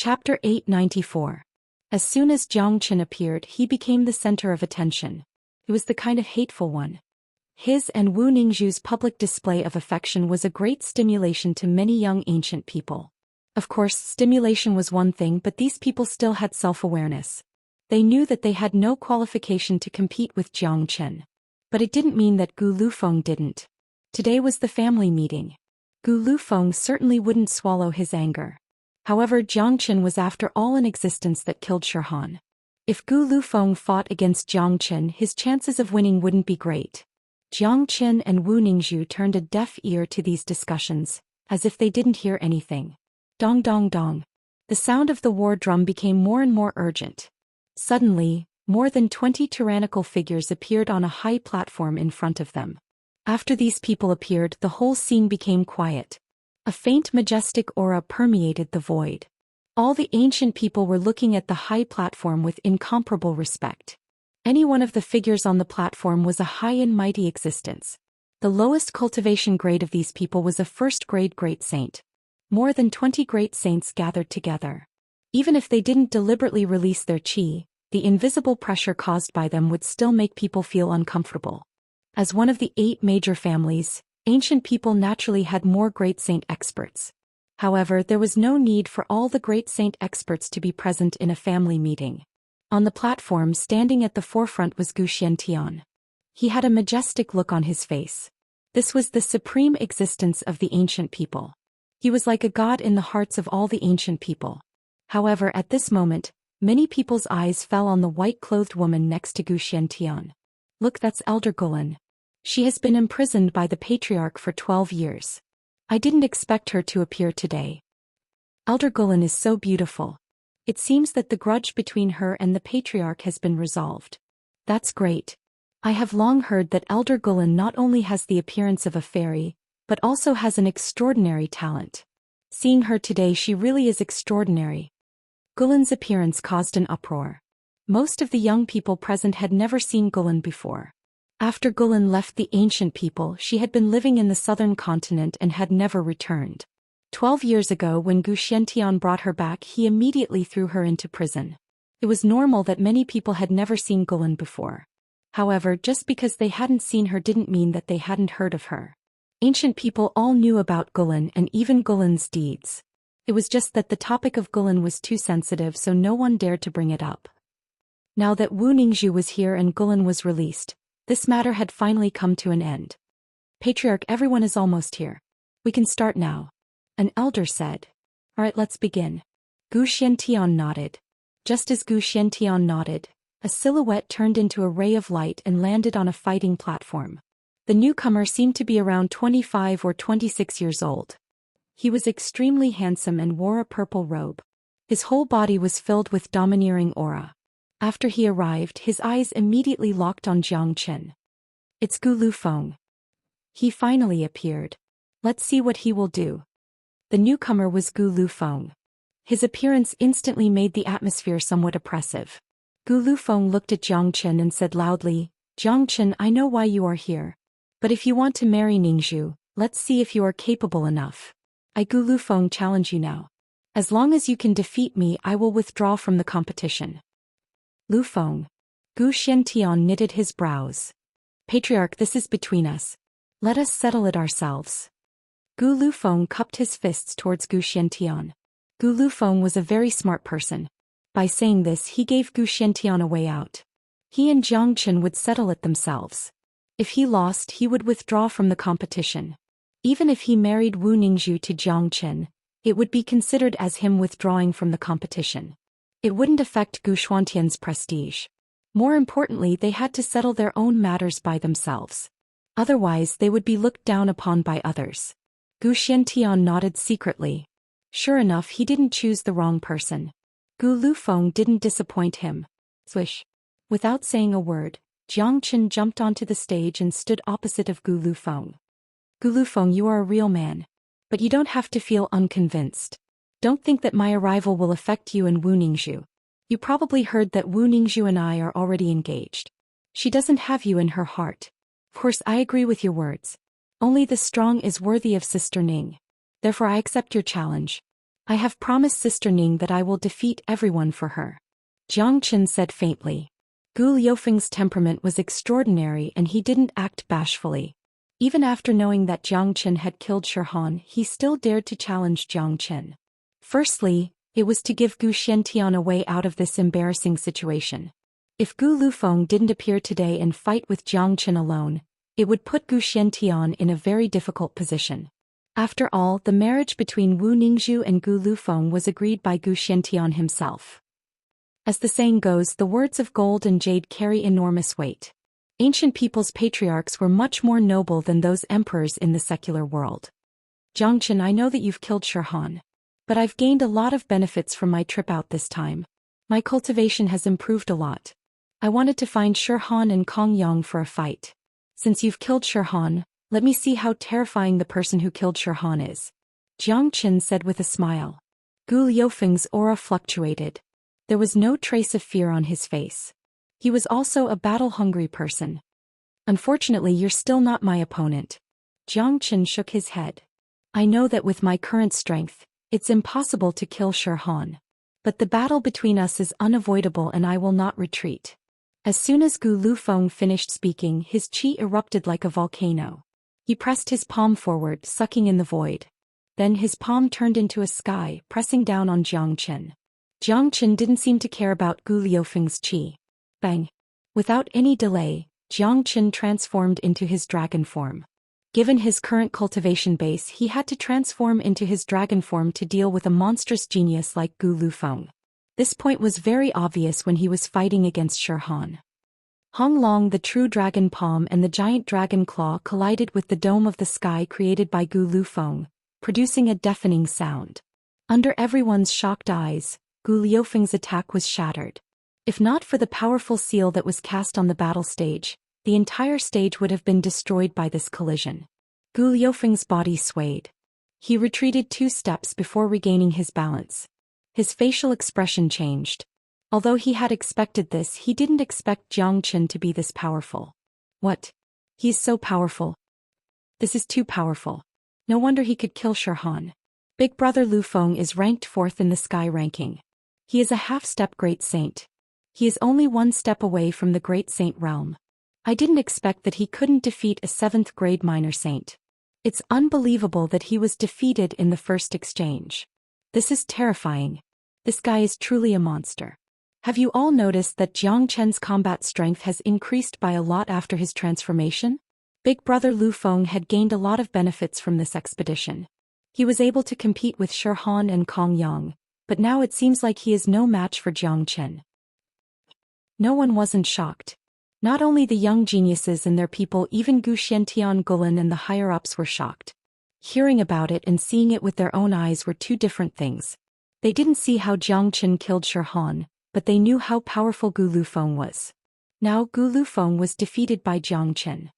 Chapter 894. As soon as Xianxia appeared, he became the center of attention. It was the kind of hateful one. His and Wu Ningzhu's public display of affection was a great stimulation to many young ancient people. Of course, stimulation was one thing, but these people still had self-awareness. They knew that they had no qualification to compete with Xianxia. But it didn't mean that Gu Lufeng didn't. Today was the family meeting. Gu Lufeng certainly wouldn't swallow his anger. However, Xianxia was after all an existence that killed Shirhan. If Gu Lufeng fought against Xianxia, his chances of winning wouldn't be great. Xianxia and Wu Ningzhu turned a deaf ear to these discussions, as if they didn't hear anything. Dong dong dong. The sound of the war drum became more and more urgent. Suddenly, more than 20 tyrannical figures appeared on a high platform in front of them. After these people appeared, the whole scene became quiet. A faint majestic aura permeated the void. All the ancient people were looking at the high platform with incomparable respect. Any one of the figures on the platform was a high and mighty existence. The lowest cultivation grade of these people was a first-grade great saint. More than 20 great saints gathered together. Even if they didn't deliberately release their qi, the invisible pressure caused by them would still make people feel uncomfortable. As one of the 8 major families, ancient people naturally had more great saint experts. However, there was no need for all the great saint experts to be present in a family meeting. On the platform, standing at the forefront, was Zhou Xian. He had a majestic look on his face. This was the supreme existence of the ancient people. He was like a god in the hearts of all the ancient people. However, at this moment, many people's eyes fell on the white-clothed woman next to Zhou Xian. Look, that's Elder Gulen. She has been imprisoned by the patriarch for 12 years. I didn't expect her to appear today. Elder Gulen is so beautiful. It seems that the grudge between her and the patriarch has been resolved. That's great. I have long heard that Elder Gulen not only has the appearance of a fairy, but also has an extraordinary talent. Seeing her today, she really is extraordinary. Gulen's appearance caused an uproar. Most of the young people present had never seen Gulen before. After Gulen left the ancient people, she had been living in the southern continent and had never returned. 12 years ago, when Gu Xiantian brought her back, he immediately threw her into prison. It was normal that many people had never seen Gulen before. However, just because they hadn't seen her didn't mean that they hadn't heard of her. Ancient people all knew about Gulen and even Gulen's deeds. It was just that the topic of Gulen was too sensitive, so no one dared to bring it up. Now that Wu Ningzhu was here and Gulen was released, this matter had finally come to an end. Patriarch, everyone is almost here. We can start now. An elder said. Alright, let's begin. Gu Xiantian nodded. Just as Gu Xiantian nodded, a silhouette turned into a ray of light and landed on a fighting platform. The newcomer seemed to be around 25 or 26 years old. He was extremely handsome and wore a purple robe. His whole body was filled with domineering aura. After he arrived, his eyes immediately locked on Xianxia. It's Gu Lufeng. He finally appeared. Let's see what he will do. The newcomer was Gu Lufeng. His appearance instantly made the atmosphere somewhat oppressive. Gu Lufeng looked at Xianxia and said loudly, Xianxia, I know why you are here. But if you want to marry Ningzhu, let's see if you are capable enough. I, Gu Lufeng, challenge you now. As long as you can defeat me, I will withdraw from the competition. Lufeng. Gu Xiantian knitted his brows. Patriarch, this is between us. Let us settle it ourselves. Gu Lufeng cupped his fists towards Gu Xiantian. Gu Lufeng was a very smart person. By saying this, he gave Gu Xiantian a way out. He and Xianxia would settle it themselves. If he lost, he would withdraw from the competition. Even if he married Wu Ningzhu to Xianxia, it would be considered as him withdrawing from the competition. It wouldn't affect Gu Xuantian's prestige. More importantly, they had to settle their own matters by themselves. Otherwise, they would be looked down upon by others. Gu Xiantian nodded secretly. Sure enough, he didn't choose the wrong person. Gu Lufeng didn't disappoint him. Swish. Without saying a word, Xianxia jumped onto the stage and stood opposite of Gu Lufeng. Gu Lufeng, you are a real man. But you don't have to feel unconvinced. Don't think that my arrival will affect you and Wu Ningzhu. You probably heard that Wu Ningzhu and I are already engaged. She doesn't have you in her heart. Of course, I agree with your words. Only the strong is worthy of Sister Ning. Therefore I accept your challenge. I have promised Sister Ning that I will defeat everyone for her. Jiang Chen said faintly. Gu Liufeng's temperament was extraordinary and he didn't act bashfully. Even after knowing that Jiang Chen had killed Shi Han, he still dared to challenge Jiang Chen. Firstly, it was to give Gu Xiantian a way out of this embarrassing situation. If Gu Lufeng didn't appear today and fight with Jiang Chen alone, it would put Gu Xiantian in a very difficult position. After all, the marriage between Wu Ningzhu and Gu Lufeng was agreed by Gu Xiantian himself. As the saying goes, the words of gold and jade carry enormous weight. Ancient people's patriarchs were much more noble than those emperors in the secular world. Jiang Chen, I know that you've killed Shi Han. But I've gained a lot of benefits from my trip out this time. My cultivation has improved a lot. I wanted to find Shi Han and Kong Yang for a fight. Since you've killed Shi Han, let me see how terrifying the person who killed Shi Han is. Jiang Chen said with a smile. Gu Liufeng's aura fluctuated. There was no trace of fear on his face. He was also a battle-hungry person. Unfortunately, you're still not my opponent. Jiang Chen shook his head. I know that with my current strength, it's impossible to kill Shi Han. But the battle between us is unavoidable and I will not retreat. As soon as Gu Lufeng finished speaking, his qi erupted like a volcano. He pressed his palm forward, sucking in the void. Then his palm turned into a sky, pressing down on Jiang Chen. Jiang Chen didn't seem to care about Gu Liufeng's qi. Bang! Without any delay, Jiang Chen transformed into his dragon form. Given his current cultivation base, he had to transform into his dragon form to deal with a monstrous genius like Gu Lufeng. This point was very obvious when he was fighting against Shi Han. Hong Long, the true dragon palm and the giant dragon claw collided with the dome of the sky created by Gu Lufeng, producing a deafening sound. Under everyone's shocked eyes, Gu Liufeng's attack was shattered. If not for the powerful seal that was cast on the battle stage, the entire stage would have been destroyed by this collision. Gu Liufeng's body swayed. He retreated 2 steps before regaining his balance. His facial expression changed. Although he had expected this, he didn't expect Jiang Chen to be this powerful. What? He's so powerful. This is too powerful. No wonder he could kill Shi Han. Big brother Lufeng is ranked 4th in the sky ranking. He is a half-step great saint. He is only 1 step away from the great saint realm. I didn't expect that he couldn't defeat a 7th grade minor saint. It's unbelievable that he was defeated in the first exchange. This is terrifying. This guy is truly a monster. Have you all noticed that Jiang Chen's combat strength has increased by a lot after his transformation? Big brother Lufeng had gained a lot of benefits from this expedition. He was able to compete with Shi Han and Kong Yang, but now it seems like he is no match for Jiang Chen. No one wasn't shocked. Not only the young geniuses and their people, even Gu Xiantian, Gulan and the higher-ups were shocked. Hearing about it and seeing it with their own eyes were 2 different things. They didn't see how Jiang Chen killed Shi Han, but they knew how powerful Gu Lufeng was. Now Gu Lufeng was defeated by Jiang Chen.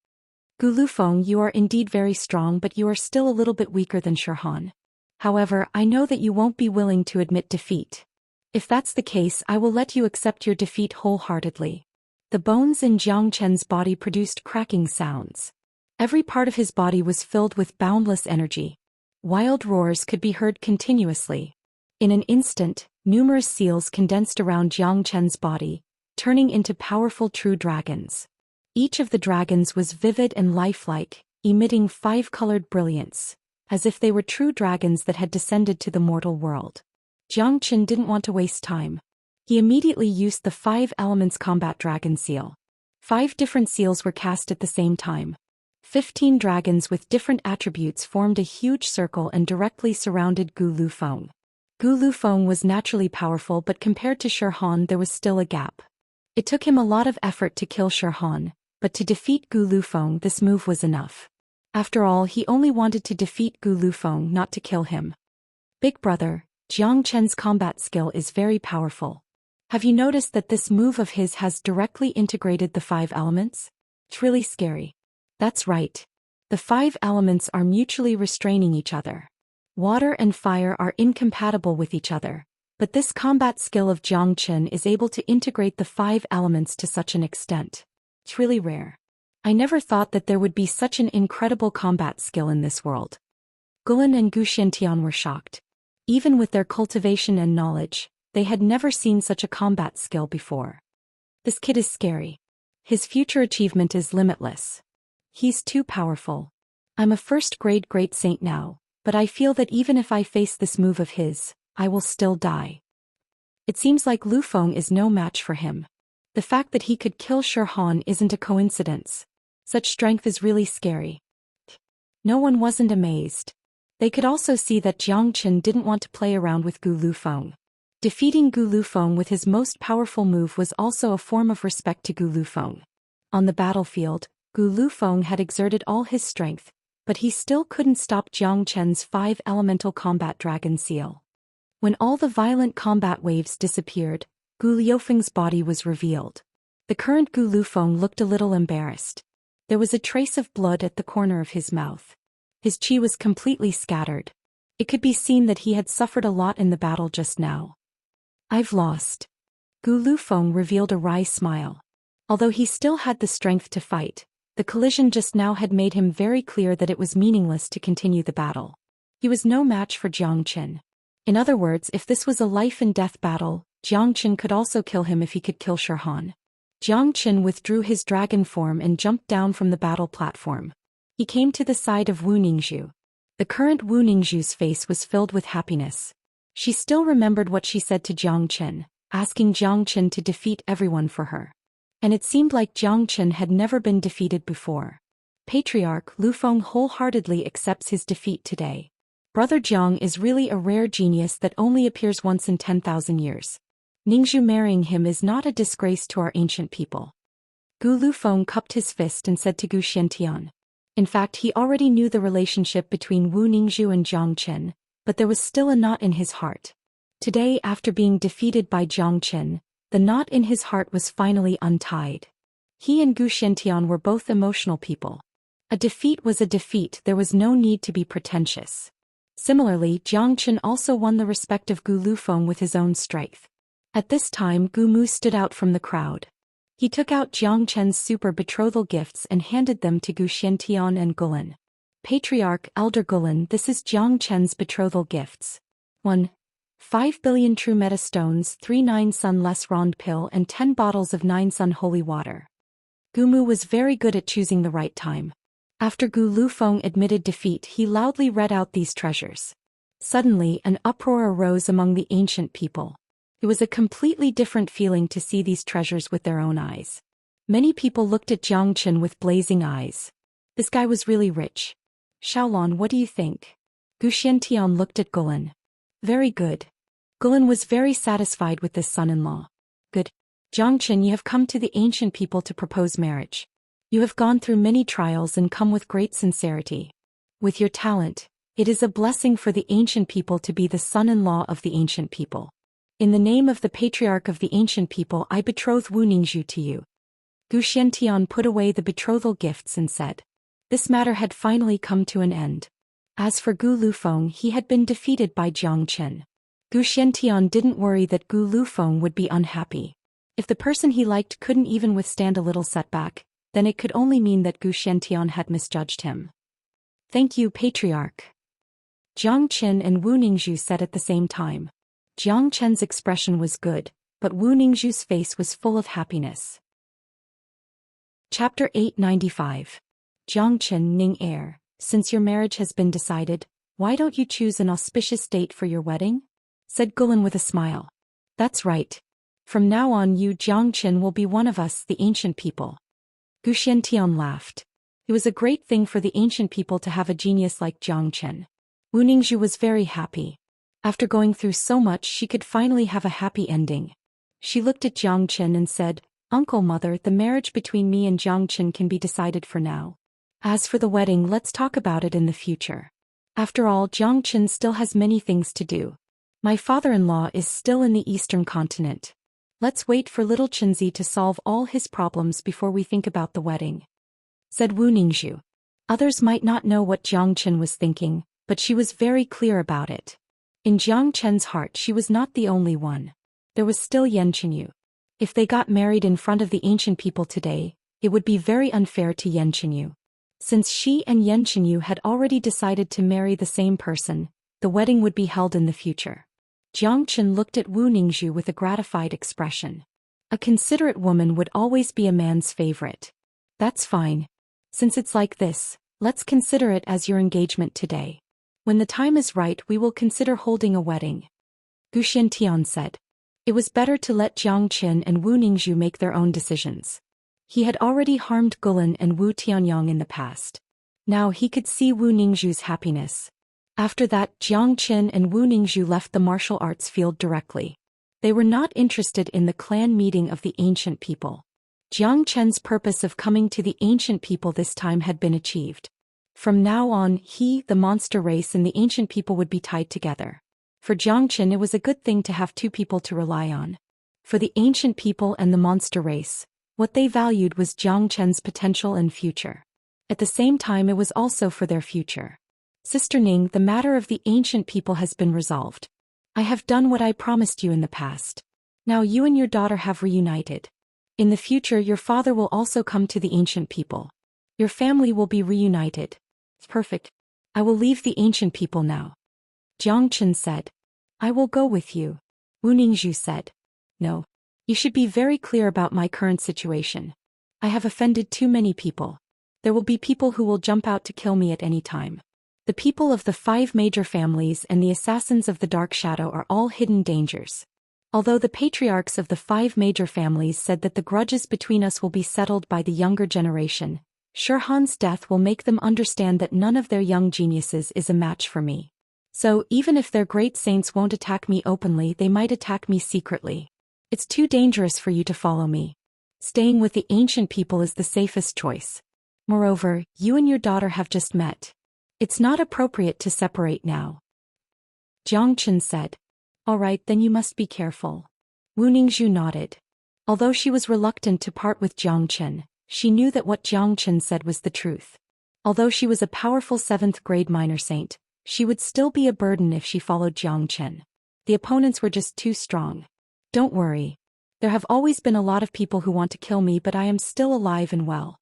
Gu Lufeng, you are indeed very strong, but you are still a little bit weaker than Shi Han. However, I know that you won't be willing to admit defeat. If that's the case, I will let you accept your defeat wholeheartedly. The bones in Jiang Chen's body produced cracking sounds. Every part of his body was filled with boundless energy. Wild roars could be heard continuously. In an instant, numerous seals condensed around Jiang Chen's body, turning into powerful true dragons. Each of the dragons was vivid and lifelike, emitting 5-colored brilliance, as if they were true dragons that had descended to the mortal world. Jiang Chen didn't want to waste time. He immediately used the 5 elements combat dragon seal. 5 different seals were cast at the same time. 15 dragons with different attributes formed a huge circle and directly surrounded Gu Lufeng. Gu Lufeng was naturally powerful, but compared to Shi Han there was still a gap. It took him a lot of effort to kill Shi Han, but to defeat Gu Lufeng this move was enough. After all, he only wanted to defeat Gu Lufeng, not to kill him. Big brother, Jiang Chen's combat skill is very powerful. Have you noticed that this move of his has directly integrated the 5 elements? It's really scary. That's right. The 5 elements are mutually restraining each other. Water and fire are incompatible with each other, but this combat skill of Jiang Chen is able to integrate the 5 elements to such an extent. It's really rare. I never thought that there would be such an incredible combat skill in this world. Gulan and Gu Xiantian were shocked. Even with their cultivation and knowledge, they had never seen such a combat skill before. This kid is scary. His future achievement is limitless. He's too powerful. I'm a first-grade great saint now, but I feel that even if I face this move of his, I will still die. It seems like Lu Feng is no match for him. The fact that he could kill Shi Han isn't a coincidence. Such strength is really scary. No one wasn't amazed. They could also see that Jiang Qin didn't want to play around with Gu Lu Feng. Defeating Gu Lu Feng with his most powerful move was also a form of respect to Gu Lu Feng. On the battlefield, Gu Lu Feng had exerted all his strength, but he still couldn't stop Jiang Chen's 5 elemental combat dragon seal. When all the violent combat waves disappeared, Gu Liufeng's body was revealed. The current Gu Lu Feng looked a little embarrassed. There was a trace of blood at the corner of his mouth. His qi was completely scattered. It could be seen that he had suffered a lot in the battle just now. I've lost. Gu Lu Feng revealed a wry smile. Although he still had the strength to fight, the collision just now had made him very clear that it was meaningless to continue the battle. He was no match for Jiang Qin. In other words, if this was a life-and-death battle, Jiang Qin could also kill him if he could kill Shi Han. Jiang Qin withdrew his dragon form and jumped down from the battle platform. He came to the side of Wu Ningzhu. The current Wu Ningzhu's face was filled with happiness. She still remembered what she said to Jiang Qin, asking Jiang Qin to defeat everyone for her. And it seemed like Jiang Qin had never been defeated before. Patriarch Lu Feng wholeheartedly accepts his defeat today. Brother Jiang is really a rare genius that only appears once in 10,000 years. Ningzhu marrying him is not a disgrace to our ancient people. Gu Lu Feng cupped his fist and said to Gu Xiantian. In fact, he already knew the relationship between Wu Ningzhu and Jiang Qin, but there was still a knot in his heart. Today, after being defeated by Jiang Qin, the knot in his heart was finally untied. He and Gu Xiantian were both emotional people. A defeat was a defeat, there was no need to be pretentious. Similarly, Jiang Qin also won the respect of Gu Lu Feng with his own strength. At this time, Gu Mu stood out from the crowd. He took out Jiang Chen's super betrothal gifts and handed them to Gu Xiantian and Gulan. Patriarch Elder Gulan, this is Jiang Chen's betrothal gifts. 1. 5 billion true meta stones, 3 9 sun less rond pill and 10 bottles of 9 sun holy water. Gu Mu was very good at choosing the right time. After Gu Lu Feng admitted defeat, he loudly read out these treasures. Suddenly, an uproar arose among the ancient people. It was a completely different feeling to see these treasures with their own eyes. Many people looked at Jiang Qin with blazing eyes. This guy was really rich. Xiaolon, what do you think? Gu Xiantian looked at Gulan. Very good. Gulan was very satisfied with this son-in-law. Good. Jiang Qin, you have come to the ancient people to propose marriage. You have gone through many trials and come with great sincerity. With your talent, it is a blessing for the ancient people to be the son-in-law of the ancient people. In the name of the patriarch of the ancient people, I betroth Wu Ningzhu to you. Gu Xiantian put away the betrothal gifts and said. This matter had finally come to an end. As for Gu Lu Feng, he had been defeated by Jiang Qin. Gu Xiantian didn't worry that Gu Lu Feng would be unhappy. If the person he liked couldn't even withstand a little setback, then it could only mean that Gu Xiantian had misjudged him. Thank you, Patriarch. Jiang Qin and Wu Ningzhu said at the same time. Jiang Chen's expression was good, but Wu Ningzhu's face was full of happiness. Chapter 895. Jiang Qin, Ning heir, since your marriage has been decided, why don't you choose an auspicious date for your wedding? Said Gulan with a smile. That's right. From now on you, Jiang Qin, will be one of us, the ancient people. Gu Xiantian laughed. It was a great thing for the ancient people to have a genius like Jiang Qin. Wu Ningzhu was very happy. After going through so much, she could finally have a happy ending. She looked at Jiang Qin and said, Uncle, Mother, the marriage between me and Jiang Qin can be decided for now. As for the wedding, let's talk about it in the future. After all, Jiang Qin still has many things to do. My father-in-law is still in the eastern continent. Let's wait for little Qinzi to solve all his problems before we think about the wedding. Said Wu Ningzhu. Others might not know what Jiang Qin was thinking, but she was very clear about it. In Jiang Chen's heart, she was not the only one. There was still Yan Qinyu. If they got married in front of the ancient people today, it would be very unfair to Yan Qinyu. Since she and Yan Qinyu had already decided to marry the same person, The wedding would be held in the future. Jiangchen looked at Wu Ningzhu with a gratified expression. A considerate woman would always be a man's favorite. That's fine. Since it's like this, let's consider it as your engagement today. When the time is right, we will consider holding a wedding. Gu Xiantian said. It was better to let Jiangchen and Wu Ningzhu make their own decisions. He had already harmed Gulan and Wu Tianyang in the past. Now he could see Wu Ningzhu's happiness. After that, Jiangchen and Wu Ningzhu left the martial arts field directly. They were not interested in the clan meeting of the ancient people. Jiangchen's purpose of coming to the ancient people this time had been achieved. From now on, he, the monster race, and the ancient people would be tied together. For Jiangchen, it was a good thing to have two people to rely on. For the ancient people and the monster race, what they valued was Jiangchen's potential and future. At the same time, it was also for their future. Sister Ning, the matter of the ancient people has been resolved. I have done what I promised you in the past. Now you and your daughter have reunited. In the future, your father will also come to the ancient people. Your family will be reunited. Perfect. I will leave the ancient people now. Jiangchen said. I will go with you. Wu Ningzhu said. No. You should be very clear about my current situation. I have offended too many people. There will be people who will jump out to kill me at any time. The people of the 5 major families and the assassins of the Dark Shadow are all hidden dangers. Although the patriarchs of the 5 major families said that the grudges between us will be settled by the younger generation, Shurhan's death will make them understand that none of their young geniuses is a match for me. So, even if their great saints won't attack me openly, they might attack me secretly. It's too dangerous for you to follow me. Staying with the ancient people is the safest choice. Moreover, you and your daughter have just met. It's not appropriate to separate now. Jiangchen said. All right, then you must be careful. Wu Ningzhu nodded. Although she was reluctant to part with Jiangchen, she knew that what Jiangchen said was the truth. Although she was a powerful 7th-grade minor saint, she would still be a burden if she followed Jiangchen. The opponents were just too strong. Don't worry. There have always been a lot of people who want to kill me, but I am still alive and well.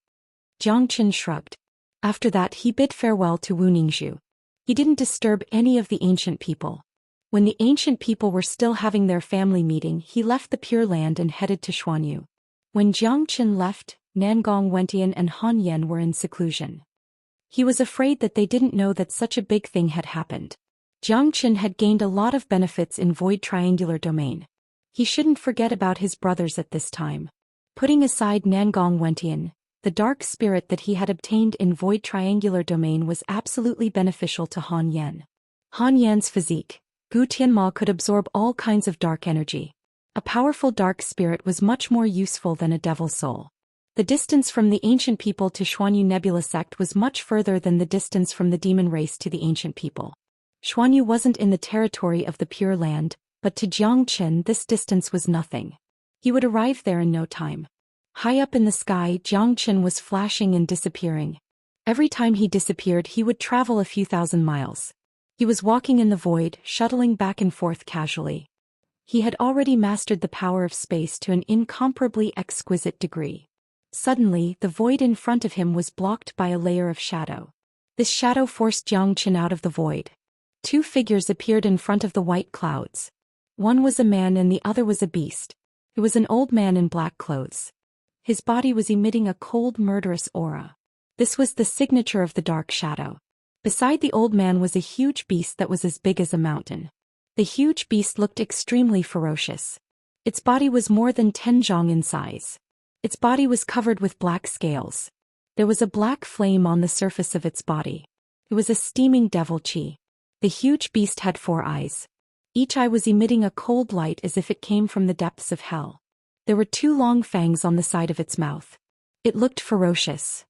Jiangchen shrugged. After that, he bid farewell to Wu Ningzhu. He didn't disturb any of the ancient people. When the ancient people were still having their family meeting, he left the Pure Land and headed to Xuanyu. When Jiangchen left, Nangong Wentian and Han Yan were in seclusion. He was afraid that they didn't know that such a big thing had happened. Jiangchen had gained a lot of benefits in Void Triangular Domain. He shouldn't forget about his brothers at this time. Putting aside Nangong Wentian, the dark spirit that he had obtained in Void Triangular Domain was absolutely beneficial to Han Yan. Han Yan's physique, Gu Tianma, could absorb all kinds of dark energy. A powerful dark spirit was much more useful than a devil soul. The distance from the ancient people to Xuanyu Nebula sect was much further than the distance from the demon race to the ancient people. Xuanyu wasn't in the territory of the Pure Land, but to Jiangchen this distance was nothing. He would arrive there in no time. High up in the sky, Jiangchen was flashing and disappearing. Every time he disappeared, he would travel a few thousand miles. He was walking in the void, shuttling back and forth casually. He had already mastered the power of space to an incomparably exquisite degree. Suddenly, the void in front of him was blocked by a layer of shadow. This shadow forced Jiangchen out of the void. 2 figures appeared in front of the white clouds. One was a man and the other was a beast. It was an old man in black clothes. His body was emitting a cold, murderous aura. This was the signature of the dark shadow. Beside the old man was a huge beast that was as big as a mountain. The huge beast looked extremely ferocious. Its body was more than 10 zhong in size. Its body was covered with black scales. There was a black flame on the surface of its body. It was a steaming devil chi. The huge beast had 4 eyes. Each eye was emitting a cold light as if it came from the depths of hell. There were 2 long fangs on the side of its mouth. It looked ferocious.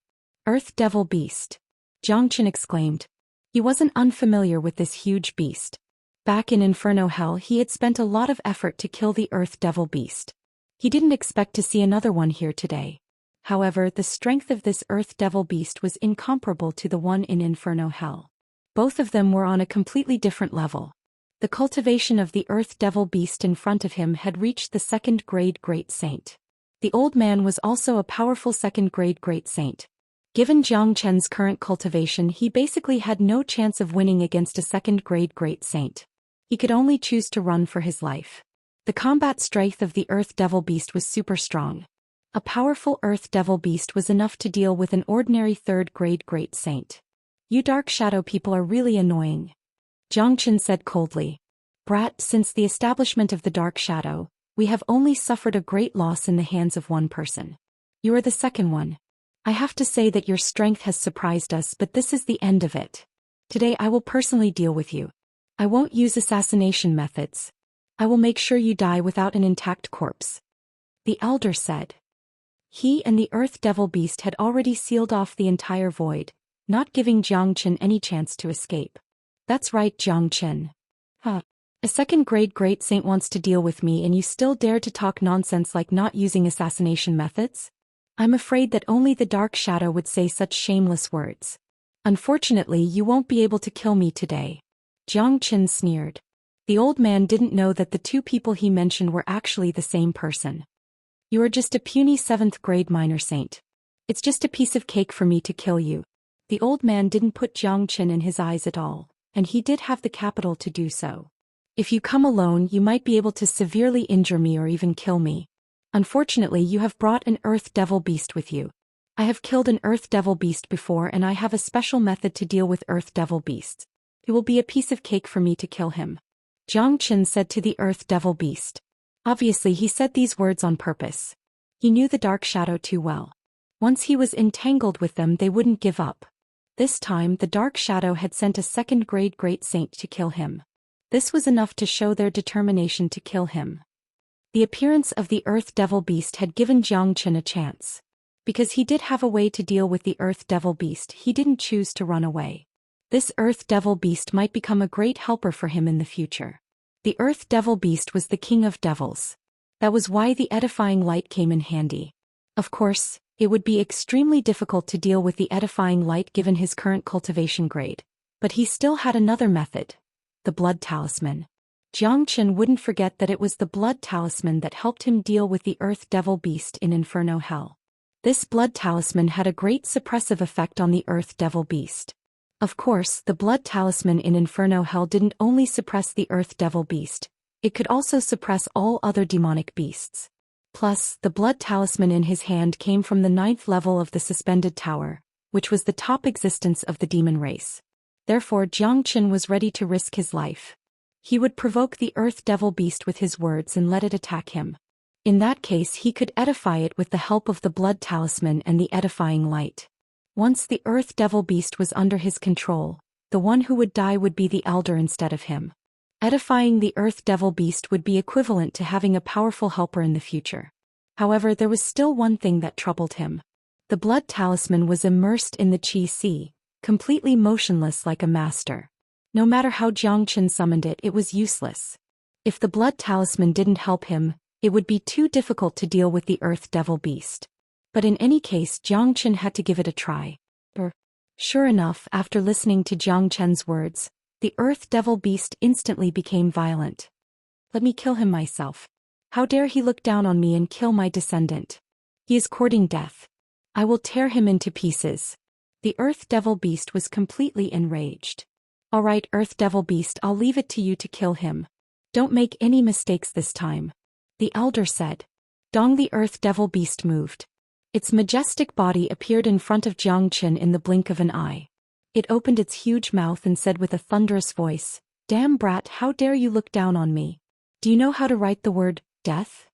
Earth Devil Beast. Jiangchen exclaimed. He wasn't unfamiliar with this huge beast. Back in Inferno Hell, he had spent a lot of effort to kill the Earth Devil Beast. He didn't expect to see another one here today. However, the strength of this Earth Devil Beast was incomparable to the one in Inferno Hell. Both of them were on a completely different level. The cultivation of the Earth Devil Beast in front of him had reached the 2nd grade Great Saint. The old man was also a powerful 2nd grade Great Saint. Given Jiang Chen's current cultivation, he basically had no chance of winning against a second-grade great saint. He could only choose to run for his life. The combat strength of the Earth Devil Beast was super strong. A powerful Earth Devil Beast was enough to deal with an ordinary third-grade great saint. You Dark Shadow people are really annoying, Jiang Chen said coldly. Brat, since the establishment of the Dark Shadow, we have only suffered a great loss in the hands of one person. You are the second one. I have to say that your strength has surprised us, but this is the end of it. Today I will personally deal with you. I won't use assassination methods. I will make sure you die without an intact corpse. The elder said. He and the Earth Devil Beast had already sealed off the entire void, not giving Jiang Chen any chance to escape. That's right, Jiang Chen. A second-grade great saint wants to deal with me and you still dare to talk nonsense like not using assassination methods? I'm afraid that only the Dark Shadow would say such shameless words. Unfortunately, you won't be able to kill me today. Jiang Chen sneered. The old man didn't know that the two people he mentioned were actually the same person. You are just a puny 7th-grade minor saint. It's just a piece of cake for me to kill you. The old man didn't put Jiang Chen in his eyes at all, and he did have the capital to do so. If you come alone, you might be able to severely injure me or even kill me. Unfortunately, you have brought an Earth Devil Beast with you. I have killed an Earth Devil Beast before and I have a special method to deal with Earth Devil Beasts. It will be a piece of cake for me to kill him, Jiang Chen said to the Earth Devil Beast. Obviously, he said these words on purpose. He knew the Dark Shadow too well. Once he was entangled with them, they wouldn't give up. This time, the Dark Shadow had sent a second-grade great saint to kill him. This was enough to show their determination to kill him. The appearance of the Earth Devil Beast had given Jiang Chen a chance. Because he did have a way to deal with the Earth Devil Beast, he didn't choose to run away. This Earth Devil Beast might become a great helper for him in the future. The Earth Devil Beast was the king of devils. That was why the edifying light came in handy. Of course, it would be extremely difficult to deal with the edifying light given his current cultivation grade. But he still had another method. The blood talisman. Jiang Chen wouldn't forget that it was the blood talisman that helped him deal with the Earth Devil Beast in Inferno Hell. This blood talisman had a great suppressive effect on the Earth Devil Beast. Of course, the blood talisman in Inferno Hell didn't only suppress the Earth Devil Beast, it could also suppress all other demonic beasts. Plus, the blood talisman in his hand came from the 9th level of the Suspended Tower, which was the top existence of the demon race. Therefore, Jiang Chen was ready to risk his life. He would provoke the Earth Devil Beast with his words and let it attack him. In that case, he could edify it with the help of the blood talisman and the edifying light. Once the Earth Devil Beast was under his control, the one who would die would be the Elder instead of him. Edifying the Earth Devil Beast would be equivalent to having a powerful helper in the future. However, there was still one thing that troubled him. The blood talisman was immersed in the Qi Sea, completely motionless like a master. No matter how Jiang Chen summoned it, it was useless. If the blood talisman didn't help him, it would be too difficult to deal with the Earth Devil Beast. But in any case, Jiang Chen had to give it a try. Sure enough, after listening to Jiang Chen's words, the Earth Devil Beast instantly became violent. Let me kill him myself. How dare he look down on me and kill my descendant? He is courting death. I will tear him into pieces. The Earth Devil Beast was completely enraged. All right, Earth Devil Beast, I'll leave it to you to kill him. Don't make any mistakes this time, the elder said. Dong, the Earth Devil Beast moved. Its majestic body appeared in front of Jiang Chen in the blink of an eye. It opened its huge mouth and said with a thunderous voice, "Damn brat, how dare you look down on me? Do you know how to write the word, death?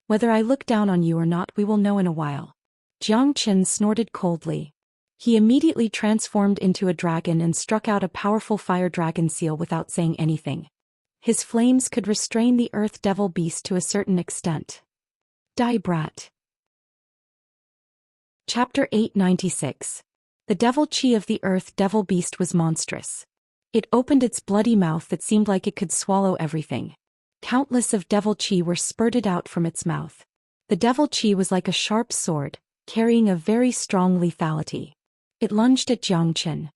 Whether I look down on you or not, we will know in a while." Jiang Chen snorted coldly. He immediately transformed into a dragon and struck out a powerful fire dragon seal without saying anything. His flames could restrain the Earth Devil Beast to a certain extent. Die, brat. Chapter 896. The devil chi of the Earth Devil Beast was monstrous. It opened its bloody mouth that seemed like it could swallow everything. Countless of devil chi were spurted out from its mouth. The devil chi was like a sharp sword, carrying a very strong lethality. It lunged at Jiang Chen.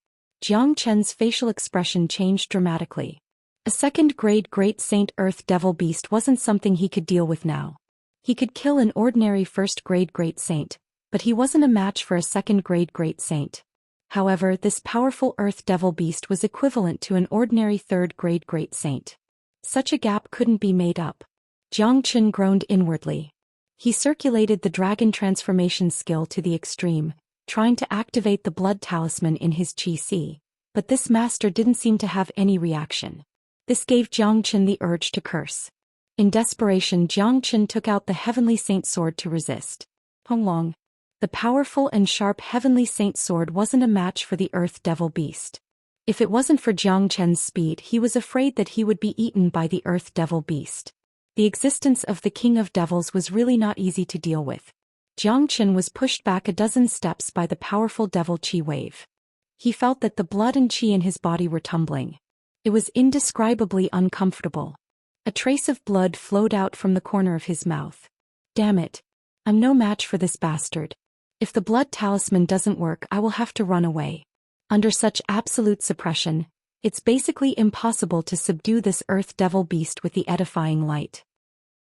Jiang Chen's facial expression changed dramatically. A second-grade Great Saint Earth Devil Beast wasn't something he could deal with now. He could kill an ordinary first-grade Great Saint, but he wasn't a match for a second-grade great saint. However, this powerful earth devil beast was equivalent to an ordinary third-grade great saint. Such a gap couldn't be made up. Zhou Xian groaned inwardly. He circulated the dragon transformation skill to the extreme, trying to activate the blood talisman in his chi, but this master didn't seem to have any reaction. This gave Zhou Xian the urge to curse. In desperation, Zhou Xian took out the Heavenly Saint Sword to resist. Honglong. The powerful and sharp Heavenly Saint Sword wasn't a match for the Earth Devil Beast. If it wasn't for Zhou Qian's speed, he was afraid that he would be eaten by the Earth Devil Beast. The existence of the King of Devils was really not easy to deal with. Zhou Qian was pushed back a dozen steps by the powerful devil chi wave. He felt that the blood and chi in his body were tumbling. It was indescribably uncomfortable. A trace of blood flowed out from the corner of his mouth. Damn it. I'm no match for this bastard. If the blood talisman doesn't work, I will have to run away. Under such absolute suppression, it's basically impossible to subdue this earth devil beast with the edifying light.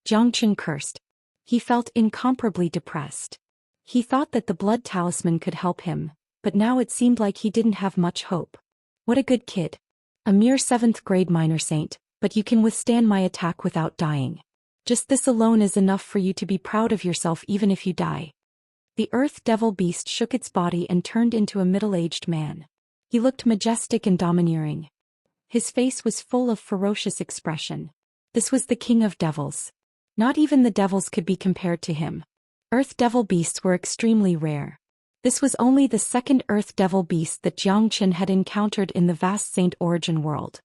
Zhou Qian cursed. He felt incomparably depressed. He thought that the blood talisman could help him, but now it seemed like he didn't have much hope. What a good kid. A mere 7th grade minor saint, but you can withstand my attack without dying. Just this alone is enough for you to be proud of yourself even if you die. The earth devil beast shook its body and turned into a middle-aged man. He looked majestic and domineering. His face was full of ferocious expression. This was the king of devils. Not even the devils could be compared to him. Earth devil beasts were extremely rare. This was only the second earth devil beast that Zhou Qian had encountered in the vast Saint Origin world.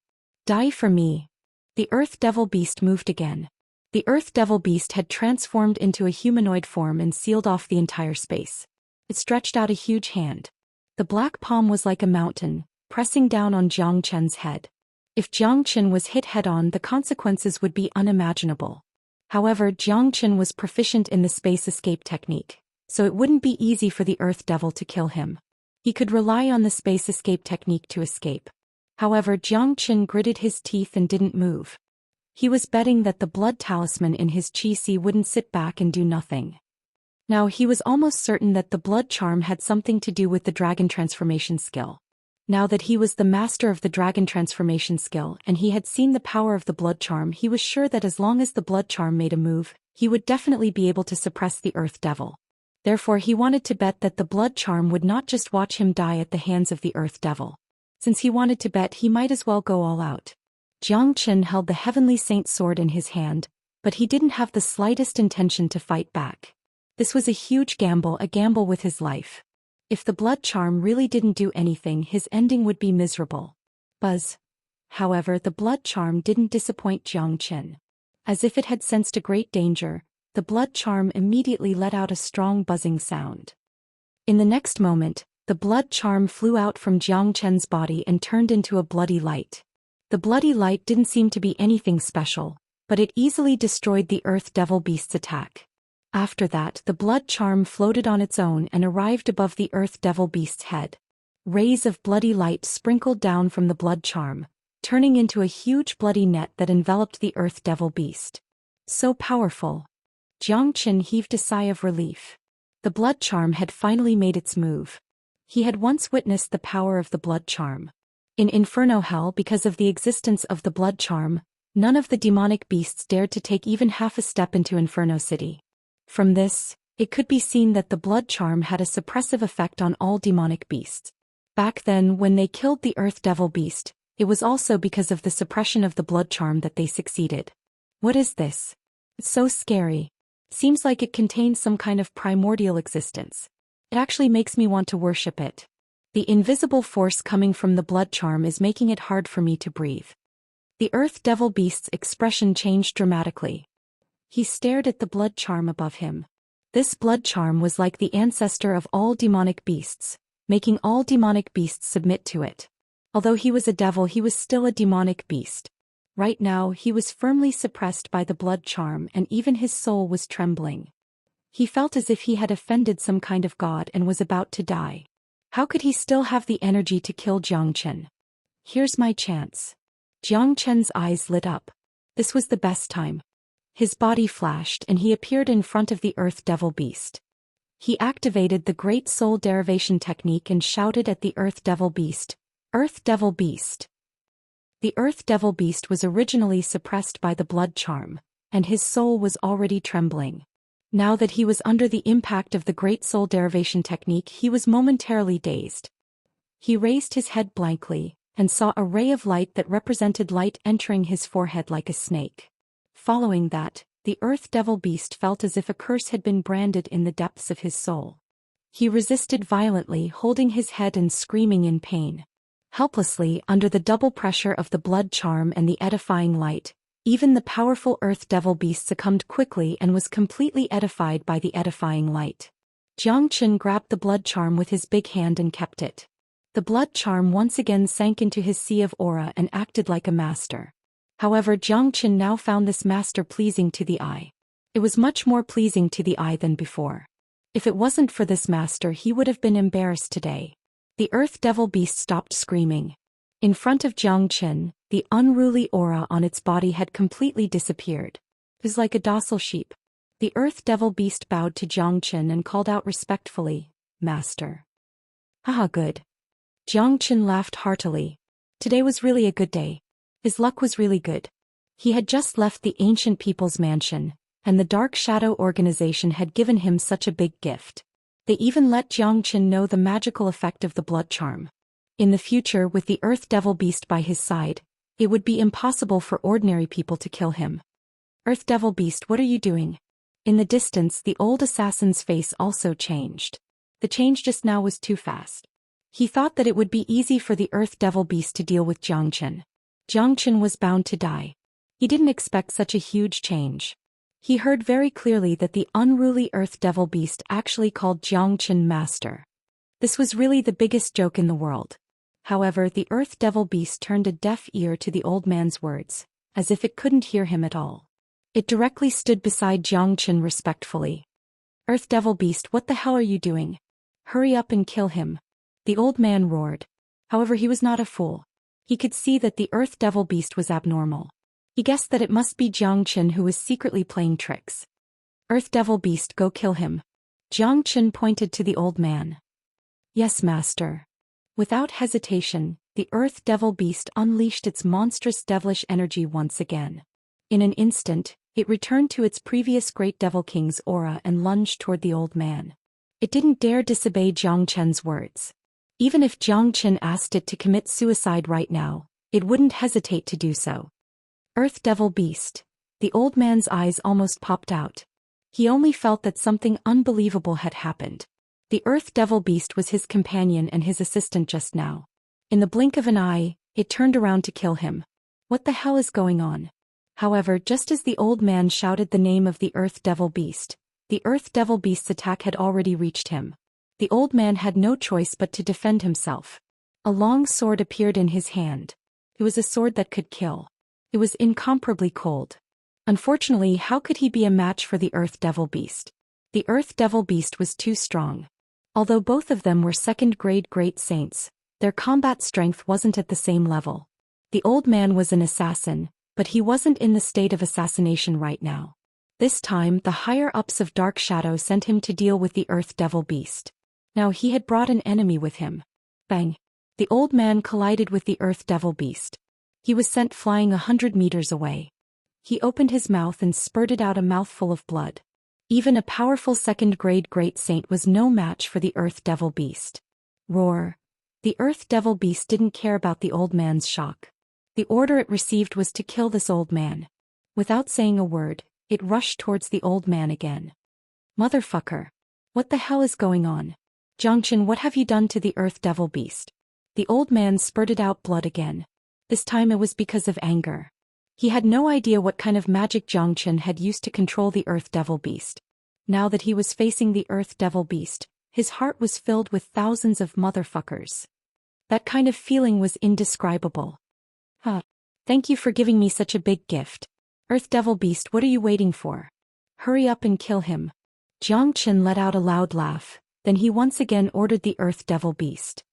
Die for me. The earth devil beast moved again. The earth devil beast had transformed into a humanoid form and sealed off the entire space. It stretched out a huge hand. The black palm was like a mountain, pressing down on Zhou Qian's head. If Zhou Qian was hit head-on, the consequences would be unimaginable. However, Zhou Qian was proficient in the space escape technique, so it wouldn't be easy for the earth devil to kill him. He could rely on the space escape technique to escape. However, Zhou Qian gritted his teeth and didn't move. He was betting that the blood talisman in his chi wouldn't sit back and do nothing. Now he was almost certain that the blood charm had something to do with the dragon transformation skill. Now that he was the master of the dragon transformation skill and he had seen the power of the blood charm, he was sure that as long as the blood charm made a move, he would definitely be able to suppress the earth devil. Therefore he wanted to bet that the blood charm would not just watch him die at the hands of the earth devil. Since he wanted to bet, he might as well go all out. Zhou Qian held the Heavenly Saint Sword in his hand, but he didn't have the slightest intention to fight back. This was a huge gamble, a gamble with his life. If the blood charm really didn't do anything, his ending would be miserable. Buzz. However, the blood charm didn't disappoint Zhou Qian. As if it had sensed a great danger, the blood charm immediately let out a strong buzzing sound. In the next moment, the blood charm flew out from Zhou Qian's body and turned into a bloody light. The bloody light didn't seem to be anything special, but it easily destroyed the earth devil beast's attack. After that, the blood charm floated on its own and arrived above the earth devil beast's head. Rays of bloody light sprinkled down from the blood charm, turning into a huge bloody net that enveloped the earth devil beast. So powerful. Zhou Qian heaved a sigh of relief. The blood charm had finally made its move. He had once witnessed the power of the blood charm. In Inferno Hell, because of the existence of the blood charm, none of the demonic beasts dared to take even half a step into Inferno City. From this, it could be seen that the blood charm had a suppressive effect on all demonic beasts. Back then, when they killed the earth devil beast, it was also because of the suppression of the blood charm that they succeeded. What is this? It's so scary. Seems like it contains some kind of primordial existence. It actually makes me want to worship it. The invisible force coming from the blood charm is making it hard for me to breathe. The earth devil beast's expression changed dramatically. He stared at the blood charm above him. This blood charm was like the ancestor of all demonic beasts, making all demonic beasts submit to it. Although he was a devil, he was still a demonic beast. Right now, he was firmly suppressed by the blood charm and even his soul was trembling. He felt as if he had offended some kind of god and was about to die. How could he still have the energy to kill Zhou Qian? Here's my chance. Zhou Qian's eyes lit up. This was the best time. His body flashed and he appeared in front of the earth devil beast. He activated the Great Soul Derivation technique and shouted at the Earth Devil Beast, "Earth Devil Beast!" The Earth Devil Beast was originally suppressed by the blood charm, and his soul was already trembling. Now that he was under the impact of the Great Soul Derivation technique, he was momentarily dazed. He raised his head blankly, and saw a ray of light that represented light entering his forehead like a snake. Following that, the Earth Devil Beast felt as if a curse had been branded in the depths of his soul. He resisted violently, holding his head and screaming in pain. Helplessly, under the double pressure of the blood charm and the edifying light, even the powerful Earth Devil Beast succumbed quickly and was completely edified by the edifying light. Xianxia grabbed the blood charm with his big hand and kept it. The blood charm once again sank into his sea of aura and acted like a master. However, Xianxia now found this master pleasing to the eye. It was much more pleasing to the eye than before. If it wasn't for this master, he would have been embarrassed today. The Earth Devil Beast stopped screaming. In front of Xianxia, the unruly aura on its body had completely disappeared. It was like a docile sheep. The Earth Devil Beast bowed to Xianxia and called out respectfully, "Master." "Haha, good." Xianxia laughed heartily. Today was really a good day. His luck was really good. He had just left the ancient people's mansion, and the Dark Shadow organization had given him such a big gift. They even let Xianxia know the magical effect of the blood charm. In the future, with the Earth Devil Beast by his side, it would be impossible for ordinary people to kill him. "Earth Devil Beast, what are you doing?" In the distance, the old assassin's face also changed. The change just now was too fast. He thought that it would be easy for the Earth Devil Beast to deal with Xianxia. Xianxia was bound to die. He didn't expect such a huge change. He heard very clearly that the unruly Earth Devil Beast actually called Xianxia master. This was really the biggest joke in the world. However, the Earth Devil Beast turned a deaf ear to the old man's words, as if it couldn't hear him at all. It directly stood beside Xianxia respectfully. "Earth Devil Beast, what the hell are you doing? Hurry up and kill him," the old man roared. However, he was not a fool. He could see that the Earth Devil Beast was abnormal. He guessed that it must be Xianxia who was secretly playing tricks. "Earth Devil Beast, go kill him." Xianxia pointed to the old man. "Yes, master." Without hesitation, the Earth Devil Beast unleashed its monstrous devilish energy once again. In an instant, it returned to its previous Great Devil King's aura and lunged toward the old man. It didn't dare disobey Xianxia's words. Even if Xianxia asked it to commit suicide right now, it wouldn't hesitate to do so. "Earth Devil Beast." The old man's eyes almost popped out. He only felt that something unbelievable had happened. The Earth Devil Beast was his companion and his assistant just now. In the blink of an eye, it turned around to kill him. What the hell is going on? However, just as the old man shouted the name of the Earth Devil Beast, the Earth Devil Beast's attack had already reached him. The old man had no choice but to defend himself. A long sword appeared in his hand. It was a sword that could kill. It was incomparably cold. Unfortunately, how could he be a match for the Earth Devil Beast? The Earth Devil Beast was too strong. Although both of them were second-grade great saints, their combat strength wasn't at the same level. The old man was an assassin, but he wasn't in the state of assassination right now. This time, the higher-ups of Dark Shadow sent him to deal with the Earth Devil Beast. Now he had brought an enemy with him. Bang! The old man collided with the Earth Devil Beast. He was sent flying 100 meters away. He opened his mouth and spurted out a mouthful of blood. Even a powerful second-grade great saint was no match for the Earth Devil Beast. Roar! The Earth Devil Beast didn't care about the old man's shock. The order it received was to kill this old man. Without saying a word, it rushed towards the old man again. "Motherfucker! What the hell is going on? Xianxia, what have you done to the Earth Devil Beast?" The old man spurted out blood again. This time it was because of anger. He had no idea what kind of magic Xianxia had used to control the Earth Devil Beast. Now that he was facing the Earth Devil Beast, his heart was filled with thousands of motherfuckers. That kind of feeling was indescribable. Thank you for giving me such a big gift. Earth Devil Beast, what are you waiting for? Hurry up and kill him." Xianxia let out a loud laugh, then he once again ordered the Earth Devil Beast.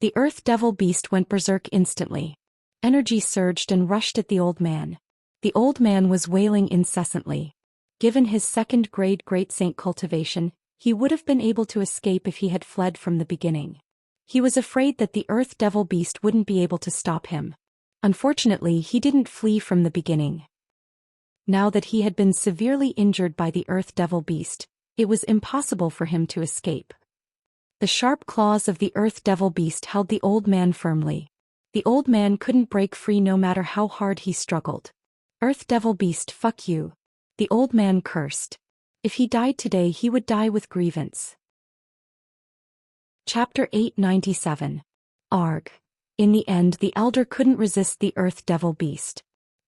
The Earth Devil Beast went berserk instantly. Energy surged and rushed at the old man. The old man was wailing incessantly. Given his second-grade Great Saint cultivation, He would have been able to escape if he had fled from the beginning. He was afraid that the Earth Devil Beast wouldn't be able to stop him. Unfortunately, he didn't flee from the beginning. Now that he had been severely injured by the Earth Devil Beast, it was impossible for him to escape. The sharp claws of the Earth Devil Beast held the old man firmly. The old man couldn't break free no matter how hard he struggled. Earth Devil Beast, fuck you. The old man cursed. If he died today, he would die with grievance. Chapter 897. Arg. In the end, the elder couldn't resist the Earth Devil Beast.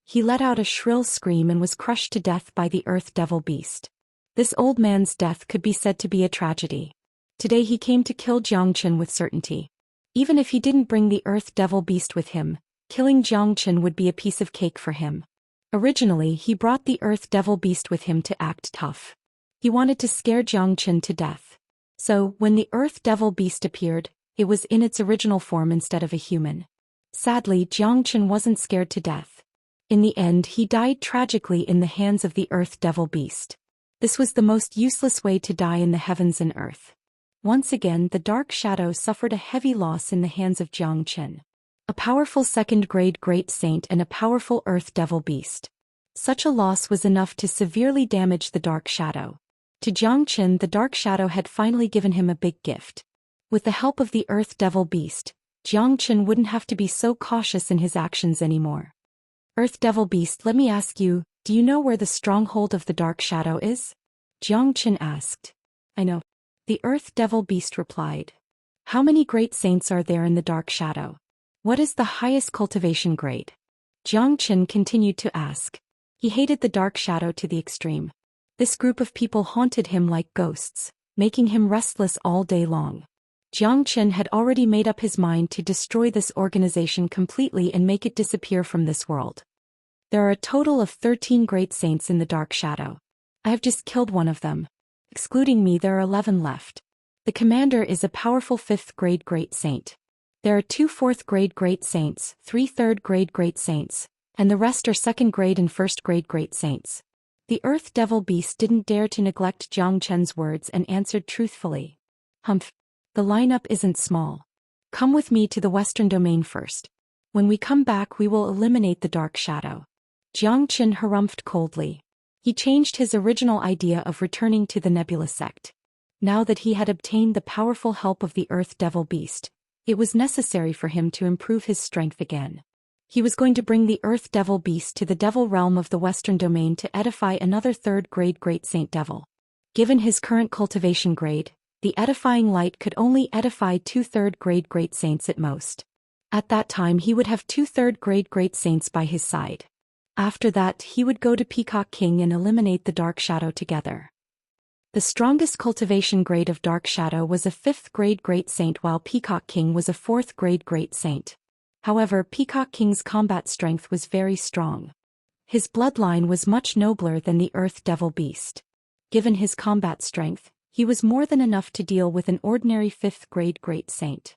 He let out a shrill scream and was crushed to death by the Earth Devil Beast. This old man's death could be said to be a tragedy. Today he came to kill Xianxia with certainty. Even if he didn't bring the Earth Devil Beast with him, killing Xianxia would be a piece of cake for him. Originally, he brought the Earth Devil Beast with him to act tough. He wanted to scare Xianxia to death. So, when the Earth Devil Beast appeared, it was in its original form instead of a human. Sadly, Xianxia wasn't scared to death. In the end, he died tragically in the hands of the Earth Devil Beast. This was the most useless way to die in the heavens and earth. Once again, the Dark Shadow suffered a heavy loss in the hands of Xianxia. A powerful second-grade Great Saint and a powerful Earth Devil Beast. Such a loss was enough to severely damage the Dark Shadow. To Xianxia, the Dark Shadow had finally given him a big gift. With the help of the Earth Devil Beast, Xianxia wouldn't have to be so cautious in his actions anymore. Earth Devil Beast, let me ask you, do you know where the stronghold of the Dark Shadow is? Xianxia asked. I know. The Earth Devil Beast replied. How many great saints are there in the Dark Shadow? What is the highest cultivation grade? Xianxia continued to ask. He hated the Dark Shadow to the extreme. This group of people haunted him like ghosts, making him restless all day long. Xianxia had already made up his mind to destroy this organization completely and make it disappear from this world. There are a total of 13 great saints in the Dark Shadow. I have just killed one of them. Excluding me, there are 11 left. The commander is a powerful 5th-grade Great Saint. There are 2 4th-grade Great Saints, 3 3rd-grade Great Saints, and the rest are 2nd-grade and 1st-grade Great Saints. The Earth Devil Beast didn't dare to neglect Xianxia's words and answered truthfully. Humph. The lineup isn't small. Come with me to the Western Domain first. When we come back, we will eliminate the Dark Shadow. Xianxia harumphed coldly. He changed his original idea of returning to the Nebula sect. Now that he had obtained the powerful help of the Earth Devil Beast, it was necessary for him to improve his strength again. He was going to bring the Earth Devil Beast to the Devil Realm of the Western Domain to edify another 3rd-grade Great Saint Devil. Given his current cultivation grade, the edifying light could only edify 2 3rd-grade Great Saints at most. At that time he would have 2 3rd-grade Great Saints by his side. After that, he would go to Peacock King and eliminate the Dark Shadow together. The strongest cultivation grade of Dark Shadow was a 5th-grade Great Saint, while Peacock King was a 4th-grade Great Saint. However, Peacock King's combat strength was very strong. His bloodline was much nobler than the Earth Devil Beast. Given his combat strength, he was more than enough to deal with an ordinary 5th-grade Great Saint.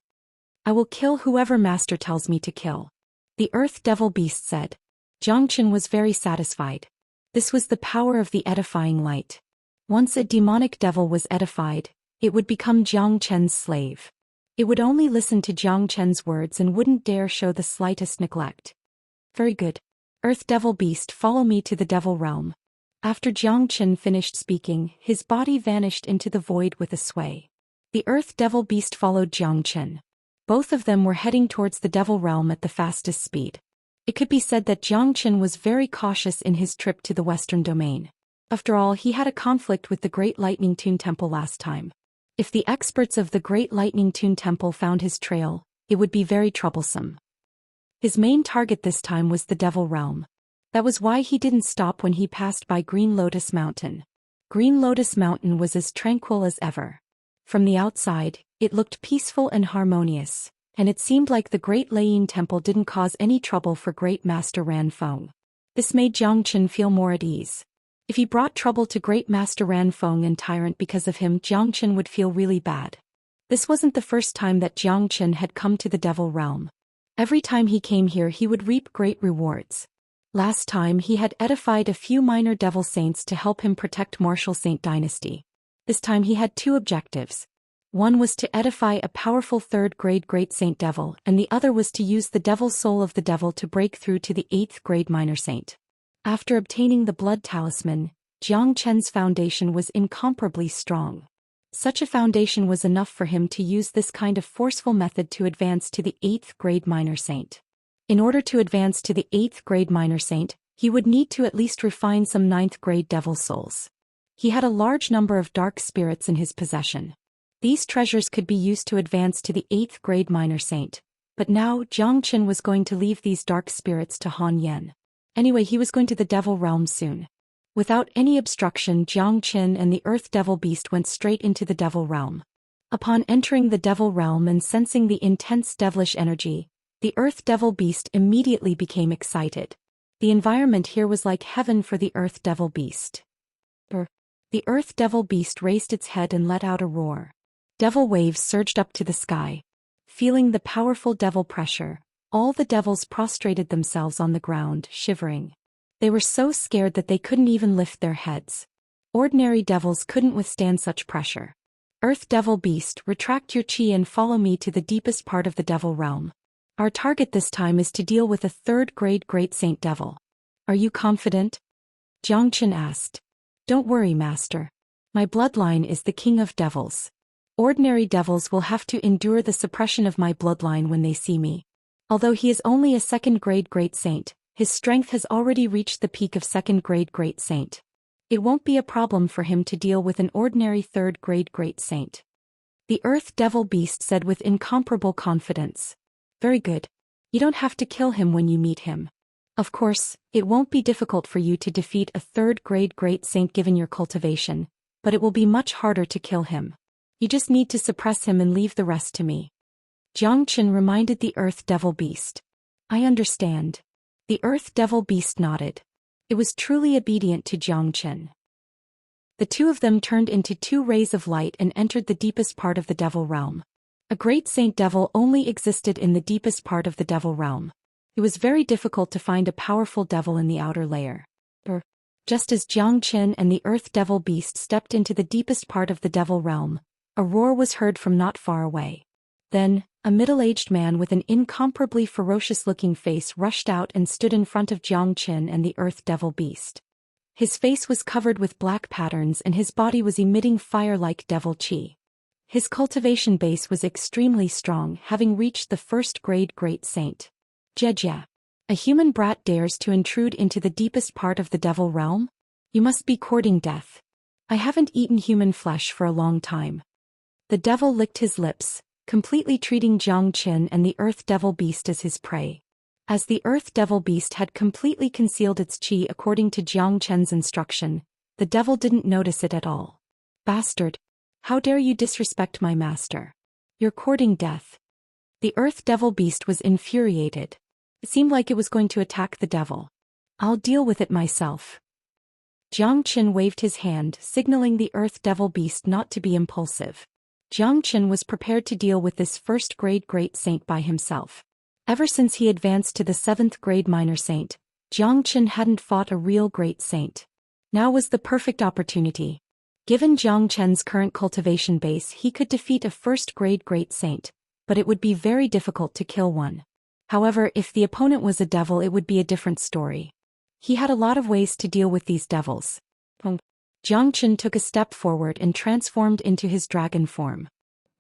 I will kill whoever Master tells me to kill. The Earth Devil Beast said. Xianxia was very satisfied. This was the power of the edifying light. Once a demonic devil was edified, it would become Xianxia's slave. It would only listen to Xianxia's words and wouldn't dare show the slightest neglect. Very good. Earth Devil Beast, follow me to the Devil Realm. After Xianxia finished speaking, his body vanished into the void with a sway. The Earth Devil Beast followed Xianxia. Both of them were heading towards the Devil Realm at the fastest speed. It could be said that Xianxia was very cautious in his trip to the Western Domain. After all, he had a conflict with the Great Lightning Toon Temple last time. If the experts of the Great Lightning Toon Temple found his trail, it would be very troublesome. His main target this time was the Devil Realm. That was why he didn't stop when he passed by Green Lotus Mountain. Green Lotus Mountain was as tranquil as ever. From the outside, it looked peaceful and harmonious, and it seemed like the Great Layin Temple didn't cause any trouble for Great Master Ran Feng. This made Xianxia feel more at ease. If he brought trouble to Great Master Ran Feng and Tyrant because of him, Xianxia would feel really bad. This wasn't the first time that Xianxia had come to the Devil Realm. Every time he came here he would reap great rewards. Last time he had edified a few minor devil saints to help him protect Martial Saint Dynasty. This time he had two objectives. One was to edify a powerful third-grade Great Saint Devil, and the other was to use the Devil's Soul of the Devil to break through to the 8th-grade Minor Saint. After obtaining the Blood Talisman, Jiang Chen's foundation was incomparably strong. Such a foundation was enough for him to use this kind of forceful method to advance to the 8th-grade Minor Saint. In order to advance to the 8th-grade Minor Saint, he would need to at least refine some 9th-grade Devil Souls. He had a large number of dark spirits in his possession. These treasures could be used to advance to the 8th-grade Minor Saint, but now Jiang Chen was going to leave these dark spirits to Han Yan. Anyway, he was going to the Devil Realm soon. Without any obstruction, Jiang Chen and the Earth Devil Beast went straight into the Devil Realm. Upon entering the Devil Realm and sensing the intense devilish energy, the Earth Devil Beast immediately became excited. The environment here was like heaven for the Earth Devil Beast. The Earth Devil Beast raised its head and let out a roar. Devil waves surged up to the sky. Feeling the powerful devil pressure, all the devils prostrated themselves on the ground, shivering. They were so scared that they couldn't even lift their heads. Ordinary devils couldn't withstand such pressure. Earth Devil Beast, retract your chi and follow me to the deepest part of the Devil Realm. Our target this time is to deal with a third-grade Great Saint Devil. Are you confident? Jiang Chen asked. Don't worry, Master. My bloodline is the King of Devils. Ordinary devils will have to endure the suppression of my bloodline when they see me. Although he is only a second-grade Great Saint, his strength has already reached the peak of second-grade Great Saint. It won't be a problem for him to deal with an ordinary third-grade Great Saint. The Earth Devil Beast said with incomparable confidence. Very good. You don't have to kill him when you meet him. Of course, it won't be difficult for you to defeat a third-grade Great Saint given your cultivation, but it will be much harder to kill him. You just need to suppress him and leave the rest to me. Jiang Chen reminded the Earth Devil Beast. I understand. The Earth Devil Beast nodded. It was truly obedient to Jiang Chen. The two of them turned into two rays of light and entered the deepest part of the Devil Realm. A Great Saint Devil only existed in the deepest part of the Devil Realm. It was very difficult to find a powerful devil in the outer layer. Just as Jiang Chen and the Earth Devil Beast stepped into the deepest part of the Devil Realm, a roar was heard from not far away. Then, a middle-aged man with an incomparably ferocious-looking face rushed out and stood in front of Jiang Chen and the Earth Devil Beast. His face was covered with black patterns and his body was emitting fire-like devil chi. His cultivation base was extremely strong, having reached the first-grade Great Saint. Jejia. A human brat dares to intrude into the deepest part of the Devil Realm? You must be courting death. I haven't eaten human flesh for a long time. The devil licked his lips, completely treating Jiang Chen and the Earth Devil Beast as his prey. As the Earth Devil Beast had completely concealed its chi according to Jiang Chen's instruction, the devil didn't notice it at all. Bastard! How dare you disrespect my master? You're courting death. The Earth Devil Beast was infuriated. It seemed like it was going to attack the devil. I'll deal with it myself. Jiang Chen waved his hand, signaling the Earth Devil Beast not to be impulsive. Jiang Chen was prepared to deal with this first-grade Great Saint by himself. Ever since he advanced to the 7th-grade Minor Saint, Jiang Chen hadn't fought a real Great Saint. Now was the perfect opportunity. Given Jiang Chen's current cultivation base, he could defeat a first-grade Great Saint, but it would be very difficult to kill one. However, if the opponent was a devil, it would be a different story. He had a lot of ways to deal with these devils. Jiang Chen took a step forward and transformed into his dragon form.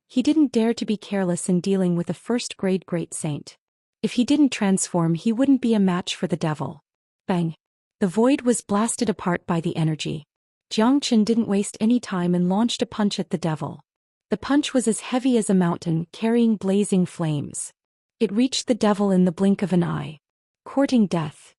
He didn't dare to be careless in dealing with a first-grade Great Saint. If he didn't transform, he wouldn't be a match for the devil. Bang! The void was blasted apart by the energy. Jiang Chen didn't waste any time and launched a punch at the devil. The punch was as heavy as a mountain, carrying blazing flames. It reached the devil in the blink of an eye. Courting death.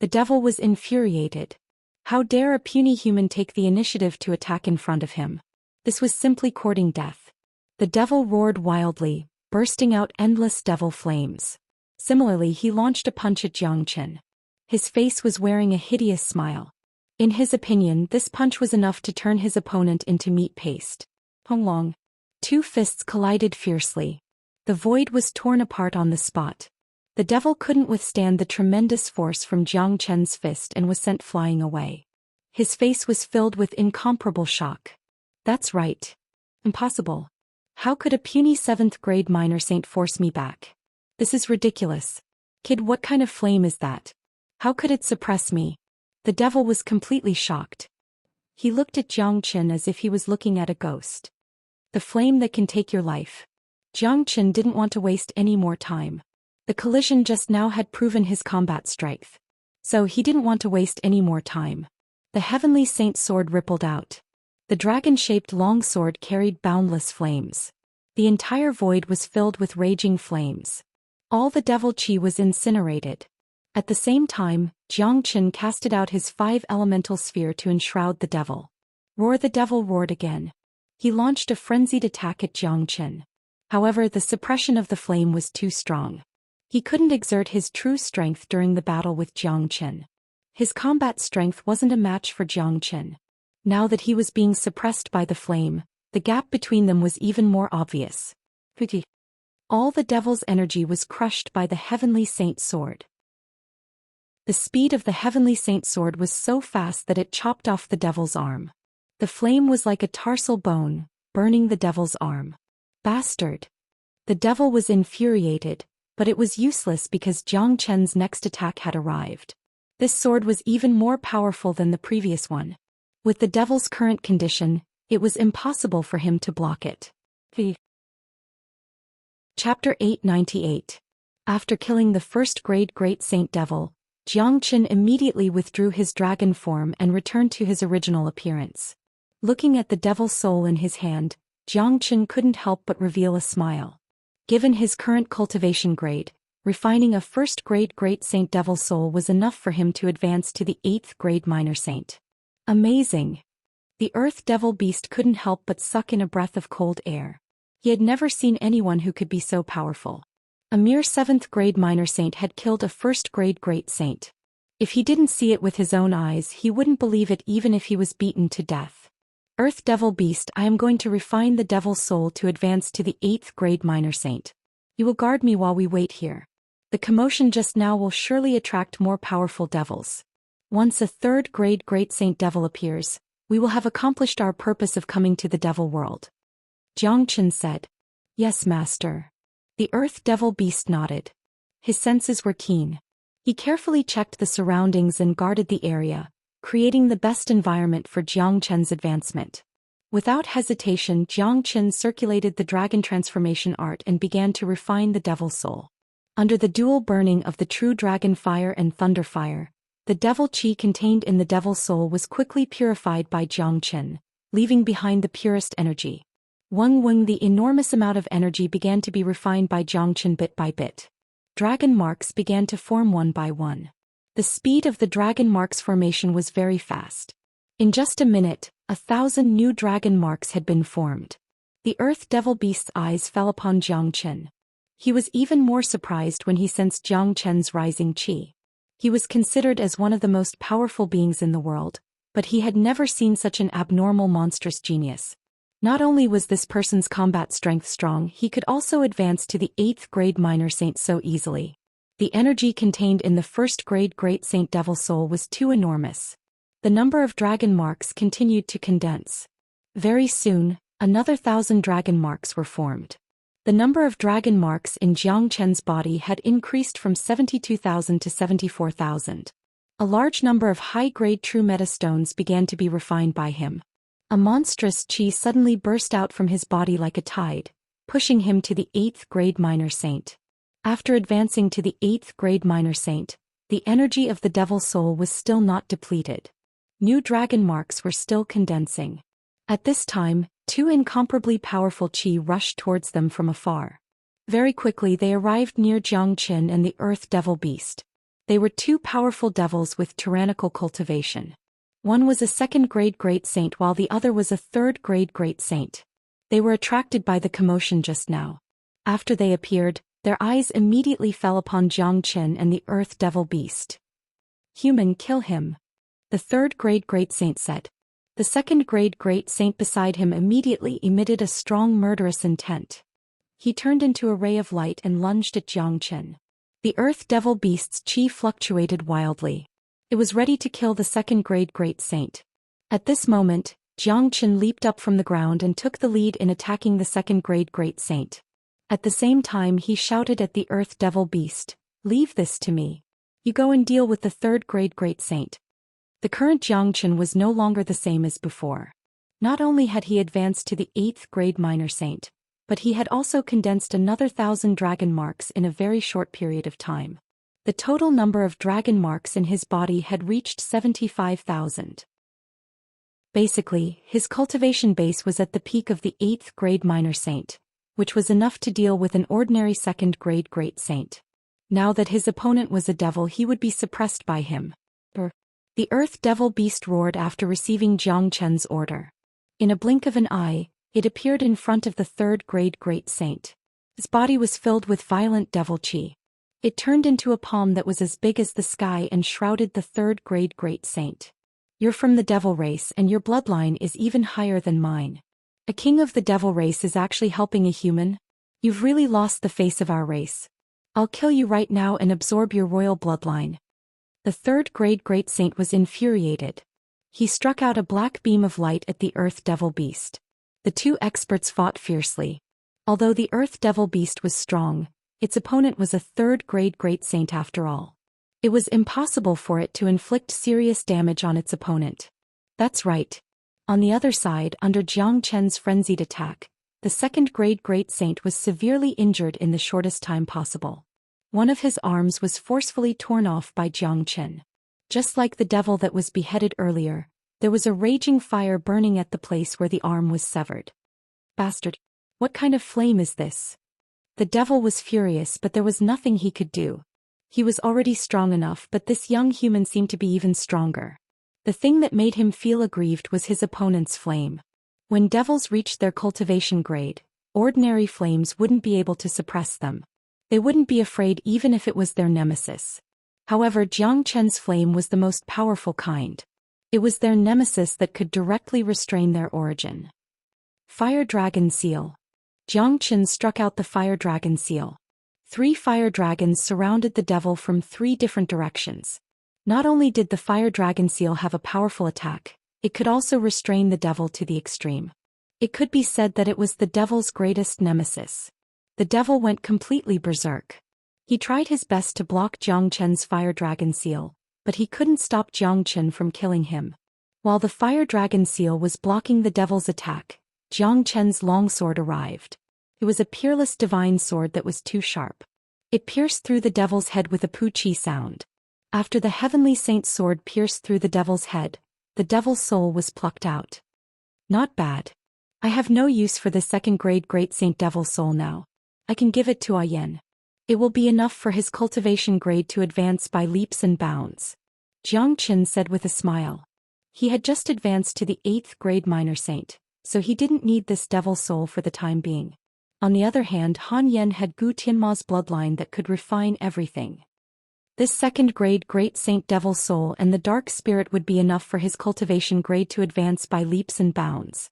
The devil was infuriated. How dare a puny human take the initiative to attack in front of him? This was simply courting death. The devil roared wildly, bursting out endless devil flames. Similarly, he launched a punch at Jiang Chen. His face was wearing a hideous smile. In his opinion, this punch was enough to turn his opponent into meat paste. Long. Two fists collided fiercely. The void was torn apart on the spot. The devil couldn't withstand the tremendous force from Jiang Chen's fist and was sent flying away. His face was filled with incomparable shock. That's right. Impossible. How could a puny 7th grade minor saint force me back? This is ridiculous. Kid, what kind of flame is that? How could it suppress me? The devil was completely shocked. He looked at Zhou Xian as if he was looking at a ghost. The flame that can take your life. Zhou Xian didn't want to waste any more time. The collision just now had proven his combat strength. So he didn't want to waste any more time. The heavenly saint's sword rippled out. The dragon-shaped long sword carried boundless flames. The entire void was filled with raging flames. All the devil chi was incinerated. At the same time, Zhou Xian casted out his 5 elemental sphere to enshroud the devil. Roar! The devil roared again. He launched a frenzied attack at Zhou Xian. However, the suppression of the flame was too strong. He couldn't exert his true strength during the battle with Zhou Xian. His combat strength wasn't a match for Zhou Xian. Now that he was being suppressed by the flame, the gap between them was even more obvious. All the devil's energy was crushed by the heavenly saint's sword. The speed of the heavenly saint's sword was so fast that it chopped off the devil's arm. The flame was like a tarsal bone, burning the devil's arm. Bastard! The devil was infuriated, but it was useless because Zhou Qian's next attack had arrived. This sword was even more powerful than the previous one. With the devil's current condition, it was impossible for him to block it. Chapter 898. After killing the first grade Great Saint Devil, Zhou Qian immediately withdrew his dragon form and returned to his original appearance. Looking at the devil's soul in his hand, Zhou Qian couldn't help but reveal a smile. Given his current cultivation grade, refining a first grade Great Saint Devil soul was enough for him to advance to the 8th grade Minor Saint. Amazing! The Earth Devil Beast couldn't help but suck in a breath of cold air. He had never seen anyone who could be so powerful. A mere 7th grade Minor Saint had killed a first grade Great Saint. If he didn't see it with his own eyes, he wouldn't believe it even if he was beaten to death. Earth Devil Beast, I am going to refine the Devil's soul to advance to the 8th grade Minor Saint. You will guard me while we wait here. The commotion just now will surely attract more powerful devils. Once a 3rd grade Great Saint Devil appears, we will have accomplished our purpose of coming to the Devil world. Zhou Qian said. Yes, Master. The Earth Devil Beast nodded. His senses were keen. He carefully checked the surroundings and guarded the area, creating the best environment for Zhou Qian's advancement. Without hesitation, Zhou Qian circulated the dragon transformation art and began to refine the Devil's soul. Under the dual burning of the true dragon fire and thunder fire, the devil chi contained in the devil's soul was quickly purified by Zhou Qian, leaving behind the purest energy. Weng, the enormous amount of energy began to be refined by Zhou Qian bit by bit. Dragon marks began to form one by one. The speed of the dragon marks formation was very fast. In just a minute, 1,000 new dragon marks had been formed. The Earth Devil Beast's eyes fell upon Zhou Qian. He was even more surprised when he sensed Zhou Qian's rising qi. He was considered as one of the most powerful beings in the world, but he had never seen such an abnormal monstrous genius. Not only was this person's combat strength strong, he could also advance to the 8th grade Minor Saint so easily. The energy contained in the 1st grade Great Saint Devil soul was too enormous. The number of dragon marks continued to condense. Very soon, another 1,000 dragon marks were formed. The number of dragon marks in Zhou Qian's body had increased from 72,000 to 74,000. A large number of high-grade true metastones began to be refined by him. A monstrous qi suddenly burst out from his body like a tide, pushing him to the 8th grade Minor Saint. After advancing to the 8th grade Minor Saint, the energy of the Devil's soul was still not depleted. New dragon marks were still condensing. At this time, 2 incomparably powerful qi rushed towards them from afar. Very quickly they arrived near Zhou Qian and the Earth Devil Beast. They were 2 powerful devils with tyrannical cultivation. One was a 2nd grade Great Saint while the other was a 3rd grade Great Saint. They were attracted by the commotion just now. After they appeared, their eyes immediately fell upon Zhou Qian and the Earth Devil Beast. Human, kill him. The 3rd grade Great Saint said. The 2nd grade Great Saint beside him immediately emitted a strong murderous intent. He turned into a ray of light and lunged at Zhou Qian. The Earth Devil Beast's qi fluctuated wildly. It was ready to kill the 2nd grade Great Saint. At this moment, Xianxia leaped up from the ground and took the lead in attacking the second-grade Great Saint. At the same time he shouted at the Earth Devil Beast, "Leave this to me. You go and deal with the third-grade Great Saint." The current Xianxia was no longer the same as before. Not only had he advanced to the 8th-grade Minor Saint, but he had also condensed another 1,000 dragon marks in a very short period of time. The total number of dragon marks in his body had reached 75,000. Basically, his cultivation base was at the peak of the 8th-grade Minor Saint, which was enough to deal with an ordinary 2nd-grade Great Saint. Now that his opponent was a devil, he would be suppressed by him. The Earth Devil Beast roared after receiving Xianxia's order. In a blink of an eye, it appeared in front of the 3rd-grade Great Saint. His body was filled with violent devil chi. It turned into a palm that was as big as the sky and shrouded the 3rd-grade Great Saint. "You're from the devil race and your bloodline is even higher than mine. A king of the devil race is actually helping a human? You've really lost the face of our race. I'll kill you right now and absorb your royal bloodline." The 3rd-grade Great Saint was infuriated. He struck out a black beam of light at the Earth Devil Beast. The two experts fought fiercely. Although the Earth Devil Beast was strong, its opponent was a 3rd-grade Great Saint after all. It was impossible for it to inflict serious damage on its opponent. That's right. On the other side, under Xianxia's frenzied attack, the 2nd-grade Great Saint was severely injured in the shortest time possible. One of his arms was forcefully torn off by Xianxia. Just like the devil that was beheaded earlier, there was a raging fire burning at the place where the arm was severed. "Bastard! What kind of flame is this?" The devil was furious, but there was nothing he could do. He was already strong enough, but this young human seemed to be even stronger. The thing that made him feel aggrieved was his opponent's flame. When devils reached their cultivation grade, ordinary flames wouldn't be able to suppress them. They wouldn't be afraid even if it was their nemesis. However, Xianxia's flame was the most powerful kind. It was their nemesis that could directly restrain their origin. Fire Dragon Seal. Xianxia struck out the Fire Dragon Seal. 3 fire dragons surrounded the devil from 3 different directions. Not only did the Fire Dragon Seal have a powerful attack, it could also restrain the devil to the extreme. It could be said that it was the devil's greatest nemesis. The devil went completely berserk. He tried his best to block Xianxia's Fire Dragon Seal, but he couldn't stop Xianxia from killing him. While the Fire Dragon Seal was blocking the devil's attack, Xianxia's longsword arrived. It was a peerless divine sword that was too sharp. It pierced through the devil's head with a poo-chi sound. After the heavenly saint's sword pierced through the devil's head, the devil's soul was plucked out. Not bad. I have no use for the 2nd-grade Great Saint Devil's soul now. I can give it to Yen. It will be enough for his cultivation grade to advance by leaps and bounds. Xianxia said with a smile. He had just advanced to the 8th-grade Minor Saint, so he didn't need this devil soul for the time being. On the other hand, Han Yen had Gu Tianma's bloodline that could refine everything. This 2nd-grade Great Saint Devil Soul and the Dark Spirit would be enough for his cultivation grade to advance by leaps and bounds.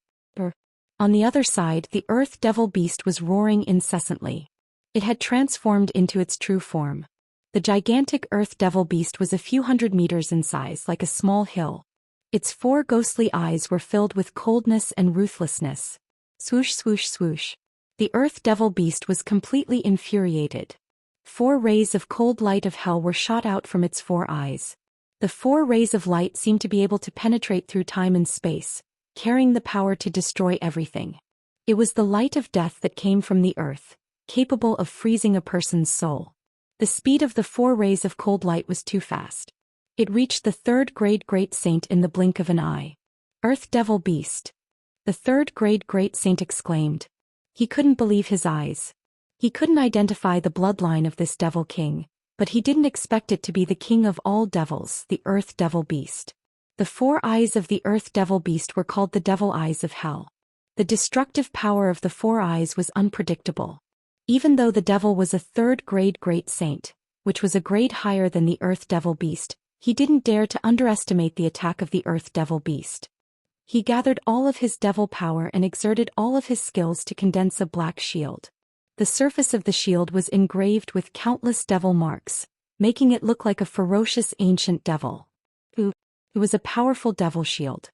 On the other side, the Earth Devil Beast was roaring incessantly. It had transformed into its true form. The gigantic Earth Devil Beast was a few hundred meters in size, like a small hill. Its 4 ghostly eyes were filled with coldness and ruthlessness. Swoosh, swoosh, swoosh. The Earth Devil Beast was completely infuriated. 4 rays of cold light of hell were shot out from its 4 eyes. The 4 rays of light seemed to be able to penetrate through time and space, carrying the power to destroy everything. It was the light of death that came from the earth, capable of freezing a person's soul. The speed of the 4 rays of cold light was too fast. It reached the 3rd-grade Great Saint in the blink of an eye. "Earth Devil Beast!" The 3rd-grade Great Saint exclaimed. He couldn't believe his eyes. He couldn't identify the bloodline of this Devil King, but he didn't expect it to be the king of all devils, the Earth Devil Beast. The 4 eyes of the Earth Devil Beast were called the Devil Eyes of Hell. The destructive power of the 4 eyes was unpredictable. Even though the devil was a 3rd-grade Great Saint, which was a grade higher than the Earth Devil Beast, he didn't dare to underestimate the attack of the Earth Devil Beast. He gathered all of his devil power and exerted all of his skills to condense a black shield. The surface of the shield was engraved with countless devil marks, making it look like a ferocious ancient devil. It was a powerful devil shield.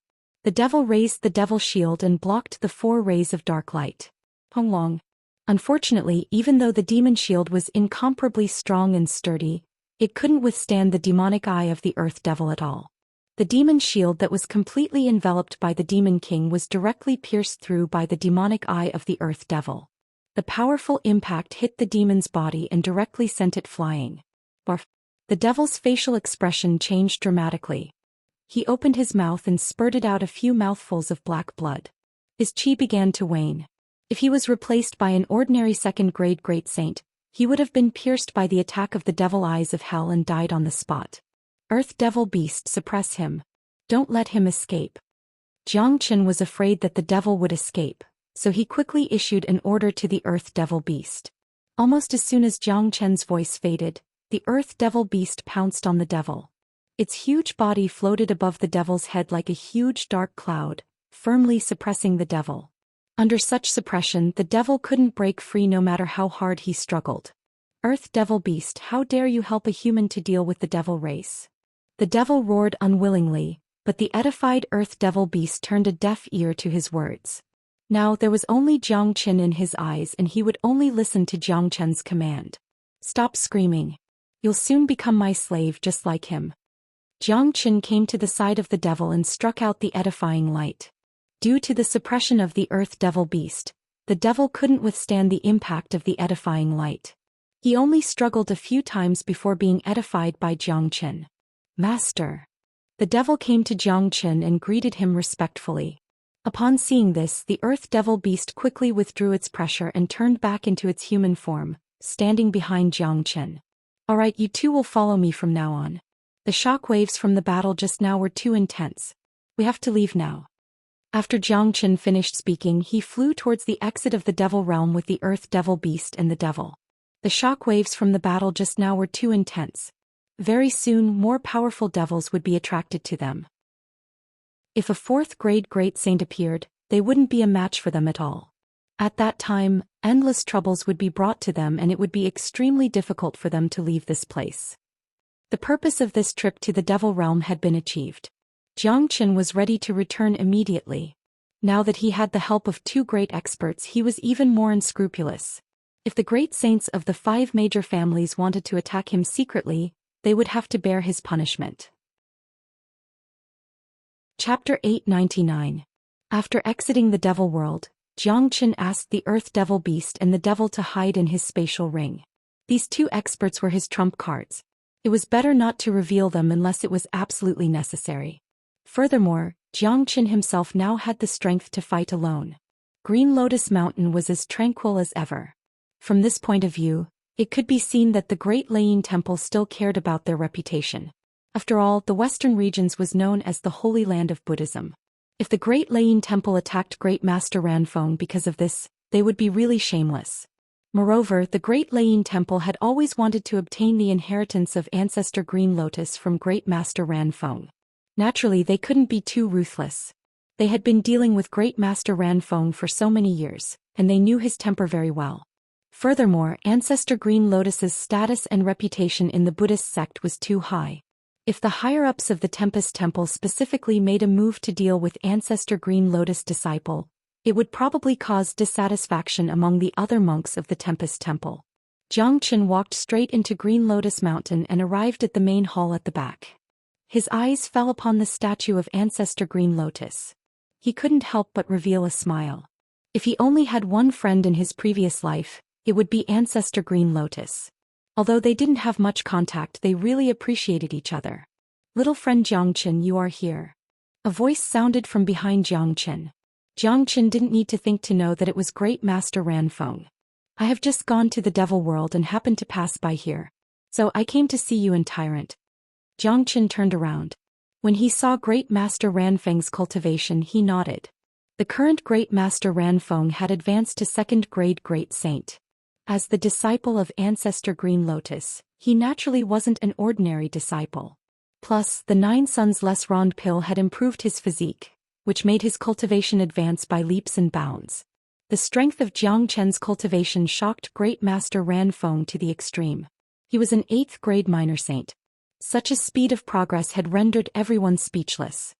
The devil raised the devil shield and blocked the 4 rays of dark light. Honglong. Unfortunately, even though the demon shield was incomparably strong and sturdy, it couldn't withstand the demonic eye of the Earth Devil at all. The demon shield that was completely enveloped by the Demon King was directly pierced through by the demonic eye of the Earth Devil. The powerful impact hit the demon's body and directly sent it flying. Barf. The devil's facial expression changed dramatically. He opened his mouth and spurted out a few mouthfuls of black blood. His chi began to wane. If he was replaced by an ordinary second-grade great saint, he would have been pierced by the attack of the devil eyes of hell and died on the spot. Earth Devil Beast, suppress him. Don't let him escape. Xianxia was afraid that the devil would escape, so he quickly issued an order to the Earth Devil Beast. Almost as soon as Xianxia's voice faded, the Earth Devil Beast pounced on the devil. Its huge body floated above the devil's head like a huge dark cloud, firmly suppressing the devil. Under such suppression, the devil couldn't break free no matter how hard he struggled. Earth Devil Beast, how dare you help a human to deal with the devil race? The devil roared unwillingly, but the edified Earth Devil Beast turned a deaf ear to his words. Now there was only Xianxia in his eyes and he would only listen to Xianxia's command. Stop screaming. You'll soon become my slave just like him. Xianxia came to the side of the devil and struck out the edifying light. Due to the suppression of the Earth Devil Beast, the devil couldn't withstand the impact of the edifying light. He only struggled a few times before being edified by Xianxia. Master. The devil came to Xianxia and greeted him respectfully. Upon seeing this, the Earth Devil Beast quickly withdrew its pressure and turned back into its human form, standing behind Xianxia. Alright, you two will follow me from now on. The shock waves from the battle just now were too intense. We have to leave now. After Xianxia finished speaking, he flew towards the exit of the Devil Realm with the Earth Devil Beast and the devil. The shock waves from the battle just now were too intense. Very soon, more powerful devils would be attracted to them. If a 4th-grade great saint appeared, they wouldn't be a match for them at all. At that time, endless troubles would be brought to them and it would be extremely difficult for them to leave this place. The purpose of this trip to the Devil Realm had been achieved. Xianxia was ready to return immediately. Now that he had the help of 2 great experts, he was even more unscrupulous. If the great saints of the 5 major families wanted to attack him secretly, they would have to bear his punishment. Chapter 899. After exiting the Devil World, Xianxia asked the Earth Devil Beast and the devil to hide in his spatial ring. These 2 experts were his trump cards. It was better not to reveal them unless it was absolutely necessary. Furthermore, Xianxia himself now had the strength to fight alone. Green Lotus Mountain was as tranquil as ever. From this point of view, it could be seen that the Great Leyin Temple still cared about their reputation. After all, the Western regions was known as the Holy Land of Buddhism. If the Great Leyin Temple attacked Great Master Ranfeng because of this, they would be really shameless. Moreover, the Great Leyin Temple had always wanted to obtain the inheritance of Ancestor Green Lotus from Great Master Ranfeng. Naturally, they couldn't be too ruthless. They had been dealing with Great Master Ranfeng for so many years, and they knew his temper very well. Furthermore, Ancestor Green Lotus's status and reputation in the Buddhist sect was too high. If the higher-ups of the Tempest Temple specifically made a move to deal with Ancestor Green Lotus disciple, it would probably cause dissatisfaction among the other monks of the Tempest Temple. Xianxia walked straight into Green Lotus Mountain and arrived at the main hall at the back. His eyes fell upon the statue of Ancestor Green Lotus. He couldn't help but reveal a smile. If he only had one friend in his previous life, it would be Ancestor Green Lotus. Although they didn't have much contact, they really appreciated each other. Little friend Xianxia, you are here. A voice sounded from behind Xianxia. Xianxia didn't need to think to know that it was Great Master Ranfeng. I have just gone to the Devil World and happened to pass by here. So I came to see you and Tyrant. Xianxia turned around. When he saw Great Master Ranfeng's cultivation, he nodded. The current Great Master Ranfeng had advanced to 2nd grade Great Saint. As the disciple of Ancestor Green Lotus, he naturally wasn't an ordinary disciple. Plus, the 9 Suns Les Rond pill had improved his physique, which made his cultivation advance by leaps and bounds. The strength of Xianxia's cultivation shocked Great Master Ranfeng to the extreme. He was an 8th grade minor saint. Such a speed of progress had rendered everyone speechless.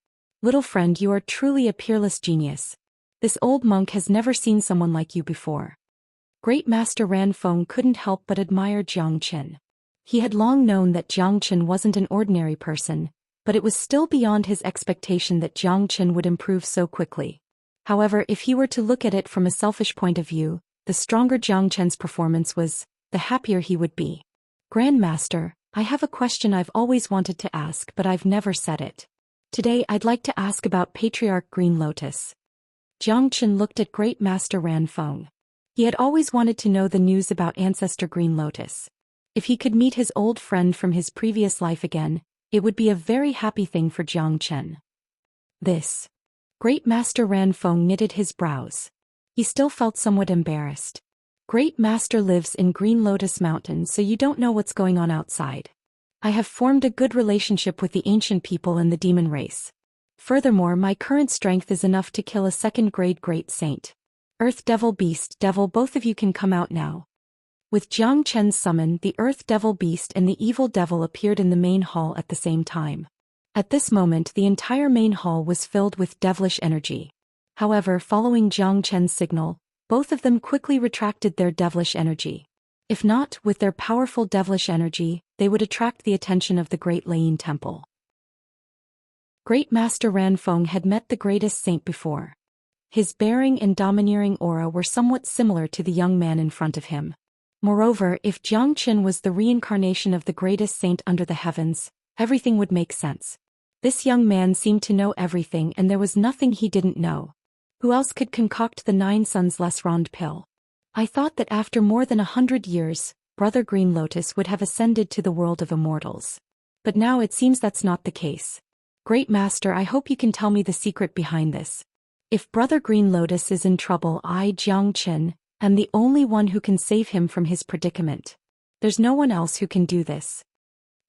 Little friend, you are truly a peerless genius. This old monk has never seen someone like you before. Great Master Ranfeng couldn't help but admire Zhou Xian. He had long known that Zhou Xian wasn't an ordinary person, but it was still beyond his expectation that Zhou Xian would improve so quickly. However, if he were to look at it from a selfish point of view, the stronger Zhou Xian's performance was, the happier he would be. Grandmaster, I have a question I've always wanted to ask but I've never said it. Today I'd like to ask about Patriarch Green Lotus. Zhou Xian looked at Great Master Ranfeng. He had always wanted to know the news about Ancestor Green Lotus. If he could meet his old friend from his previous life again, it would be a very happy thing for Zhou Xian. This. Great Master Ranfeng knitted his brows. He still felt somewhat embarrassed. Great Master lives in Green Lotus Mountain, so you don't know what's going on outside. I have formed a good relationship with the ancient people and the demon race. Furthermore, my current strength is enough to kill a second-grade great saint. Earth Devil, Beast Devil, both of you can come out now. With Zhou Qian's summon, the Earth Devil Beast and the Evil Devil appeared in the main hall at the same time. At this moment, the entire main hall was filled with devilish energy. However, following Zhou Qian's signal, both of them quickly retracted their devilish energy. If not, with their powerful devilish energy, they would attract the attention of the Great Layin Temple. Great Master Ranfeng had met the greatest saint before. His bearing and domineering aura were somewhat similar to the young man in front of him. Moreover, if Zhou Qian was the reincarnation of the greatest saint under the heavens, everything would make sense. This young man seemed to know everything and there was nothing he didn't know. Who else could concoct the 9 suns less rond pill? I thought that after more than 100 years, Brother Green Lotus would have ascended to the world of immortals. But now it seems that's not the case. Great Master, I hope you can tell me the secret behind this. If Brother Green Lotus is in trouble, I, Zhou Qian, am the only one who can save him from his predicament. There's no one else who can do this.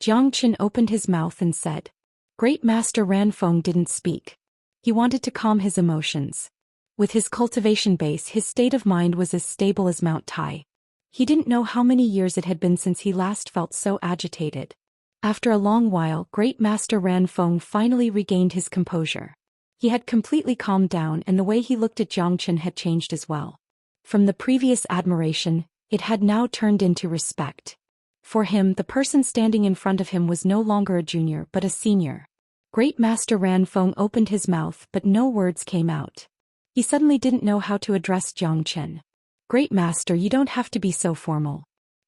Zhou Qian opened his mouth and said. Great Master Ranfeng didn't speak. He wanted to calm his emotions. With his cultivation base, his state of mind was as stable as Mount Tai. He didn't know how many years it had been since he last felt so agitated. After a long while, Great Master Ranfeng finally regained his composure. He had completely calmed down and the way he looked at Zhou Qian had changed as well. From the previous admiration, it had now turned into respect. For him, the person standing in front of him was no longer a junior but a senior. Great Master Ranfeng opened his mouth but no words came out. He suddenly didn't know how to address Zhou Qian. Great Master, you don't have to be so formal.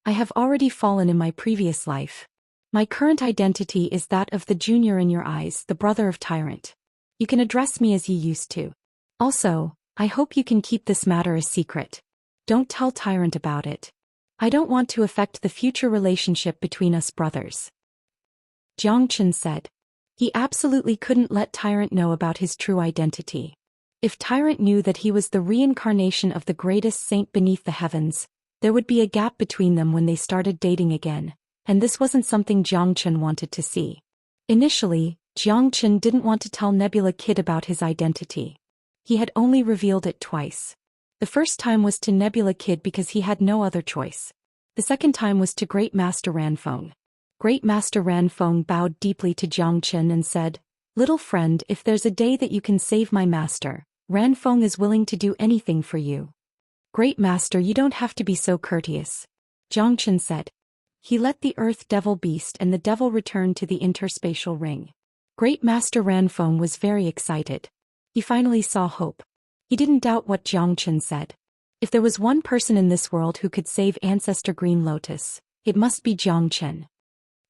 I have already fallen in my previous life. My current identity is that of the junior in your eyes, the brother of Tyrant. You can address me as you used to. Also, I hope you can keep this matter a secret. Don't tell Tyrant about it. I don't want to affect the future relationship between us brothers. Zhou Qian said. He absolutely couldn't let Tyrant know about his true identity. If Tyrant knew that he was the reincarnation of the greatest saint beneath the heavens, there would be a gap between them when they started dating again, and this wasn't something Zhou Qian wanted to see. Initially, Zhou Qian didn't want to tell Nebula Kid about his identity. He had only revealed it twice. The first time was to Nebula Kid because he had no other choice. The second time was to Great Master Ranfeng. Great Master Ranfeng bowed deeply to Zhou Qian and said, Little friend, if there's a day that you can save my master, Ranfeng is willing to do anything for you. Great Master, you don't have to be so courteous. Zhou Qian said. He let the Earth Devil Beast and the Devil return to the interspatial ring. Great Master Ranfeng was very excited. He finally saw hope. He didn't doubt what Zhou Qian said. If there was one person in this world who could save Ancestor Green Lotus, it must be Zhou Qian.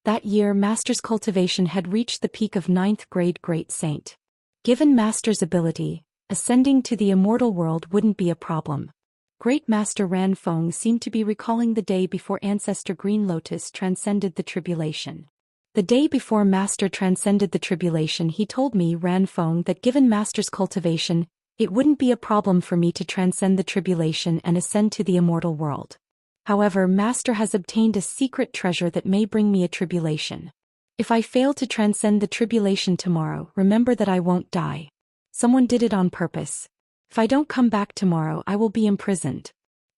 That year, Master's cultivation had reached the peak of 9th grade Great Saint. Given Master's ability, ascending to the immortal world wouldn't be a problem. Great Master Ranfeng seemed to be recalling the day before Ancestor Green Lotus transcended the tribulation. The day before Master transcended the tribulation, he told me, Ranfeng, that given Master's cultivation, it wouldn't be a problem for me to transcend the tribulation and ascend to the immortal world. However, Master has obtained a secret treasure that may bring me a tribulation. If I fail to transcend the tribulation tomorrow, remember that I won't die. Someone did it on purpose. If I don't come back tomorrow, I will be imprisoned.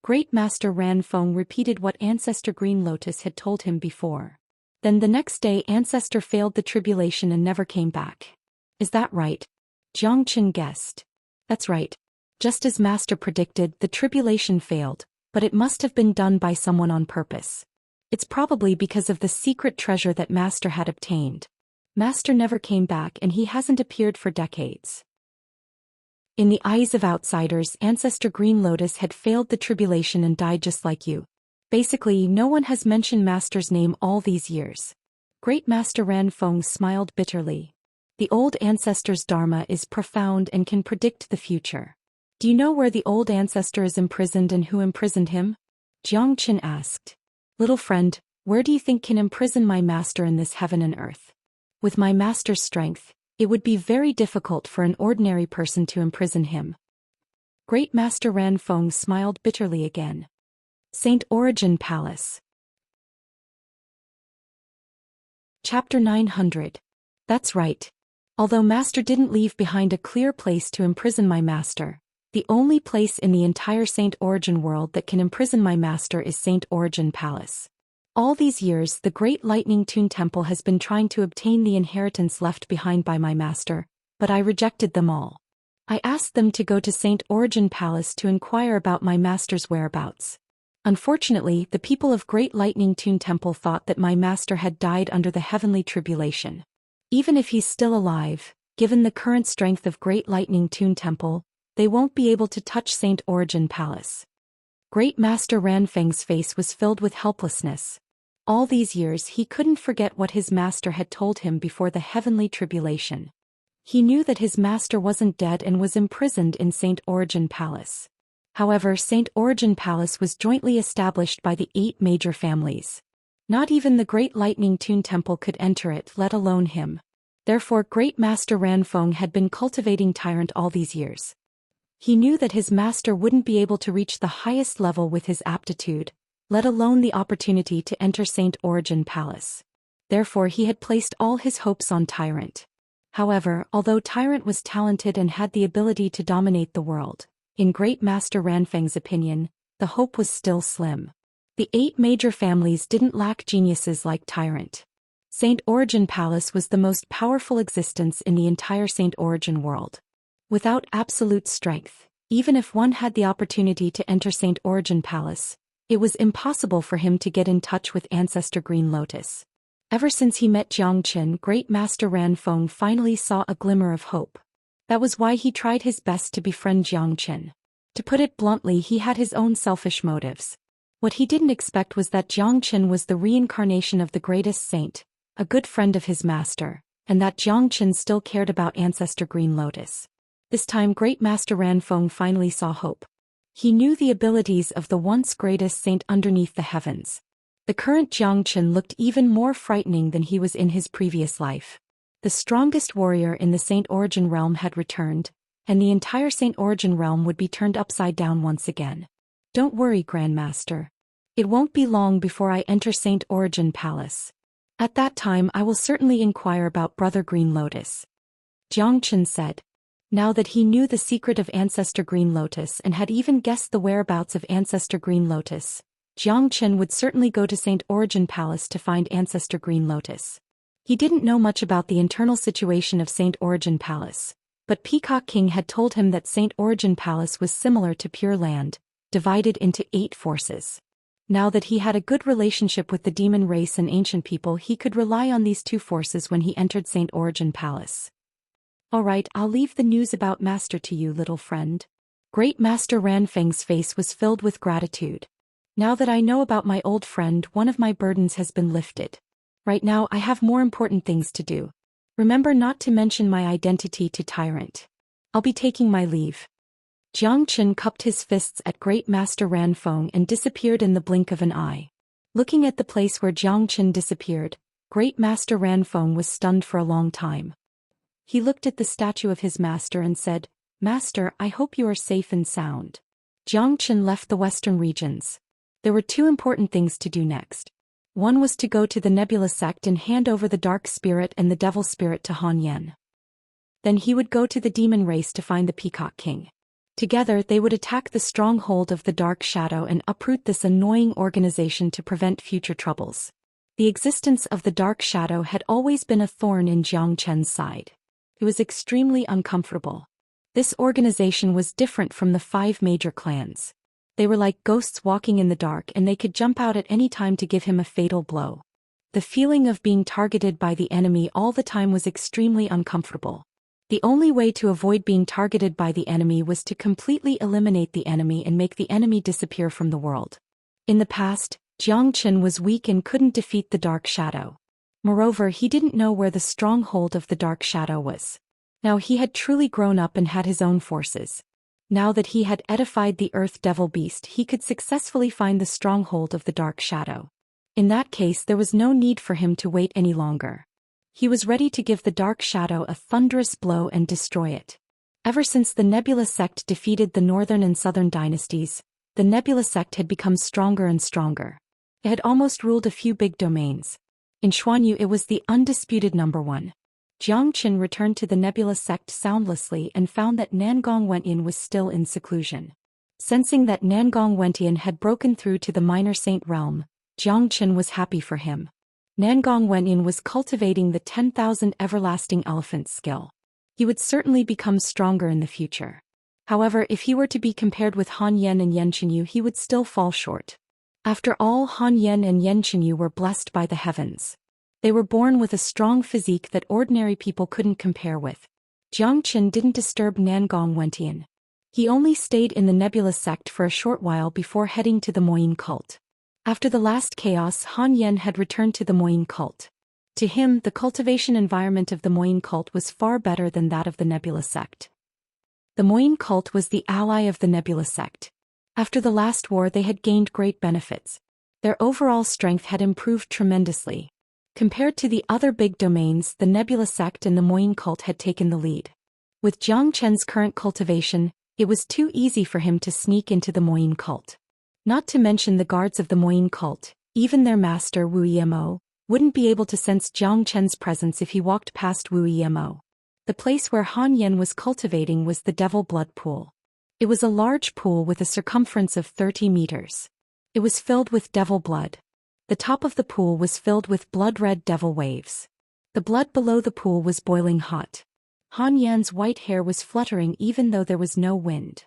Great Master Ranfeng repeated what Ancestor Green Lotus had told him before. Then the next day Ancestor failed the tribulation and never came back. Is that right? Jiang Chen guessed. That's right. Just as Master predicted, the tribulation failed, but it must have been done by someone on purpose. It's probably because of the secret treasure that Master had obtained. Master never came back and he hasn't appeared for decades. In the eyes of outsiders, Ancestor Green Lotus had failed the tribulation and died just like you. Basically, no one has mentioned Master's name all these years. Great Master Ran Feng smiled bitterly. The old ancestor's dharma is profound and can predict the future. Do you know where the old ancestor is imprisoned and who imprisoned him? Jiang Chen asked. Little friend, where do you think can imprison my master in this heaven and earth? With my master's strength, it would be very difficult for an ordinary person to imprison him. Great Master Ran Feng smiled bitterly again. Saint Origin Palace. Chapter 900. That's right. Although Master didn't leave behind a clear place to imprison my master, the only place in the entire Saint Origin world that can imprison my master is Saint Origin Palace. All these years the Great Lightning Tune Temple has been trying to obtain the inheritance left behind by my master, but I rejected them all. I asked them to go to Saint Origin Palace to inquire about my master's whereabouts. Unfortunately, the people of Great Lightning Tune Temple thought that my master had died under the heavenly tribulation. Even if he's still alive, given the current strength of Great Lightning Tune Temple, they won't be able to touch Saint Origin Palace. Great Master Ran Feng's face was filled with helplessness. All these years he couldn't forget what his master had told him before the heavenly tribulation. He knew that his master wasn't dead and was imprisoned in Saint Origin Palace. However, Saint Origin Palace was jointly established by the 8 major families. Not even the Great Lightning Tune Temple could enter it, let alone him. Therefore Great Master Ran Feng had been cultivating Tyrant all these years. He knew that his master wouldn't be able to reach the highest level with his aptitude, let alone the opportunity to enter Saint Origin Palace. Therefore he had placed all his hopes on Tyrant. However, although Tyrant was talented and had the ability to dominate the world, in Great Master Ran Feng's opinion, the hope was still slim. The 8 major families didn't lack geniuses like Tyrant. Saint Origin Palace was the most powerful existence in the entire Saint Origin world. Without absolute strength, even if one had the opportunity to enter Saint Origin Palace, it was impossible for him to get in touch with Ancestor Green Lotus. Ever since he met Jiang Chen, Great Master Ran Feng finally saw a glimmer of hope. That was why he tried his best to befriend Jiang Chen. To put it bluntly, he had his own selfish motives. What he didn't expect was that Jiang Chen was the reincarnation of the greatest saint, a good friend of his master, and that Jiang Chen still cared about Ancestor Green Lotus. This time Great Master Ran Feng finally saw hope. He knew the abilities of the once greatest saint underneath the heavens. The current Jiang Chen looked even more frightening than he was in his previous life. The strongest warrior in the Saint Origin realm had returned, and the entire Saint Origin realm would be turned upside down once again. Don't worry, Grandmaster. It won't be long before I enter Saint Origin Palace. At that time I will certainly inquire about Brother Green Lotus. Jiang Chen said. Now that he knew the secret of Ancestor Green Lotus and had even guessed the whereabouts of Ancestor Green Lotus, Jiang Chen would certainly go to Saint Origin Palace to find Ancestor Green Lotus. He didn't know much about the internal situation of Saint Origin Palace, but Peacock King had told him that Saint Origin Palace was similar to Pure Land, divided into 8 forces. Now that he had a good relationship with the demon race and ancient people, he could rely on these 2 forces when he entered Saint Origin Palace. Alright, I'll leave the news about Master to you, little friend. Great Master Ran Feng's face was filled with gratitude. Now that I know about my old friend, one of my burdens has been lifted. Right now I have more important things to do. Remember not to mention my identity to Tyrant. I'll be taking my leave. Jiang Chen cupped his fists at Great Master Ran Feng and disappeared in the blink of an eye. Looking at the place where Jiang Chen disappeared, Great Master Ran Feng was stunned for a long time. He looked at the statue of his master and said, Master, I hope you are safe and sound. Jiang Chen left the western regions. There were 2 important things to do next. One was to go to the Nebula sect and hand over the Dark Spirit and the Devil Spirit to Han Yan. Then he would go to the demon race to find the Peacock King. Together they would attack the stronghold of the Dark Shadow and uproot this annoying organization to prevent future troubles. The existence of the Dark Shadow had always been a thorn in Jiang Chen's side. It was extremely uncomfortable. This organization was different from the 5 major clans. They were like ghosts walking in the dark, and they could jump out at any time to give him a fatal blow. The feeling of being targeted by the enemy all the time was extremely uncomfortable. The only way to avoid being targeted by the enemy was to completely eliminate the enemy and make the enemy disappear from the world. In the past, Zhou Xian was weak and couldn't defeat the Dark Shadow. Moreover, he didn't know where the stronghold of the Dark Shadow was. Now he had truly grown up and had his own forces. Now that he had edified the Earth Devil Beast, he could successfully find the stronghold of the Dark Shadow. In that case, there was no need for him to wait any longer. He was ready to give the Dark Shadow a thunderous blow and destroy it. Ever since the Nebula sect defeated the Northern and Southern dynasties, the Nebula sect had become stronger and stronger. It had almost ruled a few big domains. In Xuanyu, it was the undisputed number one. Zhou Xian returned to the Nebula sect soundlessly and found that Nangong Wentian was still in seclusion. Sensing that Nangong Wentian had broken through to the minor saint realm, Zhou Xian was happy for him. Nangong Wentian was cultivating the 10,000 everlasting elephants skill. He would certainly become stronger in the future. However, if he were to be compared with Han Yan and Yan Chenyu, he would still fall short. After all, Han Yan and Yan Chenyu were blessed by the heavens. They were born with a strong physique that ordinary people couldn't compare with. Zhou Xian didn't disturb Nangong Wentian. He only stayed in the Nebula sect for a short while before heading to the Moyin cult. After the last chaos, Han Yan had returned to the Moyin cult. To him, the cultivation environment of the Moyin cult was far better than that of the Nebula sect. The Moyin cult was the ally of the Nebula sect. After the last war, they had gained great benefits. Their overall strength had improved tremendously. Compared to the other big domains, the Nebula sect and the Moyin cult had taken the lead. With Zhang Chen's current cultivation, it was too easy for him to sneak into the Moyin cult. Not to mention the guards of the Moyin cult, even their master Wu Yemo, wouldn't be able to sense Zhang Chen's presence if he walked past Wu Yemo. The place where Han Yan was cultivating was the Devil Blood Pool. It was a large pool with a circumference of 30 meters. It was filled with devil blood. The top of the pool was filled with blood-red devil waves. The blood below the pool was boiling hot. Han Yan's white hair was fluttering even though there was no wind.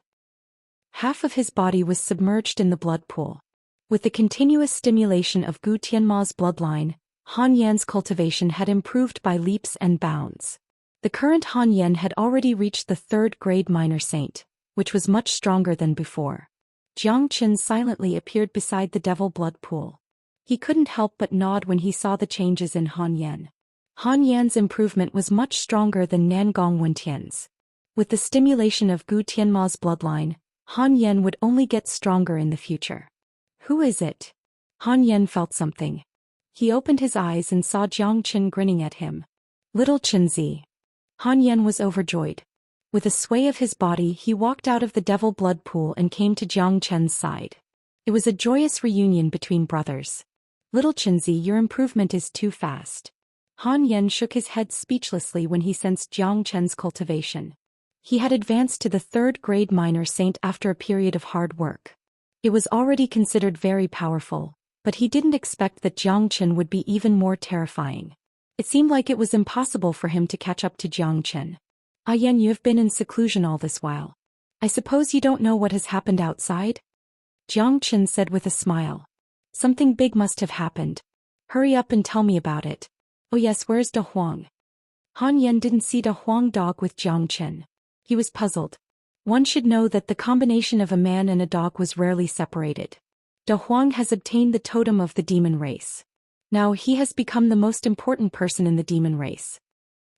Half of his body was submerged in the blood pool. With the continuous stimulation of Gu Tianma's bloodline, Han Yan's cultivation had improved by leaps and bounds. The current Han Yan had already reached the 3rd grade minor saint, which was much stronger than before. Zhang Chen silently appeared beside the devil blood pool. He couldn't help but nod when he saw the changes in Han Yan. Han Yan's improvement was much stronger than Nangong Wentian's. With the stimulation of Gu Tianma's bloodline, Han Yan would only get stronger in the future. Who is it? Han Yan felt something. He opened his eyes and saw Zhang Chen grinning at him. Little Chenzi. Han Yan was overjoyed. With a sway of his body, he walked out of the devil blood pool and came to Zhang Chen's side. It was a joyous reunion between brothers. Little Chenzi, your improvement is too fast. Han Yan shook his head speechlessly when he sensed Zhang Chen's cultivation. He had advanced to the 3rd grade minor saint after a period of hard work. It was already considered very powerful, but he didn't expect that Zhang Chen would be even more terrifying. It seemed like it was impossible for him to catch up to Zhang Chen. Ah Yan, you have been in seclusion all this while. I suppose you don't know what has happened outside? Zhang Chen said with a smile. Something big must have happened. Hurry up and tell me about it. Oh yes, where's De Huang? Han Yan didn't see De Huang dog with Zhang Chen. He was puzzled. One should know that the combination of a man and a dog was rarely separated. De Huang has obtained the totem of the demon race. Now he has become the most important person in the demon race.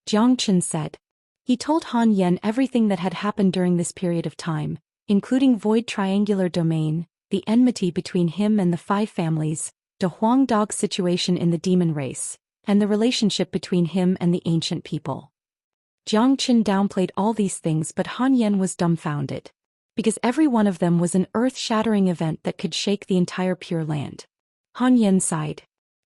Zhang Chen said. He told Han Yan everything that had happened during this period of time, including Void Triangular Domain, the enmity between him and the 5 families, De Huang Dog's situation in the demon race, and the relationship between him and the ancient people. Zhang Chen downplayed all these things, but Han Yan was dumbfounded. Because every one of them was an earth-shattering event that could shake the entire Pure Land. Han Yan sighed.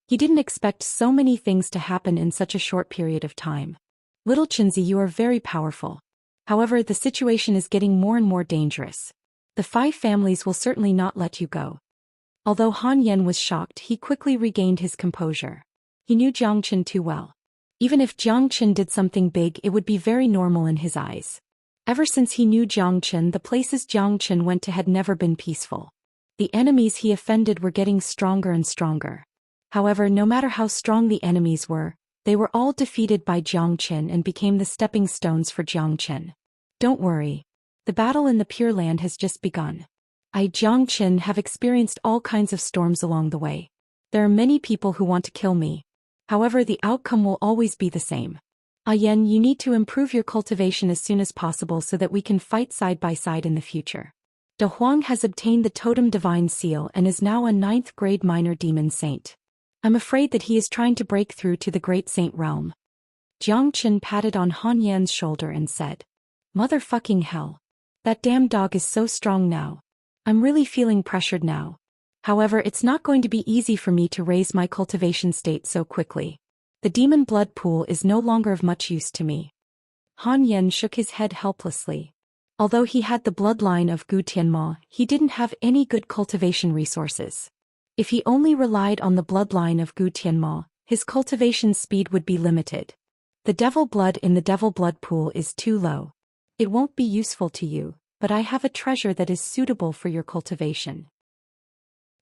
He didn't expect so many things to happen in such a short period of time. Little Chenzi, you are very powerful. However, the situation is getting more and more dangerous. The 5 families will certainly not let you go. Although Han Yan was shocked, he quickly regained his composure. He knew Zhang Chen too well. Even if Jiang Qin did something big, it would be very normal in his eyes. Ever since he knew Jiang Qin, the places Jiang Qin went to had never been peaceful. The enemies he offended were getting stronger and stronger. However, no matter how strong the enemies were, they were all defeated by Jiang Qin and became the stepping stones for Jiang Qin. Don't worry. The battle in the Pure Land has just begun. I, Jiang Qin, have experienced all kinds of storms along the way. There are many people who want to kill me. However, the outcome will always be the same. Yan, you need to improve your cultivation as soon as possible so that we can fight side by side in the future. De Huang has obtained the Totem Divine Seal and is now a 9th grade minor demon saint. I'm afraid that he is trying to break through to the Great Saint realm. Jiang Qin patted on Han Yan's shoulder and said, "Motherfucking hell. That damn dog is so strong now. I'm really feeling pressured now. However, it's not going to be easy for me to raise my cultivation state so quickly. The demon blood pool is no longer of much use to me." Han Yan shook his head helplessly. Although he had the bloodline of Gu Tianma, he didn't have any good cultivation resources. If he only relied on the bloodline of Gu Tianma, his cultivation speed would be limited. The devil blood in the devil blood pool is too low. It won't be useful to you, but I have a treasure that is suitable for your cultivation.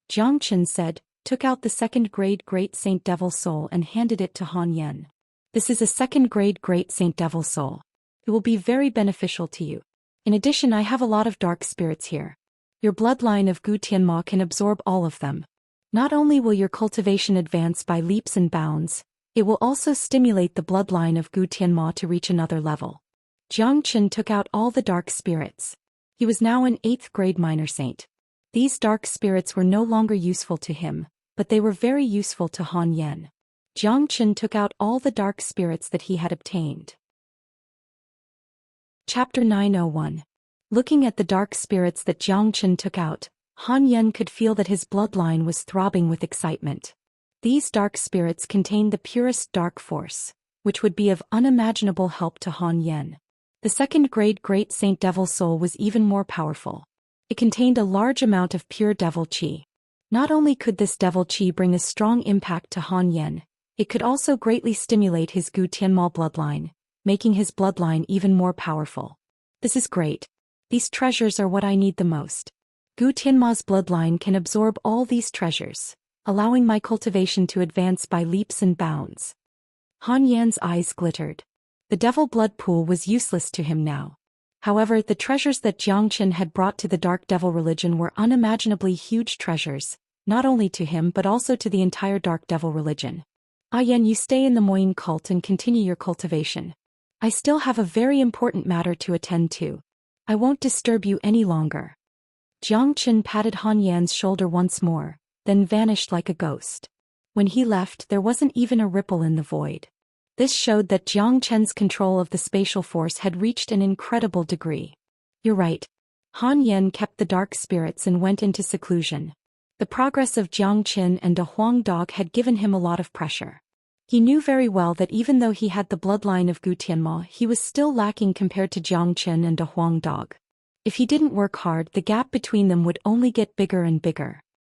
Jiang Qin said, took out the 2nd grade Great Saint Devil Soul and handed it to Han Yan. This is a 2nd grade Great Saint Devil Soul. It will be very beneficial to you. In addition, I have a lot of dark spirits here. Your bloodline of Gu Tianma can absorb all of them. Not only will your cultivation advance by leaps and bounds, it will also stimulate the bloodline of Gu Tianma to reach another level. Jiang Qin took out all the dark spirits. He was now an 8th grade minor saint. These dark spirits were no longer useful to him, but they were very useful to Han Yan. Jiang Qin took out all the dark spirits that he had obtained. Chapter 901. Looking at the dark spirits that Jiang Qin took out, Han Yan could feel that his bloodline was throbbing with excitement. These dark spirits contained the purest dark force, which would be of unimaginable help to Han Yan. The 2nd grade Great Saint Devil Soul was even more powerful. It contained a large amount of pure devil qi. Not only could this devil qi bring a strong impact to Han Yan, it could also greatly stimulate his Gu Tianma bloodline, making his bloodline even more powerful. This is great. These treasures are what I need the most. Gu Tianma's bloodline can absorb all these treasures, allowing my cultivation to advance by leaps and bounds. Han Yan's eyes glittered. The devil blood pool was useless to him now. However, the treasures that Jiang Qin had brought to the Dark Devil religion were unimaginably huge treasures, not only to him but also to the entire Dark Devil religion. Yan, you stay in the Moyin cult and continue your cultivation. I still have a very important matter to attend to. I won't disturb you any longer. Jiang Qin patted Han Yan's shoulder once more, then vanished like a ghost. When he left, there wasn't even a ripple in the void. This showed that Jiang Qin's control of the spatial force had reached an incredible degree. You're right. Han Yan kept the dark spirits and went into seclusion. The progress of Jiang Qin and De Huang Dog had given him a lot of pressure. He knew very well that even though he had the bloodline of Gu Tianma, he was still lacking compared to Jiang Qin and De Huang Dog. If he didn't work hard, the gap between them would only get bigger and bigger.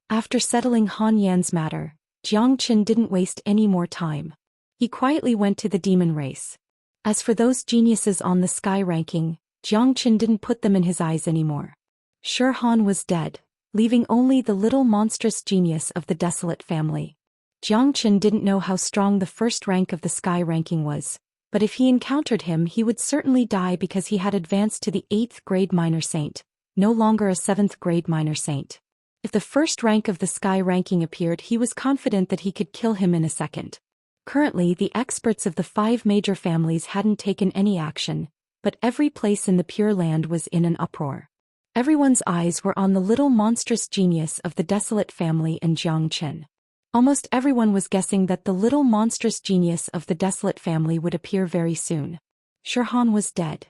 After settling Han Yan's matter, Jiang Qin didn't waste any more time. He quietly went to the demon race. As for those geniuses on the sky ranking, Jiang Qin didn't put them in his eyes anymore. Shi Han was dead, leaving only the little monstrous genius of the desolate family. Jiang Qin didn't know how strong the first rank of the sky ranking was, but if he encountered him he would certainly die because he had advanced to the 8th grade minor saint, no longer a 7th grade minor saint. If the first rank of the sky ranking appeared, he was confident that he could kill him in a second. Currently, the experts of the 5 major families hadn't taken any action, but every place in the Pure Land was in an uproar. Everyone's eyes were on the little monstrous genius of the desolate family and Jiang Qin. Almost everyone was guessing that the little monstrous genius of the desolate family would appear very soon. Shi Han was dead.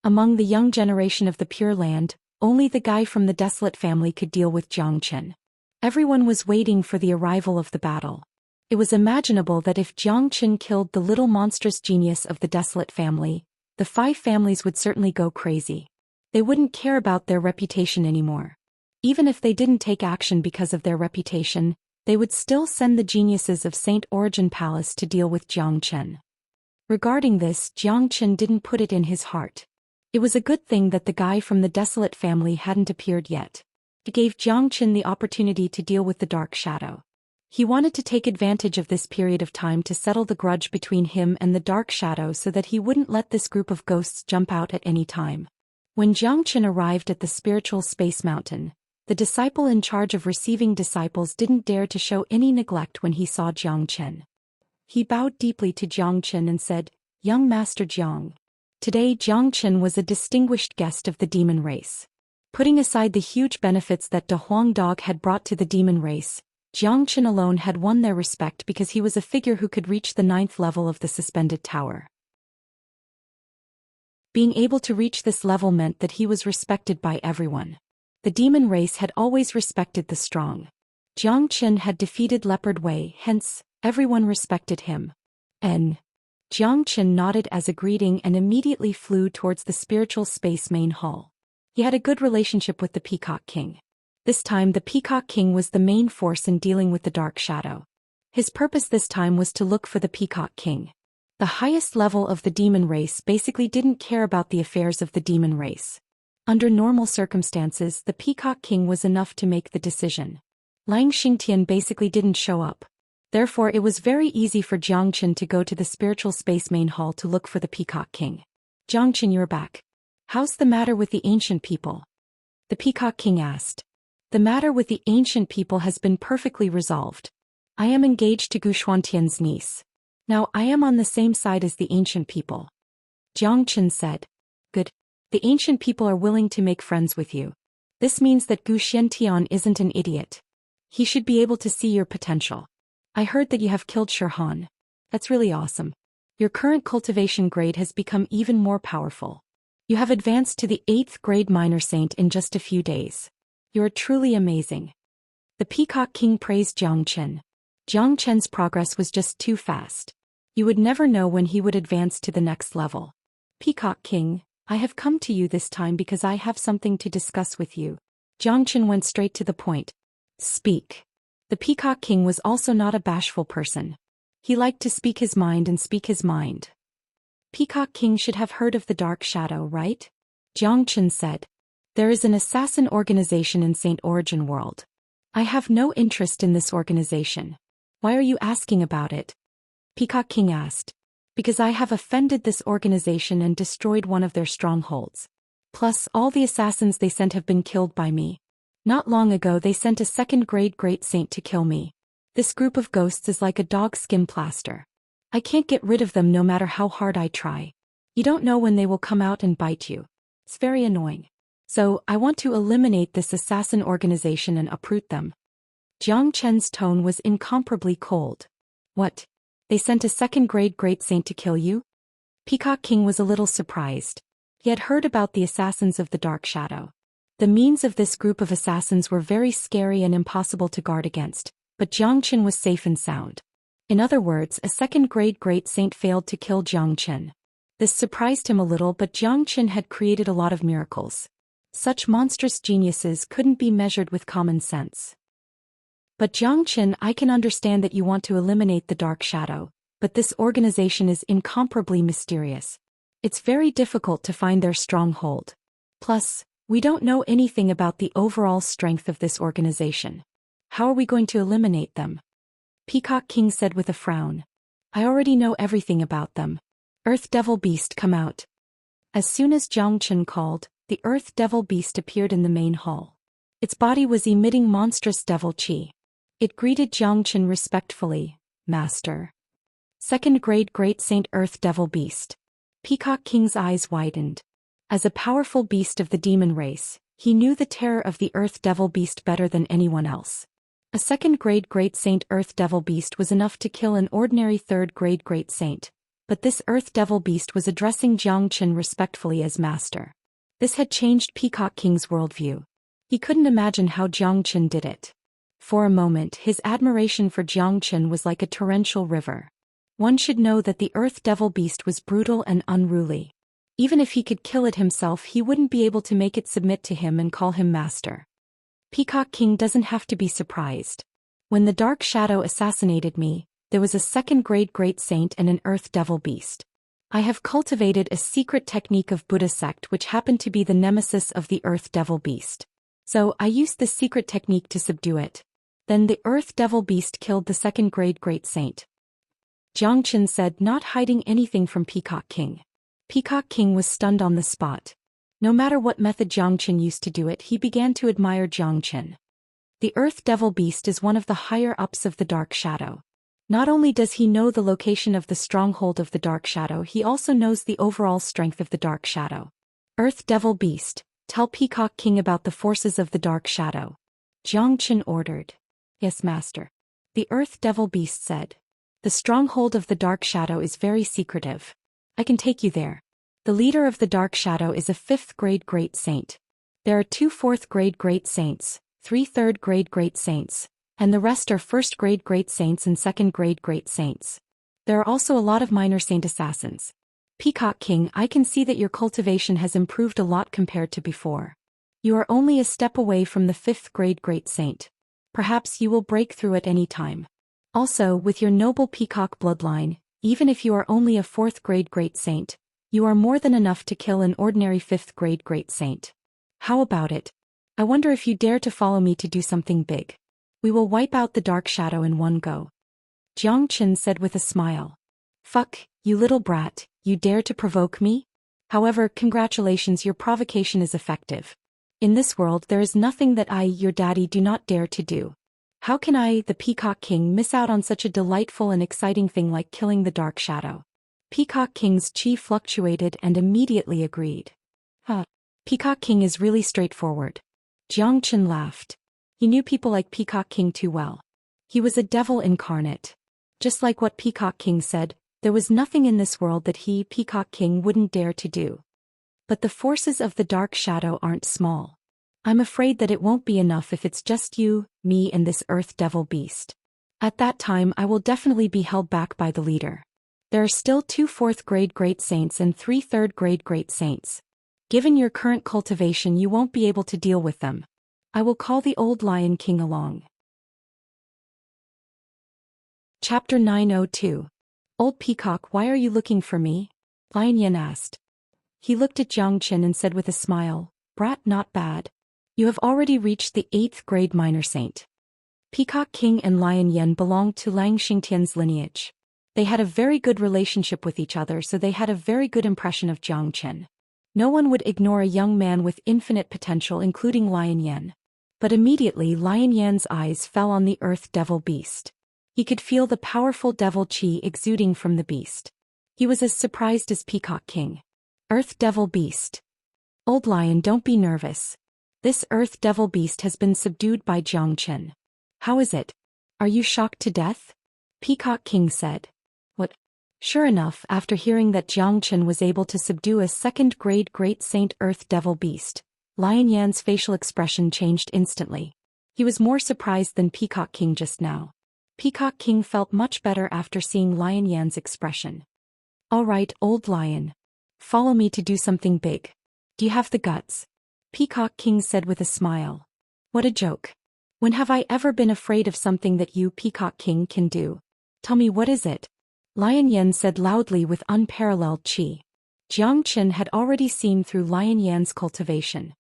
Among the young generation of the Pure Land, only the guy from the desolate family could deal with Jiang Qin. Everyone was waiting for the arrival of the battle. It was imaginable that if Jiang Qin killed the little monstrous genius of the desolate family, the 5 families would certainly go crazy. They wouldn't care about their reputation anymore. Even if they didn't take action because of their reputation, they would still send the geniuses of Saint Origin Palace to deal with Jiang Qin. Regarding this, Xianxia didn't put it in his heart. It was a good thing that the guy from the desolate family hadn't appeared yet. It gave Xianxia the opportunity to deal with the dark shadow. He wanted to take advantage of this period of time to settle the grudge between him and the dark shadow so that he wouldn't let this group of ghosts jump out at any time. When Xianxia arrived at the spiritual space mountain, the disciple in charge of receiving disciples didn't dare to show any neglect when he saw Xianxia. He bowed deeply to Xianxia and said, "Young Master Jiang." Today Xianxia was a distinguished guest of the demon race. Putting aside the huge benefits that De Huang Dog had brought to the demon race, Xianxia alone had won their respect because he was a figure who could reach the 9th level of the suspended tower. Being able to reach this level meant that he was respected by everyone. The demon race had always respected the strong. Xianxia had defeated Leopard Wei, hence, everyone respected him. Xianxia nodded as a greeting and immediately flew towards the spiritual space main hall. He had a good relationship with the Peacock King. This time the Peacock King was the main force in dealing with the dark shadow. His purpose this time was to look for the Peacock King. The highest level of the demon race basically didn't care about the affairs of the demon race. Under normal circumstances, the Peacock King was enough to make the decision. Lang Xingtian basically didn't show up. Therefore it was very easy for Xianxia to go to the spiritual space main hall to look for the Peacock King. "Xianxia, you're back. How's the matter with the ancient people?" the Peacock King asked. "The matter with the ancient people has been perfectly resolved. I am engaged to Gu Xuantian's niece. Now I am on the same side as the ancient people." Xianxia said. "Good. The ancient people are willing to make friends with you. This means that Gu Xiantian isn't an idiot. He should be able to see your potential. I heard that you have killed Shirhan. That's really awesome. Your current cultivation grade has become even more powerful. You have advanced to the 8th grade minor saint in just a few days. You are truly amazing." The Peacock King praised Xianxia. Xianxia's progress was just too fast. You would never know when he would advance to the next level. "Peacock King, I have come to you this time because I have something to discuss with you." Xianxia went straight to the point. "Speak." The Peacock King was also not a bashful person. He liked to speak his mind and speak his mind. "Peacock King should have heard of the Dark Shadow, right?" Xianxia said. "There is an assassin organization in Saint Origin World. I have no interest in this organization. Why are you asking about it?" Peacock King asked. "Because I have offended this organization and destroyed one of their strongholds. Plus, all the assassins they sent have been killed by me. Not long ago they sent a 2nd grade great saint to kill me. This group of ghosts is like a dog skin plaster. I can't get rid of them no matter how hard I try. You don't know when they will come out and bite you. It's very annoying. So, I want to eliminate this assassin organization and uproot them." Xianxia's tone was incomparably cold. "What? They sent a 2nd grade great saint to kill you?" Peacock King was a little surprised. He had heard about the assassins of the Dark Shadow. The means of this group of assassins were very scary and impossible to guard against, but Xianxia was safe and sound. In other words, a 2nd grade great saint failed to kill Xianxia. This surprised him a little, but Xianxia had created a lot of miracles. Such monstrous geniuses couldn't be measured with common sense. "But Xianxia, I can understand that you want to eliminate the Dark Shadow, but this organization is incomparably mysterious. It's very difficult to find their stronghold. Plus, we don't know anything about the overall strength of this organization. How are we going to eliminate them?" Peacock King said with a frown. "I already know everything about them. Earth Devil Beast, come out." As soon as Xianxia called, the Earth Devil Beast appeared in the main hall. Its body was emitting monstrous devil chi. It greeted Xianxia respectfully. "Master." 2nd grade Great Saint Earth Devil Beast. Peacock King's eyes widened. As a powerful beast of the demon race, he knew the terror of the Earth Devil Beast better than anyone else. A 2nd grade Great Saint Earth Devil Beast was enough to kill an ordinary 3rd grade Great Saint, but this Earth Devil Beast was addressing Xianxia respectfully as master. This had changed Peacock King's worldview. He couldn't imagine how Xianxia did it. For a moment his admiration for Xianxia was like a torrential river. One should know that the Earth Devil Beast was brutal and unruly. Even if he could kill it himself, he wouldn't be able to make it submit to him and call him master. Peacock King doesn't have to be surprised. When the Dark Shadow assassinated me, there was a 2nd grade Great Saint and an Earth Devil Beast. I have cultivated a secret technique of Buddha sect which happened to be the nemesis of the Earth Devil Beast. So I used this secret technique to subdue it. Then the Earth Devil Beast killed the second-grade Great Saint. Zhou Xian said, not hiding anything from Peacock King. Peacock King was stunned on the spot. No matter what method Zhou Xian used to do it, he began to admire Zhou Xian. The Earth Devil Beast is one of the higher-ups of the Dark Shadow. Not only does he know the location of the stronghold of the Dark Shadow, he also knows the overall strength of the Dark Shadow. Earth Devil Beast, tell Peacock King about the forces of the Dark Shadow. Zhou Xian ordered. Yes, master. The Earth Devil Beast said. The stronghold of the Dark Shadow is very secretive. I can take you there. The leader of the Dark Shadow is a 5th-grade Great Saint. There are 2 4th-grade Great Saints, 3 3rd-grade Great Saints, and the rest are 1st-grade Great Saints and 2nd-grade Great Saints. There are also a lot of minor saint assassins. Peacock King, I can see that your cultivation has improved a lot compared to before. You are only a step away from the 5th-grade Great Saint. Perhaps you will break through at any time. Also, with your noble peacock bloodline, even if you are only a 4th-grade Great Saint, you are more than enough to kill an ordinary 5th-grade Great Saint. How about it? I wonder if you dare to follow me to do something big. We will wipe out the Dark Shadow in one go. Zhou Xian said with a smile. Fuck, you little brat, you dare to provoke me? However, congratulations, your provocation is effective. In this world there is nothing that I, your daddy, do not dare to do. How can I, the Peacock King, miss out on such a delightful and exciting thing like killing the Dark Shadow? Peacock King's chi fluctuated and immediately agreed. Peacock King is really straightforward. Zhou Xian laughed. He knew people like Peacock King too well. He was a devil incarnate. Just like what Peacock King said, there was nothing in this world that he, Peacock King, wouldn't dare to do. But the forces of the Dark Shadow aren't small. I'm afraid that it won't be enough if it's just you, me and this Earth Devil Beast. At that time I will definitely be held back by the leader. There are still 2 4th-grade Great Saints and 3 3rd-grade Great Saints. Given your current cultivation you won't be able to deal with them. I will call the old Lion King along. Chapter 902. Old Peacock, why are you looking for me? Lion Yen asked. He looked at Zhou Xian and said with a smile, Brat, not bad. You have already reached the 8th-grade minor saint. Peacock King and Lion Yen belonged to Lang Xingtian's lineage. They had a very good relationship with each other, so they had a very good impression of Zhou Xian. No one would ignore a young man with infinite potential, including Lion Yen. But immediately Lion Yan's eyes fell on the Earth Devil Beast. He could feel the powerful devil chi exuding from the beast. He was as surprised as Peacock King. Earth Devil Beast. Old Lion, don't be nervous. This Earth Devil Beast has been subdued by Zhou Xian. How is it? Are you shocked to death? Peacock King said. What? Sure enough, after hearing that Zhou Xian was able to subdue a 2nd-grade Great Saint Earth Devil Beast, Lion Yan's facial expression changed instantly. He was more surprised than Peacock King just now. Peacock King felt much better after seeing Lion Yan's expression. All right, old lion. Follow me to do something big. Do you have the guts? Peacock King said with a smile. What a joke. When have I ever been afraid of something that you, Peacock King, can do? Tell me, what is it? Lion Yan said loudly with unparalleled chi. Zhou Xian had already seen through Lion Yan's cultivation.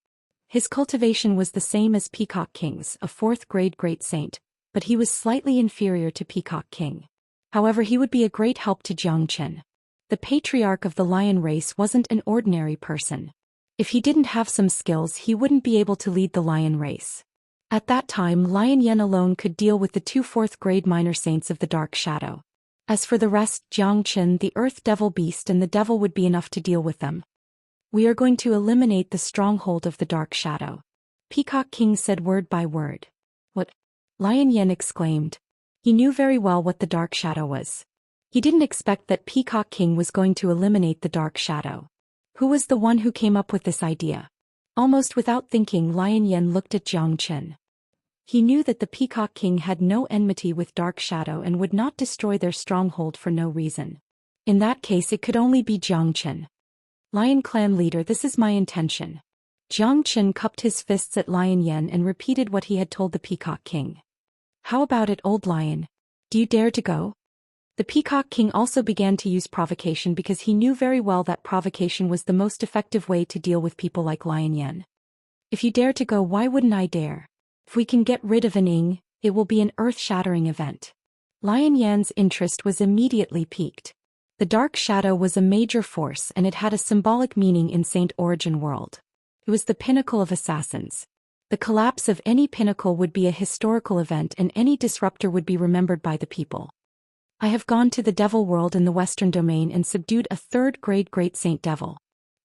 His cultivation was the same as Peacock King's, a 4th-grade Great Saint, but he was slightly inferior to Peacock King. However, he would be a great help to Zhou Xian. The patriarch of the lion race wasn't an ordinary person. If he didn't have some skills, he wouldn't be able to lead the lion race. At that time, Lion Yan alone could deal with the 2 4th-grade minor saints of the Dark Shadow. As for the rest, Zhou Xian, the Earth Devil Beast, and the Devil would be enough to deal with them. We are going to eliminate the stronghold of the Dark Shadow. Peacock King said word by word. What? Lion Yan exclaimed. He knew very well what the Dark Shadow was. He didn't expect that Peacock King was going to eliminate the Dark Shadow. Who was the one who came up with this idea? Almost without thinking, Lion Yan looked at Zhou Xian. He knew that the Peacock King had no enmity with Dark Shadow and would not destroy their stronghold for no reason. In that case, it could only be Zhou Xian. Lion Clan leader, this is my intention. Zhou Xian cupped his fists at Lion Yan and repeated what he had told the Peacock King. How about it, old lion? Do you dare to go? The Peacock King also began to use provocation because he knew very well that provocation was the most effective way to deal with people like Xianxia. If you dare to go, why wouldn't I dare? If we can get rid of an Ing, it will be an earth-shattering event. Xianxia's interest was immediately piqued. The dark shadow was a major force and it had a symbolic meaning in Saint Origin world. It was the pinnacle of assassins. The collapse of any pinnacle would be a historical event and any disruptor would be remembered by the people. I have gone to the devil world in the western domain and subdued a third-grade great saint devil.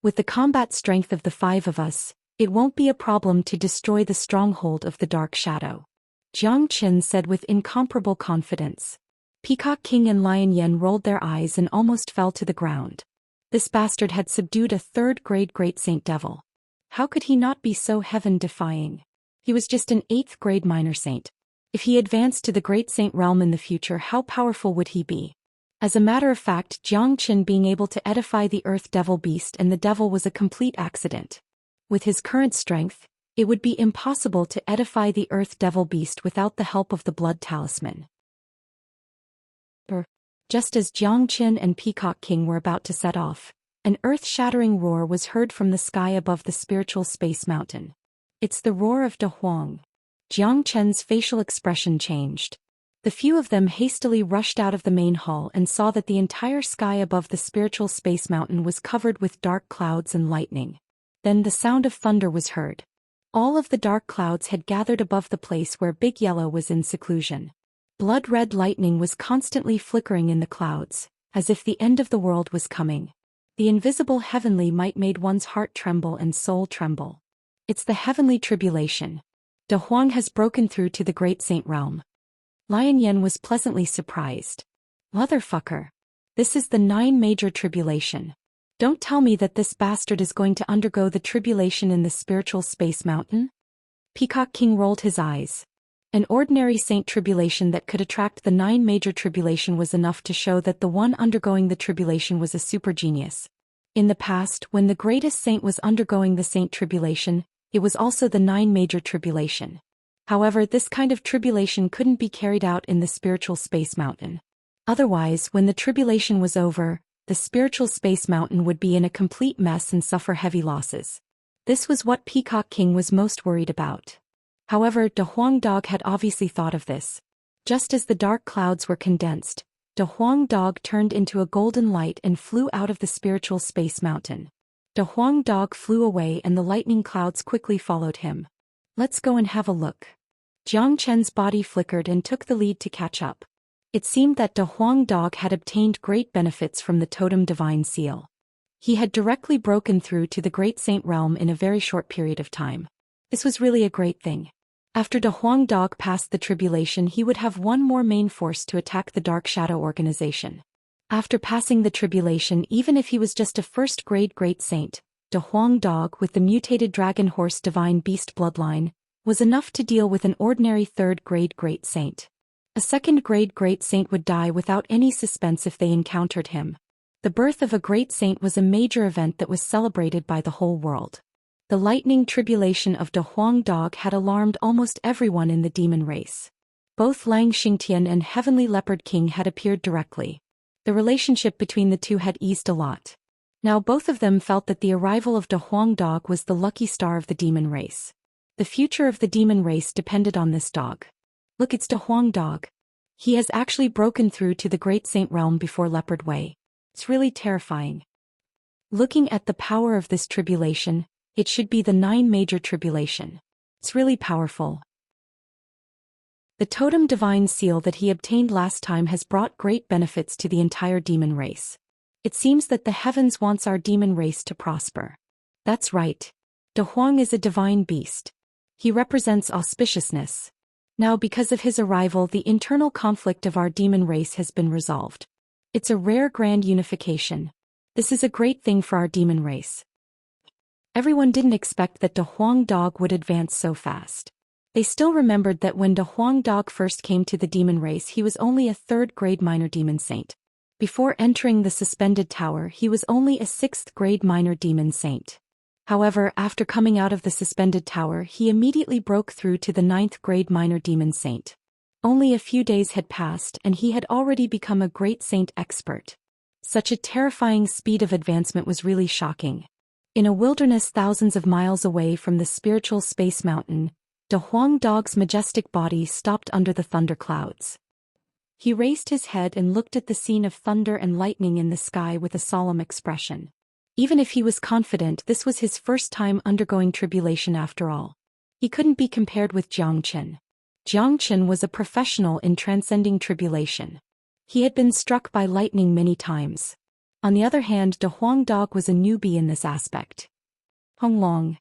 With the combat strength of the 5 of us, it won't be a problem to destroy the stronghold of the dark shadow. Zhou Xian said with incomparable confidence. Peacock King and Xianxia rolled their eyes and almost fell to the ground. This bastard had subdued a third-grade great saint devil. How could he not be so heaven-defying? He was just an 8th-grade minor saint. If he advanced to the great saint realm in the future, how powerful would he be? As a matter of fact, Zhou Xian being able to edify the earth devil beast and the devil was a complete accident. With his current strength, it would be impossible to edify the earth devil beast without the help of the blood talisman. Just as Zhou Xian and Peacock King were about to set off, an earth-shattering roar was heard from the sky above the spiritual space mountain. It's the roar of De Huang. Zhou Xian's facial expression changed. The few of them hastily rushed out of the main hall and saw that the entire sky above the spiritual space mountain was covered with dark clouds and lightning. Then the sound of thunder was heard. All of the dark clouds had gathered above the place where Big Yellow was in seclusion. Blood-red lightning was constantly flickering in the clouds, as if the end of the world was coming. The invisible heavenly might made one's heart tremble and soul tremble. It's the heavenly tribulation. De Huang has broken through to the great saint realm. Xianxia was pleasantly surprised. Motherfucker. This is the 9 major tribulation. Don't tell me that this bastard is going to undergo the tribulation in the spiritual space mountain? Peacock King rolled his eyes. An ordinary saint tribulation that could attract the 9 major tribulation was enough to show that the one undergoing the tribulation was a super genius. In the past, when the greatest saint was undergoing the saint tribulation, it was also the 9 major tribulation. However, this kind of tribulation couldn't be carried out in the spiritual space mountain. Otherwise, when the tribulation was over, the spiritual space mountain would be in a complete mess and suffer heavy losses. This was what Peacock King was most worried about. However, De Huang Dog had obviously thought of this. Just as the dark clouds were condensed, De Huang Dog turned into a golden light and flew out of the spiritual space mountain. De Huang Dog flew away and the lightning clouds quickly followed him. Let's go and have a look. Zhou Xian's body flickered and took the lead to catch up. It seemed that De Huang Dog had obtained great benefits from the totem divine seal. He had directly broken through to the great saint realm in a very short period of time. This was really a great thing. After De Huang Dog passed the tribulation, he would have one more main force to attack the Dark Shadow organization. After passing the tribulation, even if he was just a first-grade great saint, De Huang Dog with the mutated dragon horse divine beast bloodline, was enough to deal with an ordinary third-grade great saint. A second-grade great saint would die without any suspense if they encountered him. The birth of a great saint was a major event that was celebrated by the whole world. The lightning tribulation of De Huang Dog had alarmed almost everyone in the demon race. Both Lang Xingtian and Heavenly Leopard King had appeared directly. The relationship between the two had eased a lot. Now both of them felt that the arrival of De Huang Dog was the lucky star of the demon race. The future of the demon race depended on this dog. Look, it's De Huang Dog. He has actually broken through to the Great Saint realm before Leopard Way. It's really terrifying. Looking at the power of this tribulation, it should be the 9 major tribulation. It's really powerful. The totem divine seal that he obtained last time has brought great benefits to the entire demon race. It seems that the heavens wants our demon race to prosper. That's right. De Huang is a divine beast. He represents auspiciousness. Now because of his arrival, the internal conflict of our demon race has been resolved. It's a rare grand unification. This is a great thing for our demon race. Everyone didn't expect that De Huang Dog would advance so fast. They still remembered that when De Huang Dog first came to the demon race, he was only a 3rd-grade minor demon saint. Before entering the suspended tower, he was only a 6th-grade minor demon saint. However, after coming out of the suspended tower, he immediately broke through to the 9th-grade minor demon saint. Only a few days had passed and he had already become a great saint expert. Such a terrifying speed of advancement was really shocking. In a wilderness thousands of miles away from the spiritual space mountain, De Huang Dog's majestic body stopped under the thunderclouds. He raised his head and looked at the scene of thunder and lightning in the sky with a solemn expression. Even if he was confident this was his first time undergoing tribulation after all, he couldn't be compared with Zhou Xian. Zhou Xian was a professional in transcending tribulation. He had been struck by lightning many times. On the other hand, De Huang Dog was a newbie in this aspect. Hong Long.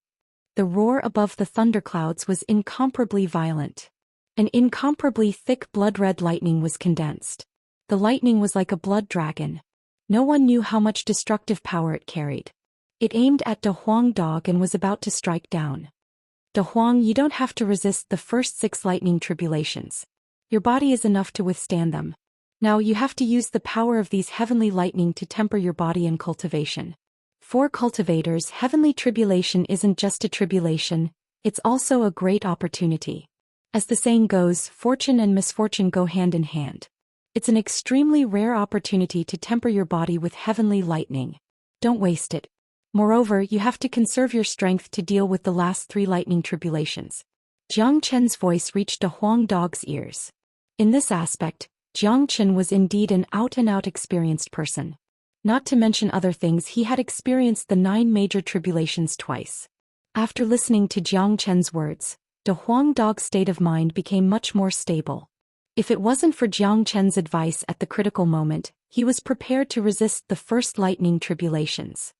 The roar above the thunderclouds was incomparably violent. An incomparably thick blood-red lightning was condensed. The lightning was like a blood dragon. No one knew how much destructive power it carried. It aimed at De Huang Dog and was about to strike down. De Huang, you don't have to resist the first 6 lightning tribulations. Your body is enough to withstand them. Now you have to use the power of these heavenly lightning to temper your body in cultivation. For cultivators, heavenly tribulation isn't just a tribulation, it's also a great opportunity. As the saying goes, fortune and misfortune go hand in hand. It's an extremely rare opportunity to temper your body with heavenly lightning. Don't waste it. Moreover, you have to conserve your strength to deal with the last 3 lightning tribulations. Zhang Chen's voice reached De Huang Dog's ears. In this aspect, Zhang Chen was indeed an out-and-out experienced person. Not to mention other things, he had experienced the 9 major tribulations twice. After listening to Zhang Chen's words, De Huang Dog's state of mind became much more stable. If it wasn't for Zhang Chen's advice at the critical moment, he was prepared to resist the first lightning tribulations.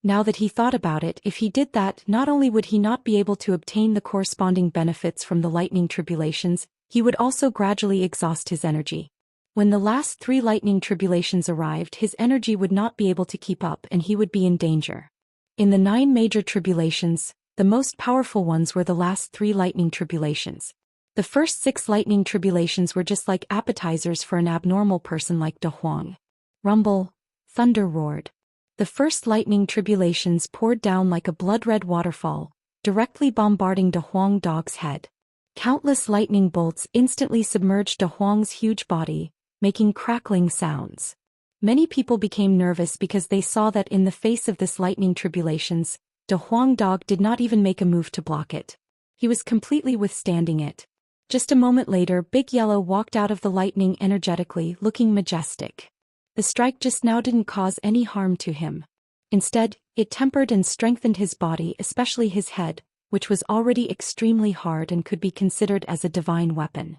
Now that he thought about it, if he did that, not only would he not be able to obtain the corresponding benefits from the lightning tribulations, he would also gradually exhaust his energy. When the last 3 lightning tribulations arrived, his energy would not be able to keep up and he would be in danger. In the 9 major tribulations, the most powerful ones were the last 3 lightning tribulations. The first 6 lightning tribulations were just like appetizers for an abnormal person like De Huang. Rumble, thunder roared. The first lightning tribulations poured down like a blood-red waterfall, directly bombarding De Huang Dog's head. Countless lightning bolts instantly submerged De Huang's huge body, making crackling sounds. Many people became nervous because they saw that in the face of this lightning tribulations, De Huang Dog did not even make a move to block it. He was completely withstanding it. Just a moment later, Big Yellow walked out of the lightning energetically, looking majestic. The strike just now didn't cause any harm to him. Instead, it tempered and strengthened his body, especially his head, which was already extremely hard and could be considered as a divine weapon.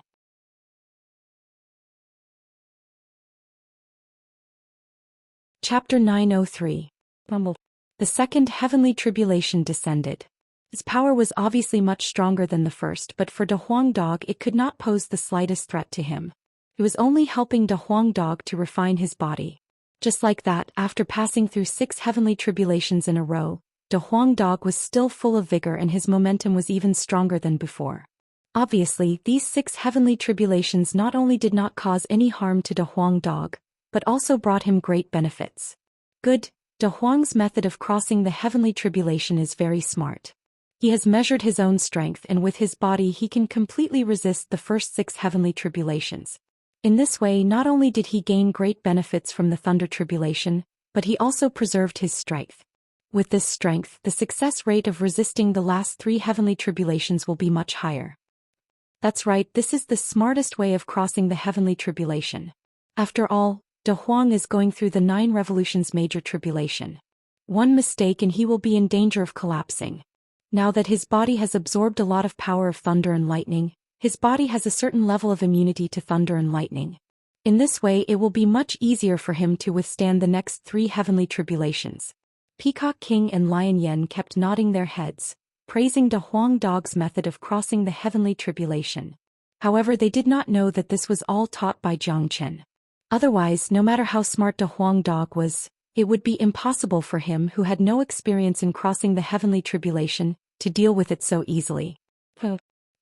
Chapter 903. Rumble. The second heavenly tribulation descended. Its power was obviously much stronger than the first, but for De Huang Dog it could not pose the slightest threat to him. It was only helping De Huang Dog to refine his body. Just like that, after passing through 6 heavenly tribulations in a row, De Huang Dog was still full of vigor and his momentum was even stronger than before. Obviously, these 6 heavenly tribulations not only did not cause any harm to De Huang Dog, but also brought him great benefits. Good, De Huang's method of crossing the heavenly tribulation is very smart. He has measured his own strength and with his body he can completely resist the first 6 heavenly tribulations. In this way, not only did he gain great benefits from the thunder tribulation, but he also preserved his strength. With this strength, the success rate of resisting the last 3 heavenly tribulations will be much higher. That's right, this is the smartest way of crossing the heavenly tribulation. After all, De Huang is going through the 9 revolutions major tribulation. One mistake and he will be in danger of collapsing. Now that his body has absorbed a lot of power of thunder and lightning, his body has a certain level of immunity to thunder and lightning. In this way it will be much easier for him to withstand the next 3 heavenly tribulations. Peacock King and Lion Yen kept nodding their heads, praising De Huang Dog's method of crossing the heavenly tribulation. However, they did not know that this was all taught by Zhang Chen. Otherwise, no matter how smart De Huang Dog was, it would be impossible for him, who had no experience in crossing the heavenly tribulation, to deal with it so easily.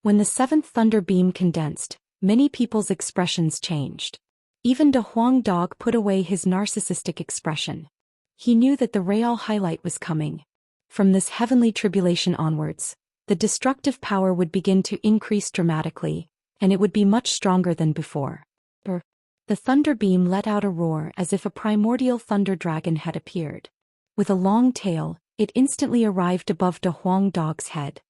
When the 7th thunder beam condensed, many people's expressions changed. Even De Huang Dog put away his narcissistic expression. He knew that the real highlight was coming. From this heavenly tribulation onwards, the destructive power would begin to increase dramatically, and it would be much stronger than before. The thunder beam let out a roar as if a primordial thunder dragon had appeared. With a long tail, it instantly arrived above De Huang Dog's head.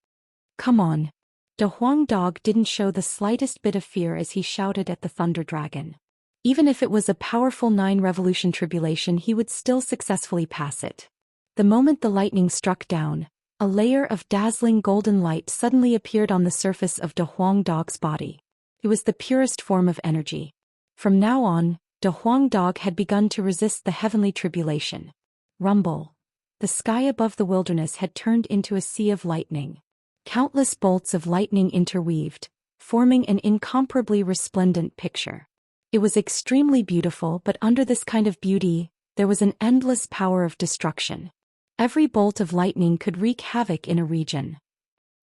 "Come on." De Huang Dog didn't show the slightest bit of fear as he shouted at the thunder dragon. Even if it was a powerful 9-revolution tribulation, he would still successfully pass it. The moment the lightning struck down, a layer of dazzling golden light suddenly appeared on the surface of De Huang Dog's body. It was the purest form of energy. From now on, De Huang Dog had begun to resist the heavenly tribulation. Rumble. The sky above the wilderness had turned into a sea of lightning. Countless bolts of lightning interweaved, forming an incomparably resplendent picture. It was extremely beautiful, but under this kind of beauty, there was an endless power of destruction. Every bolt of lightning could wreak havoc in a region.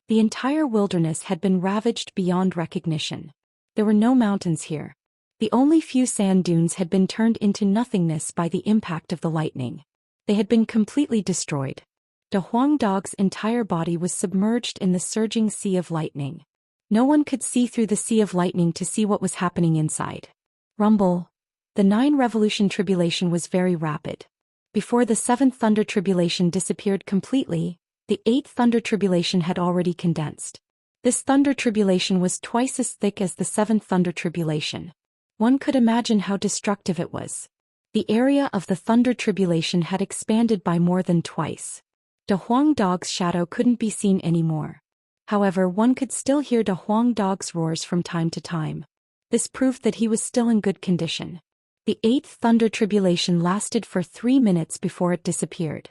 The entire wilderness had been ravaged beyond recognition. There were no mountains here. The only few sand dunes had been turned into nothingness by the impact of the lightning. They had been completely destroyed. De Huang Dog's entire body was submerged in the surging sea of lightning. No one could see through the sea of lightning to see what was happening inside. Rumble. The 9-revolution tribulation was very rapid. Before the 7th thunder tribulation disappeared completely, the 8th thunder tribulation had already condensed. This thunder tribulation was twice as thick as the 7th thunder tribulation. One could imagine how destructive it was. The area of the thunder tribulation had expanded by more than twice. De Huang Dog's shadow couldn't be seen anymore. However, one could still hear De Huang Dog's roars from time to time. This proved that he was still in good condition. The 8th thunder tribulation lasted for 3 minutes before it disappeared.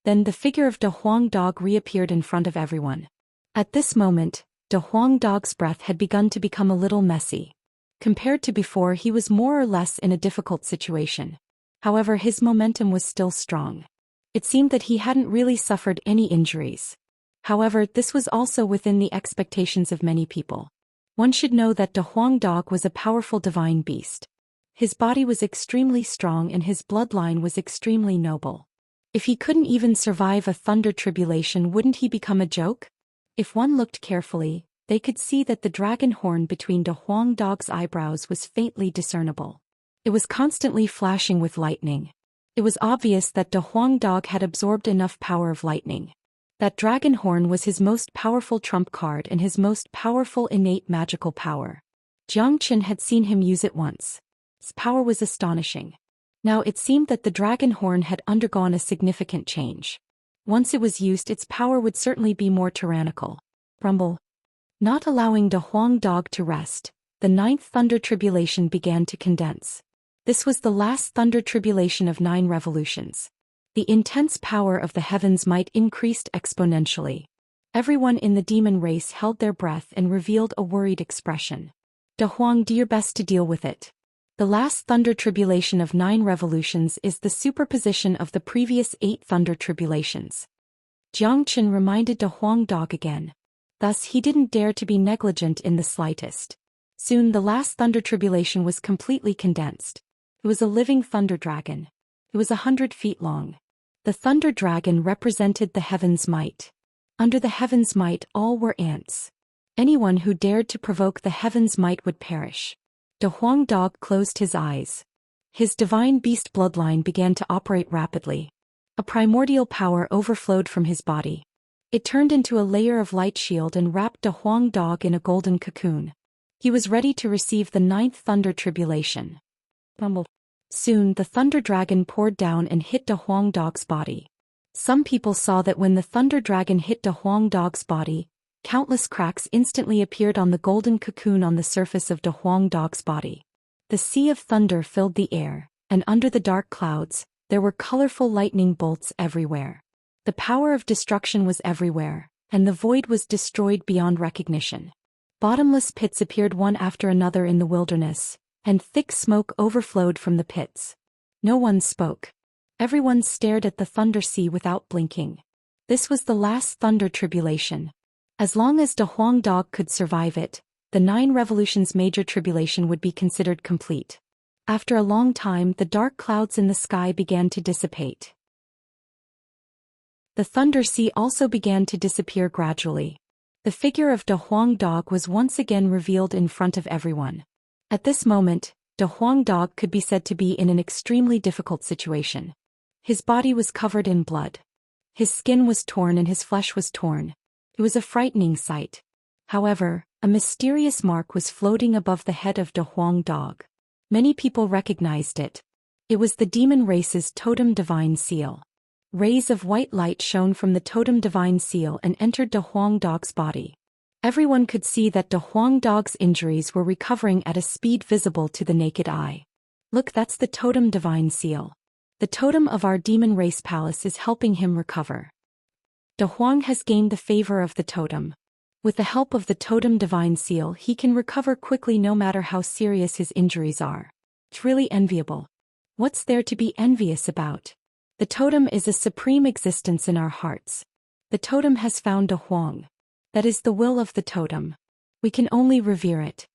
Then the figure of De Huang Dog reappeared in front of everyone. At this moment, De Huang Dog's breath had begun to become a little messy. Compared to before, he was more or less in a difficult situation. However, his momentum was still strong. It seemed that he hadn't really suffered any injuries. However, this was also within the expectations of many people. One should know that De Huang Dog was a powerful divine beast. His body was extremely strong and his bloodline was extremely noble. If he couldn't even survive a thunder tribulation, wouldn't he become a joke? If one looked carefully, they could see that the dragon horn between De Huang Dog's eyebrows was faintly discernible. It was constantly flashing with lightning. It was obvious that De Huang Dog had absorbed enough power of lightning. That dragon horn was his most powerful trump card and his most powerful innate magical power. Xianxia had seen him use it once. Its power was astonishing. Now it seemed that the dragon horn had undergone a significant change. Once it was used, its power would certainly be more tyrannical. Rumble. Not allowing De Huang Dog to rest, the 9th thunder tribulation began to condense. This was the last thunder tribulation of 9 revolutions. The intense power of the heavens might increased exponentially. Everyone in the demon race held their breath and revealed a worried expression. De Huang, do your best to deal with it. The last thunder tribulation of 9 revolutions is the superposition of the previous 8 thunder tribulations. Xianxia reminded De Huang Dog again. Thus he didn't dare to be negligent in the slightest. Soon the last thunder tribulation was completely condensed. It was a living thunder dragon. It was 100 feet long. The thunder dragon represented the heaven's might. Under the heaven's might all were ants. Anyone who dared to provoke the heaven's might would perish. De Huang Dog closed his eyes. His divine beast bloodline began to operate rapidly. A primordial power overflowed from his body. It turned into a layer of light shield and wrapped De Huang Dog in a golden cocoon. He was ready to receive the 9th thunder tribulation. Soon the thunder dragon poured down and hit De Huang Dog's body. Some people saw that when the thunder dragon hit De Huang Dog's body, countless cracks instantly appeared on the golden cocoon on the surface of De Huang Dog's body. The sea of thunder filled the air, and under the dark clouds, there were colorful lightning bolts everywhere. The power of destruction was everywhere, and the void was destroyed beyond recognition. Bottomless pits appeared one after another in the wilderness, and thick smoke overflowed from the pits. No one spoke. Everyone stared at the thunder sea without blinking. This was the last thunder tribulation. As long as De Huang Dog could survive it, the 9 revolutions major tribulation would be considered complete. After a long time, the dark clouds in the sky began to dissipate. The thunder sea also began to disappear gradually. The figure of De Huang Dog was once again revealed in front of everyone. At this moment, De Huang Dog could be said to be in an extremely difficult situation. His body was covered in blood. His skin was torn and his flesh was torn. It was a frightening sight. However, a mysterious mark was floating above the head of De Huang Dog. Many people recognized it. It was the demon race's totem divine seal. Rays of white light shone from the totem divine seal and entered De Huang Dog's body. Everyone could see that De Huang Dog's injuries were recovering at a speed visible to the naked eye. Look, that's the totem divine seal. The totem of our demon race palace is helping him recover. De Huang has gained the favor of the totem. With the help of the totem divine seal, he can recover quickly no matter how serious his injuries are. It's really enviable. What's there to be envious about? The totem is a supreme existence in our hearts. The totem has found De Huang. That is the will of the totem. We can only revere it.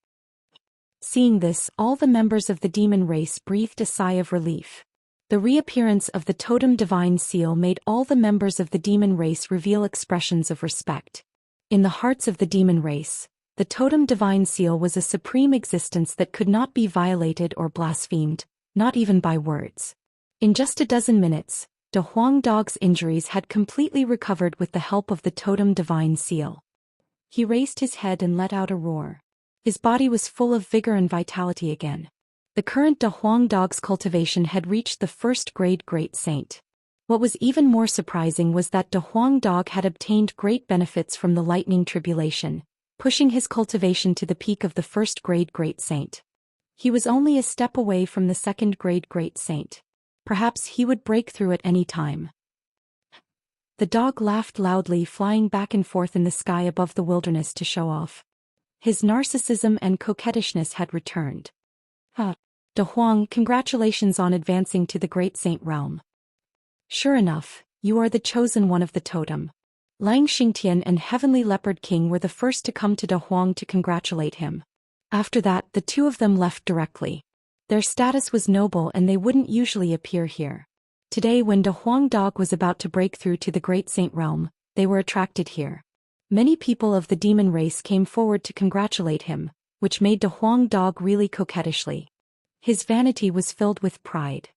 Seeing this, all the members of the demon race breathed a sigh of relief. The reappearance of the totem divine seal made all the members of the demon race reveal expressions of respect. In the hearts of the demon race, the totem divine seal was a supreme existence that could not be violated or blasphemed, not even by words. In just a dozen minutes, De Huang Dog's injuries had completely recovered with the help of the totem divine seal. He raised his head and let out a roar. His body was full of vigor and vitality again. The current De Huang Dog's cultivation had reached the first-grade Great Saint. What was even more surprising was that De Huang Dog had obtained great benefits from the lightning tribulation, pushing his cultivation to the peak of the first-grade Great Saint. He was only a step away from the second-grade Great Saint. Perhaps he would break through at any time. The dog laughed loudly, flying back and forth in the sky above the wilderness to show off. His narcissism and coquettishness had returned. De Huang, congratulations on advancing to the Great Saint realm. Sure enough, you are the chosen one of the totem. Lang Xingtian and Heavenly Leopard King were the first to come to De Huang to congratulate him. After that, the two of them left directly. Their status was noble and they wouldn't usually appear here. Today, when De Huang Dog was about to break through to the Great Saint realm, they were attracted here. Many people of the demon race came forward to congratulate him, which made De Huang Dog really coquettishly. His vanity was filled with pride.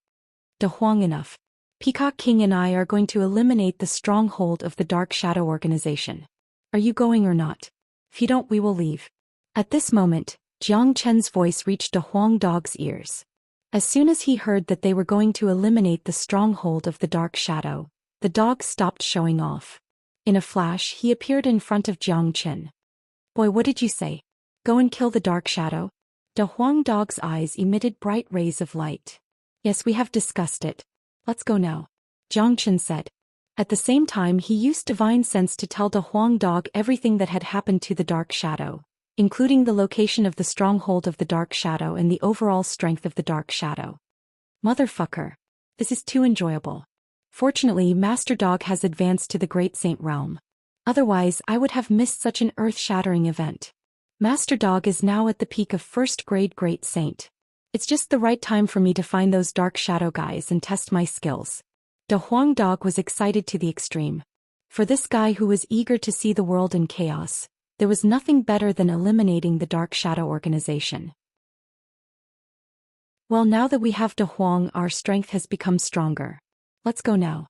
De Huang, enough. Peacock King and I are going to eliminate the stronghold of the Dark Shadow organization. Are you going or not? If you don't, we will leave. At this moment, Jiang Chen's voice reached De Huang Dog's ears. As soon as he heard that they were going to eliminate the stronghold of the Dark Shadow, the dog stopped showing off. In a flash, he appeared in front of Jiang Chen. Boy, what did you say? Go and kill the Dark Shadow? De Huang Dog's eyes emitted bright rays of light. Yes, we have discussed it. Let's go now, Jiang Chen said. At the same time, he used divine sense to tell De Huang Dog everything that had happened to the Dark Shadow, including the location of the stronghold of the Dark Shadow and the overall strength of the Dark Shadow. Motherfucker. This is too enjoyable. Fortunately, Master Dog has advanced to the Great Saint realm. Otherwise, I would have missed such an earth-shattering event. Master Dog is now at the peak of first-grade Great Saint. It's just the right time for me to find those Dark Shadow guys and test my skills. De Huang Dog was excited to the extreme. For this guy who was eager to see the world in chaos, there was nothing better than eliminating the Dark Shadow organization. Well, now that we have De Huang, our strength has become stronger. Let's go now,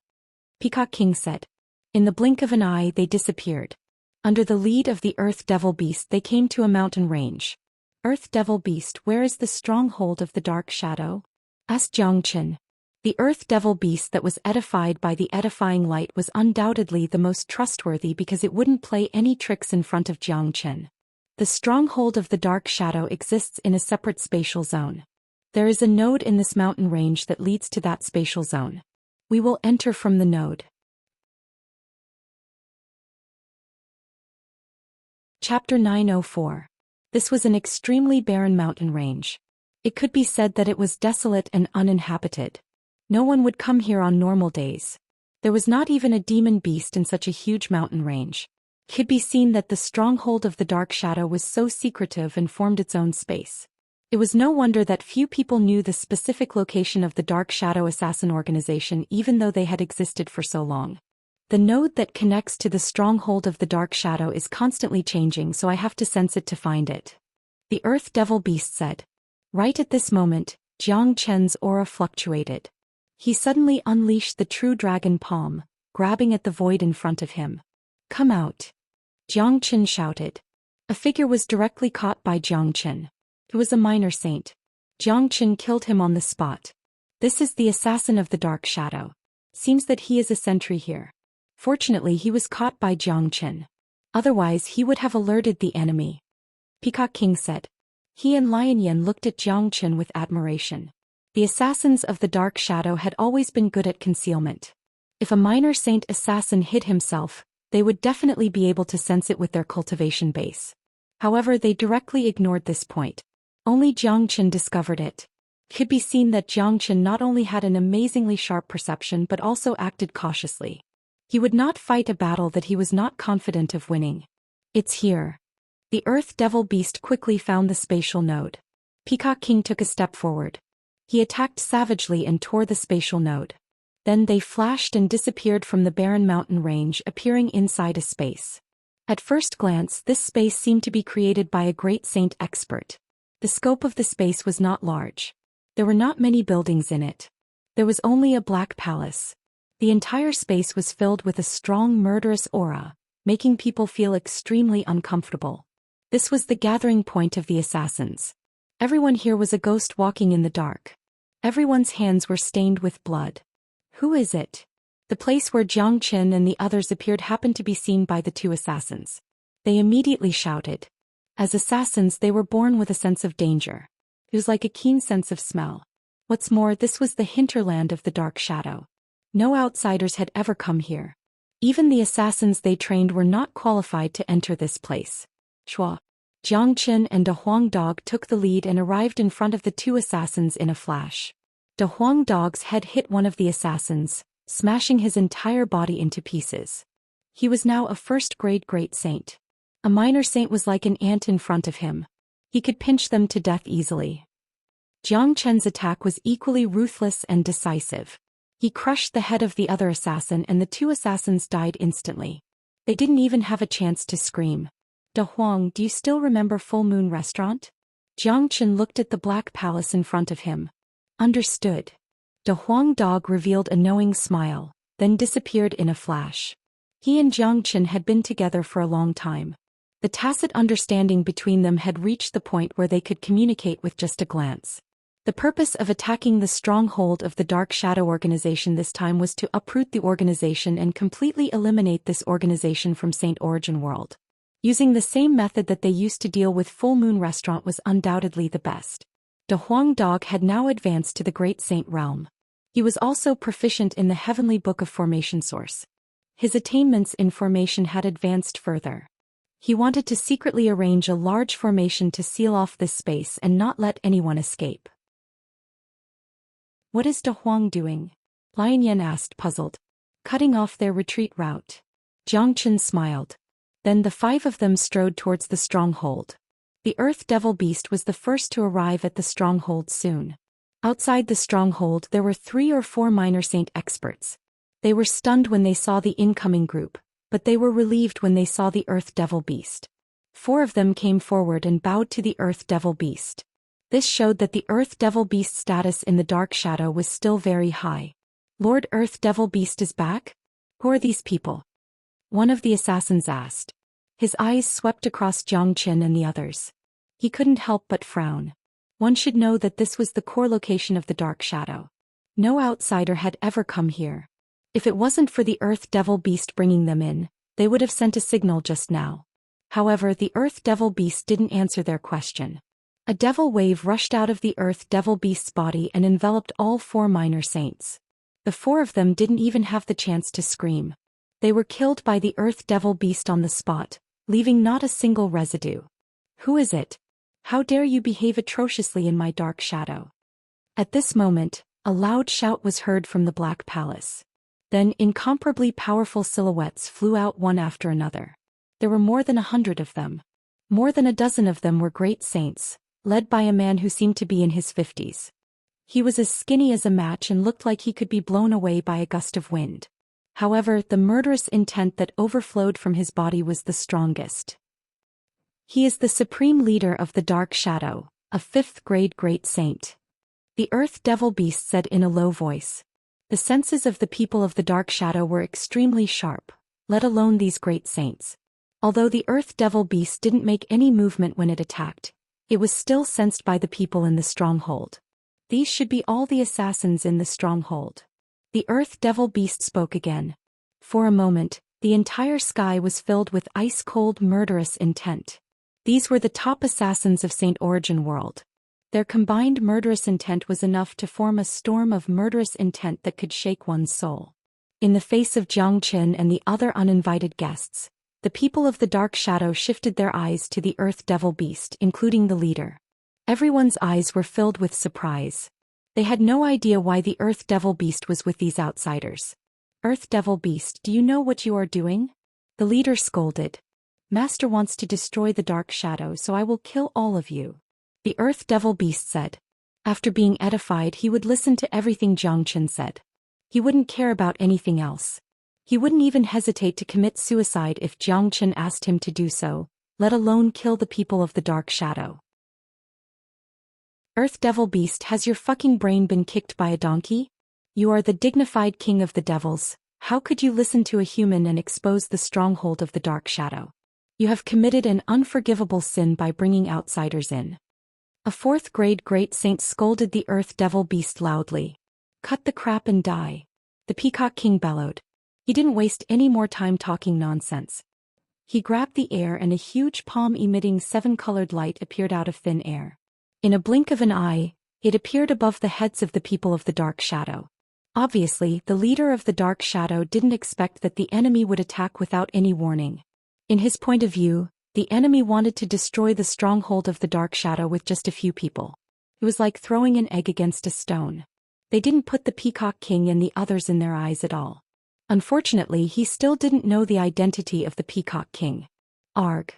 Peacock King said. In the blink of an eye, they disappeared. Under the lead of the Earth Devil Beast, they came to a mountain range. Earth Devil Beast, where is the stronghold of the Dark Shadow? Asked Jiang Chen. The Earth Devil Beast that was edified by the edifying light was undoubtedly the most trustworthy because it wouldn't play any tricks in front of Jiang Chen. The stronghold of the Dark Shadow exists in a separate spatial zone. There is a node in this mountain range that leads to that spatial zone. We will enter from the node. Chapter 904. This was an extremely barren mountain range. It could be said that it was desolate and uninhabited. No one would come here on normal days. There was not even a demon beast in such a huge mountain range. It could be seen that the stronghold of the Dark Shadow was so secretive and formed its own space. It was no wonder that few people knew the specific location of the Dark Shadow Assassin organization even though they had existed for so long. The node that connects to the stronghold of the dark shadow is constantly changing, so I have to sense it to find it. The Earth Devil Beast said. Right at this moment, Jiang Chen's aura fluctuated. He suddenly unleashed the true dragon palm, grabbing at the void in front of him. Come out! Jiang Chen shouted. A figure was directly caught by Jiang Chen. It was a minor saint. Jiang Chen killed him on the spot. This is the assassin of the dark shadow. Seems that he is a sentry here. Fortunately, he was caught by Jiang Chen. Otherwise, he would have alerted the enemy. Peacock King said. He and Lion Yan looked at Jiang Chen with admiration. The assassins of the dark shadow had always been good at concealment. If a minor saint assassin hid himself, they would definitely be able to sense it with their cultivation base. However, they directly ignored this point. Only Jiang Chen discovered it. It could be seen that Jiang Chen not only had an amazingly sharp perception but also acted cautiously. He would not fight a battle that he was not confident of winning. It's here. The Earth Devil Beast quickly found the spatial node. Peacock King took a step forward. He attacked savagely and tore the spatial node. Then they flashed and disappeared from the barren mountain range, appearing inside a space. At first glance, this space seemed to be created by a great saint expert. The scope of the space was not large. There were not many buildings in it. There was only a black palace. The entire space was filled with a strong murderous aura, making people feel extremely uncomfortable. This was the gathering point of the assassins. Everyone here was a ghost walking in the dark. Everyone's hands were stained with blood. Who is it? The place where Jiang Chen and the others appeared happened to be seen by the two assassins. They immediately shouted. As assassins, they were born with a sense of danger. It was like a keen sense of smell. What's more, this was the hinterland of the dark shadow. No outsiders had ever come here. Even the assassins they trained were not qualified to enter this place. Shua. Jiang Chen and De Huang Dog took the lead and arrived in front of the two assassins in a flash. De Huang Dog's head hit one of the assassins, smashing his entire body into pieces. He was now a first-grade great saint. A minor saint was like an ant in front of him. He could pinch them to death easily. Jiang Chen's attack was equally ruthless and decisive. He crushed the head of the other assassin and the two assassins died instantly. They didn't even have a chance to scream. De Huang, do you still remember Full Moon Restaurant? Jiang Chen looked at the black palace in front of him. Understood. De Huang Dog revealed a knowing smile, then disappeared in a flash. He and Jiang Chen had been together for a long time. The tacit understanding between them had reached the point where they could communicate with just a glance. The purpose of attacking the stronghold of the Dark Shadow organization this time was to uproot the organization and completely eliminate this organization from Saint Origin World. Using the same method that they used to deal with Full Moon Restaurant was undoubtedly the best. De Huang Dog had now advanced to the Great Saint realm. He was also proficient in the Heavenly Book of Formation Source. His attainments in formation had advanced further. He wanted to secretly arrange a large formation to seal off this space and not let anyone escape. What is De Huang doing? Lion Yan asked, puzzled. Cutting off their retreat route. Jiang Chen smiled. Then the five of them strode towards the stronghold. The Earth Devil Beast was the first to arrive at the stronghold soon. Outside the stronghold there were 3 or 4 minor saint experts. They were stunned when they saw the incoming group, but they were relieved when they saw the Earth Devil Beast. 4 of them came forward and bowed to the Earth Devil Beast. This showed that the Earth Devil Beast's status in the Dark Shadow was still very high. Lord Earth Devil Beast is back? Who are these people? One of the assassins asked. His eyes swept across Jiang Chen and the others. He couldn't help but frown. One should know that this was the core location of the Dark Shadow. No outsider had ever come here. If it wasn't for the Earth Devil Beast bringing them in, they would have sent a signal just now. However, the Earth Devil Beast didn't answer their question. A devil wave rushed out of the Earth Devil Beast's body and enveloped all 4 minor saints. The 4 of them didn't even have the chance to scream. They were killed by the Earth Devil Beast on the spot, leaving not a single residue. Who is it? How dare you behave atrociously in my Dark Shadow? At this moment, a loud shout was heard from the Black Palace. Then incomparably powerful silhouettes flew out one after another. There were more than 100 of them. More than a dozen of them were great saints, led by a man who seemed to be in his 50s. He was as skinny as a match and looked like he could be blown away by a gust of wind. However, the murderous intent that overflowed from his body was the strongest. He is the supreme leader of the Dark Shadow, a 5th-grade great saint. The Earth Devil Beast said in a low voice. The senses of the people of the Dark Shadow were extremely sharp, let alone these great saints. Although the Earth Devil Beast didn't make any movement when it attacked, it was still sensed by the people in the stronghold. These should be all the assassins in the stronghold. The Earth Devil Beast spoke again. For a moment, the entire sky was filled with ice-cold murderous intent. These were the top assassins of Saint Origin World. Their combined murderous intent was enough to form a storm of murderous intent that could shake one's soul. In the face of Zhou Xian and the other uninvited guests, the people of the Dark Shadow shifted their eyes to the Earth Devil Beast, including the leader. Everyone's eyes were filled with surprise. They had no idea why the Earth Devil Beast was with these outsiders. Earth Devil Beast, do you know what you are doing? The leader scolded. Master wants to destroy the Dark Shadow, so I will kill all of you. The Earth Devil Beast said. After being edified, he would listen to everything Zhou Xian said. He wouldn't care about anything else. He wouldn't even hesitate to commit suicide if Zhou Xian asked him to do so, let alone kill the people of the Dark Shadow. Earth Devil Beast, has your fucking brain been kicked by a donkey? You are the dignified king of the devils. How could you listen to a human and expose the stronghold of the Dark Shadow? You have committed an unforgivable sin by bringing outsiders in. A 4th-grade great saint scolded the Earth Devil Beast loudly. Cut the crap and die. The Peacock King bellowed. He didn't waste any more time talking nonsense. He grabbed the air and a huge palm-emitting 7-colored light appeared out of thin air. In a blink of an eye, it appeared above the heads of the people of the Dark Shadow. Obviously, the leader of the Dark Shadow didn't expect that the enemy would attack without any warning. In his point of view, the enemy wanted to destroy the stronghold of the Dark Shadow with just a few people. It was like throwing an egg against a stone. They didn't put the Peacock King and the others in their eyes at all. Unfortunately, he still didn't know the identity of the Peacock King. Arg.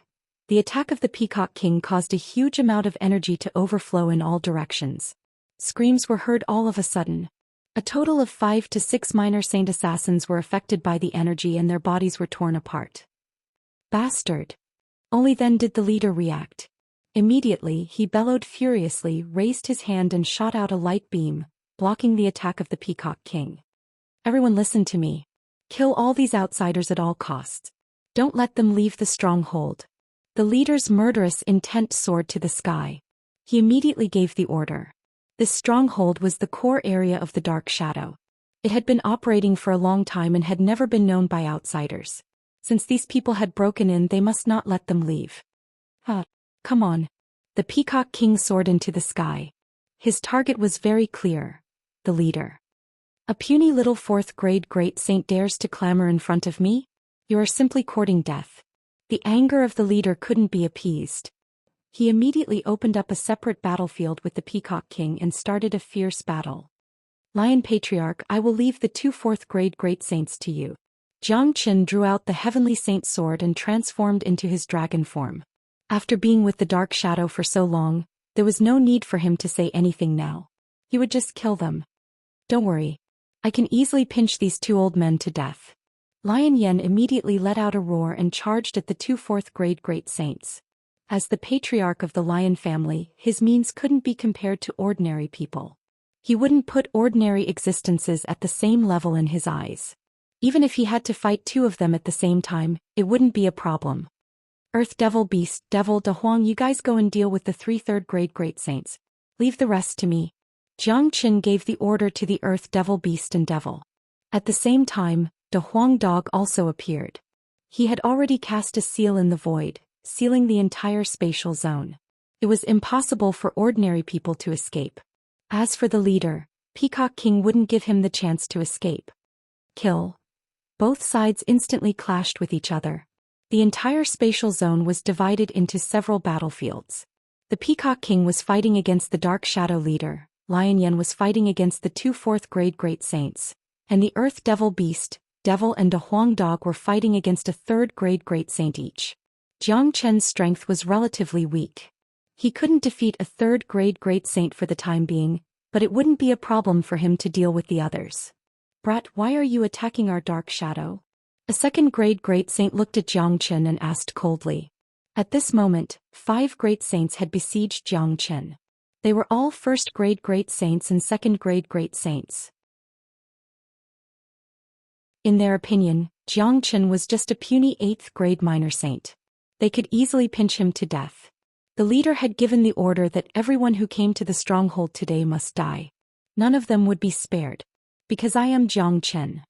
The attack of the Peacock King caused a huge amount of energy to overflow in all directions. Screams were heard all of a sudden. A total of 5 to 6 minor saint assassins were affected by the energy and their bodies were torn apart. Bastard. Only then did the leader react. Immediately, he bellowed furiously, raised his hand and shot out a light beam, blocking the attack of the Peacock King. Everyone listen to me. Kill all these outsiders at all costs. Don't let them leave the stronghold. The leader's murderous intent soared to the sky. He immediately gave the order. This stronghold was the core area of the Dark Shadow. It had been operating for a long time and had never been known by outsiders. Since these people had broken in, they must not let them leave. Come on. The Peacock King soared into the sky. His target was very clear. The leader. A puny little 4th-grade great saint dares to clamor in front of me? You are simply courting death. The anger of the leader couldn't be appeased. He immediately opened up a separate battlefield with the Peacock King and started a fierce battle. Lion Patriarch, I will leave the 2 4th-grade great saints to you. Zhou Xian drew out the heavenly saint sword and transformed into his dragon form. After being with the Dark Shadow for so long, there was no need for him to say anything now. He would just kill them. Don't worry. I can easily pinch these 2 old men to death. Lion Yen immediately let out a roar and charged at the 2 4th-grade great saints. As the patriarch of the lion family, his means couldn't be compared to ordinary people. He wouldn't put ordinary existences at the same level in his eyes. Even if he had to fight 2 of them at the same time, it wouldn't be a problem. Earth Devil Beast, Devil De Huang, you guys go and deal with the 3 3rd-grade great saints. Leave the rest to me. Zhou Xian gave the order to the Earth Devil Beast and Devil. At the same time, De Huang Dog also appeared. He had already cast a seal in the void, sealing the entire spatial zone. It was impossible for ordinary people to escape. As for the leader, Peacock King wouldn't give him the chance to escape. Kill. Both sides instantly clashed with each other. The entire spatial zone was divided into several battlefields. The Peacock King was fighting against the Dark Shadow leader, Lion Yen was fighting against the 2 4th-grade great saints, and the Earth Devil Beast, Devil and De Huang Dog were fighting against a 3rd-grade great saint each. Zhou Qian's strength was relatively weak. He couldn't defeat a 3rd-grade great saint for the time being, but it wouldn't be a problem for him to deal with the others. Brat, why are you attacking our dark shadow? A second-grade great saint looked at Zhou Xian and asked coldly. At this moment, 5 great saints had besieged Zhou Xian. They were all first-grade great saints and second-grade great saints. In their opinion, Zhou Xian was just a puny 8th-grade minor saint. They could easily pinch him to death. The leader had given the order that everyone who came to the stronghold today must die. None of them would be spared. Because I am Zhou Xian.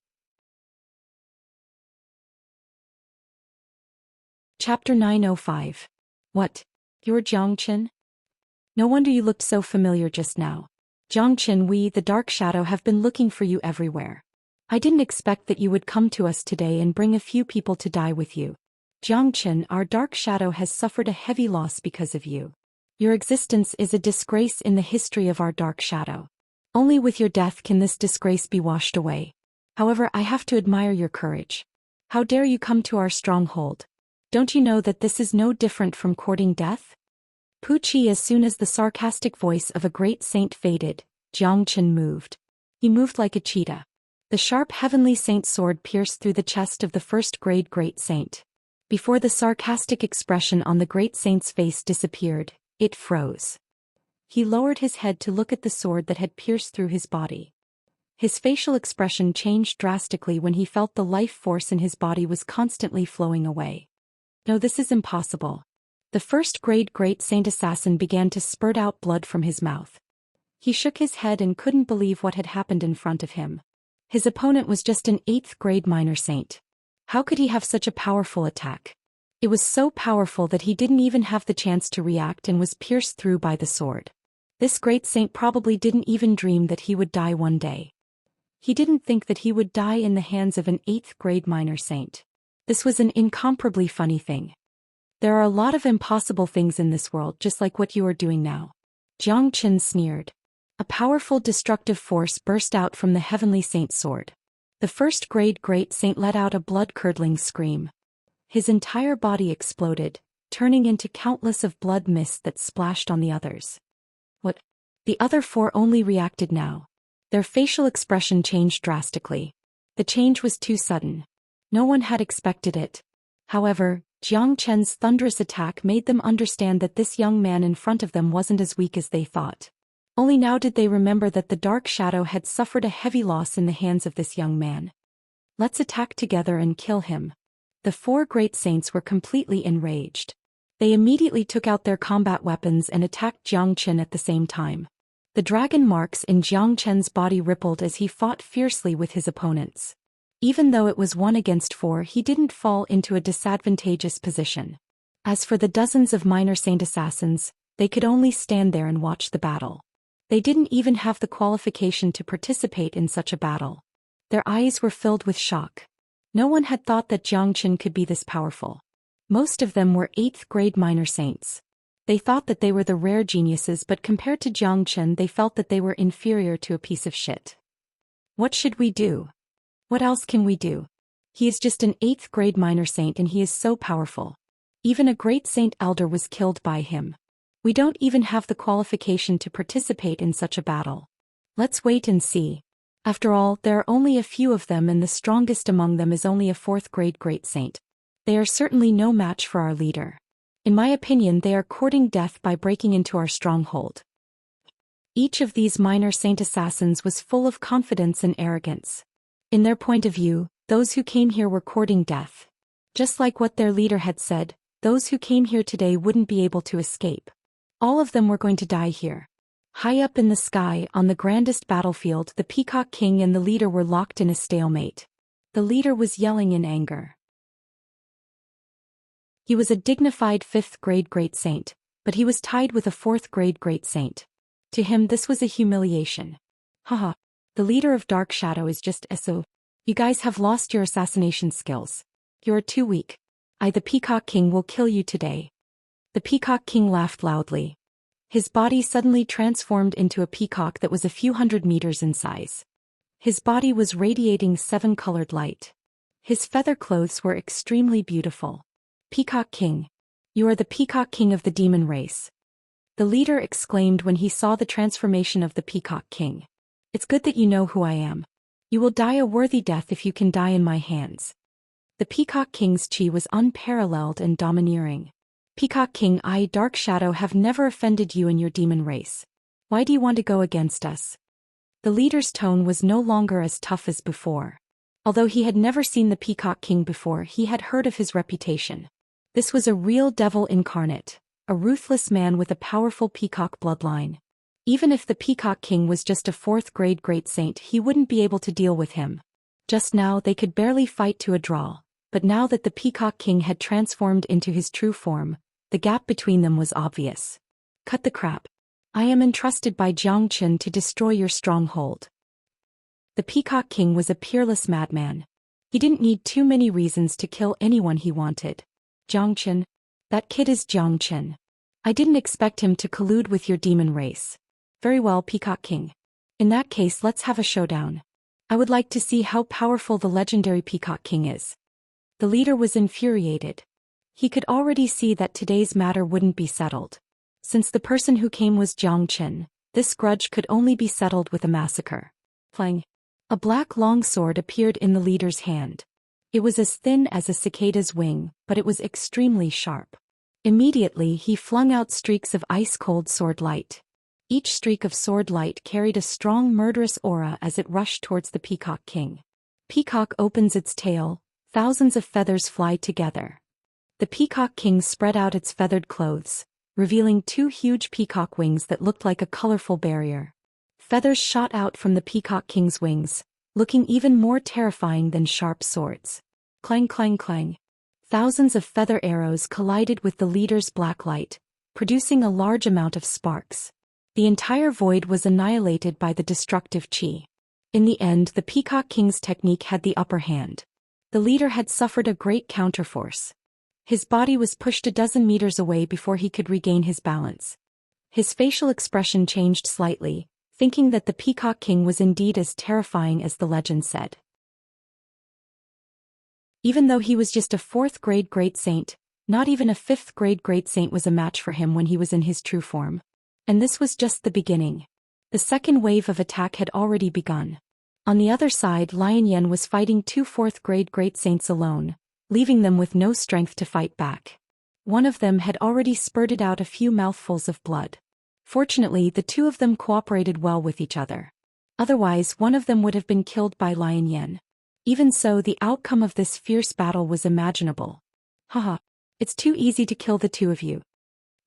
Chapter 905. What? You're Zhou Xian? No wonder you looked so familiar just now. Zhou Xian, we, the Dark Shadow, have been looking for you everywhere. I didn't expect that you would come to us today and bring a few people to die with you. Zhou Xian, our Dark Shadow has suffered a heavy loss because of you. Your existence is a disgrace in the history of our Dark Shadow. Only with your death can this disgrace be washed away. However, I have to admire your courage. How dare you come to our stronghold? Don't you know that this is no different from courting death? Puchi. As soon as the sarcastic voice of a great saint faded, Zhou Xian moved. He moved like a cheetah. The sharp heavenly saint sword pierced through the chest of the first-grade great saint. Before the sarcastic expression on the great saint's face disappeared, it froze. He lowered his head to look at the sword that had pierced through his body. His facial expression changed drastically when he felt the life force in his body was constantly flowing away. No, this is impossible. The first-grade great saint assassin began to spurt out blood from his mouth. He shook his head and couldn't believe what had happened in front of him. His opponent was just an 8th-grade minor saint. How could he have such a powerful attack? It was so powerful that he didn't even have the chance to react and was pierced through by the sword. This great saint probably didn't even dream that he would die one day. He didn't think that he would die in the hands of an 8th-grade minor saint. This was an incomparably funny thing. There are a lot of impossible things in this world, just like what you are doing now. Zhou Xian sneered. A powerful destructive force burst out from the heavenly saint's sword. The first-grade great saint let out a blood-curdling scream. His entire body exploded, turning into countless of blood mists that splashed on the others. What? The other 4 only reacted now. Their facial expression changed drastically. The change was too sudden. No one had expected it. However, Zhou Xian's thunderous attack made them understand that this young man in front of them wasn't as weak as they thought. Only now did they remember that the Dark Shadow had suffered a heavy loss in the hands of this young man. Let's attack together and kill him. The 4 great saints were completely enraged. They immediately took out their combat weapons and attacked Zhou Xian at the same time. The dragon marks in Zhou Xian's body rippled as he fought fiercely with his opponents. Even though it was 1 against 4, he didn't fall into a disadvantageous position. As for the dozens of minor saint assassins, they could only stand there and watch the battle. They didn't even have the qualification to participate in such a battle. Their eyes were filled with shock. No one had thought that Zhou Xian could be this powerful. Most of them were 8th-grade minor saints. They thought that they were the rare geniuses, but compared to Zhou Xian they felt that they were inferior to a piece of shit. What should we do? What else can we do? He is just an 8th-grade minor saint and he is so powerful. Even a great saint elder was killed by him. We don't even have the qualification to participate in such a battle. Let's wait and see. After all, there are only a few of them and the strongest among them is only a 4th-grade great saint. They are certainly no match for our leader. In my opinion, they are courting death by breaking into our stronghold. Each of these minor saint assassins was full of confidence and arrogance. In their point of view, those who came here were courting death. Just like what their leader had said, those who came here today wouldn't be able to escape. All of them were going to die here. High up in the sky, on the grandest battlefield, the Peacock King and the leader were locked in a stalemate. The leader was yelling in anger. He was a dignified 5th-grade great saint, but he was tied with a 4th-grade great saint. To him this was a humiliation. Haha, the leader of Dark Shadow is just SO. You guys have lost your assassination skills. You are too weak. The Peacock King will kill you today. The Peacock King laughed loudly. His body suddenly transformed into a peacock that was a few hundred meters in size. His body was radiating 7-colored light. His feather clothes were extremely beautiful. Peacock King. You are the Peacock King of the demon race. The leader exclaimed when he saw the transformation of the Peacock King. It's good that you know who I am. You will die a worthy death if you can die in my hands. The Peacock King's chi was unparalleled and domineering. Peacock King, I, Dark Shadow, have never offended you in your demon race. Why do you want to go against us? The leader's tone was no longer as tough as before. Although he had never seen the Peacock King before, he had heard of his reputation. This was a real devil incarnate, a ruthless man with a powerful peacock bloodline. Even if the Peacock King was just a 4th-grade great saint, he wouldn't be able to deal with him. Just now they could barely fight to a draw, but now that the Peacock King had transformed into his true form, the gap between them was obvious. Cut the crap. I am entrusted by Xianxia to destroy your stronghold. The Peacock King was a peerless madman. He didn't need too many reasons to kill anyone he wanted. Xianxia? That kid is Xianxia. I didn't expect him to collude with your demon race. Very well, Peacock King. In that case, let's have a showdown. I would like to see how powerful the legendary Peacock King is. The leader was infuriated. He could already see that today's matter wouldn't be settled. Since the person who came was Xianxia, this grudge could only be settled with a massacre. Clang. A black longsword appeared in the leader's hand. It was as thin as a cicada's wing, but it was extremely sharp. Immediately he flung out streaks of ice-cold sword light. Each streak of sword light carried a strong murderous aura as it rushed towards the Peacock King. Peacock opens its tail, thousands of feathers fly together. The Peacock King spread out its feathered clothes, revealing 2 huge peacock wings that looked like a colorful barrier. Feathers shot out from the Peacock King's wings, looking even more terrifying than sharp swords. Clang clang clang. Thousands of feather arrows collided with the leader's black light, producing a large amount of sparks. The entire void was annihilated by the destructive chi. In the end, the Peacock King's technique had the upper hand. The leader had suffered a great counterforce. His body was pushed a dozen meters away before he could regain his balance. His facial expression changed slightly, thinking that the Peacock King was indeed as terrifying as the legend said. Even though he was just a 4th-grade great saint, not even a 5th-grade great saint was a match for him when he was in his true form. And this was just the beginning. The second wave of attack had already begun. On the other side, Lion Yan was fighting 2 4th-grade great saints alone, leaving them with no strength to fight back. One of them had already spurted out a few mouthfuls of blood. Fortunately, the 2 of them cooperated well with each other. Otherwise, one of them would have been killed by Lion Yan. Even so, the outcome of this fierce battle was imaginable. Haha, it's too easy to kill the 2 of you.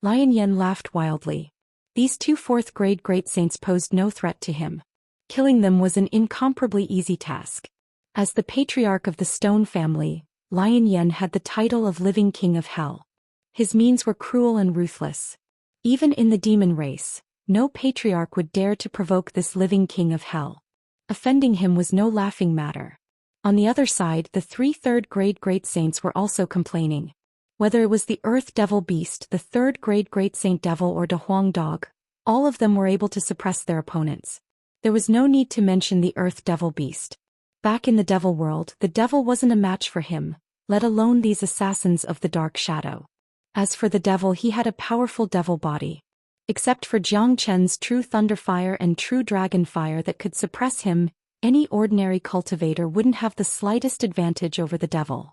Lion Yan laughed wildly. These 2 4th-grade great saints posed no threat to him. Killing them was an incomparably easy task. As the patriarch of the Stone family, Lion Yan had the title of Living King of Hell. His means were cruel and ruthless. Even in the demon race, no patriarch would dare to provoke this living king of hell. Offending him was no laughing matter. On the other side, the 3 3rd-grade great saints were also complaining. Whether it was the Earth Devil Beast, the 3rd-grade Great Saint Devil, or De Huang Dog, all of them were able to suppress their opponents. There was no need to mention the Earth Devil Beast. Back in the Devil world, the devil wasn't a match for him, let alone these assassins of the Dark Shadow. As for the devil, he had a powerful devil body. Except for Xianxia's true thunder fire and true dragon fire that could suppress him, any ordinary cultivator wouldn't have the slightest advantage over the devil.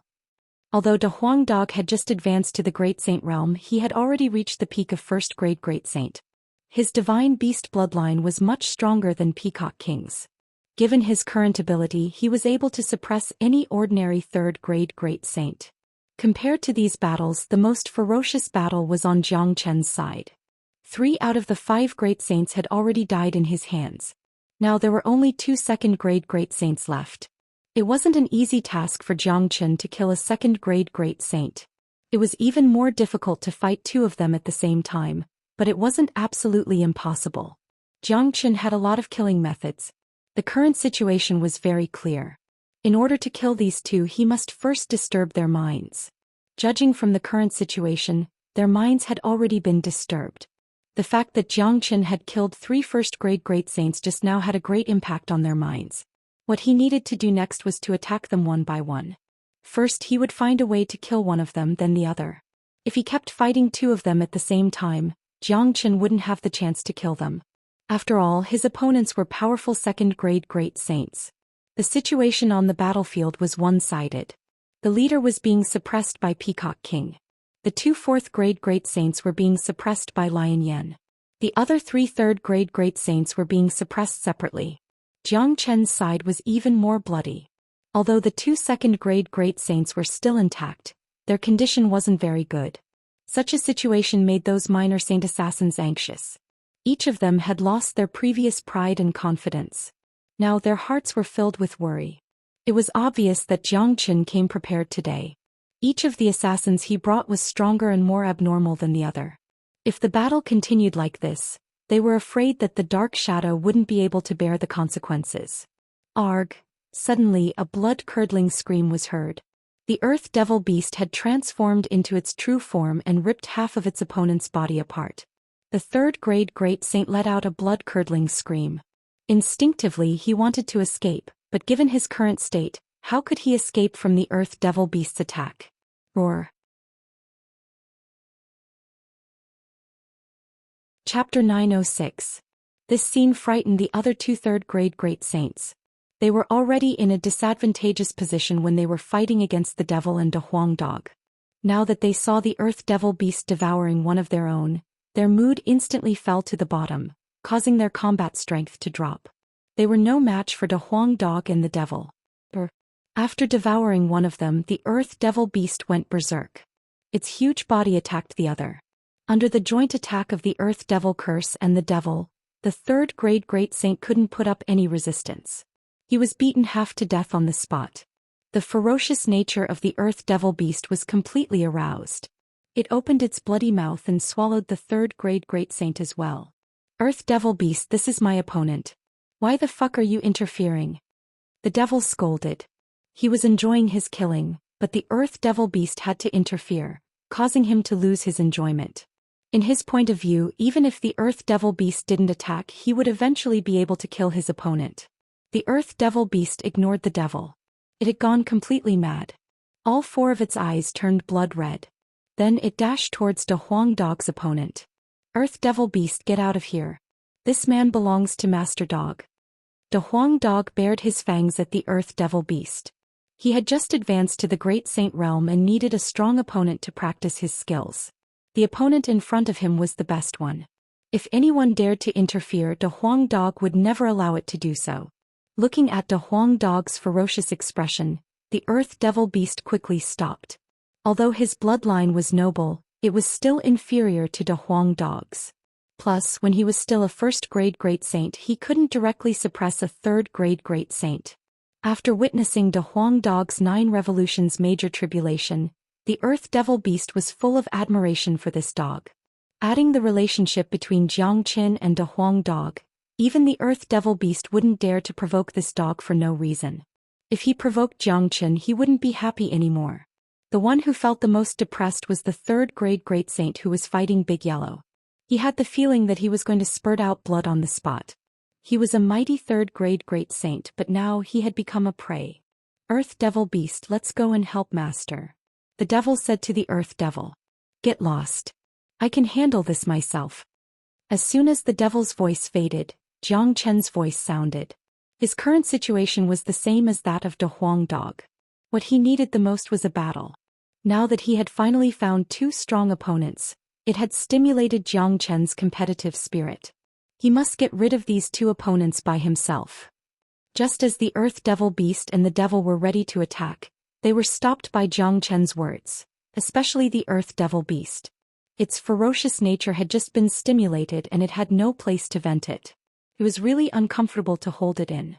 Although De Huang Dog had just advanced to the Great Saint realm, he had already reached the peak of 1st-grade Great Saint. His divine beast bloodline was much stronger than Peacock King's. Given his current ability, he was able to suppress any ordinary 3rd-grade Great Saint. Compared to these battles, the most ferocious battle was on Xianxia's side. 3 out of the 5 Great Saints had already died in his hands. Now there were only 2 2nd-grade Great Saints left. It wasn't an easy task for Xianxia to kill a 2nd-grade Great Saint. It was even more difficult to fight 2 of them at the same time, but it wasn't absolutely impossible. Xianxia had a lot of killing methods. The current situation was very clear. In order to kill these 2, he must first disturb their minds. Judging from the current situation, their minds had already been disturbed. The fact that Xianxia had killed 3 1st-grade Great Saints just now had a great impact on their minds. What he needed to do next was to attack them one by one. First, he would find a way to kill one of them, then the other. If he kept fighting 2 of them at the same time, Xianxia wouldn't have the chance to kill them. After all, his opponents were powerful 2nd-grade Great Saints. The situation on the battlefield was one-sided. The leader was being suppressed by Peacock King. The 2 4th-grade Great Saints were being suppressed by Xianxia. The other 3 3rd-grade Great Saints were being suppressed separately. Jiang Chen's side was even more bloody. Although the 2 2nd-grade Great Saints were still intact, their condition wasn't very good. Such a situation made those minor saint assassins anxious. Each of them had lost their previous pride and confidence. Now their hearts were filled with worry. It was obvious that Jiang Chen came prepared today. Each of the assassins he brought was stronger and more abnormal than the other. If the battle continued like this, they were afraid that the Dark Shadow wouldn't be able to bear the consequences. Arg! Suddenly a blood-curdling scream was heard. The Earth Devil Beast had transformed into its true form and ripped half of its opponent's body apart. The 3rd-grade Great Saint let out a blood-curdling scream. Instinctively he wanted to escape, but given his current state, how could he escape from the Earth Devil Beast's attack? Roar. Chapter 906. This scene frightened the other 2 3rd-grade Great Saints. They were already in a disadvantageous position when they were fighting against the Devil and De Huang Dog. Now that they saw the Earth Devil Beast devouring one of their own, their mood instantly fell to the bottom, causing their combat strength to drop. They were no match for De Huang Dog and the Devil. After devouring one of them, the Earth Devil Beast went berserk. Its huge body attacked the other. Under the joint attack of the Earth Devil Curse and the Devil, the 3rd-grade Great Saint couldn't put up any resistance. He was beaten half to death on the spot. The ferocious nature of the Earth Devil Beast was completely aroused. It opened its bloody mouth and swallowed the 3rd-grade Great Saint as well. Earth Devil Beast, this is my opponent. Why the fuck are you interfering? The Devil scolded. He was enjoying his killing, but the Earth Devil Beast had to interfere, causing him to lose his enjoyment. In his point of view, even if the Earth Devil Beast didn't attack, he would eventually be able to kill his opponent. The Earth Devil Beast ignored the Devil. It had gone completely mad. All 4 of its eyes turned blood red. Then it dashed towards De Huang Dog's opponent. Earth Devil Beast, get out of here. This man belongs to Master Dog. De Huang Dog bared his fangs at the Earth Devil Beast. He had just advanced to the Great Saint realm and needed a strong opponent to practice his skills. The opponent in front of him was the best one. If anyone dared to interfere, De Huang Dog would never allow it to do so. Looking at De Huang Dog's ferocious expression, the Earth Devil Beast quickly stopped. Although his bloodline was noble, it was still inferior to De Huang Dog's. Plus, when he was still a 1st-grade Great Saint, he couldn't directly suppress a 3rd-grade Great Saint. After witnessing De Huang Dog's 9 revolutions major tribulation, the Earth Devil Beast was full of admiration for this dog. Adding the relationship between Jiang Chen and De Huang Dog, even the Earth Devil Beast wouldn't dare to provoke this dog for no reason. If he provoked Jiang Chen, he wouldn't be happy anymore. The one who felt the most depressed was the 3rd-grade Great Saint who was fighting Big Yellow. He had the feeling that he was going to spurt out blood on the spot. He was a mighty 3rd-grade Great Saint, but now he had become a prey. Earth Devil Beast, let's go and help Master. The Devil said to the Earth Devil. Get lost. I can handle this myself. As soon as the Devil's voice faded, Jiang Chen's voice sounded. His current situation was the same as that of De Huang Dog. What he needed the most was a battle. Now that he had finally found 2 strong opponents, it had stimulated Jiang Chen's competitive spirit. He must get rid of these 2 opponents by himself. Just as the Earth Devil Beast and the Devil were ready to attack, they were stopped by Jiang Chen's words, especially the Earth Devil Beast. Its ferocious nature had just been stimulated and it had no place to vent it. It was really uncomfortable to hold it in.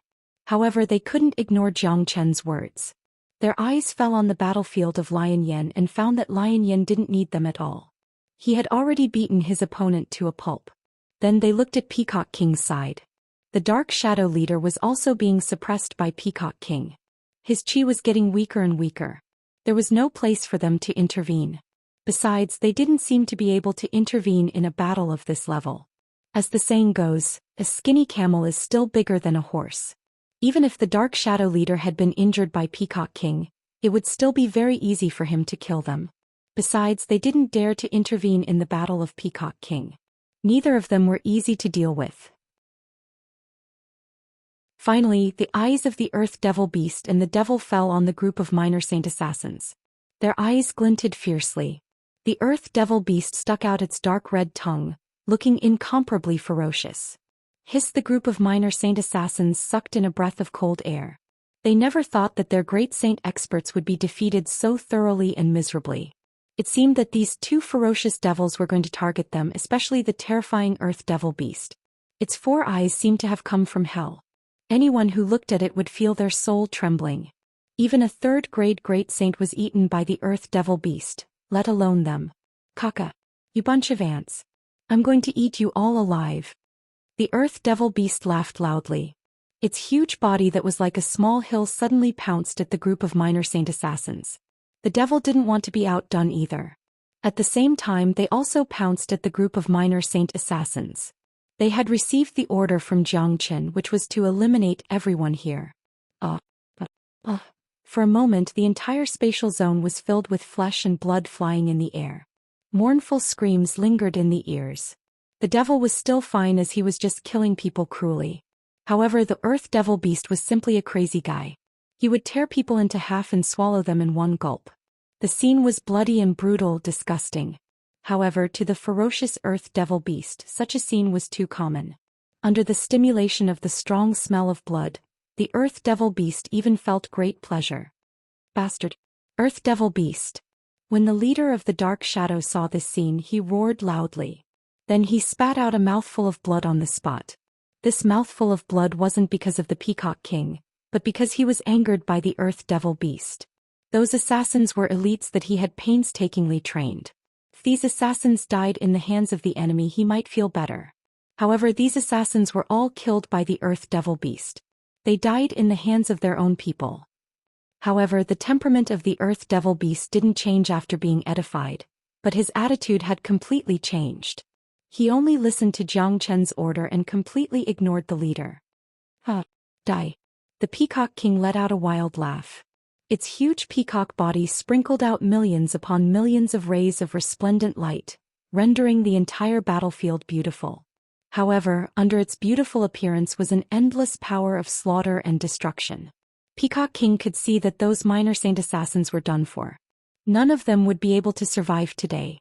However, they couldn't ignore Jiang Chen's words. Their eyes fell on the battlefield of Xianxia and found that Xianxia didn't need them at all. He had already beaten his opponent to a pulp. Then they looked at Peacock King's side. The Dark Shadow leader was also being suppressed by Peacock King. His chi was getting weaker and weaker. There was no place for them to intervene. Besides, they didn't seem to be able to intervene in a battle of this level. As the saying goes, a skinny camel is still bigger than a horse. Even if the Dark Shadow leader had been injured by Peacock King, it would still be very easy for him to kill them. Besides, they didn't dare to intervene in the battle of Peacock King. Neither of them were easy to deal with. Finally, the eyes of the Earth Devil Beast and the Devil fell on the group of minor saint assassins. Their eyes glinted fiercely. The Earth Devil Beast stuck out its dark red tongue, looking incomparably ferocious. Hiss! The group of minor saint assassins sucked in a breath of cold air. They never thought that their great saint experts would be defeated so thoroughly and miserably. It seemed that these two ferocious devils were going to target them, especially the terrifying Earth Devil Beast. Its 4 eyes seemed to have come from hell. Anyone who looked at it would feel their soul trembling. Even a 3rd-grade great saint was eaten by the Earth Devil Beast, let alone them. Caca. You bunch of ants. I'm going to eat you all alive. The Earth Devil Beast laughed loudly. Its huge body that was like a small hill suddenly pounced at the group of minor saint assassins. The devil didn't want to be outdone either. At the same time, they also pounced at the group of minor saint assassins. They had received the order from Zhou Xian, which was to eliminate everyone here. For a moment, the entire spatial zone was filled with flesh and blood flying in the air. Mournful screams lingered in the ears. The devil was still fine as he was just killing people cruelly. However, the Earth Devil Beast was simply a crazy guy. He would tear people into half and swallow them in one gulp. The scene was bloody and brutal, disgusting. However, to the ferocious Earth Devil Beast, such a scene was too common. Under the stimulation of the strong smell of blood, the Earth Devil Beast even felt great pleasure. Bastard! Earth Devil Beast! When the leader of the Dark Shadows saw this scene, he roared loudly. Then he spat out a mouthful of blood on the spot. This mouthful of blood wasn't because of the Peacock King, but because he was angered by the Earth Devil Beast. Those assassins were elites that he had painstakingly trained. If these assassins died in the hands of the enemy, he might feel better. However, these assassins were all killed by the Earth Devil Beast. They died in the hands of their own people. However, the temperament of the Earth Devil Beast didn't change after being edified, but his attitude had completely changed. He only listened to Zhou Xian's order and completely ignored the leader. Die. The Peacock King let out a wild laugh. Its huge peacock body sprinkled out millions upon millions of rays of resplendent light, rendering the entire battlefield beautiful. However, under its beautiful appearance was an endless power of slaughter and destruction. Peacock King could see that those minor saint assassins were done for. None of them would be able to survive today.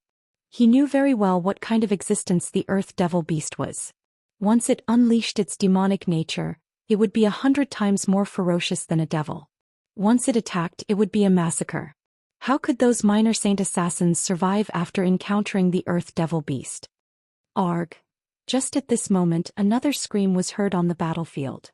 He knew very well what kind of existence the Earth Devil Beast was. Once it unleashed its demonic nature, it would be 100 times more ferocious than a devil. Once it attacked, it would be a massacre. How could those minor saint assassins survive after encountering the Earth Devil Beast? Arg! Just at this moment, another scream was heard on the battlefield.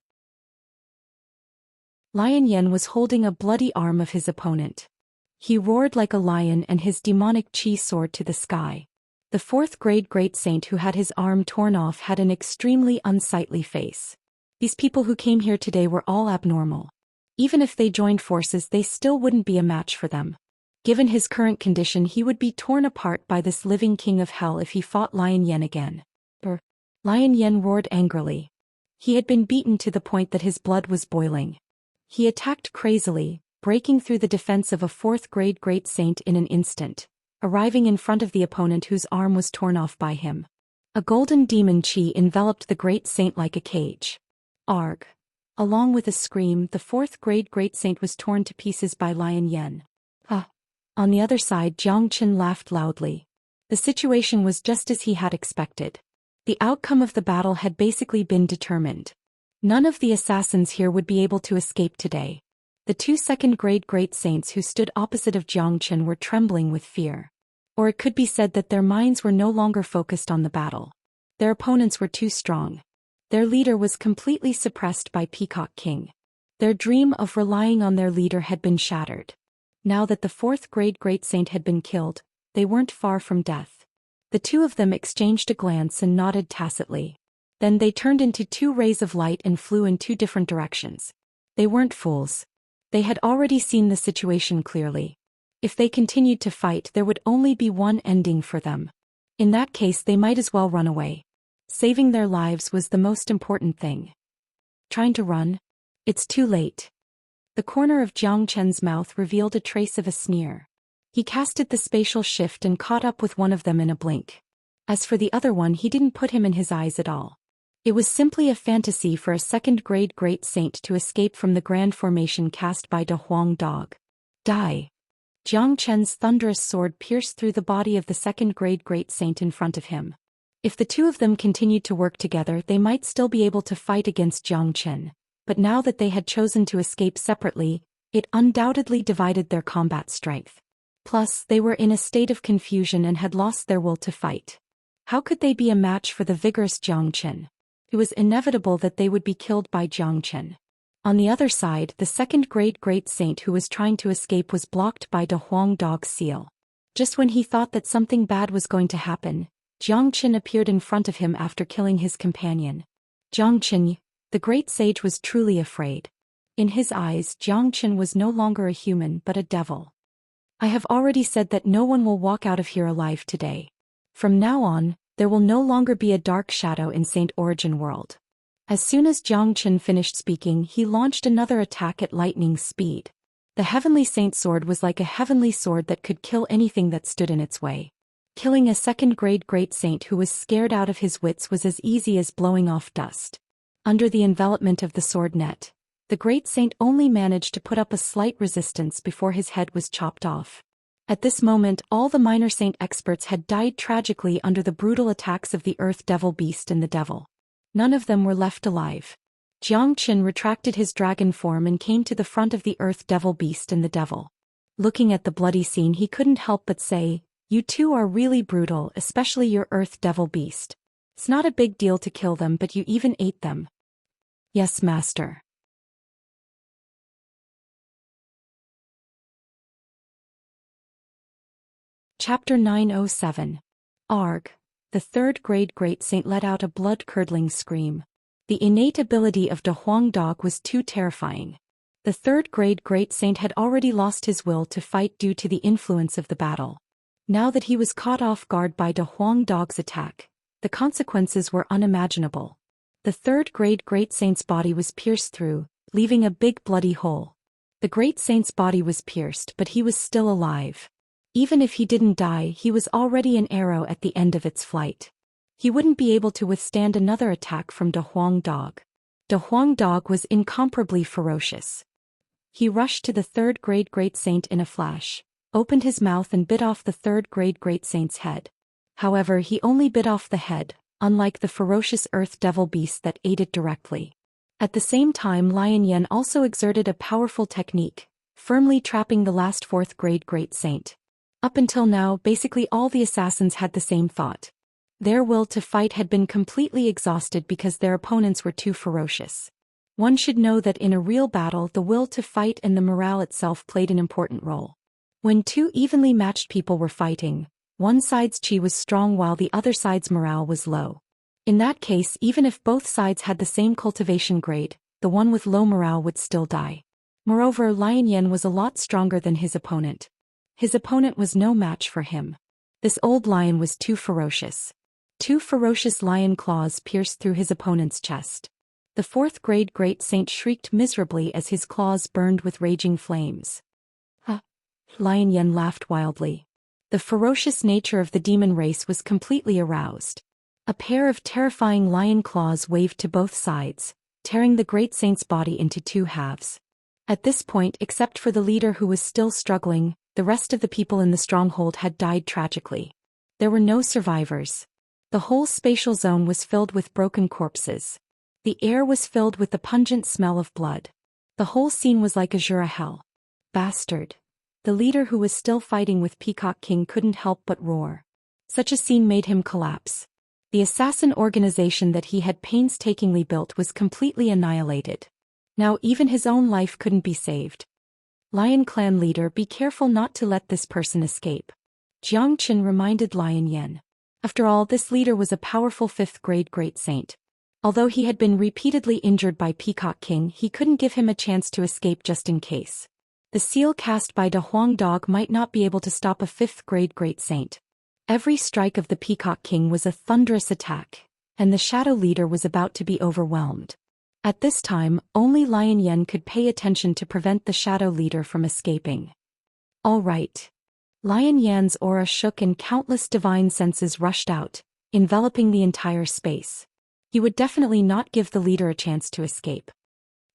Xianxia was holding a bloody arm of his opponent. He roared like a lion and his demonic chi soared to the sky. The 4th-grade great saint who had his arm torn off had an extremely unsightly face. These people who came here today were all abnormal. Even if they joined forces, they still wouldn't be a match for them. Given his current condition, he would be torn apart by this living king of hell if he fought Xianxia again. Xianxia roared angrily. He had been beaten to the point that his blood was boiling. He attacked crazily, breaking through the defense of a 4th-grade great saint in an instant, arriving in front of the opponent whose arm was torn off by him. A golden demon chi enveloped the great saint like a cage. Arg! Along with a scream, the 4th-grade great saint was torn to pieces by Xianxia. On the other side, Zhou Xian laughed loudly. The situation was just as he had expected. The outcome of the battle had basically been determined. None of the assassins here would be able to escape today. The 2 2nd-grade great saints who stood opposite of Zhou Xian were trembling with fear. Or it could be said that their minds were no longer focused on the battle. Their opponents were too strong. Their leader was completely suppressed by Peacock King. Their dream of relying on their leader had been shattered. Now that the 4th-grade great saint had been killed, they weren't far from death. The two of them exchanged a glance and nodded tacitly. Then they turned into 2 rays of light and flew in 2 different directions. They weren't fools. They had already seen the situation clearly. If they continued to fight, there would only be one ending for them. In that case, they might as well run away. Saving their lives was the most important thing. Trying to run? It's too late. The corner of Zhou Xian's mouth revealed a trace of a sneer. He casted the spatial shift and caught up with one of them in a blink. As for the other one, he didn't put him in his eyes at all. It was simply a fantasy for a second-grade great saint to escape from the grand formation cast by De Huang Dog. Die! Jiang Chen's thunderous sword pierced through the body of the second-grade great saint in front of him. If the two of them continued to work together, they might still be able to fight against Jiang Chen, but now that they had chosen to escape separately, it undoubtedly divided their combat strength. Plus, they were in a state of confusion and had lost their will to fight. How could they be a match for the vigorous Jiang Chen? It was inevitable that they would be killed by Jiang Chen. On the other side, the second-grade great saint who was trying to escape was blocked by De Huang Dog's seal. Just when he thought that something bad was going to happen, Jiang Chen appeared in front of him after killing his companion. Jiang Chen, the great sage, was truly afraid. In his eyes, Jiang Chen was no longer a human but a devil. I have already said that no one will walk out of here alive today. From now on, there will no longer be a dark shadow in Saint Origin World. As soon as Jiang Chen finished speaking, he launched another attack at lightning speed. The Heavenly Saint Sword was like a heavenly sword that could kill anything that stood in its way. Killing a second-grade great saint who was scared out of his wits was as easy as blowing off dust. Under the envelopment of the sword net, the great saint only managed to put up a slight resistance before his head was chopped off. At this moment, all the minor saint experts had died tragically under the brutal attacks of the Earth Devil Beast and the Devil. None of them were left alive. Jiang Chen retracted his dragon form and came to the front of the Earth Devil Beast and the Devil. Looking at the bloody scene, he couldn't help but say, "You two are really brutal, especially your Earth Devil Beast. It's not a big deal to kill them, but you even ate them." "Yes, master." Chapter 907. Arg. The third-grade great saint let out a blood-curdling scream. The innate ability of De Huang Dog was too terrifying. The third-grade great saint had already lost his will to fight due to the influence of the battle. Now that he was caught off guard by De Huang Dog's attack, the consequences were unimaginable. The third-grade great saint's body was pierced through, leaving a big bloody hole. The great saint's body was pierced, but he was still alive. Even if he didn't die, he was already an arrow at the end of its flight. He wouldn't be able to withstand another attack from De Huang Dog. De Huang Dog was incomparably ferocious. He rushed to the third-grade great saint in a flash, opened his mouth and bit off the third-grade great saint's head. However, he only bit off the head, unlike the ferocious Earth Devil Beast that ate it directly. At the same time, Lion Yan also exerted a powerful technique, firmly trapping the last fourth-grade great saint. Up until now, basically all the assassins had the same thought. Their will to fight had been completely exhausted because their opponents were too ferocious. One should know that in a real battle, the will to fight and the morale itself played an important role. When two evenly matched people were fighting, one side's chi was strong while the other side's morale was low. In that case, even if both sides had the same cultivation grade, the one with low morale would still die. Moreover, Lion Yan was a lot stronger than his opponent. His opponent was no match for him. This old lion was too ferocious. Two ferocious lion claws pierced through his opponent's chest. The fourth-grade great saint shrieked miserably as his claws burned with raging flames. Lion Yan laughed wildly. The ferocious nature of the demon race was completely aroused. A pair of terrifying lion claws waved to both sides, tearing the great saint's body into two halves. At this point, except for the leader who was still struggling, the rest of the people in the stronghold had died tragically. There were no survivors. The whole spatial zone was filled with broken corpses. The air was filled with the pungent smell of blood. The whole scene was like a Jura hell. Bastard. The leader who was still fighting with Peacock King couldn't help but roar. Such a scene made him collapse. The assassin organization that he had painstakingly built was completely annihilated. Now even his own life couldn't be saved. Lion Clan leader, be careful not to let this person escape. Jiang Chen reminded Lion Yan. After all, this leader was a powerful fifth-grade great saint. Although he had been repeatedly injured by Peacock King, he couldn't give him a chance to escape just in case. The seal cast by De Huang Dog might not be able to stop a fifth-grade great saint. Every strike of the Peacock King was a thunderous attack, and the shadow leader was about to be overwhelmed. At this time, only Lion Yan could pay attention to prevent the shadow leader from escaping. All right. Lion Yan's aura shook and countless divine senses rushed out, enveloping the entire space. He would definitely not give the leader a chance to escape.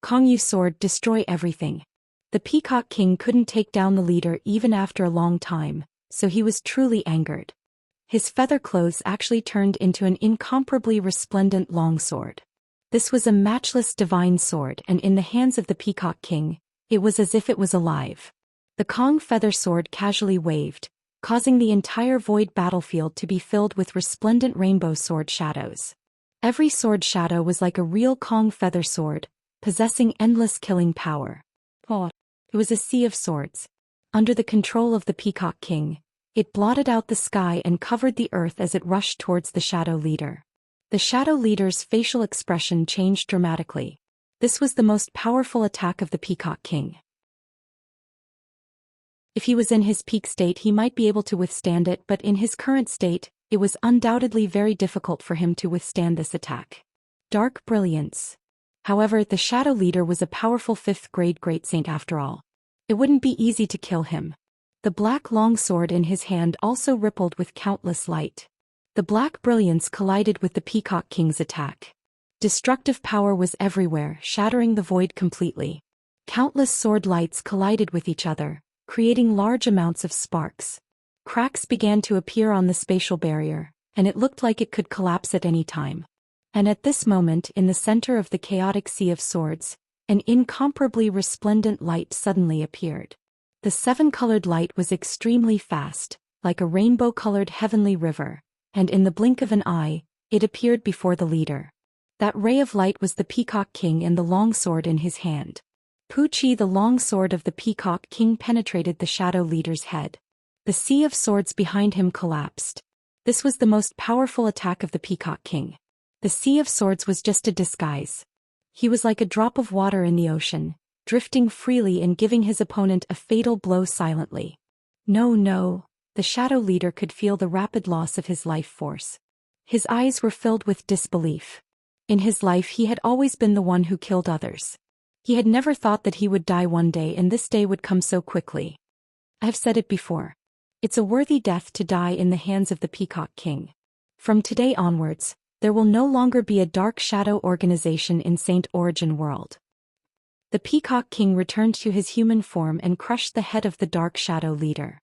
Kongyu sword, destroy everything. The Peacock King couldn't take down the leader even after a long time, so he was truly angered. His feather clothes actually turned into an incomparably resplendent longsword. This was a matchless divine sword, and in the hands of the Peacock King, it was as if it was alive. The Kong feather sword casually waved, causing the entire void battlefield to be filled with resplendent rainbow sword shadows. Every sword shadow was like a real Kong feather sword, possessing endless killing power. It was a sea of swords. Under the control of the Peacock King, it blotted out the sky and covered the earth as it rushed towards the Shadow Leader. The Shadow Leader's facial expression changed dramatically. This was the most powerful attack of the Peacock King. If he was in his peak state, he might be able to withstand it, but in his current state, it was undoubtedly very difficult for him to withstand this attack. Dark brilliance. However, the Shadow Leader was a powerful 5th grade Great Saint after all. It wouldn't be easy to kill him. The black longsword in his hand also rippled with countless light. The black brilliance collided with the Peacock King's attack. Destructive power was everywhere, shattering the void completely. Countless sword lights collided with each other, creating large amounts of sparks. Cracks began to appear on the spatial barrier, and it looked like it could collapse at any time. And at this moment, in the center of the chaotic sea of swords, an incomparably resplendent light suddenly appeared. The 7-colored light was extremely fast, like a rainbow-colored heavenly river, and in the blink of an eye, it appeared before the leader. That ray of light was the Peacock King and the longsword in his hand. Puchi, the longsword of the Peacock King, penetrated the Shadow Leader's head. The sea of swords behind him collapsed. This was the most powerful attack of the Peacock King. The sea of swords was just a disguise. He was like a drop of water in the ocean, drifting freely and giving his opponent a fatal blow silently. No, the Shadow Leader could feel the rapid loss of his life force. His eyes were filled with disbelief. In his life he had always been the one who killed others. He had never thought that he would die one day, and this day would come so quickly. I have said it before. It's a worthy death to die in the hands of the Peacock King. From today onwards, there will no longer be a dark shadow organization in Saint Origin World. The Peacock King returned to his human form and crushed the head of the Dark Shadow Leader.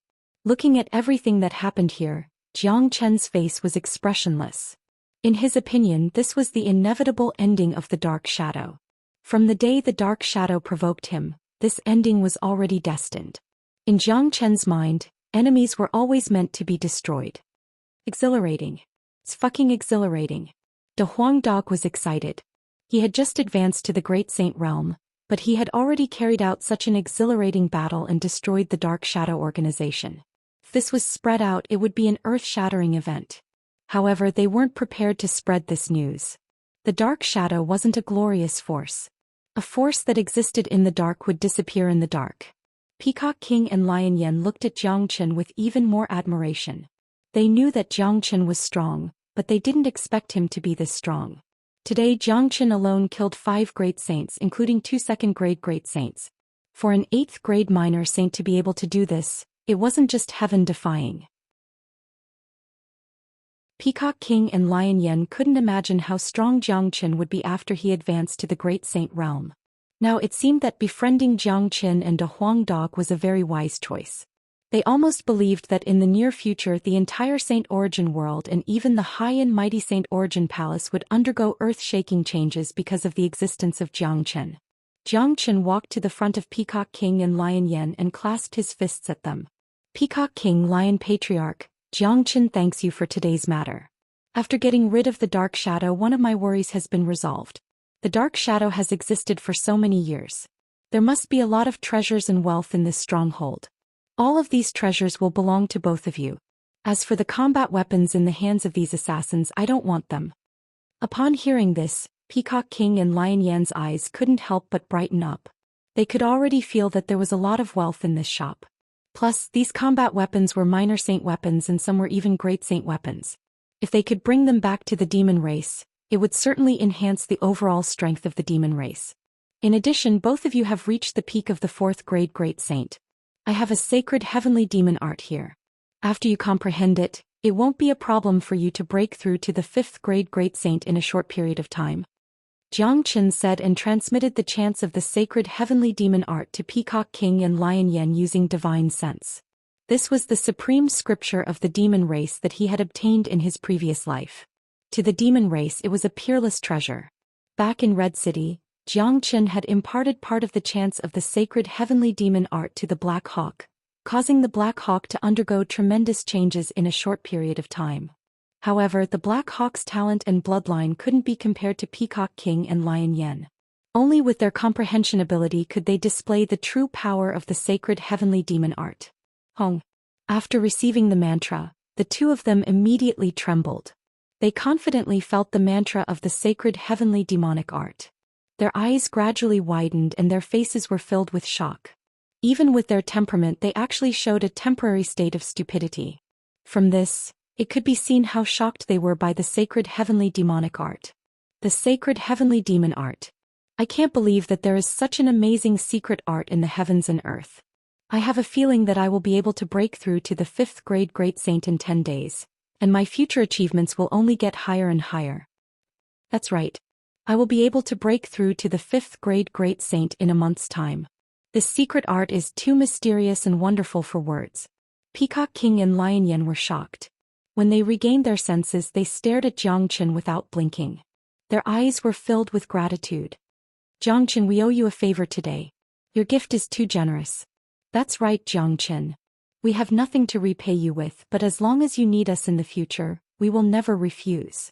Looking at everything that happened here, Jiang Chen's face was expressionless. In his opinion, this was the inevitable ending of the Dark Shadow. From the day the Dark Shadow provoked him, this ending was already destined. In Jiang Chen's mind, enemies were always meant to be destroyed. Exhilarating. It's fucking exhilarating. De Huang Dog was excited. He had just advanced to the Great Saint realm, but he had already carried out such an exhilarating battle and destroyed the Dark Shadow organization. If this was spread out, it would be an earth-shattering event. However, they weren't prepared to spread this news. The Dark Shadow wasn't a glorious force. A force that existed in the dark would disappear in the dark. Peacock King and Lion Yen looked at Jiang Chen with even more admiration. They knew that Jiang Chen was strong, but they didn't expect him to be this strong. Today Jiang Chen alone killed 5 Great Saints, including 2 2nd-grade Great Saints. For an 8th-grade minor saint to be able to do this, it wasn't just heaven-defying. Peacock King and Lion Yen couldn't imagine how strong Jiang Chen would be after he advanced to the Great Saint realm. Now it seemed that befriending Jiang Chen and De Huang Dog was a very wise choice. They almost believed that in the near future the entire Saint Origin world and even the high and mighty Saint Origin Palace would undergo earth-shaking changes because of the existence of Jiang Chen. Jiang Chen walked to the front of Peacock King and Lion Yen and clasped his fists at them. Peacock King, Lion Patriarch, Jiang Chen thanks you for today's matter. After getting rid of the Dark Shadow, one of my worries has been resolved. The Dark Shadow has existed for so many years. There must be a lot of treasures and wealth in this stronghold. All of these treasures will belong to both of you. As for the combat weapons in the hands of these assassins, I don't want them. Upon hearing this, Peacock King and Lion Yan's eyes couldn't help but brighten up. They could already feel that there was a lot of wealth in this shop. Plus, these combat weapons were minor saint weapons and some were even great saint weapons. If they could bring them back to the demon race, it would certainly enhance the overall strength of the demon race. In addition, both of you have reached the peak of the 4th-grade Great Saint. I have a sacred heavenly demon art here. After you comprehend it, It won't be a problem for you to break through to the 5th grade Great Saint in a short period of time. Zhou Xian said and transmitted the chants of the sacred heavenly demon art to Peacock King and Lion Yen using divine sense. This was the supreme scripture of the demon race that he had obtained in his previous life. To the demon race it was a peerless treasure. Back in Red City, Zhou Xian had imparted part of the chants of the sacred heavenly demon art to the Black Hawk, causing the Black Hawk to undergo tremendous changes in a short period of time. However, the Black Hawk's talent and bloodline couldn't be compared to Peacock King and Lion Yen. Only with their comprehension ability could they display the true power of the sacred heavenly demon art. Hong. After receiving the mantra, the two of them immediately trembled. They confidently felt the mantra of the sacred heavenly demonic art. Their eyes gradually widened and their faces were filled with shock. Even with their temperament, they actually showed a temporary state of stupidity. From this, it could be seen how shocked they were by the sacred heavenly demonic art. The sacred heavenly demon art. I can't believe that there is such an amazing secret art in the heavens and earth. I have a feeling that I will be able to break through to the 5th grade Great Saint in 10 days, and my future achievements will only get higher and higher. That's right. I will be able to break through to the 5th grade Great Saint in a month's time. This secret art is too mysterious and wonderful for words. Peacock King and Lion Yen were shocked. When they regained their senses, they stared at Zhou Xian without blinking. Their eyes were filled with gratitude. Zhou Xian, we owe you a favor today. Your gift is too generous. That's right, Zhou Xian. We have nothing to repay you with, but as long as you need us in the future, we will never refuse.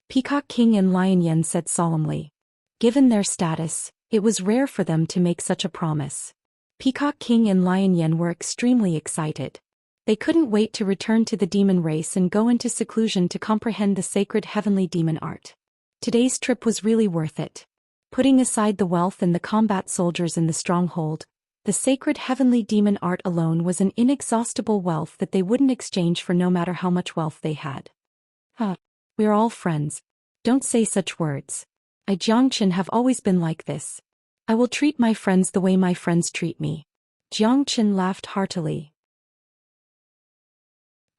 Peacock King and Lion Yen said solemnly. Given their status, it was rare for them to make such a promise. Peacock King and Lion Yen were extremely excited. They couldn't wait to return to the demon race and go into seclusion to comprehend the sacred heavenly demon art. Today's trip was really worth it. Putting aside the wealth and the combat soldiers in the stronghold, the sacred heavenly demon art alone was an inexhaustible wealth that they wouldn't exchange for no matter how much wealth they had. We're all friends. Don't say such words. I, Zhou Xian, have always been like this. I will treat my friends the way my friends treat me. Zhou Xian laughed heartily.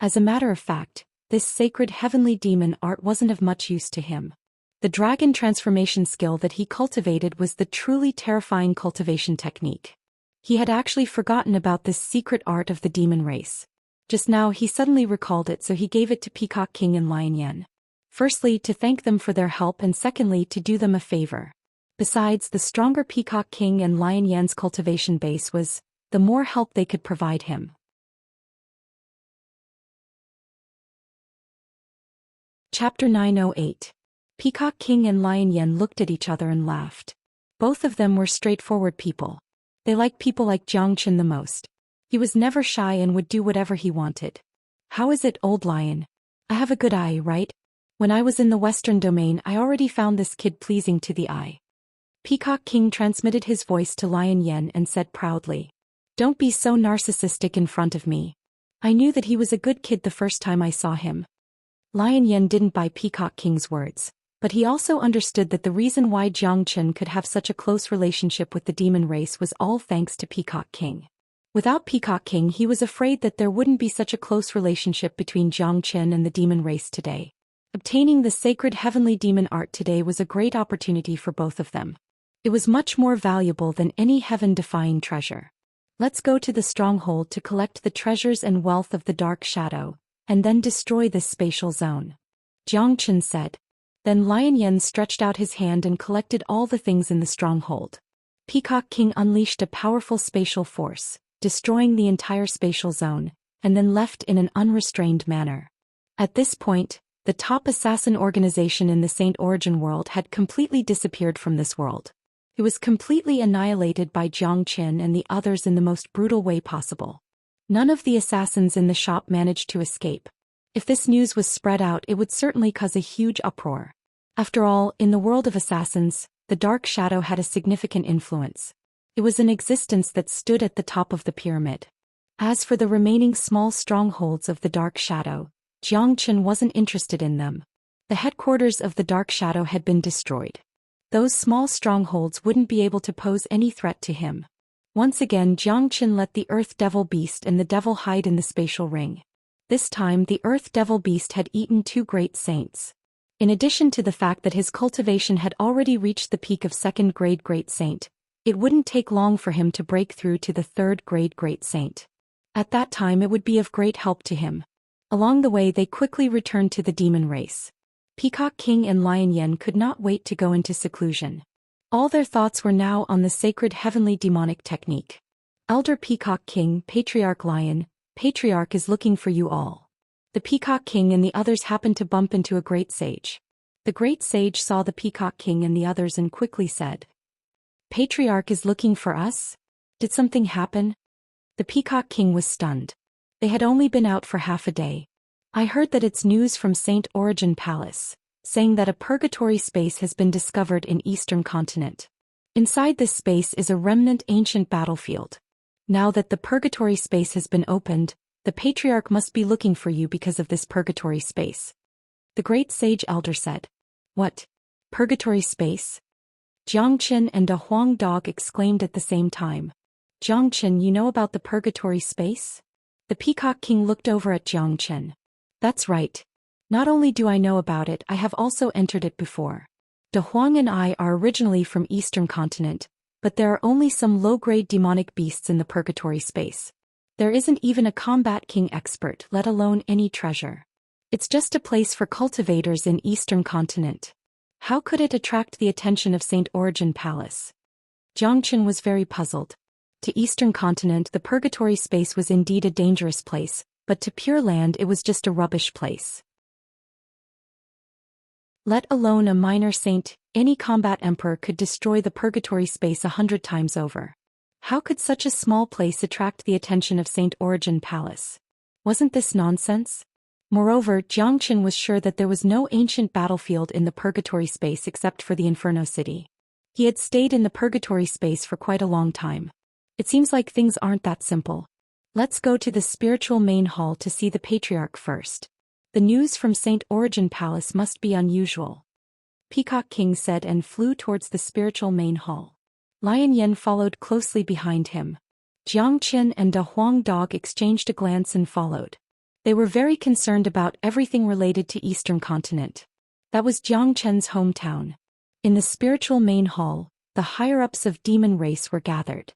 As a matter of fact, this sacred heavenly demon art wasn't of much use to him. The dragon transformation skill that he cultivated was the truly terrifying cultivation technique. He had actually forgotten about this secret art of the demon race. Just now he suddenly recalled it, so he gave it to Peacock King and Lion Yen. Firstly, to thank them for their help, and secondly, to do them a favor. Besides, the stronger Peacock King and Lion Yen's cultivation base was, the more help they could provide him. Chapter 908. Peacock King and Lion Yen looked at each other and laughed. Both of them were straightforward people. They liked people like Zhou Xian the most. He was never shy and would do whatever he wanted. How is it, old lion? I have a good eye, right? When I was in the Western domain, I already found this kid pleasing to the eye. Peacock King transmitted his voice to Lion Yen and said proudly. Don't be so narcissistic in front of me. I knew that he was a good kid the first time I saw him. Lion Yen didn't buy Peacock King's words, but he also understood that the reason why Zhou Xian could have such a close relationship with the demon race was all thanks to Peacock King. Without Peacock King, he was afraid that there wouldn't be such a close relationship between Zhou Xian and the demon race today. Obtaining the sacred heavenly demon art today was a great opportunity for both of them. It was much more valuable than any heaven-defying treasure. Let's go to the stronghold to collect the treasures and wealth of the dark shadow, and then destroy this spatial zone. Zhou Xian said. Then Lion Yen stretched out his hand and collected all the things in the stronghold. Peacock King unleashed a powerful spatial force, destroying the entire spatial zone, and then left in an unrestrained manner. At this point, the top assassin organization in the Saint Origin world had completely disappeared from this world. It was completely annihilated by Zhou Xian and the others in the most brutal way possible. None of the assassins in the shop managed to escape. If this news was spread out, it would certainly cause a huge uproar. After all, in the world of assassins, the dark shadow had a significant influence. It was an existence that stood at the top of the pyramid. As for the remaining small strongholds of the dark shadow, Zhou Xian wasn't interested in them. The headquarters of the dark shadow had been destroyed. Those small strongholds wouldn't be able to pose any threat to him. Once again, Zhou Xian let the Earth Devil Beast and the Devil hide in the spatial ring. This time the Earth Devil Beast had eaten 2 great saints. In addition to the fact that his cultivation had already reached the peak of 2nd grade Great Saint, it wouldn't take long for him to break through to the 3rd grade Great Saint. At that time it would be of great help to him. Along the way they quickly returned to the demon race. Peacock King and Lion Yen could not wait to go into seclusion. All their thoughts were now on the sacred heavenly demonic technique. Elder Peacock King, Patriarch Lion, Patriarch is looking for you all. The Peacock King and the others happened to bump into a great sage. The great sage saw the Peacock King and the others and quickly said, "Patriarch is looking for us? Did something happen?" The Peacock King was stunned. They had only been out for half a day. "I heard that it's news from Saint Origin Palace, saying that a purgatory space has been discovered in Eastern Continent. Inside this space is a remnant ancient battlefield. Now that the purgatory space has been opened, the Patriarch must be looking for you because of this purgatory space." The great sage elder said. "What? Purgatory space?" Xianxia and a Huang dog exclaimed at the same time. "Xianxia, you know about the purgatory space?" The Peacock King looked over at Xianxia. "That's right. Not only do I know about it, I have also entered it before. De Huang and I are originally from Eastern Continent, but there are only some low-grade demonic beasts in the purgatory space. There isn't even a combat king expert, let alone any treasure. It's just a place for cultivators in Eastern Continent. How could it attract the attention of Saint Origin Palace?" Xianxia was very puzzled. To Eastern Continent the purgatory space was indeed a dangerous place, but to Pure Land it was just a rubbish place. Let alone a minor saint, any combat emperor could destroy the purgatory space 100 times over. How could such a small place attract the attention of Saint Origin Palace? Wasn't this nonsense? Moreover, Xianxia was sure that there was no ancient battlefield in the purgatory space except for the Inferno City. He had stayed in the purgatory space for quite a long time. It seems like things aren't that simple. Let's go to the spiritual main hall to see the Patriarch first. The news from Saint Origin Palace must be unusual. Peacock King said and flew towards the spiritual main hall. Lion Yen followed closely behind him. Xianxia and a Huang dog exchanged a glance and followed. They were very concerned about everything related to Eastern Continent. That was Xianxia's hometown. In the spiritual main hall, the higher-ups of demon race were gathered.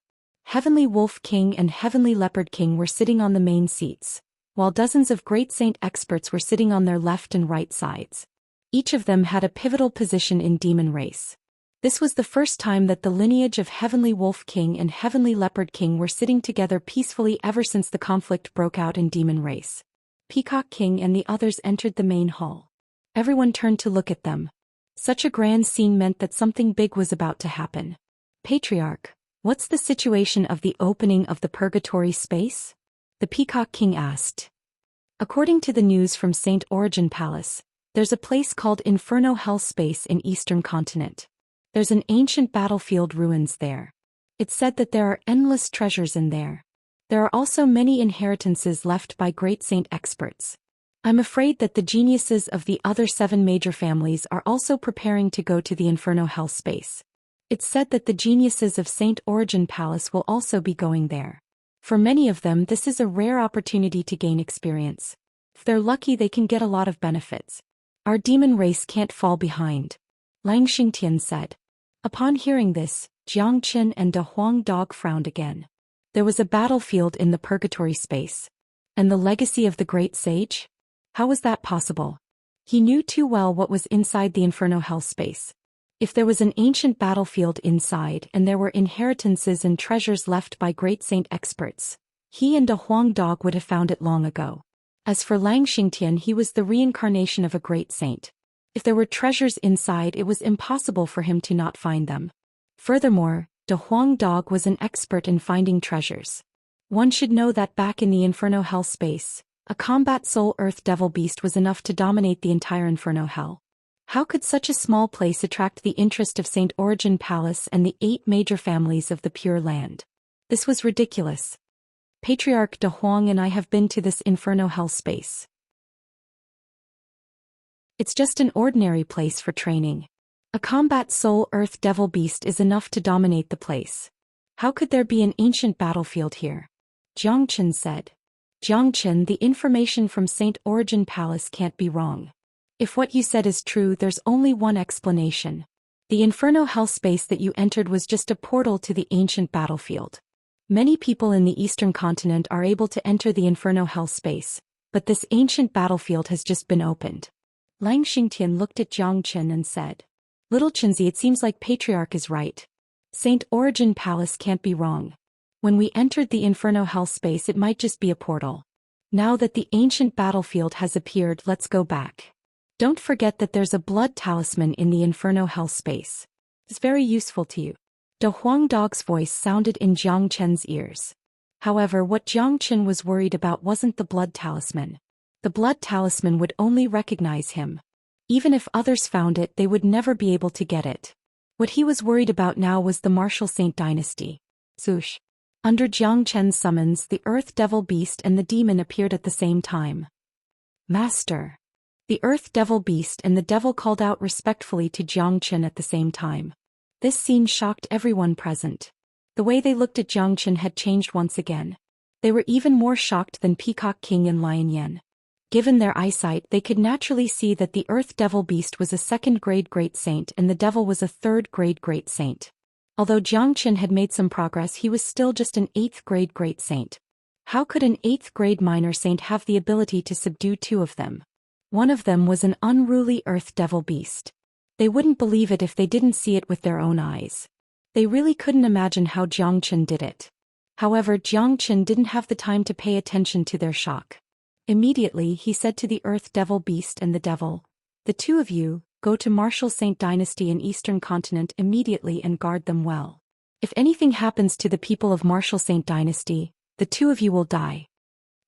Heavenly Wolf King and Heavenly Leopard King were sitting on the main seats, while dozens of great saint experts were sitting on their left and right sides. Each of them had a pivotal position in demon race. This was the first time that the lineage of Heavenly Wolf King and Heavenly Leopard King were sitting together peacefully ever since the conflict broke out in demon race. Peacock King and the others entered the main hall. Everyone turned to look at them. Such a grand scene meant that something big was about to happen. "Patriarch, what's the situation of the opening of the purgatory space?" the Peacock King asked. "According to the news from Saint Origin Palace, there's a place called Inferno Hell Space in Eastern Continent. There's an ancient battlefield ruins there. It's said that there are endless treasures in there. There are also many inheritances left by great saint experts. I'm afraid that the geniuses of the other 7 major families are also preparing to go to the Inferno Hell Space. It's said that the geniuses of Saint Origin Palace will also be going there. For many of them this is a rare opportunity to gain experience. If they're lucky they can get a lot of benefits. Our demon race can't fall behind," Lang Xingtian said. Upon hearing this, Xianxia and De Huang dog frowned again. There was a battlefield in the purgatory space. And the legacy of the great sage? How was that possible? He knew too well what was inside the Inferno Hell Space. If there was an ancient battlefield inside and there were inheritances and treasures left by great saint experts, he and a Huang dog would have found it long ago. As for Lang Xingtian, he was the reincarnation of a great saint. If there were treasures inside, it was impossible for him to not find them. Furthermore, De Huang dog was an expert in finding treasures. One should know that back in the Inferno Hell Space, a combat soul earth devil beast was enough to dominate the entire Inferno Hell. How could such a small place attract the interest of Saint Origin Palace and the 8 major families of the Pure Land? This was ridiculous. Patriarch De Huang and I have been to this Inferno Hell Space. It's just an ordinary place for training. A combat soul earth devil beast is enough to dominate the place. How could there be an ancient battlefield here? Xianxia said. Jiangchen, the information from Saint Origin Palace can't be wrong. If what you said is true, there's only one explanation. The Inferno Hell space that you entered was just a portal to the ancient battlefield. Many people in the Eastern continent are able to enter the Inferno Hell space, but this ancient battlefield has just been opened. Lang Xingtian looked at Jiangchen and said, Little Chenzi, it seems like Patriarch is right. Saint Origin Palace can't be wrong. When we entered the Inferno Hell space, it might just be a portal. Now that the ancient battlefield has appeared, let's go back. Don't forget that there's a blood talisman in the Inferno Hell space. It's very useful to you. De Huang Dog's voice sounded in Jiang Chen's ears. However, what Jiang Chen was worried about wasn't the blood talisman. The blood talisman would only recognize him. Even if others found it, they would never be able to get it. What he was worried about now was the Martial Saint dynasty. Zhoush. Under Jiang Chen's summons, the Earth Devil Beast and the demon appeared at the same time. Master. The Earth Devil Beast and the devil called out respectfully to Jiang Chen at the same time. This scene shocked everyone present. The way they looked at Jiang Chen had changed once again. They were even more shocked than Peacock King and Lion Yan. Given their eyesight, they could naturally see that the Earth Devil Beast was a second-grade Great Saint and the devil was a third-grade Great Saint. Although Jiang Chen had made some progress, he was still just an 8th-grade Great Saint. How could an 8th-grade Minor Saint have the ability to subdue two of them? One of them was an unruly Earth Devil Beast. They wouldn't believe it if they didn't see it with their own eyes. They really couldn't imagine how Jiang Chen did it. However, Jiang Chen didn't have the time to pay attention to their shock. Immediately, he said to the Earth Devil Beast and the devil, The two of you, go to Martial Saint Dynasty in Eastern Continent immediately and guard them well. If anything happens to the people of Martial Saint Dynasty, the two of you will die.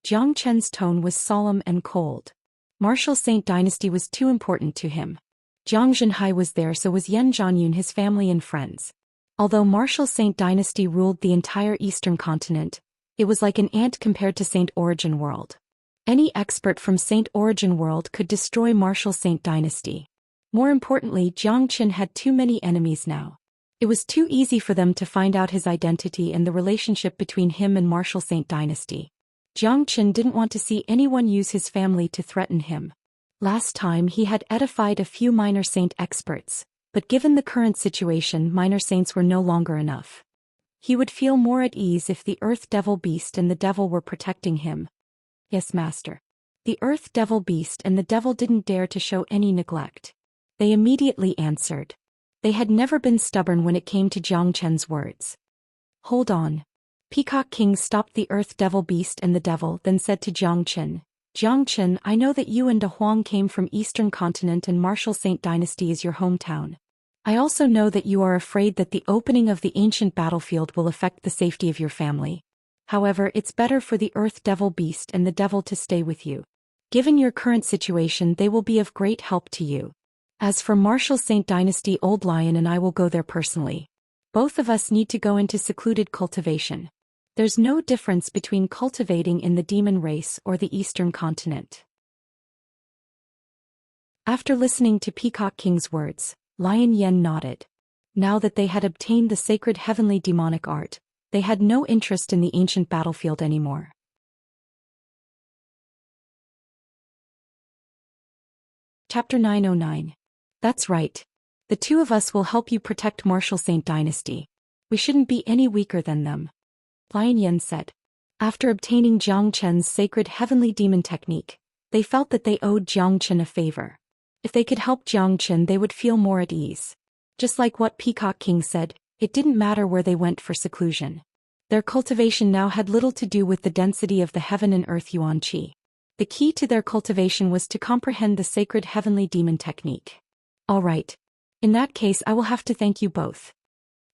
Jiang Chen's tone was solemn and cold. Martial Saint Dynasty was too important to him. Jiang Zhenhai was there, so was Yan Zhanyun, his family and friends. Although Martial Saint Dynasty ruled the entire Eastern Continent, it was like an ant compared to Saint Origin World. Any expert from Saint Origin World could destroy Martial Saint Dynasty. More importantly, Jiang Chen had too many enemies now. It was too easy for them to find out his identity and the relationship between him and Martial Saint Dynasty. Jiang Chen didn't want to see anyone use his family to threaten him. Last time he had edified a few minor saint experts, but given the current situation, minor saints were no longer enough. He would feel more at ease if the Earth Devil Beast and the devil were protecting him. Yes, Master. The Earth Devil Beast and the devil didn't dare to show any neglect. They immediately answered. They had never been stubborn when it came to Jiang Chen's words. Hold on. Peacock King stopped the Earth Devil Beast and the devil, then said to Jiang Chen, Jiang Chen, I know that you and De Huang came from Eastern Continent and Martial Saint Dynasty is your hometown. I also know that you are afraid that the opening of the ancient battlefield will affect the safety of your family. However, it's better for the Earth Devil Beast and the devil to stay with you. Given your current situation, they will be of great help to you. As for Martial Saint Dynasty, Old Lion and I will go there personally. Both of us need to go into secluded cultivation. There's no difference between cultivating in the demon race or the Eastern Continent. After listening to Peacock King's words, Lion Yen nodded. Now that they had obtained the sacred heavenly demonic art, they had no interest in the ancient battlefield anymore. Chapter 909. That's right. The two of us will help you protect Martial Saint Dynasty. We shouldn't be any weaker than them. Lion Yen said. After obtaining Jiang Chen's sacred heavenly demon technique, they felt that they owed Jiang Chen a favor. If they could help Jiang Chen, they would feel more at ease. Just like what Peacock King said, it didn't matter where they went for seclusion. Their cultivation now had little to do with the density of the heaven and earth yuan qi. The key to their cultivation was to comprehend the sacred heavenly demon technique. All right. In that case, I will have to thank you both.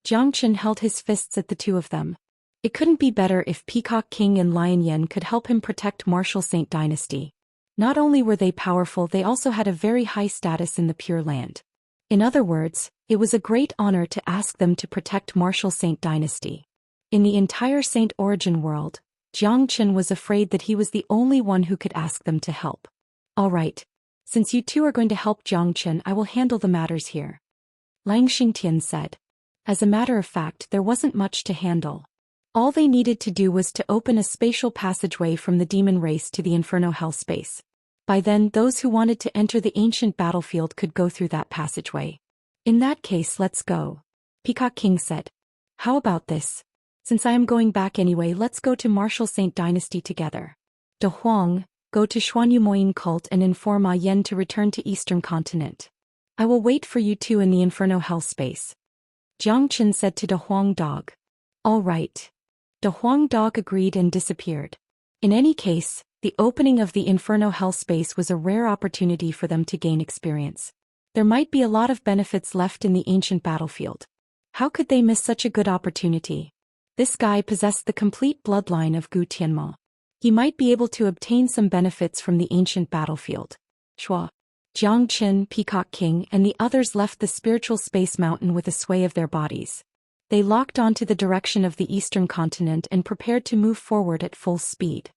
Jiang Chen held his fists at the two of them. It couldn't be better if Peacock King and Lion Yen could help him protect Martial Saint Dynasty. Not only were they powerful, they also had a very high status in the Pure Land. In other words, it was a great honor to ask them to protect Martial Saint Dynasty. In the entire Saint Origin world, Jiang Chen was afraid that he was the only one who could ask them to help. All right. Since you two are going to help Jiang Chen, I will handle the matters here. Lang Xingtian said. As a matter of fact, there wasn't much to handle. All they needed to do was to open a spatial passageway from the demon race to the Inferno hell space. By then, those who wanted to enter the ancient battlefield could go through that passageway. In that case, let's go. Peacock King said. How about this? Since I am going back anyway, let's go to Martial Saint Dynasty together. De Huang, go to Xuanyumoyin cult and inform Ma Yen to return to Eastern Continent. I will wait for you two in the Inferno hell space. Jiang Chen said to De Huang Dog. All right. De Huang Dog agreed and disappeared. In any case, the opening of the Inferno hell space was a rare opportunity for them to gain experience. There might be a lot of benefits left in the ancient battlefield. How could they miss such a good opportunity? This guy possessed the complete bloodline of Gu Tianma. He might be able to obtain some benefits from the ancient battlefield. Shua, Jiang Chen, Peacock King, and the others left the spiritual space mountain with a sway of their bodies. They locked onto the direction of the Eastern Continent and prepared to move forward at full speed.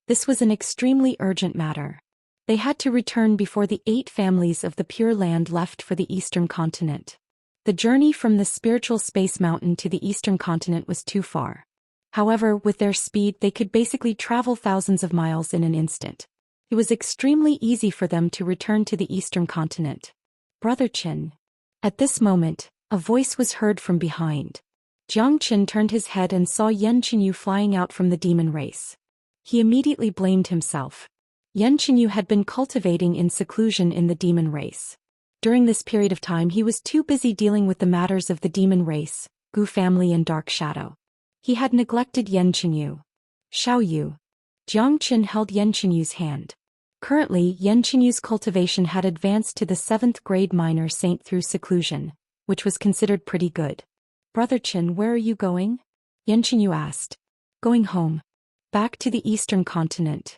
This was an extremely urgent matter. They had to return before the 8 families of the Pure Land left for the Eastern Continent. The journey from the spiritual space mountain to the Eastern Continent was too far. However, with their speed, they could basically travel thousands of miles in an instant. It was extremely easy for them to return to the Eastern Continent. Brother Qin. At this moment, a voice was heard from behind. Jiang Chen turned his head and saw Yan Qinyu flying out from the demon race. He immediately blamed himself. Yan Qinyu had been cultivating in seclusion in the demon race. During this period of time, he was too busy dealing with the matters of the demon race, Gu family and Dark Shadow. He had neglected Yan Qinyu. Xiao Yu. Jiang Chen held Yan Qinyu's hand. Currently, Yan Qinyu's cultivation had advanced to the 7th grade minor saint through seclusion, which was considered pretty good. Brother Qin, where are you going? Yan Qinyu asked. Going home. Back to the Eastern Continent.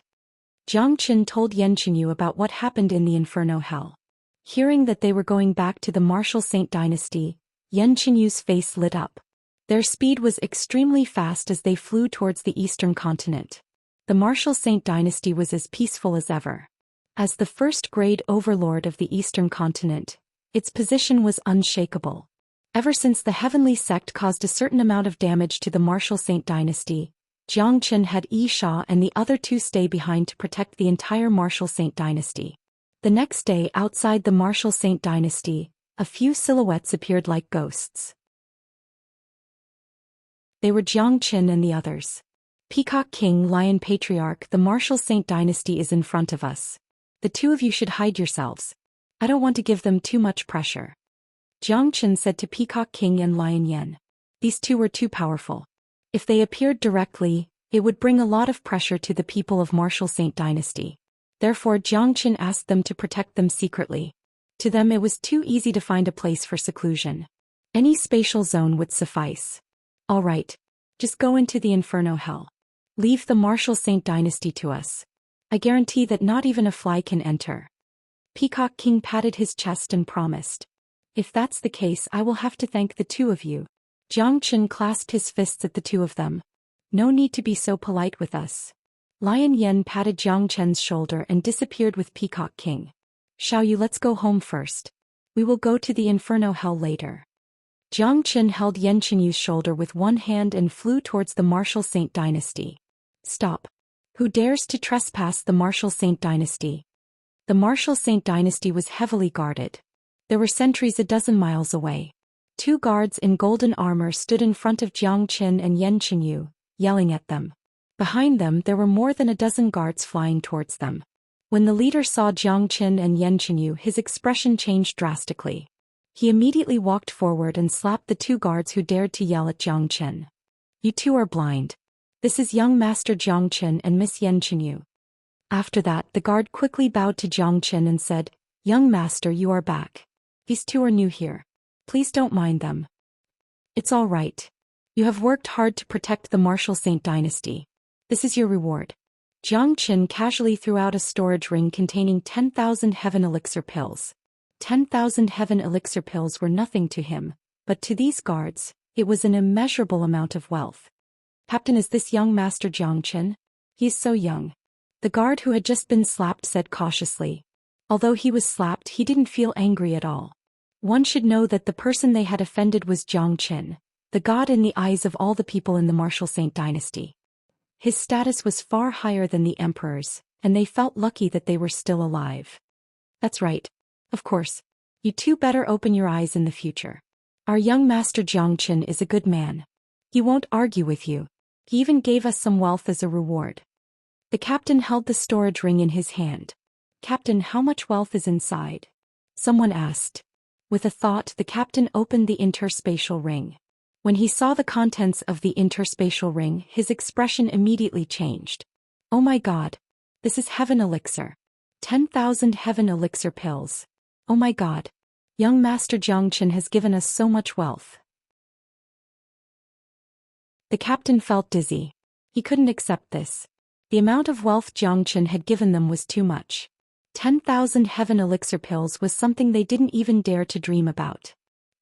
Jiang Chen told Yan Qinyu about what happened in the Inferno Hell. Hearing that they were going back to the Martial Saint Dynasty, Yan Qinyu's face lit up. Their speed was extremely fast as they flew towards the Eastern Continent. The Martial Saint Dynasty was as peaceful as ever. As the 1st grade overlord of the Eastern Continent, its position was unshakable. Ever since the Heavenly Sect caused a certain amount of damage to the Martial Saint Dynasty, Jiang Chen had Yi Sha and the other 2 stay behind to protect the entire Martial Saint Dynasty. The next day, outside the Martial Saint Dynasty, a few silhouettes appeared like ghosts. They were Jiang Chen and the others. Peacock King, Lion Patriarch, the Martial Saint Dynasty is in front of us. The 2 of you should hide yourselves. I don't want to give them too much pressure. Jiang Chen said to Peacock King and Lion Yen. These 2 were too powerful. If they appeared directly, it would bring a lot of pressure to the people of Martial Saint Dynasty. Therefore, Jiang Chen asked them to protect them secretly. To them, it was too easy to find a place for seclusion. Any spatial zone would suffice. All right. Just go into the Inferno Hell. Leave the Martial Saint Dynasty to us. I guarantee that not even a fly can enter. Peacock King patted his chest and promised. If that's the case, I will have to thank the 2 of you. Jiang Chen clasped his fists at the 2 of them. No need to be so polite with us. Lion Yen patted Jiang Chen's shoulder and disappeared with Peacock King. Xiao Yu, let's go home first. We will go to the Inferno Hell later. Jiang Chen held Yan Qinyu's shoulder with one hand and flew towards the Martial Saint Dynasty. Stop. Who dares to trespass the Martial Saint Dynasty? The Martial Saint Dynasty was heavily guarded. There were sentries a dozen miles away. 2 guards in golden armor stood in front of Jiang Chen and Yan Qinyu, yelling at them. Behind them there were more than a dozen guards flying towards them. When the leader saw Jiang Chen and Yan Qinyu, his expression changed drastically. He immediately walked forward and slapped the 2 guards who dared to yell at Jiang Chen. You 2 are blind. This is young Master Jiang Chen and Miss Yan Qinyu. After that, the guard quickly bowed to Jiang Chen and said, Young Master, you are back. These 2 are new here. Please don't mind them. It's all right. You have worked hard to protect the Martial Saint Dynasty. This is your reward. Jiang Chen casually threw out a storage ring containing 10,000 heaven elixir pills. 10,000 heaven elixir pills were nothing to him, but to these guards, it was an immeasurable amount of wealth. Captain, is this young Master Jiang Chen? He is so young. The guard who had just been slapped said cautiously. Although he was slapped, he didn't feel angry at all. One should know that the person they had offended was Jiang Chen, the god in the eyes of all the people in the Martial Saint dynasty. His status was far higher than the emperor's, and they felt lucky that they were still alive. That's right. Of course. You two better open your eyes in the future. Our young master Xianxia is a good man. He won't argue with you. He even gave us some wealth as a reward. The captain held the storage ring in his hand. Captain, how much wealth is inside? Someone asked. With a thought, the captain opened the interspatial ring. When he saw the contents of the interspatial ring, his expression immediately changed. Oh my god. This is heaven elixir. 10,000 heaven elixir pills. Oh my god. Young Master Xianxia has given us so much wealth. The captain felt dizzy. He couldn't accept this. The amount of wealth Xianxia had given them was too much. 10,000 heaven elixir pills was something they didn't even dare to dream about.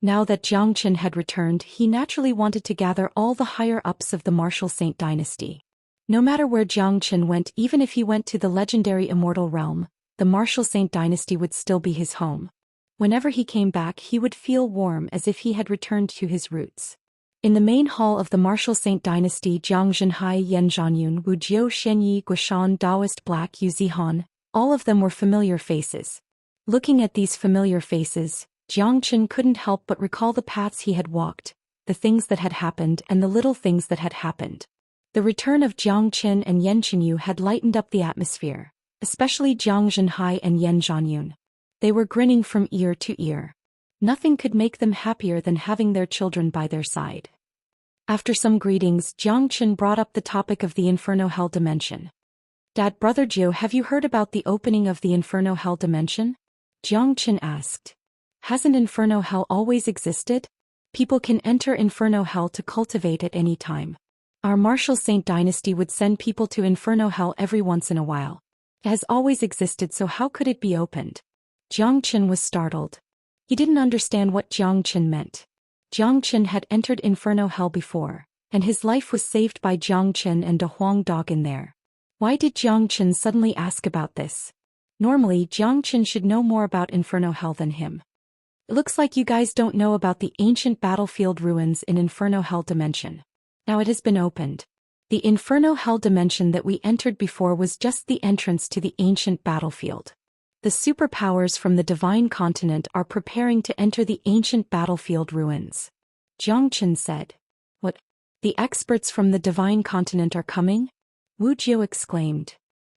Now that Xianxia had returned, he naturally wanted to gather all the higher-ups of the Martial Saint dynasty. No matter where Xianxia went, even if he went to the legendary immortal realm, the Martial Saint dynasty would still be his home. Whenever he came back, he would feel warm as if he had returned to his roots. In the main hall of the Martial Saint dynasty, Jiang Zhenhai, Yan Zhanyun, Wu Jiu Shenyi, Guishan, Daoist Black, Yu Zihan, all of them were familiar faces. Looking at these familiar faces, Xianxia couldn't help but recall the paths he had walked, the things that had happened and the little things that had happened. The return of Xianxia and Yan Qinyu had lightened up the atmosphere, especially Jiang Zhenhai and Yan Zhanyun. They were grinning from ear to ear. Nothing could make them happier than having their children by their side. After some greetings, Xianxia brought up the topic of the Inferno Hell dimension. Dad, Brother Zhou, have you heard about the opening of the Inferno Hell dimension? Xianxia asked. Hasn't Inferno Hell always existed? People can enter Inferno Hell to cultivate at any time. Our Martial Saint dynasty would send people to Inferno Hell every once in a while. It has always existed, so how could it be opened? Xianxia was startled. He didn't understand what Xianxia meant. Xianxia had entered Inferno Hell before, and his life was saved by Xianxia and a Huang dog in there. Why did Xianxia suddenly ask about this? Normally, Xianxia should know more about Inferno Hell than him. It looks like you guys don't know about the ancient battlefield ruins in Inferno Hell dimension. Now it has been opened. The Inferno Hell dimension that we entered before was just the entrance to the ancient battlefield. The superpowers from the Divine Continent are preparing to enter the ancient battlefield ruins. Xianxia said. What? The experts from the Divine Continent are coming? Wu Jiu exclaimed.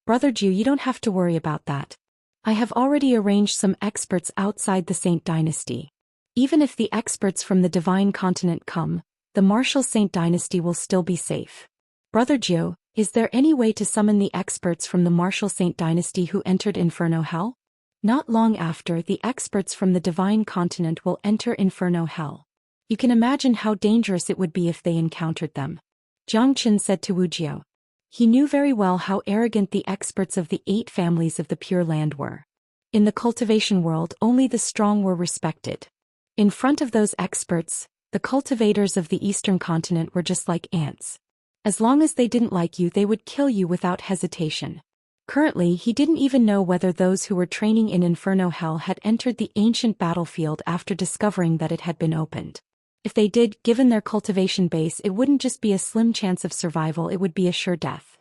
Brother Zhu, you don't have to worry about that. I have already arranged some experts outside the Saint dynasty. Even if the experts from the Divine Continent come, the Martial Saint dynasty will still be safe. Brother Zhu, is there any way to summon the experts from the Martial Saint dynasty who entered Inferno Hell? Not long after, the experts from the Divine Continent will enter Inferno Hell. You can imagine how dangerous it would be if they encountered them. Xianxia said to Wu Jiu. He knew very well how arrogant the experts of the 8 families of the Pure Land were. In the cultivation world, only the strong were respected. In front of those experts, the cultivators of the Eastern Continent were just like ants. As long as they didn't like you, they would kill you without hesitation. Currently, he didn't even know whether those who were training in Inferno Hell had entered the ancient battlefield after discovering that it had been opened. If they did, given their cultivation base, it wouldn't just be a slim chance of survival, it would be a sure death.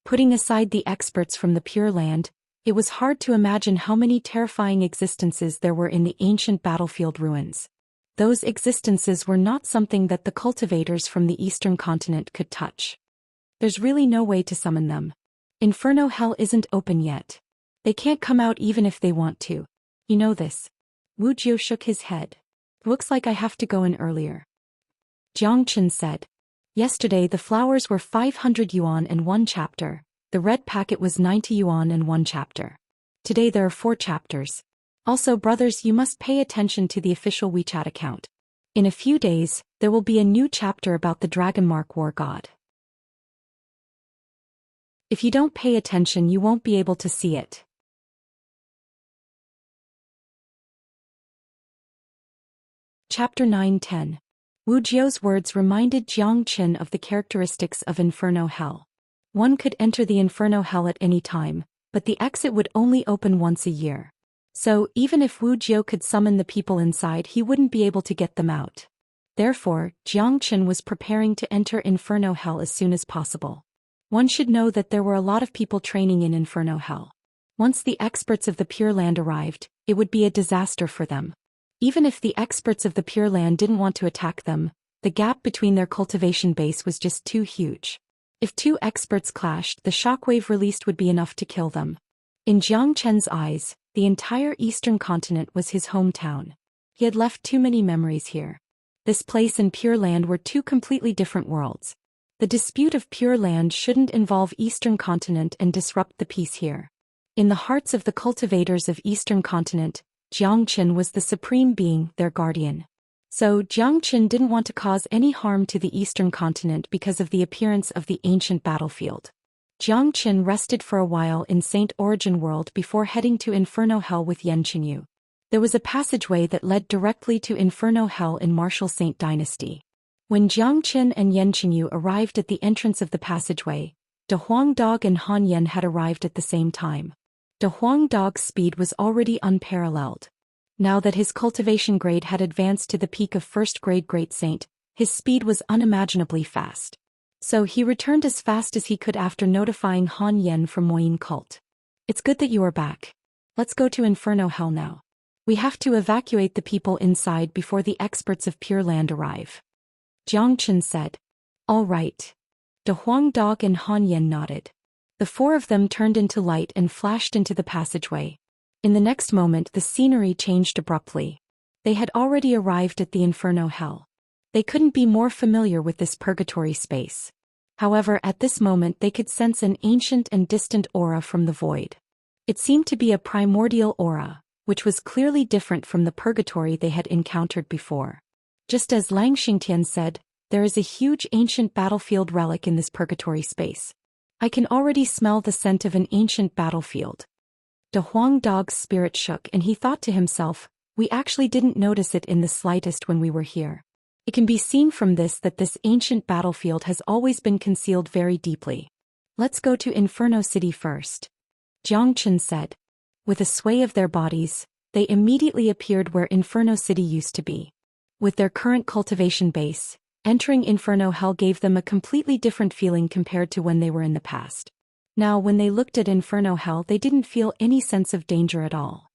Putting aside the experts from the Pure Land, it was hard to imagine how many terrifying existences there were in the ancient battlefield ruins. Those existences were not something that the cultivators from the Eastern Continent could touch. There's really no way to summon them. Inferno Hell isn't open yet. They can't come out even if they want to. You know this. Wu Jiu shook his head. Looks like I have to go in earlier. Xianxia said. Yesterday the flowers were 500 yuan and 1 chapter, the red packet was 90 yuan and 1 chapter. Today there are 4 chapters. Also, brothers, you must pay attention to the official WeChat account. In a few days, there will be a new chapter about the Dragon Mark War God. If you don't pay attention, you won't be able to see it. Chapter 9-10. Wu Jiu's words reminded Xianxia of the characteristics of Inferno Hell. One could enter the Inferno Hell at any time, but the exit would only open once a year. So, even if Wu Jiu could summon the people inside, he wouldn't be able to get them out. Therefore, Jiang Chen was preparing to enter Inferno Hell as soon as possible. One should know that there were a lot of people training in Inferno Hell. Once the experts of the Pure Land arrived, it would be a disaster for them. Even if the experts of the Pure Land didn't want to attack them, the gap between their cultivation base was just too huge. If two experts clashed, the shockwave released would be enough to kill them. In Jiang Chen's eyes, the entire eastern continent was his hometown. He had left too many memories here. This place and Pure Land were two completely different worlds. The dispute of Pure Land shouldn't involve Eastern Continent and disrupt the peace here. In the hearts of the cultivators of Eastern Continent, Jiang Chen was the supreme being, their guardian. So, Jiang Chen didn't want to cause any harm to the Eastern Continent because of the appearance of the ancient battlefield. Jiang Chen rested for a while in Saint Origin World before heading to Inferno Hell with Yan Qingyu. There was a passageway that led directly to Inferno Hell in Martial Saint Dynasty. When Jiang Chen and Yan Qingyu arrived at the entrance of the passageway, De Huang Dog and Han Yan had arrived at the same time. De Huang Dog's speed was already unparalleled. Now that his cultivation grade had advanced to the peak of first-grade Great Saint, his speed was unimaginably fast. So he returned as fast as he could after notifying Han Yan from Moyin Cult. "It's good that you are back. Let's go to Inferno Hell now. We have to evacuate the people inside before the experts of Pure Land arrive." Jiang Chen said. "All right." De Huang Dog and Han Yan nodded. The four of them turned into light and flashed into the passageway. In the next moment the scenery changed abruptly. They had already arrived at the Inferno Hell. They couldn't be more familiar with this purgatory space. However, at this moment they could sense an ancient and distant aura from the void. It seemed to be a primordial aura, which was clearly different from the purgatory they had encountered before. Just as Lang Xingtian said, there is a huge ancient battlefield relic in this purgatory space. I can already smell the scent of an ancient battlefield. De Huang Dog's spirit shook and he thought to himself, we actually didn't notice it in the slightest when we were here. It can be seen from this that this ancient battlefield has always been concealed very deeply. Let's go to Inferno City first, Jiang Chen said. With a sway of their bodies, they immediately appeared where Inferno City used to be. With their current cultivation base, entering Inferno Hell gave them a completely different feeling compared to when they were in the past. Now when they looked at Inferno Hell they didn't feel any sense of danger at all.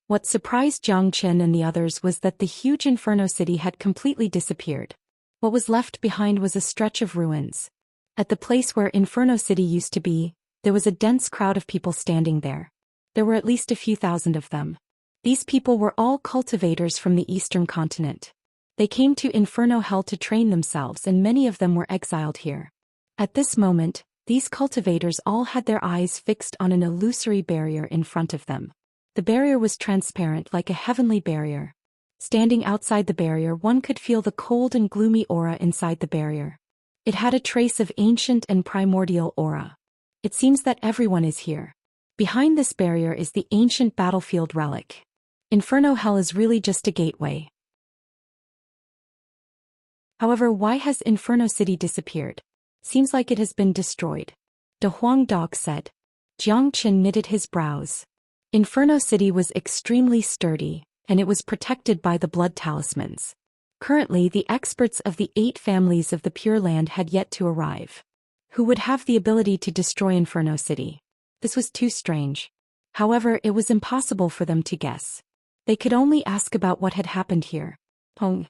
What surprised Jiang Chen and the others was that the huge Inferno City had completely disappeared. What was left behind was a stretch of ruins. At the place where Inferno City used to be, there was a dense crowd of people standing there. There were at least a few thousand of them. These people were all cultivators from the Eastern Continent. They came to Inferno Hell to train themselves and many of them were exiled here. At this moment, these cultivators all had their eyes fixed on an illusory barrier in front of them. The barrier was transparent like a heavenly barrier. Standing outside the barrier one could feel the cold and gloomy aura inside the barrier. It had a trace of ancient and primordial aura. It seems that everyone is here. Behind this barrier is the ancient battlefield relic. Inferno Hell is really just a gateway. However, why has Inferno City disappeared? Seems like it has been destroyed. De Huang Dog said. Jiang Chen knitted his brows. Inferno City was extremely sturdy, and it was protected by the blood talismans. Currently the experts of the 8 families of the Pure Land had yet to arrive. Who would have the ability to destroy Inferno City? This was too strange. However, it was impossible for them to guess. They could only ask about what had happened here. Pong.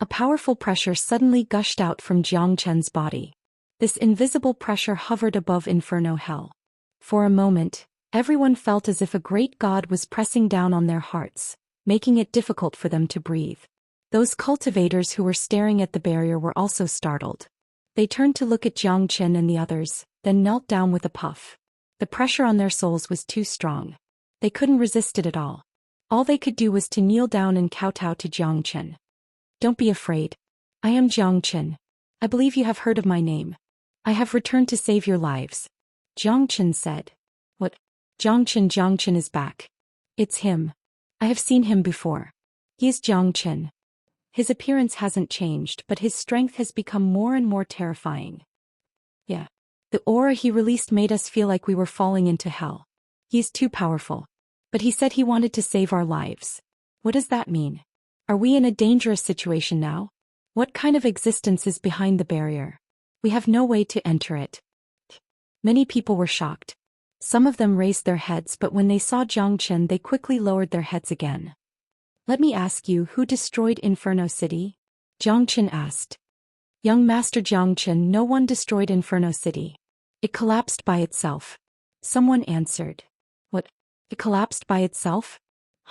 A powerful pressure suddenly gushed out from Jiang Chen's body. This invisible pressure hovered above Inferno Hell. For a moment, everyone felt as if a great god was pressing down on their hearts, making it difficult for them to breathe. Those cultivators who were staring at the barrier were also startled. They turned to look at Jiang Chen and the others, then knelt down with a puff. The pressure on their souls was too strong. They couldn't resist it at all. All they could do was to kneel down and kowtow to Jiang Chen. Don't be afraid. I am Jiang Chen. I believe you have heard of my name. I have returned to save your lives. Jiang Chen said. What? Jiang Chen is back. It's him. I have seen him before. He is Jiang Chen. His appearance hasn't changed, but his strength has become more and more terrifying. Yeah. The aura he released made us feel like we were falling into hell. He is too powerful. But he said he wanted to save our lives. What does that mean? Are we in a dangerous situation now? What kind of existence is behind the barrier? We have no way to enter it. Many people were shocked. Some of them raised their heads, but when they saw Zhou Xian they quickly lowered their heads again. Let me ask you, who destroyed Inferno City? Zhou Xian asked. Young Master Zhou Xian, no one destroyed Inferno City. It collapsed by itself. Someone answered. What? It collapsed by itself?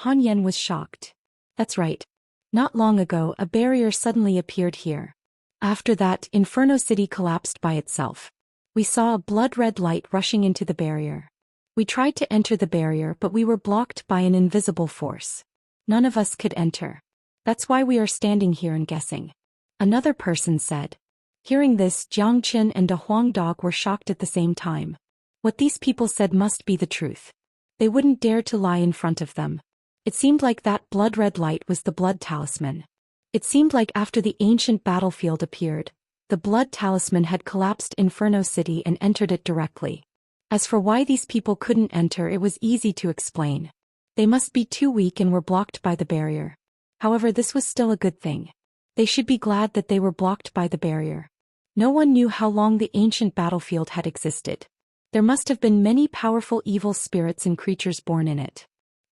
Han Yan was shocked. That's right. Not long ago a barrier suddenly appeared here. After that, Inferno City collapsed by itself. We saw a blood-red light rushing into the barrier. We tried to enter the barrier, but we were blocked by an invisible force. None of us could enter. That's why we are standing here and guessing. Another person said. Hearing this, Zhou Xian and De Huang Dog were shocked at the same time. What these people said must be the truth. They wouldn't dare to lie in front of them. It seemed like that blood-red light was the blood talisman. It seemed like after the ancient battlefield appeared, the blood talisman had collapsed Inferno City and entered it directly. As for why these people couldn't enter, it was easy to explain. They must be too weak and were blocked by the barrier. However, this was still a good thing. They should be glad that they were blocked by the barrier. No one knew how long the ancient battlefield had existed. There must have been many powerful evil spirits and creatures born in it.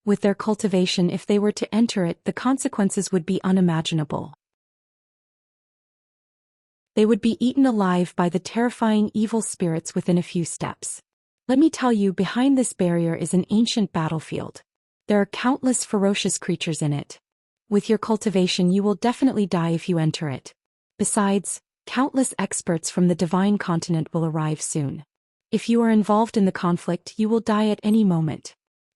With their cultivation, if they were to enter it, the consequences would be unimaginable. They would be eaten alive by the terrifying evil spirits within a few steps. Let me tell you, behind this barrier is an ancient battlefield. There are countless ferocious creatures in it. With your cultivation you will definitely die if you enter it. Besides, countless experts from the divine continent will arrive soon. If you are involved in the conflict, you will die at any moment.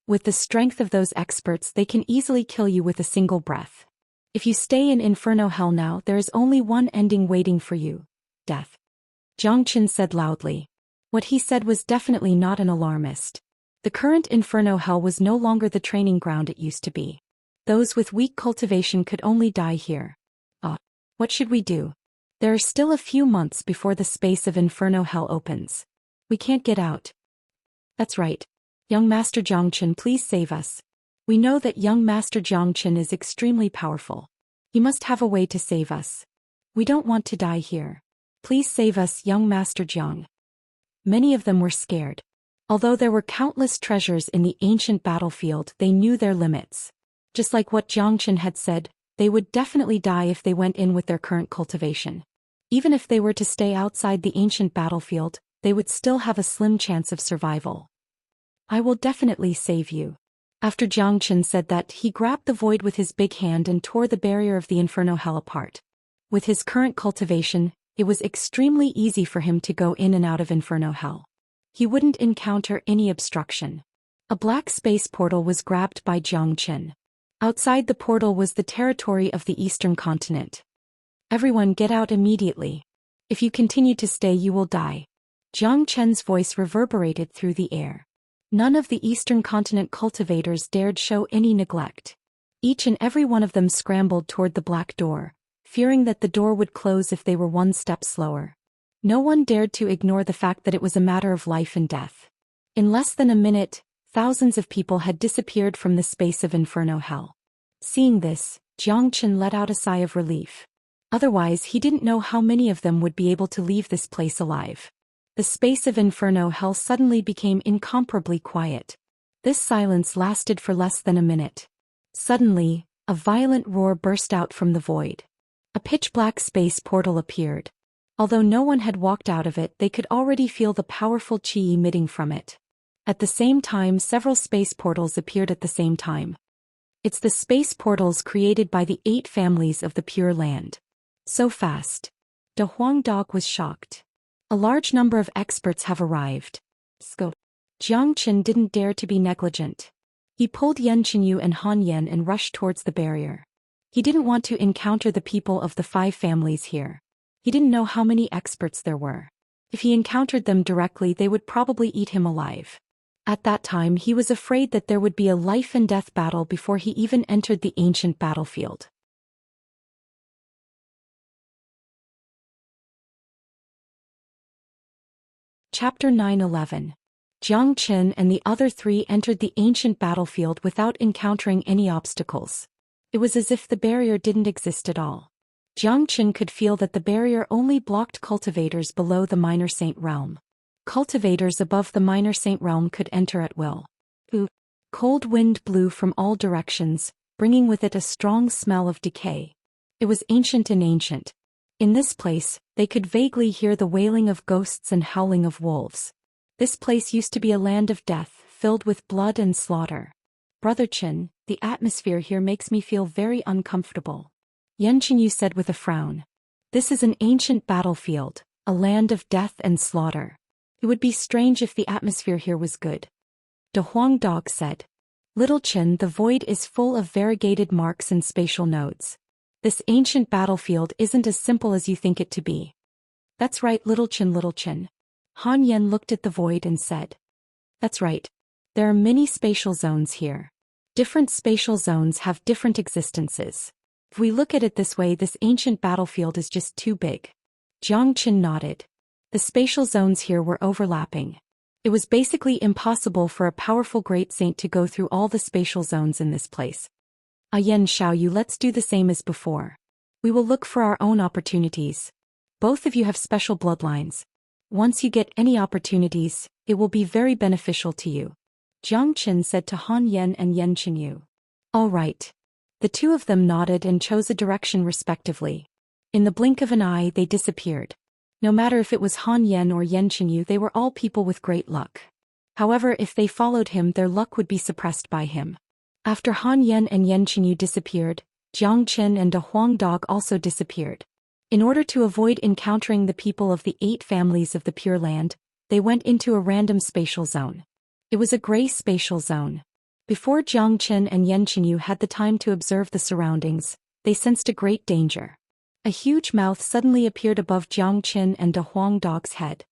With the strength of those experts, they can easily kill you with a single breath. If you stay in Inferno Hell now, there is only one ending waiting for you: death. Zhou Xian said loudly. What he said was definitely not an alarmist. The current Inferno Hell was no longer the training ground it used to be. Those with weak cultivation could only die here. What should we do? There are still a few months before the space of Inferno Hell opens. We can't get out. That's right. Young Master Zhou Xian, please save us. We know that young Master Zhou Xian is extremely powerful. He must have a way to save us. We don't want to die here. Please save us, young Master Zhou. Many of them were scared. Although there were countless treasures in the ancient battlefield, they knew their limits. Just like what Zhou Xian had said, they would definitely die if they went in with their current cultivation. Even if they were to stay outside the ancient battlefield, they would still have a slim chance of survival. I will definitely save you. After Zhou Xian said that, he grabbed the void with his big hand and tore the barrier of the Inferno Hell apart. With his current cultivation, it was extremely easy for him to go in and out of Inferno Hell. He wouldn't encounter any obstruction. A black space portal was grabbed by Zhou Xian. Outside the portal was the territory of the Eastern continent. Everyone get out immediately. If you continue to stay, you will die. Zhou Qian's voice reverberated through the air. None of the Eastern continent cultivators dared show any neglect. Each and every one of them scrambled toward the black door, fearing that the door would close if they were one step slower. No one dared to ignore the fact that it was a matter of life and death. In less than a minute, thousands of people had disappeared from the space of Inferno Hell. Seeing this, Zhou Xian let out a sigh of relief. Otherwise, he didn't know how many of them would be able to leave this place alive. The space of Inferno Hell suddenly became incomparably quiet. This silence lasted for less than a minute. Suddenly, a violent roar burst out from the void. A pitch-black space portal appeared. Although no one had walked out of it, they could already feel the powerful qi emitting from it. At the same time, several space portals appeared at the same time. It's the space portals created by the 8 families of the Pure Land. So fast. De Huang Dog was shocked. A large number of experts have arrived. Zhou Xian didn't dare to be negligent. He pulled Yan Qinyu and Han Yan and rushed towards the barrier. He didn't want to encounter the people of the 5 families here. He didn't know how many experts there were. If he encountered them directly, they would probably eat him alive. At that time, he was afraid that there would be a life and death battle before he even entered the ancient battlefield. Chapter 9:11. Zhou Xian and the other 3 entered the ancient battlefield without encountering any obstacles. It was as if the barrier didn't exist at all. Jiang Qin could feel that the barrier only blocked cultivators below the minor saint realm. Cultivators above the minor saint realm could enter at will. Cold wind blew from all directions, bringing with it a strong smell of decay. It was ancient and ancient. In this place, they could vaguely hear the wailing of ghosts and howling of wolves. This place used to be a land of death, filled with blood and slaughter. Brother Qin, the atmosphere here makes me feel very uncomfortable. Yan Qinyu said with a frown. This is an ancient battlefield, a land of death and slaughter. It would be strange if the atmosphere here was good. De Huang Dog said. Little Qin, the void is full of variegated marks and spatial nodes. This ancient battlefield isn't as simple as you think it to be. That's right, Little Qin, Little Qin. Han Yen looked at the void and said. That's right. There are many spatial zones here. Different spatial zones have different existences. If we look at it this way, this ancient battlefield is just too big. Jiang Qin nodded. The spatial zones here were overlapping. It was basically impossible for a powerful great saint to go through all the spatial zones in this place. Yen Xiaoyu, let's do the same as before. We will look for our own opportunities. Both of you have special bloodlines. Once you get any opportunities, it will be very beneficial to you. Jiang Qin said to Han Yen and Yan Qinyu. All right. The two of them nodded and chose a direction respectively. In the blink of an eye they disappeared. No matter if it was Han Yen or Yan Qinyu, they were all people with great luck. However, if they followed him, their luck would be suppressed by him. After Han Yen and Yan Qinyu disappeared, Jiang Qin and De Huang Dog also disappeared. In order to avoid encountering the people of the 8 families of the Pure Land, they went into a random spatial zone. It was a gray spatial zone. Before Jiang Qin and Yan Qinyu had the time to observe the surroundings, they sensed a great danger. A huge mouth suddenly appeared above Jiang Qin and De Huang Dog's head.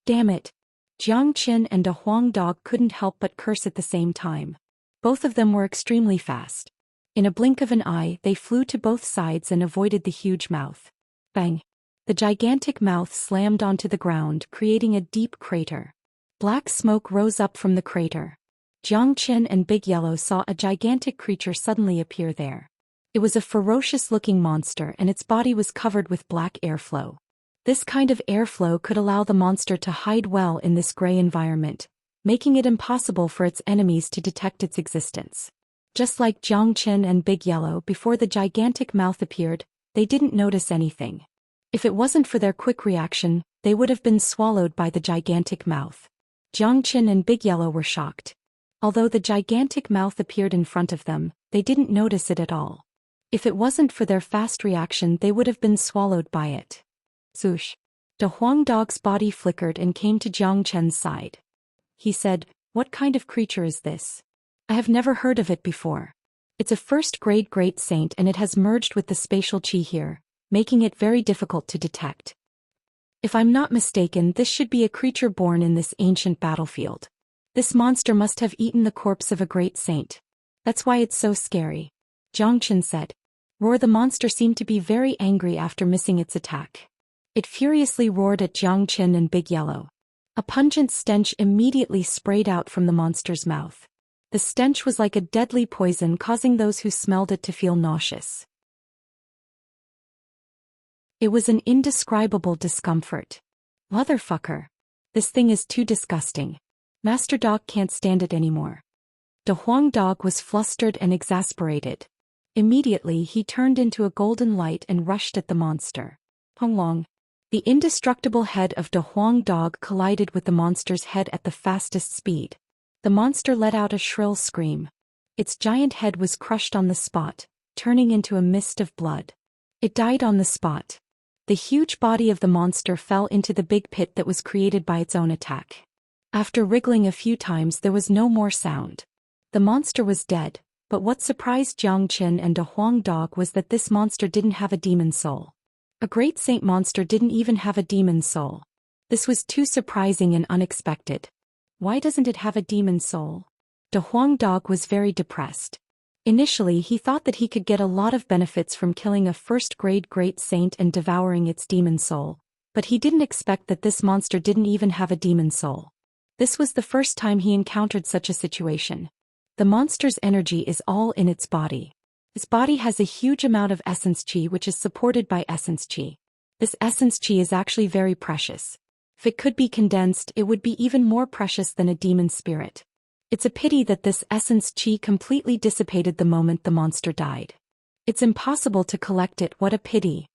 Damn it! Jiang Qin and De Huang Dog couldn't help but curse at the same time. Both of them were extremely fast. In a blink of an eye, they flew to both sides and avoided the huge mouth. Bang! The gigantic mouth slammed onto the ground, creating a deep crater. Black smoke rose up from the crater. Jiang Qin and Big Yellow saw a gigantic creature suddenly appear there. It was a ferocious-looking monster and its body was covered with black airflow. This kind of airflow could allow the monster to hide well in this gray environment, making it impossible for its enemies to detect its existence. Just like Jiang Qin and Big Yellow, before the gigantic mouth appeared, they didn't notice anything. If it wasn't for their quick reaction, they would have been swallowed by the gigantic mouth. Jiang Qin and Big Yellow were shocked. Although the gigantic mouth appeared in front of them, they didn't notice it at all. If it wasn't for their fast reaction, they would have been swallowed by it. Zoosh! De Huang Dog's body flickered and came to Jiang Qin's side. He said, "What kind of creature is this? I have never heard of it before. It's a first-grade great saint and it has merged with the spatial chi here, making it very difficult to detect. If I'm not mistaken, this should be a creature born in this ancient battlefield. This monster must have eaten the corpse of a great saint. That's why it's so scary," Jiang Qin said. Roar! The monster seemed to be very angry after missing its attack. It furiously roared at Jiang Qin and Big Yellow. A pungent stench immediately sprayed out from the monster's mouth. The stench was like a deadly poison, causing those who smelled it to feel nauseous. It was an indescribable discomfort. Motherfucker! This thing is too disgusting. Master Dog can't stand it anymore. De Huang Dog was flustered and exasperated. Immediately he turned into a golden light and rushed at the monster. Honglong! The indestructible head of De Huang Dog collided with the monster's head at the fastest speed. The monster let out a shrill scream. Its giant head was crushed on the spot, turning into a mist of blood. It died on the spot. The huge body of the monster fell into the big pit that was created by its own attack. After wriggling a few times, there was no more sound. The monster was dead. But what surprised Jiang Qin and De Huang Dog was that this monster didn't have a demon soul. A great saint monster didn't even have a demon soul. This was too surprising and unexpected. Why doesn't it have a demon soul? De Huang Dog was very depressed. Initially he thought that he could get a lot of benefits from killing a first-grade great saint and devouring its demon soul, but he didn't expect that this monster didn't even have a demon soul. This was the first time he encountered such a situation. The monster's energy is all in its body. His body has a huge amount of essence qi which is supported by essence qi. This essence qi is actually very precious. If it could be condensed, it would be even more precious than a demon spirit. It's a pity that this essence qi completely dissipated the moment the monster died. It's impossible to collect it, what a pity.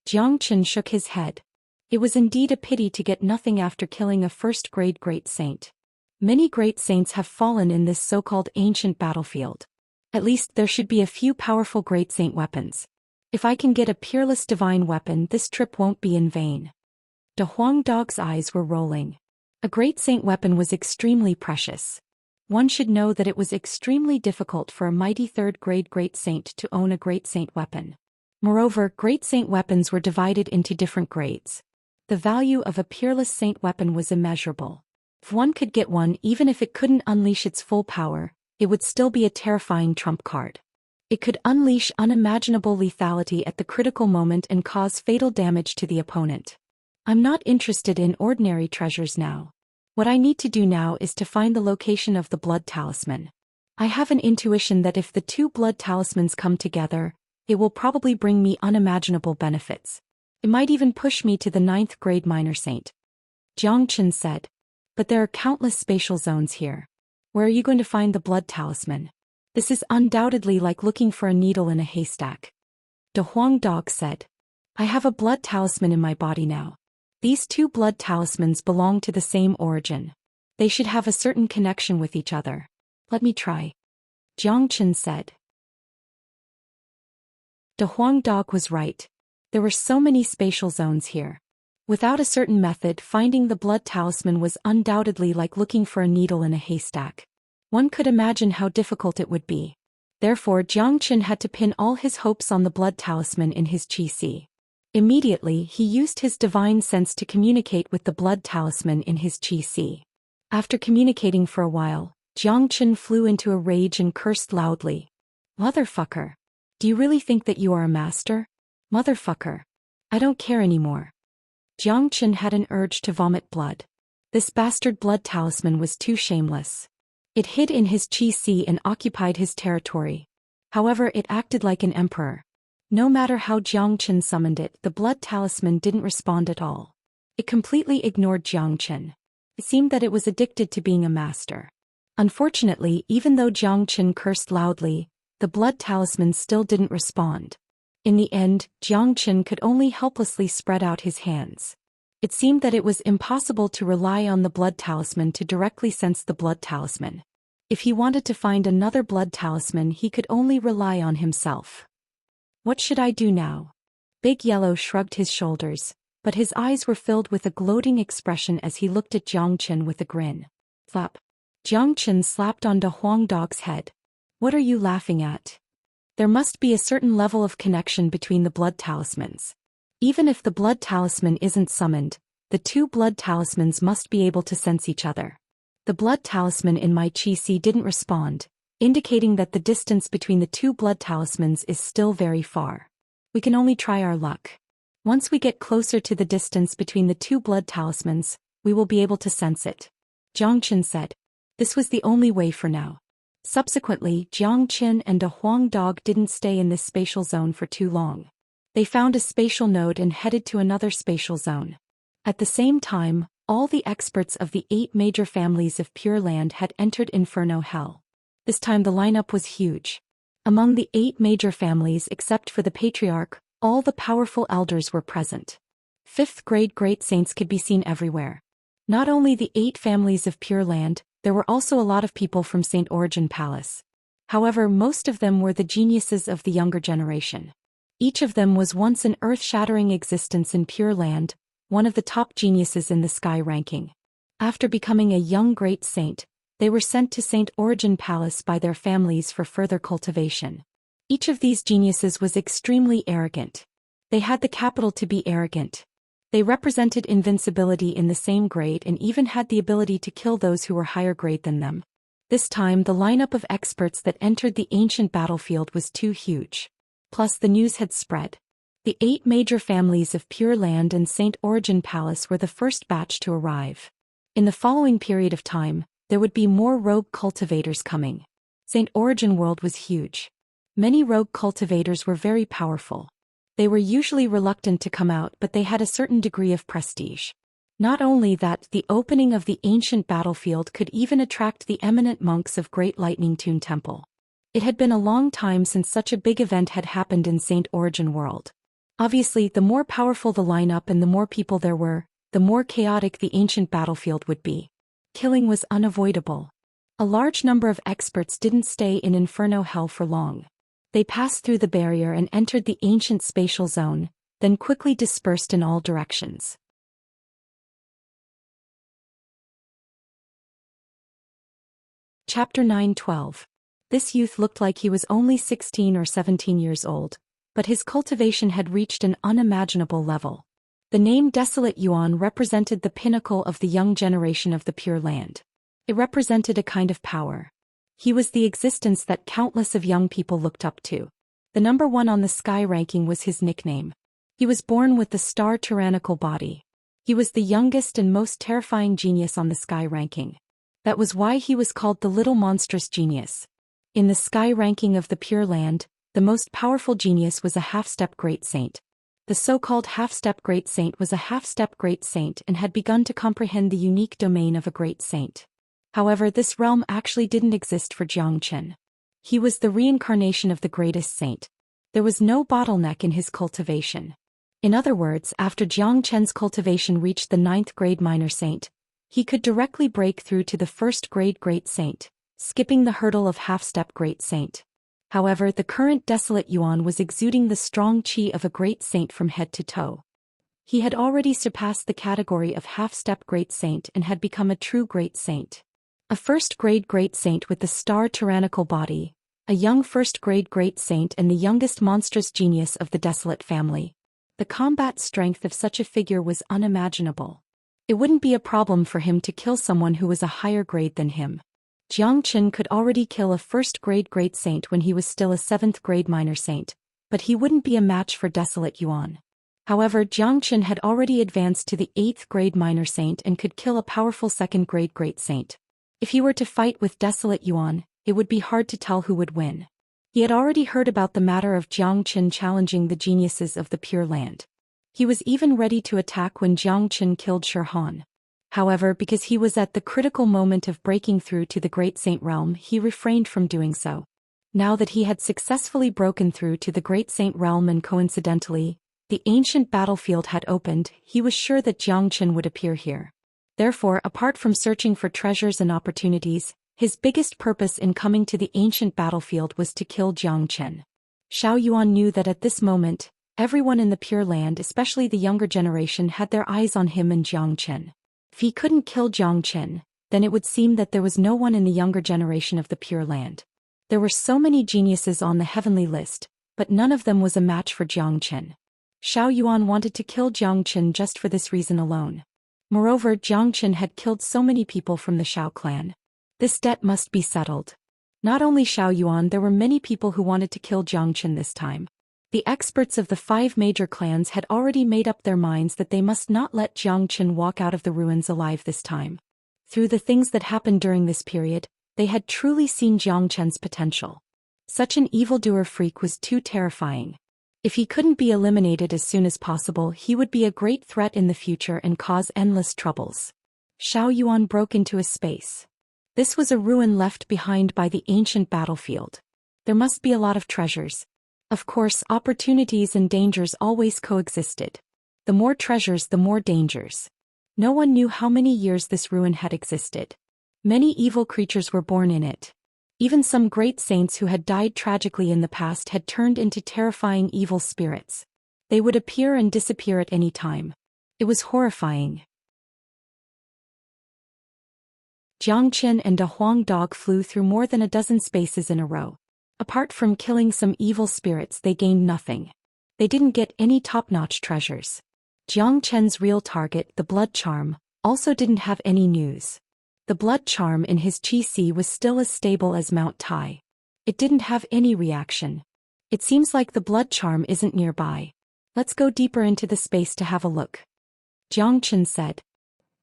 Xianxia shook his head. It was indeed a pity to get nothing after killing a first-grade great saint. Many great saints have fallen in this so-called ancient battlefield. At least there should be a few powerful great saint weapons. If I can get a peerless divine weapon, this trip won't be in vain. De Huang Dog's eyes were rolling. A great saint weapon was extremely precious. One should know that it was extremely difficult for a mighty third-grade great saint to own a great saint weapon. Moreover, great saint weapons were divided into different grades. The value of a peerless saint weapon was immeasurable. If one could get one, even if it couldn't unleash its full power, it would still be a terrifying trump card. It could unleash unimaginable lethality at the critical moment and cause fatal damage to the opponent. I'm not interested in ordinary treasures now. What I need to do now is to find the location of the blood talisman. I have an intuition that if the two blood talismans come together, it will probably bring me unimaginable benefits. It might even push me to the 9th grade minor saint. Xianxia said. But there are countless spatial zones here. Where are you going to find the blood talisman? This is undoubtedly like looking for a needle in a haystack. De Huang Dog said. I have a blood talisman in my body now. These two blood talismans belong to the same origin. They should have a certain connection with each other. Let me try. Xianxia said. De Huang Dog was right. There were so many spatial zones here. Without a certain method, finding the blood talisman was undoubtedly like looking for a needle in a haystack. One could imagine how difficult it would be. Therefore, Xianxia had to pin all his hopes on the blood talisman in his qi. Immediately, he used his divine sense to communicate with the blood talisman in his qi. After communicating for a while, Xianxia flew into a rage and cursed loudly. Motherfucker! Do you really think that you are a master? Motherfucker! I don't care anymore. Xianxia had an urge to vomit blood. This bastard blood talisman was too shameless. It hid in his qi and occupied his territory. However, it acted like an emperor. No matter how Xianxia summoned it, the blood talisman didn't respond at all. It completely ignored Xianxia. It seemed that it was addicted to being a master. Unfortunately, even though Xianxia cursed loudly, the blood talisman still didn't respond. In the end, Xianxia could only helplessly spread out his hands. It seemed that it was impossible to rely on the blood talisman to directly sense the blood talisman. If he wanted to find another blood talisman, he could only rely on himself. What should I do now? Big Yellow shrugged his shoulders, but his eyes were filled with a gloating expression as he looked at Xianxia with a grin. Flap. Xianxia slapped on De Huang Dog's head. What are you laughing at? There must be a certain level of connection between the blood talismans. Even if the blood talisman isn't summoned, the two blood talismans must be able to sense each other. The blood talisman in my qi didn't respond, indicating that the distance between the two blood talismans is still very far. We can only try our luck. Once we get closer to the distance between the two blood talismans, we will be able to sense it. Xianxia said. This was the only way for now. Subsequently, Xianxia and De Huang Dog didn't stay in this spatial zone for too long. They found a spatial node and headed to another spatial zone. At the same time, all the experts of the 8 major families of Pure Land had entered Inferno Hell. This time the lineup was huge. Among the 8 major families except for the Patriarch, all the powerful elders were present. 5th grade great saints could be seen everywhere. Not only the 8 families of Pure Land, there were also a lot of people from St. Origin Palace. However, most of them were the geniuses of the younger generation. Each of them was once an earth-shattering existence in Pure Land, one of the top geniuses in the sky ranking. After becoming a young great saint, they were sent to St. Origin Palace by their families for further cultivation. Each of these geniuses was extremely arrogant. They had the capital to be arrogant. They represented invincibility in the same grade and even had the ability to kill those who were higher grade than them. This time the lineup of experts that entered the ancient battlefield was too huge. Plus the news had spread. The 8 major families of Pure Land and St. Origin Palace were the first batch to arrive. In the following period of time, there would be more rogue cultivators coming. St. Origin World was huge. Many rogue cultivators were very powerful. They were usually reluctant to come out, but they had a certain degree of prestige. Not only that, the opening of the ancient battlefield could even attract the eminent monks of Great Lightning Tune Temple. It had been a long time since such a big event had happened in Saint Origin World. Obviously, the more powerful the lineup and the more people there were, the more chaotic the ancient battlefield would be. Killing was unavoidable. A large number of experts didn't stay in Inferno Hell for long. They passed through the barrier and entered the ancient spatial zone, then quickly dispersed in all directions. Chapter 9:12. This youth looked like he was only 16 or 17 years old, but his cultivation had reached an unimaginable level. The name Desolate Yuan represented the pinnacle of the young generation of the Pure Land. It represented a kind of power. He was the existence that countless of young people looked up to. The number 1 on the sky ranking was his nickname. He was born with the star tyrannical body. He was the youngest and most terrifying genius on the sky ranking. That was why he was called the Little Monstrous Genius. In the sky ranking of the Pure Land, the most powerful genius was a half-step great saint. The so-called half-step great saint was a half-step great saint and had begun to comprehend the unique domain of a great saint. However, this realm actually didn't exist for Zhou Xian. He was the reincarnation of the greatest saint. There was no bottleneck in his cultivation. In other words, after Zhou Xian's cultivation reached the 9th grade minor saint, he could directly break through to the 1st grade great saint, skipping the hurdle of half-step great saint. However, the current Desolate Yuan was exuding the strong qi of a great saint from head to toe. He had already surpassed the category of half-step great saint and had become a true great saint. A 1st grade great saint with the star tyrannical body, a young 1st grade great saint and the youngest monstrous genius of the Desolate family. The combat strength of such a figure was unimaginable. It wouldn't be a problem for him to kill someone who was a higher grade than him. Zhou Xian could already kill a 1st grade great saint when he was still a 7th grade minor saint, but he wouldn't be a match for Desolate Yuan. However, Zhou Xian had already advanced to the 8th grade minor saint and could kill a powerful 2nd grade great saint. If he were to fight with Desolate Yuan, it would be hard to tell who would win. He had already heard about the matter of Zhou Xian challenging the geniuses of the Pure Land. He was even ready to attack when Zhou Xian killed Shi Han. However, because he was at the critical moment of breaking through to the Great Saint realm, he refrained from doing so. Now that he had successfully broken through to the Great Saint realm and coincidentally, the ancient battlefield had opened, he was sure that Zhou Xian would appear here. Therefore, apart from searching for treasures and opportunities, his biggest purpose in coming to the ancient battlefield was to kill Zhou Xian. Xiao Yuan knew that at this moment, everyone in the Pure Land, especially the younger generation, had their eyes on him and Zhou Xian. If he couldn't kill Zhou Xian, then it would seem that there was no one in the younger generation of the Pure Land. There were so many geniuses on the heavenly list, but none of them was a match for Zhou Xian. Xiao Yuan wanted to kill Zhou Xian just for this reason alone. Moreover, Zhou Xian had killed so many people from the Xiao clan. This debt must be settled. Not only Xiao Yuan, there were many people who wanted to kill Zhou Xian this time. The experts of the 5 major clans had already made up their minds that they must not let Zhou Xian walk out of the ruins alive this time. Through the things that happened during this period, they had truly seen Zhou Xian's potential. Such an evildoer freak was too terrifying. If he couldn't be eliminated as soon as possible, he would be a great threat in the future and cause endless troubles. Xiao Yuan broke into a space. This was a ruin left behind by the ancient battlefield. There must be a lot of treasures. Of course, opportunities and dangers always coexisted. The more treasures, the more dangers. No one knew how many years this ruin had existed. Many evil creatures were born in it. Even some great saints who had died tragically in the past had turned into terrifying evil spirits. They would appear and disappear at any time. It was horrifying. Zhang Qian and a Huang dog flew through more than a dozen spaces in a row. Apart from killing some evil spirits, they gained nothing. They didn't get any top-notch treasures. Zhang Qian's real target, the blood charm, also didn't have any news. The blood charm in his Qi was still as stable as Mount Tai. It didn't have any reaction. It seems like the blood charm isn't nearby. Let's go deeper into the space to have a look. Zhang Qian said.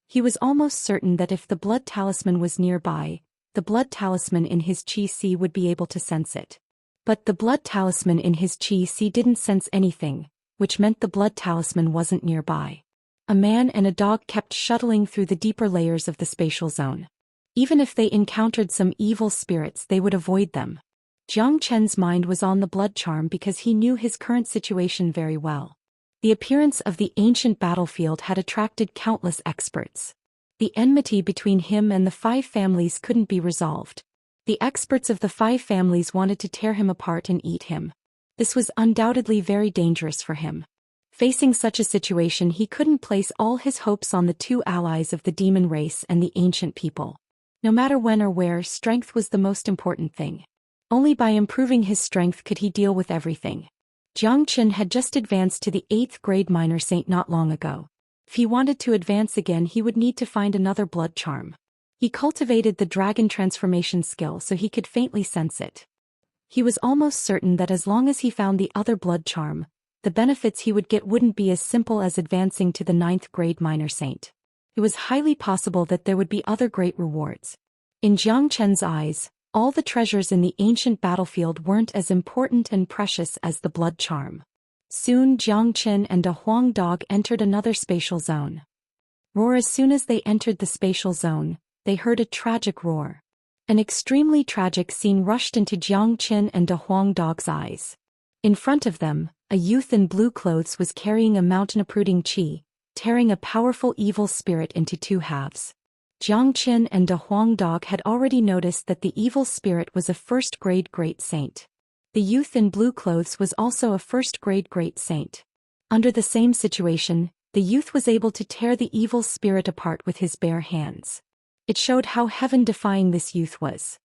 He was almost certain that if the blood talisman was nearby, the blood talisman in his Qi would be able to sense it. But the blood talisman in his chi didn't sense anything, which meant the blood talisman wasn't nearby. A man and a dog kept shuttling through the deeper layers of the spatial zone. Even if they encountered some evil spirits, they would avoid them. Jiang Chen's mind was on the blood charm because he knew his current situation very well. The appearance of the ancient battlefield had attracted countless experts. The enmity between him and the 5 families couldn't be resolved. The experts of the 5 families wanted to tear him apart and eat him. This was undoubtedly very dangerous for him. Facing such a situation, he couldn't place all his hopes on the 2 allies of the demon race and the ancient people. No matter when or where, strength was the most important thing. Only by improving his strength could he deal with everything. Jiang Chen had just advanced to the 8th grade minor saint not long ago. If he wanted to advance again, he would need to find another blood charm. He cultivated the dragon transformation skill so he could faintly sense it. He was almost certain that as long as he found the other blood charm, the benefits he would get wouldn't be as simple as advancing to the 9th grade minor saint. It was highly possible that there would be other great rewards. In Jiang Chen's eyes, all the treasures in the ancient battlefield weren't as important and precious as the blood charm. Soon Jiang Chen and a Huang dog entered another spatial zone. Roar. As soon as they entered the spatial zone, they heard a tragic roar. An extremely tragic scene rushed into Jiang Chen and a Huang dog's eyes. In front of them, a youth in blue clothes was carrying a mountain-uprooting chi, tearing a powerful evil spirit into 2 halves. Jiang Chen and a Huang dog had already noticed that the evil spirit was a 1st grade great saint. The youth in blue clothes was also a 1st grade great saint. Under the same situation, the youth was able to tear the evil spirit apart with his bare hands. It showed how heaven-defying this youth was.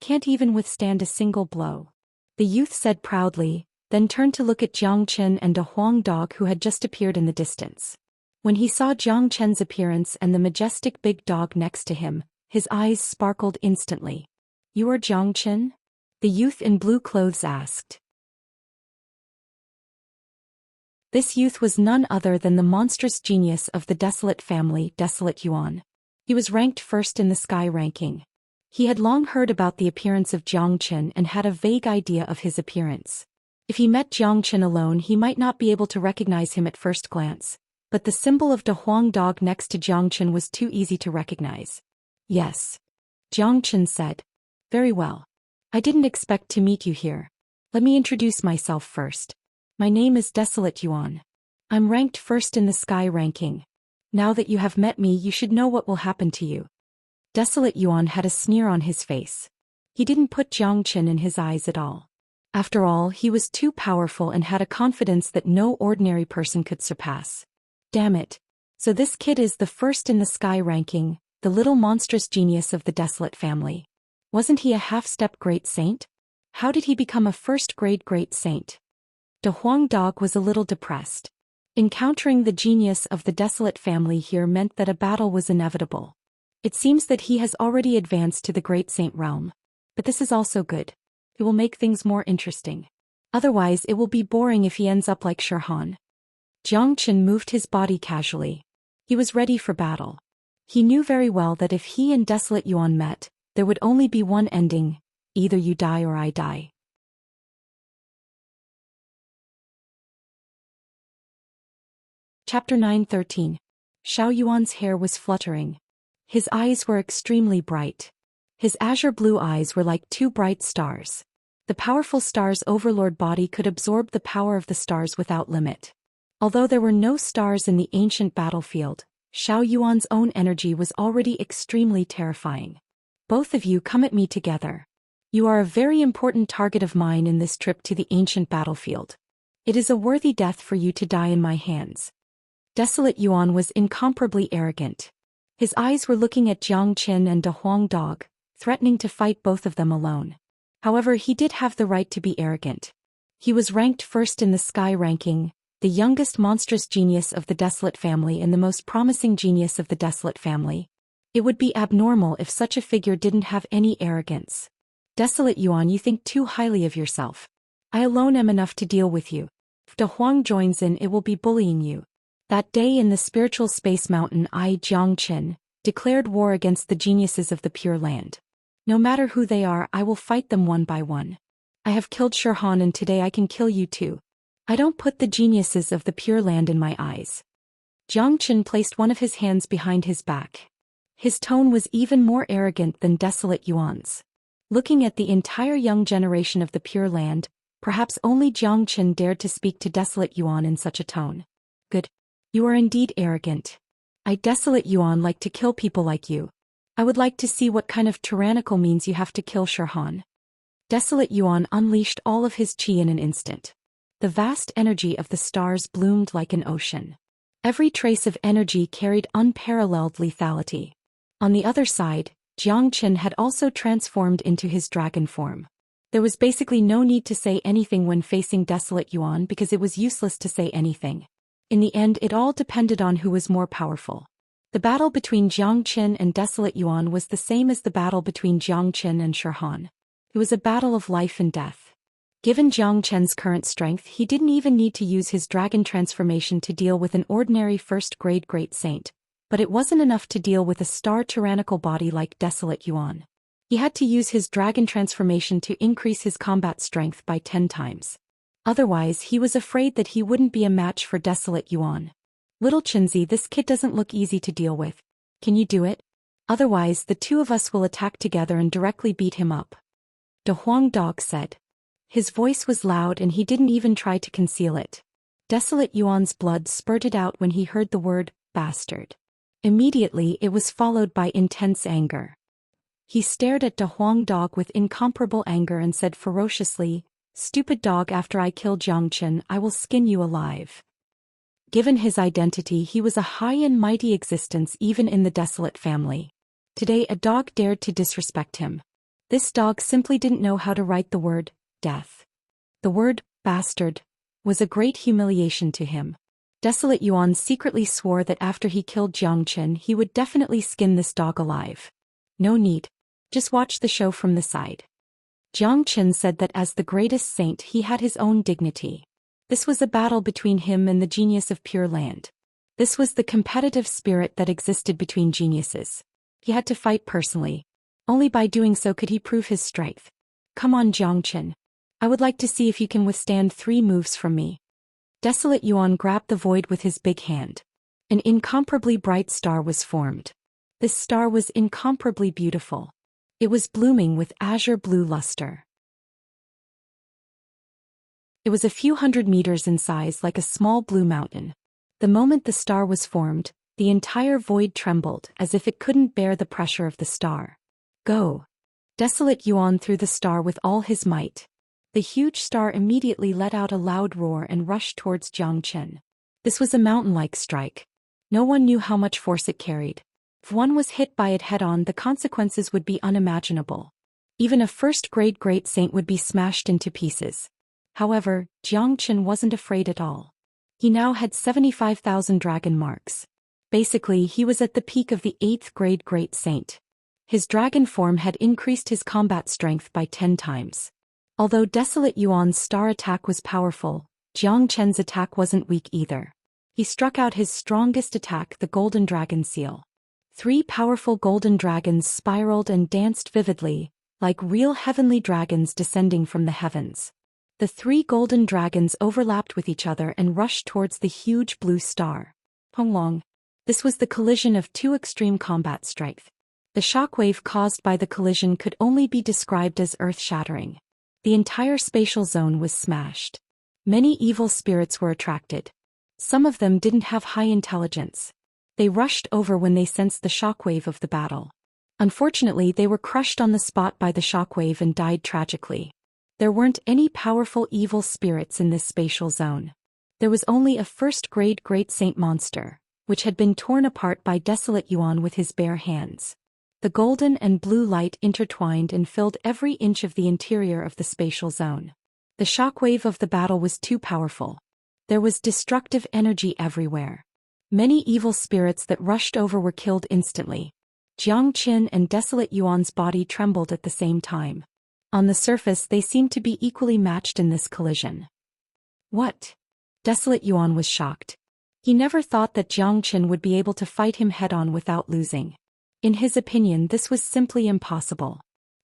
Can't even withstand a single blow. The youth said proudly, then turned to look at Jiang Chen and a Huang dog who had just appeared in the distance. When he saw Jiang Chen's appearance and the majestic big dog next to him, his eyes sparkled instantly. "You are Jiang Chen?" the youth in blue clothes asked. This youth was none other than the monstrous genius of the Desolate family, Desolate Yuan. He was ranked 1st in the sky ranking. He had long heard about the appearance of Jiang Chen and had a vague idea of his appearance. If he met Jiang Chen alone, he might not be able to recognize him at first glance. But the symbol of the Huang dog next to Jiang Chen was too easy to recognize. "Yes," Jiang Chen said. "Very well. I didn't expect to meet you here. Let me introduce myself first. My name is Desolate Yuan. I'm ranked 1st in the sky ranking. Now that you have met me, you should know what will happen to you." Desolate Yuan had a sneer on his face. He didn't put Jiang Chen in his eyes at all. After all, he was too powerful and had a confidence that no ordinary person could surpass. Damn it. So this kid is the 1st in the sky ranking, the little monstrous genius of the Desolate family. Wasn't he a half-step great saint? How did he become a 1st grade great saint? The Huang dog was a little depressed. Encountering the genius of the Desolate family here meant that a battle was inevitable. It seems that he has already advanced to the great saint realm. But this is also good. It will make things more interesting. Otherwise, it will be boring if he ends up like Shirhan. Jiang Chen moved his body casually. He was ready for battle. He knew very well that if he and Desolate Yuan met, there would only be one ending: either you die or I die. Chapter 9:13. Xiao Yuan's hair was fluttering. His eyes were extremely bright. His azure blue eyes were like 2 bright stars. The powerful star's overlord body could absorb the power of the stars without limit. Although there were no stars in the ancient battlefield, Xiao Yuan's own energy was already extremely terrifying. "Both of you come at me together. You are a very important target of mine in this trip to the ancient battlefield. It is a worthy death for you to die in my hands." Desolate Yuan was incomparably arrogant. His eyes were looking at Jiang Chen and a Huang dog, threatening to fight both of them alone. However, he did have the right to be arrogant. He was ranked 1st in the sky ranking, the youngest monstrous genius of the Desolate family and the most promising genius of the Desolate family. It would be abnormal if such a figure didn't have any arrogance. "Desolate Yuan, you think too highly of yourself. I alone am enough to deal with you. If De Huang joins in, it will be bullying you." That day in the spiritual space mountain, I, Jiang Chen, declared war against the geniuses of the Pure Land. No matter who they are, I will fight them one by one. I have killed Shirhan and today I can kill you too. I don't put the geniuses of the Pure Land in my eyes. Jiang Chen placed one of his hands behind his back. His tone was even more arrogant than Desolate Yuan's. Looking at the entire young generation of the Pure Land, perhaps only Jiang Chen dared to speak to Desolate Yuan in such a tone. Good. You are indeed arrogant. I, Desolate Yuan, like to kill people like you. I would like to see what kind of tyrannical means you have to kill Shirhan. Desolate Yuan unleashed all of his chi in an instant. The vast energy of the stars bloomed like an ocean. Every trace of energy carried unparalleled lethality. On the other side, Jiang Chen had also transformed into his dragon form. There was basically no need to say anything when facing Desolate Yuan because it was useless to say anything. In the end, it all depended on who was more powerful. The battle between Jiang Chen and Desolate Yuan was the same as the battle between Jiang Chen and Shirhan. It was a battle of life and death. Given Jiang Chen's current strength, he didn't even need to use his dragon transformation to deal with an ordinary first-grade great saint, but it wasn't enough to deal with a star tyrannical body like Desolate Yuan. He had to use his dragon transformation to increase his combat strength by 10 times. Otherwise, he was afraid that he wouldn't be a match for Desolate Yuan. Little Chinzi, this kid doesn't look easy to deal with. Can you do it? Otherwise, the two of us will attack together and directly beat him up. De Huang Dog said. His voice was loud and he didn't even try to conceal it. Desolate Yuan's blood spurted out when he heard the word, bastard. Immediately it was followed by intense anger. He stared at De Huang Dog with incomparable anger and said ferociously, "Stupid dog, after I kill Jiang Chen, I will skin you alive." Given his identity, he was a high and mighty existence even in the Desolate family. Today a dog dared to disrespect him. This dog simply didn't know how to write the word, death. The word, bastard, was a great humiliation to him. Desolate Yuan secretly swore that after he killed Jiang Chen he would definitely skin this dog alive. No need. Just watch the show from the side. Jiang Chen said that as the greatest saint he had his own dignity. This was a battle between him and the genius of Pure Land. This was the competitive spirit that existed between geniuses. He had to fight personally. Only by doing so could he prove his strength. Come on, Jiang Chen. I would like to see if you can withstand 3 moves from me. Desolate Yuan grabbed the void with his big hand. An incomparably bright star was formed. This star was incomparably beautiful. It was blooming with azure blue luster. It was a few hundred meters in size, like a small blue mountain. The moment the star was formed, the entire void trembled as if it couldn't bear the pressure of the star. Go! Desolate Yuan threw the star with all his might. The huge star immediately let out a loud roar and rushed towards Jiang Chen. This was a mountain-like strike. No one knew how much force it carried. If one was hit by it head-on, the consequences would be unimaginable. Even a first-grade great saint would be smashed into pieces. However, Jiang Chen wasn't afraid at all. He now had 75,000 dragon marks. Basically, he was at the peak of the 8th grade great saint. His dragon form had increased his combat strength by 10 times. Although Desolate Yuan's star attack was powerful, Jiang Chen's attack wasn't weak either. He struck out his strongest attack, the Golden Dragon Seal. 3 powerful golden dragons spiraled and danced vividly, like real heavenly dragons descending from the heavens. The 3 golden dragons overlapped with each other and rushed towards the huge blue star. Honglong. This was the collision of 2 extreme combat strength. The shockwave caused by the collision could only be described as earth-shattering. The entire spatial zone was smashed. Many evil spirits were attracted. Some of them didn't have high intelligence. They rushed over when they sensed the shockwave of the battle. Unfortunately, they were crushed on the spot by the shockwave and died tragically. There weren't any powerful evil spirits in this spatial zone. There was only a first-grade great saint monster, which had been torn apart by Desolate Yuan with his bare hands. The golden and blue light intertwined and filled every inch of the interior of the spatial zone. The shockwave of the battle was too powerful. There was destructive energy everywhere. Many evil spirits that rushed over were killed instantly. Jiang Chen and Desolate Yuan's body trembled at the same time. On the surface, they seemed to be equally matched in this collision. What? Desolate Yuan was shocked. He never thought that Jiang Chen would be able to fight him head-on without losing. In his opinion, this was simply impossible.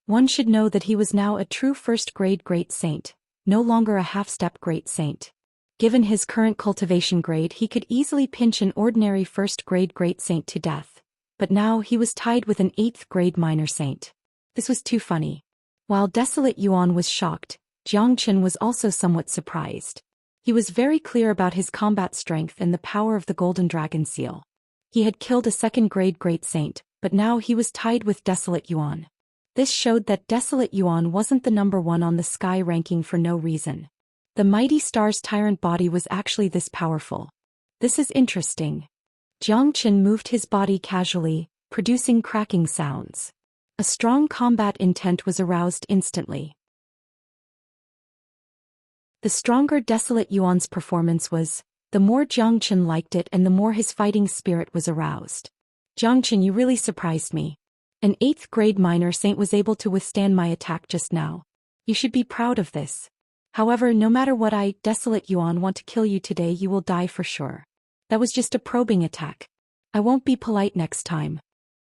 One should know that he was now a true first-grade great saint, no longer a half-step great saint. Given his current cultivation grade, he could easily pinch an ordinary first-grade great saint to death. But now he was tied with an 8th-grade minor saint. This was too funny. While Desolate Yuan was shocked, Xianxia was also somewhat surprised. He was very clear about his combat strength and the power of the Golden Dragon Seal. He had killed a 2nd-grade great saint, but now he was tied with Desolate Yuan. This showed that Desolate Yuan wasn't the number 1 on the sky ranking for no reason. The mighty star's tyrant body was actually this powerful. This is interesting. Xianxia moved his body casually, producing cracking sounds. A strong combat intent was aroused instantly. The stronger Desolate Yuan's performance was, the more Xianxia liked it and the more his fighting spirit was aroused. Xianxia, you really surprised me. An 8th-grade minor saint was able to withstand my attack just now. You should be proud of this. However, no matter what Desolate Yuan, want to kill you today, you will die for sure. That was just a probing attack. I won't be polite next time.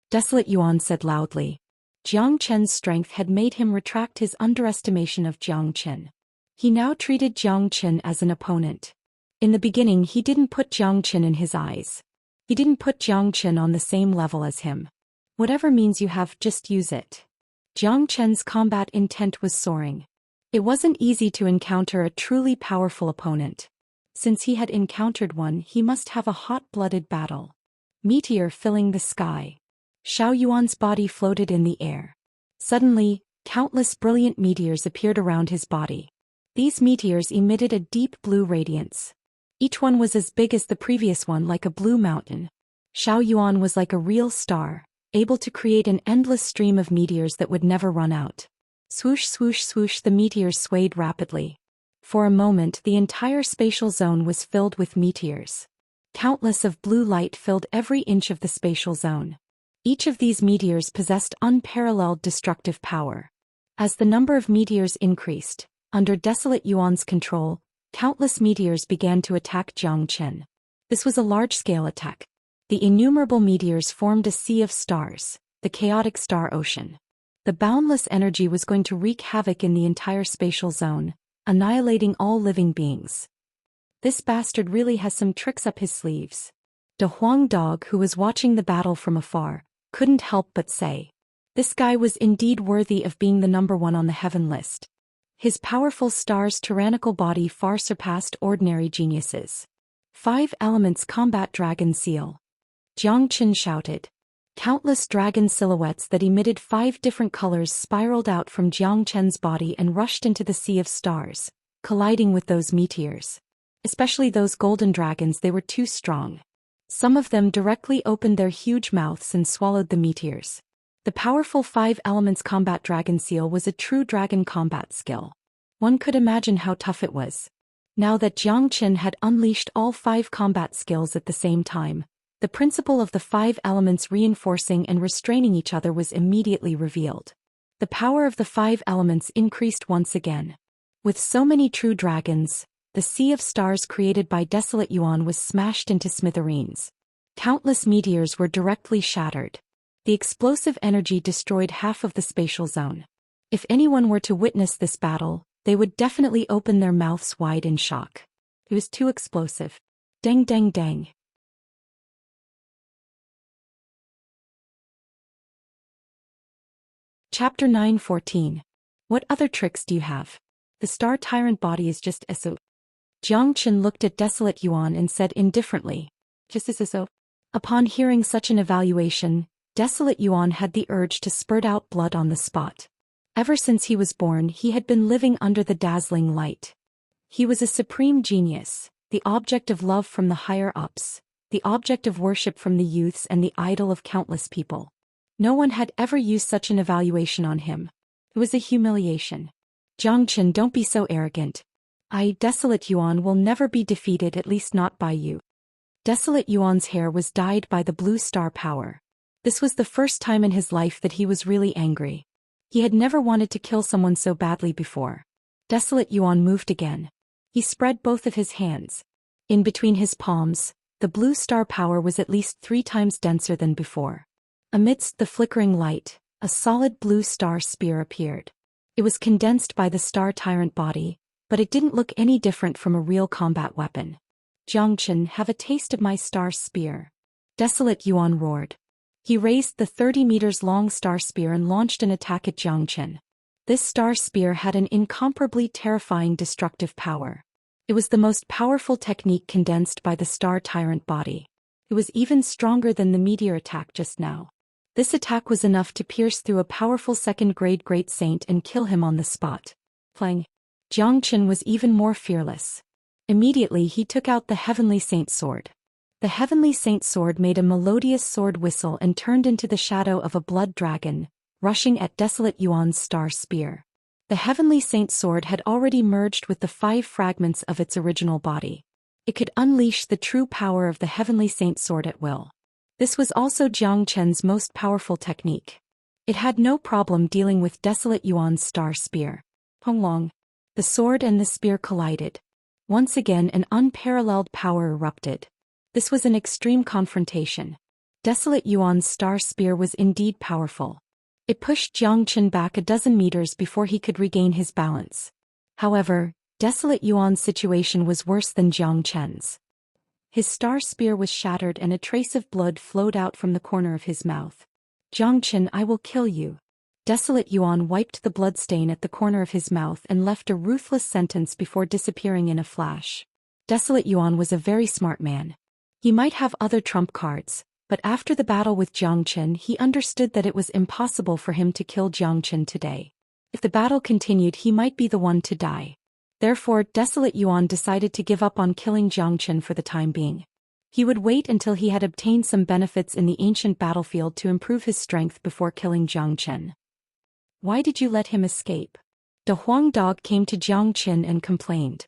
Desolate Yuan said loudly. Xianxia's strength had made him retract his underestimation of Xianxia. He now treated Xianxia as an opponent. In the beginning, he didn't put Xianxia in his eyes. He didn't put Xianxia on the same level as him. Whatever means you have, just use it. Xianxia's combat intent was soaring. It wasn't easy to encounter a truly powerful opponent. Since he had encountered one, he must have a hot-blooded battle. Meteor filling the sky. Xiao Yuan's body floated in the air. Suddenly, countless brilliant meteors appeared around his body. These meteors emitted a deep blue radiance. Each one was as big as the previous one, like a blue mountain. Xiao Yuan was like a real star, able to create an endless stream of meteors that would never run out. Swoosh, swoosh, swoosh, the meteors swayed rapidly. For a moment, the entire spatial zone was filled with meteors. Countless of blue light filled every inch of the spatial zone. Each of these meteors possessed unparalleled destructive power. As the number of meteors increased, under Desolate Yuan's control, countless meteors began to attack Xianxia. This was a large-scale attack. The innumerable meteors formed a sea of stars, the chaotic star ocean. The boundless energy was going to wreak havoc in the entire spatial zone, annihilating all living beings. This bastard really has some tricks up his sleeves. De Huang Dog, who was watching the battle from afar, couldn't help but say. This guy was indeed worthy of being the number 1 on the heaven list. His powerful star's tyrannical body far surpassed ordinary geniuses. 5 Elements Combat Dragon Seal. Xianxia shouted. Countless dragon silhouettes that emitted 5 different colors spiraled out from Xianxia's body and rushed into the sea of stars, colliding with those meteors. Especially those golden dragons, they were too strong. Some of them directly opened their huge mouths and swallowed the meteors. The powerful 5 Elements Combat Dragon Seal was a true dragon combat skill. One could imagine how tough it was. Now that Xianxia had unleashed all 5 combat skills at the same time, the principle of the 5 elements reinforcing and restraining each other was immediately revealed. The power of the 5 elements increased once again. With so many true dragons, the sea of stars created by Desolate Yuan was smashed into smithereens. Countless meteors were directly shattered. The explosive energy destroyed half of the spatial zone. If anyone were to witness this battle, they would definitely open their mouths wide in shock. It was too explosive. Dang, dang, dang. Chapter 9:14. What other tricks do you have? The star tyrant body is just so. Xianxia looked at Desolate Yuan and said indifferently. Just so. Upon hearing such an evaluation, Desolate Yuan had the urge to spurt out blood on the spot. Ever since he was born, he had been living under the dazzling light. He was a supreme genius, the object of love from the higher-ups, the object of worship from the youths and the idol of countless people. No one had ever used such an evaluation on him. It was a humiliation. Xianxia, don't be so arrogant. Desolate Yuan will never be defeated, at least not by you. Desolate Yuan's hair was dyed by the blue star power. This was the first time in his life that he was really angry. He had never wanted to kill someone so badly before. Desolate Yuan moved again. He spread both of his hands. In between his palms, the blue star power was at least 3 times denser than before. Amidst the flickering light, a solid blue star spear appeared. It was condensed by the star tyrant body, but it didn't look any different from a real combat weapon. Zhou Xian, have a taste of my star spear. Desolate Yuan roared. He raised the 30 meters long star spear and launched an attack at Zhou Xian. This star spear had an incomparably terrifying destructive power. It was the most powerful technique condensed by the star tyrant body. It was even stronger than the meteor attack just now. This attack was enough to pierce through a powerful second-grade great saint and kill him on the spot. Plang. Zhou Xian was even more fearless. Immediately he took out the Heavenly Saint sword. The Heavenly Saint sword made a melodious sword whistle and turned into the shadow of a blood dragon, rushing at Desolate Yuan's star spear. The Heavenly Saint sword had already merged with the 5 fragments of its original body. It could unleash the true power of the Heavenly Saint sword at will. This was also Zhou Qian's most powerful technique. It had no problem dealing with Desolate Yuan's star spear. Honglong. The sword and the spear collided. Once again an unparalleled power erupted. This was an extreme confrontation. Desolate Yuan's star spear was indeed powerful. It pushed Zhou Qian back a dozen meters before he could regain his balance. However, Desolate Yuan's situation was worse than Zhou Qian's. His star spear was shattered and a trace of blood flowed out from the corner of his mouth. Zhou Qian, I will kill you. Desolate Yuan wiped the blood stain at the corner of his mouth and left a ruthless sentence before disappearing in a flash. Desolate Yuan was a very smart man. He might have other trump cards, but after the battle with Zhou Qian he understood that it was impossible for him to kill Zhou Qian today. If the battle continued he might be the one to die. Therefore, Desolate Yuan decided to give up on killing Zhou Qian for the time being. He would wait until he had obtained some benefits in the ancient battlefield to improve his strength before killing Zhou Qian. Why did you let him escape? The Huang dog came to Zhou Qian and complained.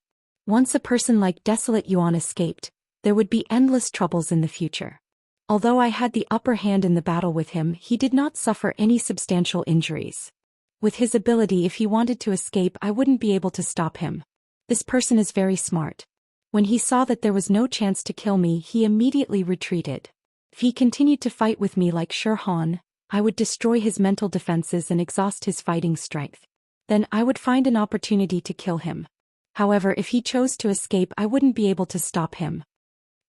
Once a person like Desolate Yuan escaped, there would be endless troubles in the future. Although I had the upper hand in the battle with him, he did not suffer any substantial injuries. With his ability, if he wanted to escape, I wouldn't be able to stop him. This person is very smart. When he saw that there was no chance to kill me, he immediately retreated. If he continued to fight with me like Shi Han, I would destroy his mental defenses and exhaust his fighting strength. Then I would find an opportunity to kill him. However, if he chose to escape, I wouldn't be able to stop him.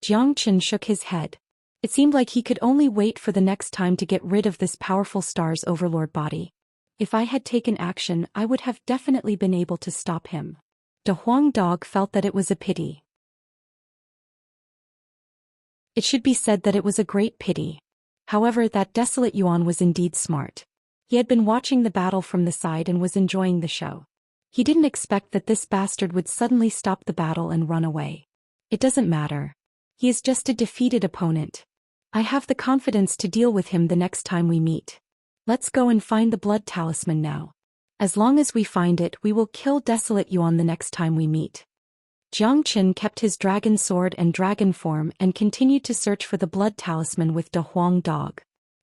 Zhou Qian shook his head. It seemed like he could only wait for the next time to get rid of this powerful Star's Overlord body. If I had taken action, I would have definitely been able to stop him. The Huang dog felt that it was a pity. It should be said that it was a great pity. However, that Desolate Yuan was indeed smart. He had been watching the battle from the side and was enjoying the show. He didn't expect that this bastard would suddenly stop the battle and run away. It doesn't matter. He is just a defeated opponent. I have the confidence to deal with him the next time we meet. Let's go and find the blood talisman now. As long as we find it, we will kill Desolate Yuan the next time we meet. Zhou Qian kept his dragon sword and dragon form and continued to search for the blood talisman with the Huang dog.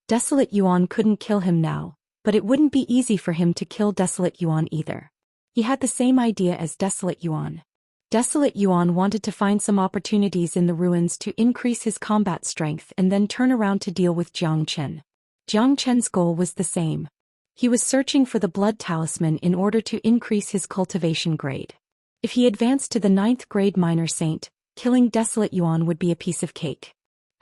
Desolate Yuan couldn't kill him now, but it wouldn't be easy for him to kill Desolate Yuan either. He had the same idea as Desolate Yuan. Desolate Yuan wanted to find some opportunities in the ruins to increase his combat strength and then turn around to deal with Zhou Qian. Zhou Qian's goal was the same. He was searching for the blood talisman in order to increase his cultivation grade. If he advanced to the 9th grade minor saint, killing Desolate Yuan would be a piece of cake.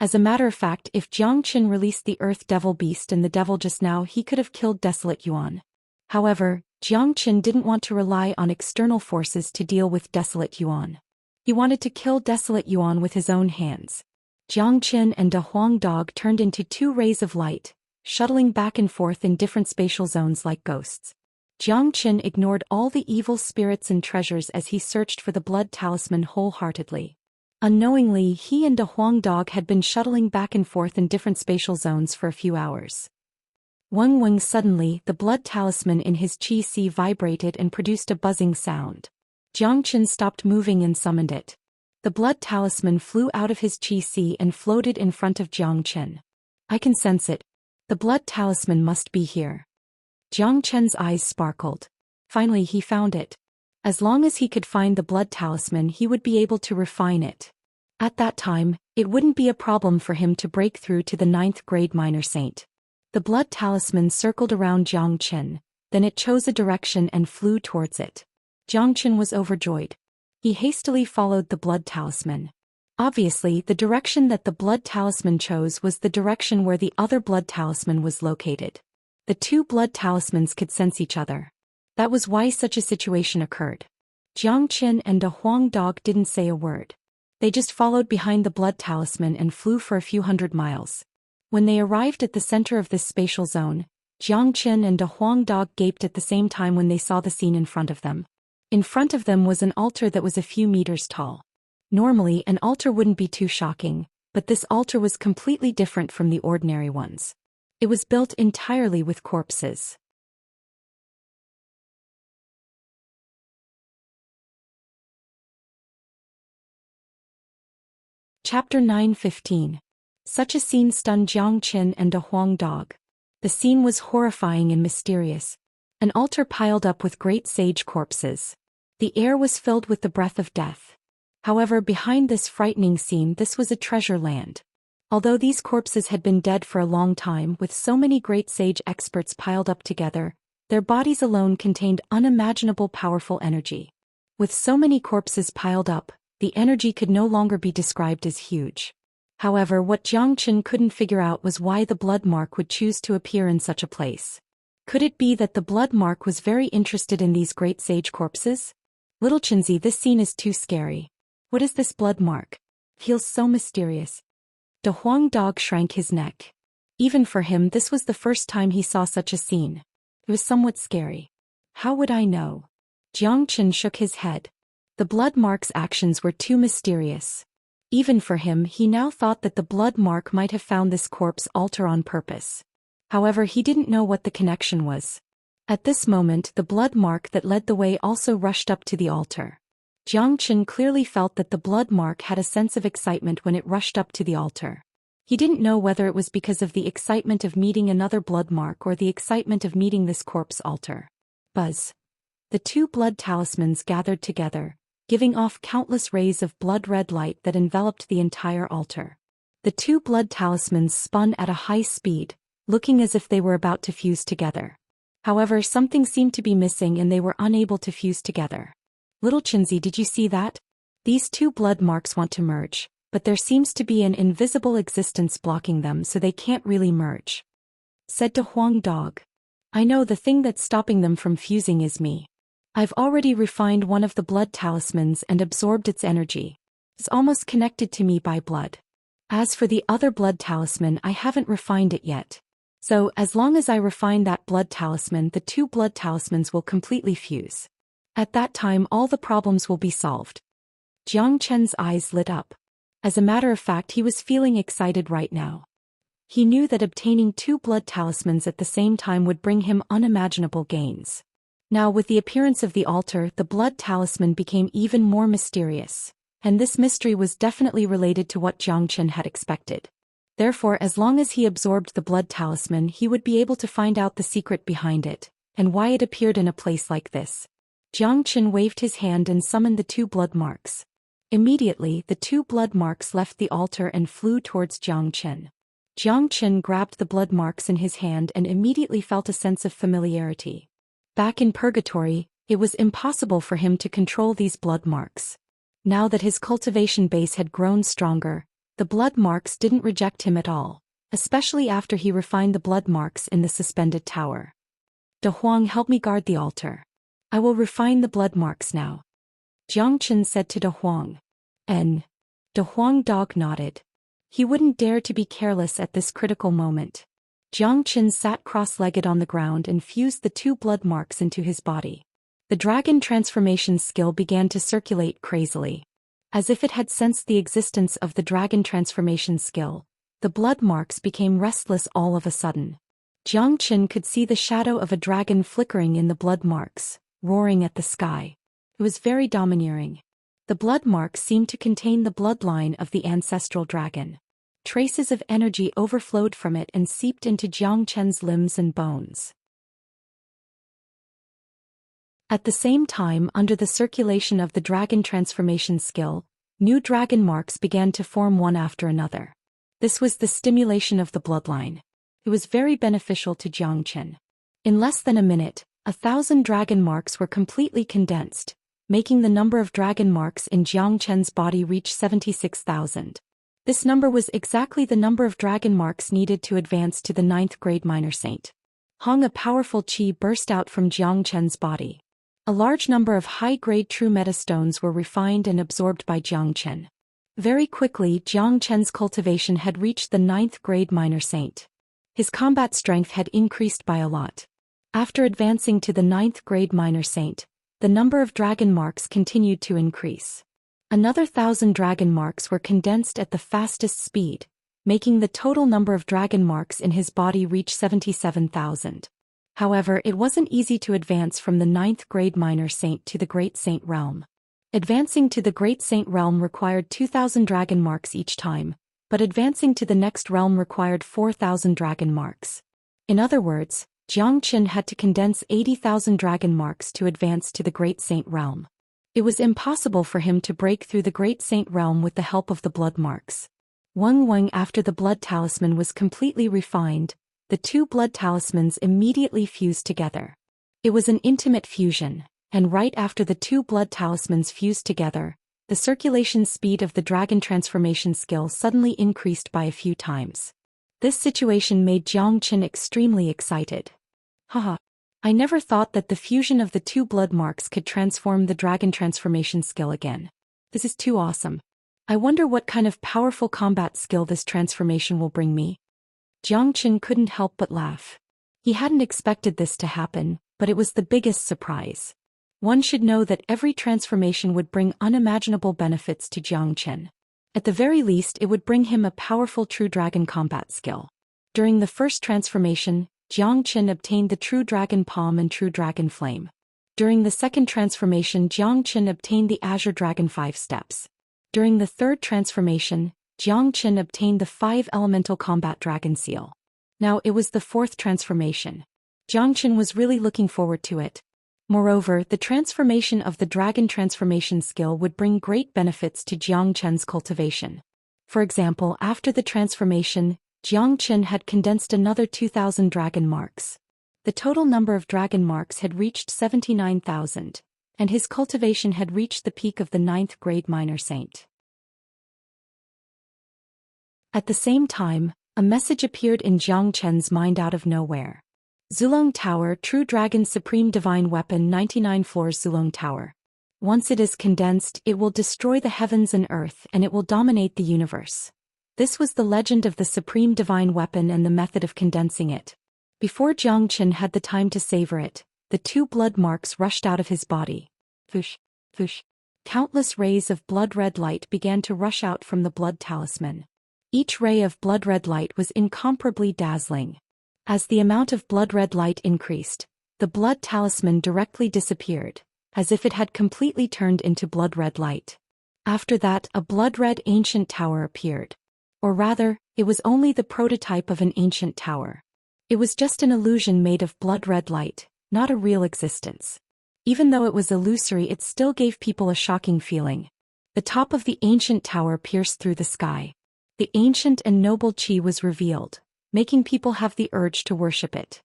As a matter of fact, if Zhou Qian released the Earth Devil Beast and the Devil just now, he could have killed Desolate Yuan. However, Zhou Qian didn't want to rely on external forces to deal with Desolate Yuan. He wanted to kill Desolate Yuan with his own hands. Zhou Qian and the Huang dog turned into 2 rays of light, shuttling back and forth in different spatial zones like ghosts. Zhou Qian ignored all the evil spirits and treasures as he searched for the blood talisman wholeheartedly. Unknowingly, he and the Huang dog had been shuttling back and forth in different spatial zones for a few hours. Weng suddenly, the blood talisman in his Qi vibrated and produced a buzzing sound. Zhou Qian stopped moving and summoned it. The blood talisman flew out of his Qi and floated in front of Zhou Qian. I can sense it. The blood talisman must be here. Zhou Qian's eyes sparkled. Finally he found it. As long as he could find the blood talisman, he would be able to refine it. At that time, it wouldn't be a problem for him to break through to the 9th grade minor saint. The blood talisman circled around Zhou Xian, then it chose a direction and flew towards it. Zhou Xian was overjoyed. He hastily followed the blood talisman. Obviously, the direction that the blood talisman chose was the direction where the other blood talisman was located. The two blood talismans could sense each other. That was why such a situation occurred. Zhou Xian and the Huang dog didn't say a word. They just followed behind the blood talisman and flew for a few hundred miles. When they arrived at the center of this spatial zone, Zhou Xian and the Huang dog gaped at the same time when they saw the scene in front of them. In front of them was an altar that was a few meters tall. Normally, an altar wouldn't be too shocking, but this altar was completely different from the ordinary ones. It was built entirely with corpses. Chapter 9:15. Such a scene stunned Zhou Xian and the Huang dog. The scene was horrifying and mysterious. An altar piled up with great sage corpses. The air was filled with the breath of death. However, behind this frightening scene, this was a treasure land. Although these corpses had been dead for a long time with so many great sage experts piled up together, their bodies alone contained unimaginable powerful energy. With so many corpses piled up, the energy could no longer be described as huge. However, what Zhou Xian couldn't figure out was why the blood mark would choose to appear in such a place. Could it be that the blood mark was very interested in these great sage corpses? Little Xianxia, this scene is too scary. What is this blood mark? Feels so mysterious. The Huang dog shrank his neck. Even for him, this was the first time he saw such a scene. It was somewhat scary. How would I know? Zhou Xian shook his head. The blood mark's actions were too mysterious. Even for him, he now thought that the blood mark might have found this corpse altar on purpose. However, he didn't know what the connection was. At this moment, the blood mark that led the way also rushed up to the altar. Zhou Xian clearly felt that the blood mark had a sense of excitement when it rushed up to the altar. He didn't know whether it was because of the excitement of meeting another blood mark or the excitement of meeting this corpse altar. Buzz. The two blood talismans gathered together, giving off countless rays of blood-red light that enveloped the entire altar. The two blood talismans spun at a high speed, looking as if they were about to fuse together. However, something seemed to be missing and they were unable to fuse together. Little Xianxia, did you see that? These two blood marks want to merge, but there seems to be an invisible existence blocking them, so they can't really merge. Said to Huang dog. I know the thing that's stopping them from fusing is me. I've already refined one of the blood talismans and absorbed its energy. It's almost connected to me by blood. As for the other blood talisman, I haven't refined it yet. So, as long as I refine that blood talisman, the two blood talismans will completely fuse. At that time, all the problems will be solved. Zhou Qian's eyes lit up. As a matter of fact, he was feeling excited right now. He knew that obtaining two blood talismans at the same time would bring him unimaginable gains. Now, with the appearance of the altar, the blood talisman became even more mysterious, and this mystery was definitely related to what Zhou Xian had expected. Therefore, as long as he absorbed the blood talisman, he would be able to find out the secret behind it, and why it appeared in a place like this. Zhou Xian waved his hand and summoned the two blood marks. Immediately, the two blood marks left the altar and flew towards Zhou Xian. Zhou Xian grabbed the blood marks in his hand and immediately felt a sense of familiarity. Back in purgatory, it was impossible for him to control these blood marks. Now that his cultivation base had grown stronger, the blood marks didn't reject him at all, especially after he refined the blood marks in the suspended tower. De Huang, help me guard the altar. I will refine the blood marks now. Zhou Xian said to De Huang. De Huang dog nodded. He wouldn't dare to be careless at this critical moment. Zhou Xian sat cross-legged on the ground and fused the two blood marks into his body. The dragon transformation skill began to circulate crazily. As if it had sensed the existence of the dragon transformation skill, the blood marks became restless all of a sudden. Zhou Xian could see the shadow of a dragon flickering in the blood marks, roaring at the sky. It was very domineering. The blood marks seemed to contain the bloodline of the ancestral dragon. Traces of energy overflowed from it and seeped into Zhou Qian's limbs and bones. At the same time, under the circulation of the dragon transformation skill, new dragon marks began to form one after another. This was the stimulation of the bloodline. It was very beneficial to Zhou Xian. In less than a minute, 1,000 dragon marks were completely condensed, making the number of dragon marks in Zhou Xian's body reach 76,000. This number was exactly the number of dragon marks needed to advance to the 9th grade minor saint. A powerful qi burst out from Zhou Xian's body. A large number of high-grade true metastones were refined and absorbed by Zhou Xian. Very quickly, Zhou Xian's cultivation had reached the 9th grade minor saint. His combat strength had increased by a lot. After advancing to the 9th grade minor saint, the number of dragon marks continued to increase. Another 1,000 dragon marks were condensed at the fastest speed, making the total number of dragon marks in his body reach 77,000. However, it wasn't easy to advance from the 9th grade minor saint to the great saint realm. Advancing to the great saint realm required 2,000 dragon marks each time, but advancing to the next realm required 4,000 dragon marks. In other words, Zhou Xian had to condense 80,000 dragon marks to advance to the great saint realm. It was impossible for him to break through the great saint realm with the help of the blood marks. After the blood talisman was completely refined, the two blood talismans immediately fused together. It was an intimate fusion, and right after the two blood talismans fused together, the circulation speed of the dragon transformation skill suddenly increased by a few times. This situation made Zhou Xian extremely excited. Haha. I never thought that the fusion of the two blood marks could transform the dragon transformation skill again. This is too awesome. I wonder what kind of powerful combat skill this transformation will bring me. Zhou Xian couldn't help but laugh. He hadn't expected this to happen, but it was the biggest surprise. One should know that every transformation would bring unimaginable benefits to Zhou Xian. At the very least, it would bring him a powerful true dragon combat skill. During the first transformation, Zhou Xian obtained the true dragon palm and true dragon flame. During the second transformation, Zhou Xian obtained the azure dragon 5 steps. During the third transformation, Zhou Xian obtained the 5 elemental combat dragon seal. Now it was the fourth transformation. Zhou Xian was really looking forward to it. Moreover, the transformation of the dragon transformation skill would bring great benefits to Zhou Xian's cultivation. For example, after the transformation, Zhou Xian had condensed another 2,000 dragon marks. The total number of dragon marks had reached 79,000, and his cultivation had reached the peak of the 9th grade minor saint. At the same time, a message appeared in Zhou Xian's mind out of nowhere. Zulong Tower, True Dragon Supreme Divine Weapon, 99 floors. Zulong Tower. Once it is condensed, it will destroy the heavens and earth, and it will dominate the universe. This was the legend of the Supreme Divine Weapon and the method of condensing it. Before Zhou Xian had the time to savor it, the 2 blood marks rushed out of his body. Whoosh, whoosh. Countless rays of blood-red light began to rush out from the blood talisman. Each ray of blood-red light was incomparably dazzling. As the amount of blood-red light increased, the blood talisman directly disappeared, as if it had completely turned into blood-red light. After that, a blood-red ancient tower appeared. Or rather, it was only the prototype of an ancient tower. It was just an illusion made of blood-red light, not a real existence. Even though it was illusory, it still gave people a shocking feeling. The top of the ancient tower pierced through the sky. The ancient and noble qi was revealed, making people have the urge to worship it.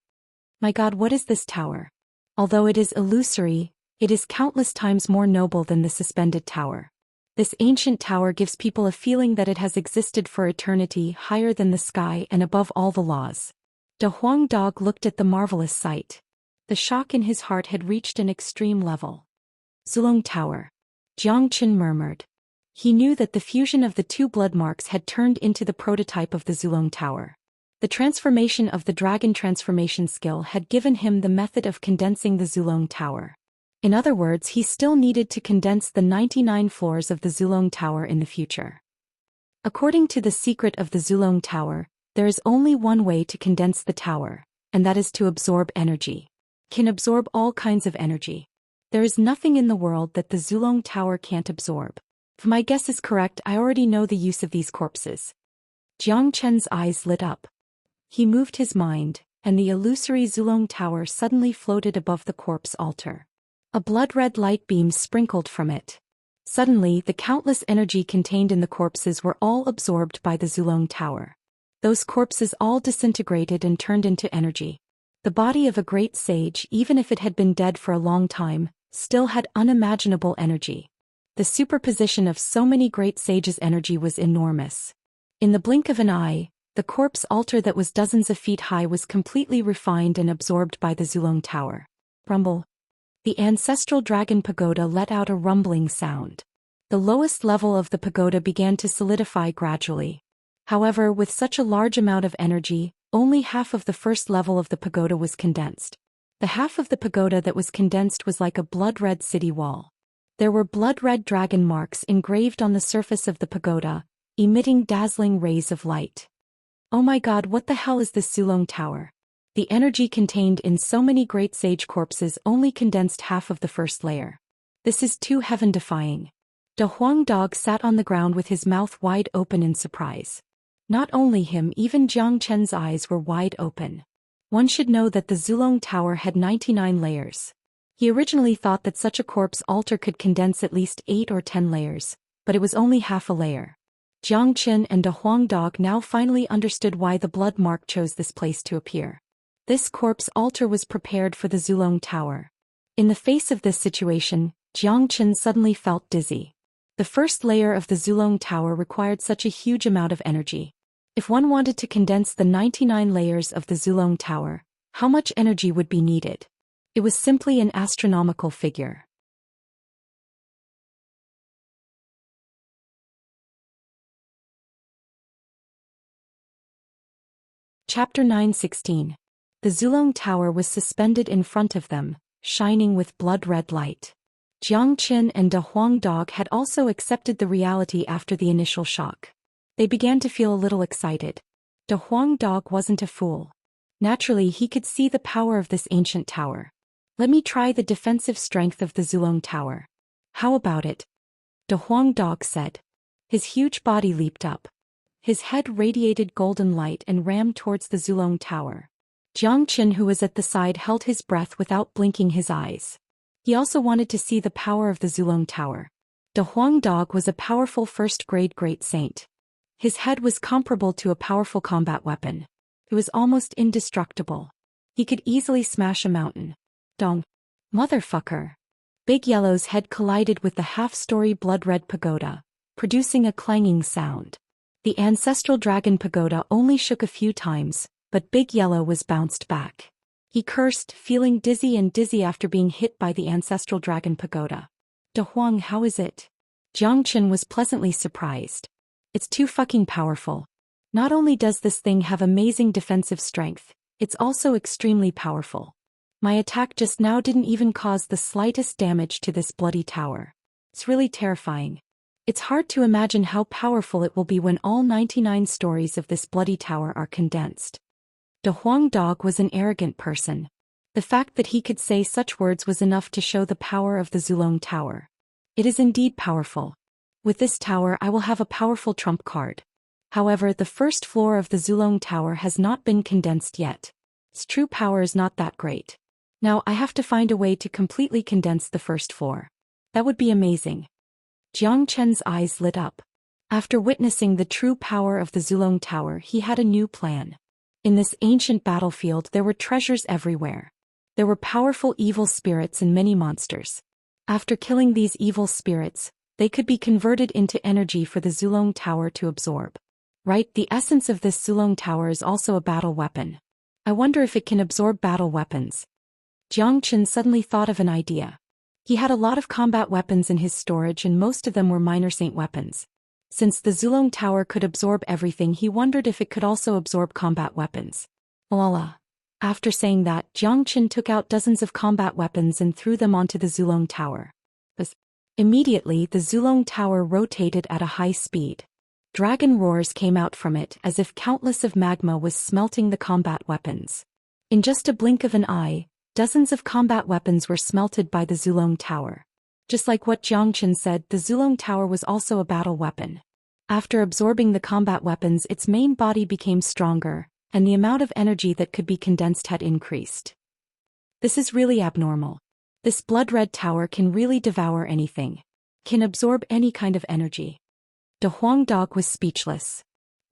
My God, what is this tower? Although it is illusory, it is countless times more noble than the suspended tower. This ancient tower gives people a feeling that it has existed for eternity, higher than the sky and above all the laws. De Huang Dog looked at the marvelous sight. The shock in his heart had reached an extreme level. Zulong Tower. Zhou Xian murmured. He knew that the fusion of the 2 blood marks had turned into the prototype of the Zulong Tower. The transformation of the dragon transformation skill had given him the method of condensing the Zulong Tower. In other words, he still needed to condense the 99 floors of the Zulong Tower in the future. According to the secret of the Zulong Tower, there is only one way to condense the tower, and that is to absorb energy. Can absorb all kinds of energy. There is nothing in the world that the Zulong Tower can't absorb. If my guess is correct, I already know the use of these corpses. Zhou Qian's eyes lit up. He moved his mind, and the illusory Zulong Tower suddenly floated above the corpse altar. A blood-red light beam sprinkled from it. Suddenly, the countless energy contained in the corpses were all absorbed by the Zulong Tower. Those corpses all disintegrated and turned into energy. The body of a great sage, even if it had been dead for a long time, still had unimaginable energy. The superposition of so many great sages' energy was enormous. In the blink of an eye, the corpse altar that was dozens of feet high was completely refined and absorbed by the Zhulong Tower. Rumble. The ancestral dragon pagoda let out a rumbling sound. The lowest level of the pagoda began to solidify gradually. However, with such a large amount of energy, only half of the first level of the pagoda was condensed. The half of the pagoda that was condensed was like a blood-red city wall. There were blood-red dragon marks engraved on the surface of the pagoda, emitting dazzling rays of light. Oh my god, what the hell is this Zhulong Tower? The energy contained in so many great sage corpses only condensed half of the first layer. This is too heaven-defying. De Huang Dog sat on the ground with his mouth wide open in surprise. Not only him, even Jiang Chen's eyes were wide open. One should know that the Zhulong Tower had 99 layers. He originally thought that such a corpse altar could condense at least 8 or 10 layers, but it was only half a layer. Jiang Chen and De Huang Dog now finally understood why the blood mark chose this place to appear. This corpse altar was prepared for the Zhulong Tower. In the face of this situation, Jiang Chen suddenly felt dizzy. The first layer of the Zhulong Tower required such a huge amount of energy. If one wanted to condense the 99 layers of the Zhulong Tower, how much energy would be needed? It was simply an astronomical figure. Chapter 9:16. The Zhulong Tower was suspended in front of them, shining with blood-red light. Jiang Qin and De Huang Dog had also accepted the reality after the initial shock. They began to feel a little excited. De Huang Dog wasn't a fool. Naturally, he could see the power of this ancient tower. Let me try the defensive strength of the Zhulong Tower. How about it? De Huang Dog said. His huge body leaped up. His head radiated golden light and rammed towards the Zhulong Tower. Jiang Qin, who was at the side, held his breath without blinking his eyes. He also wanted to see the power of the Zhulong Tower. De Huang Dog was a powerful first-grade great saint. His head was comparable to a powerful combat weapon. It was almost indestructible. He could easily smash a mountain. Dong. Motherfucker. Big Yellow's head collided with the half-story blood-red pagoda, producing a clanging sound. The ancestral dragon pagoda only shook a few times, but Big Yellow was bounced back. He cursed, feeling dizzy after being hit by the ancestral dragon pagoda. De Huang, how is it? Jiang Qin was pleasantly surprised. It's too fucking powerful. Not only does this thing have amazing defensive strength, it's also extremely powerful. My attack just now didn't even cause the slightest damage to this bloody tower. It's really terrifying. It's hard to imagine how powerful it will be when all 99 stories of this bloody tower are condensed. De Huang Dog was an arrogant person. The fact that he could say such words was enough to show the power of the Zhulong Tower. It is indeed powerful. With this tower I will have a powerful trump card. However, the first floor of the Zhulong Tower has not been condensed yet. Its true power is not that great. Now I have to find a way to completely condense the first floor. That would be amazing. Jiang Chen's eyes lit up. After witnessing the true power of the Zhulong Tower, he had a new plan. In this ancient battlefield there were treasures everywhere. There were powerful evil spirits and many monsters. After killing these evil spirits, they could be converted into energy for the Zhulong Tower to absorb. Right, the essence of this Zhulong Tower is also a battle weapon. I wonder if it can absorb battle weapons. Jiang Qin suddenly thought of an idea. He had a lot of combat weapons in his storage and most of them were minor saint weapons. Since the Zhulong Tower could absorb everything, he wondered if it could also absorb combat weapons. Voila. After saying that, Jiang Qin took out dozens of combat weapons and threw them onto the Zhulong Tower. Immediately, the Zhulong Tower rotated at a high speed. Dragon roars came out from it as if countless of magma was smelting the combat weapons. In just a blink of an eye, dozens of combat weapons were smelted by the Zhulong Tower. Just like what Jiang Qin said, the Zhulong Tower was also a battle weapon. After absorbing the combat weapons, its main body became stronger, and the amount of energy that could be condensed had increased. This is really abnormal. This blood-red tower can really devour anything. Can absorb any kind of energy. De Huang Dog was speechless.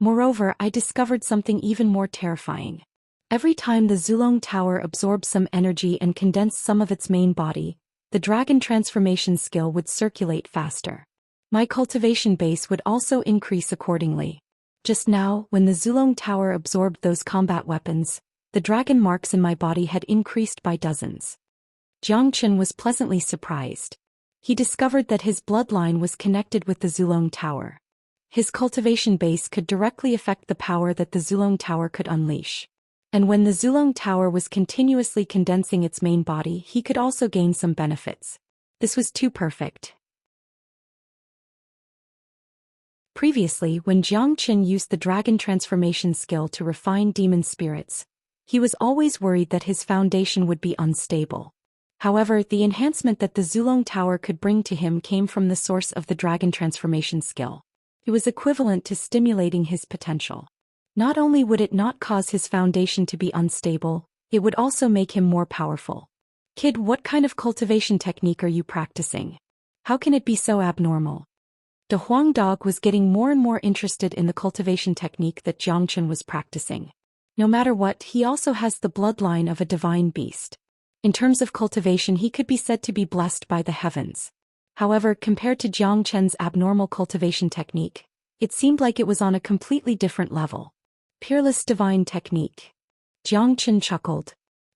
Moreover, I discovered something even more terrifying. Every time the Zulong Tower absorbed some energy and condensed some of its main body, the dragon transformation skill would circulate faster. My cultivation base would also increase accordingly. Just now, when the Zulong Tower absorbed those combat weapons, the dragon marks in my body had increased by dozens. Xianxia was pleasantly surprised. He discovered that his bloodline was connected with the Zulong Tower. His cultivation base could directly affect the power that the Zulong Tower could unleash. And when the Zulong Tower was continuously condensing its main body, he could also gain some benefits. This was too perfect. Previously, when Xianxia used the dragon transformation skill to refine demon spirits, he was always worried that his foundation would be unstable. However, the enhancement that the Zulong Tower could bring to him came from the source of the dragon transformation skill. It was equivalent to stimulating his potential. Not only would it not cause his foundation to be unstable, it would also make him more powerful. Kid, what kind of cultivation technique are you practicing? How can it be so abnormal? De Huang Dog was getting more and more interested in the cultivation technique that Xianxia was practicing. No matter what, he also has the bloodline of a divine beast. In terms of cultivation, he could be said to be blessed by the heavens. However, compared to Xianxia's abnormal cultivation technique, it seemed like it was on a completely different level. Peerless divine technique. Xianxia chuckled.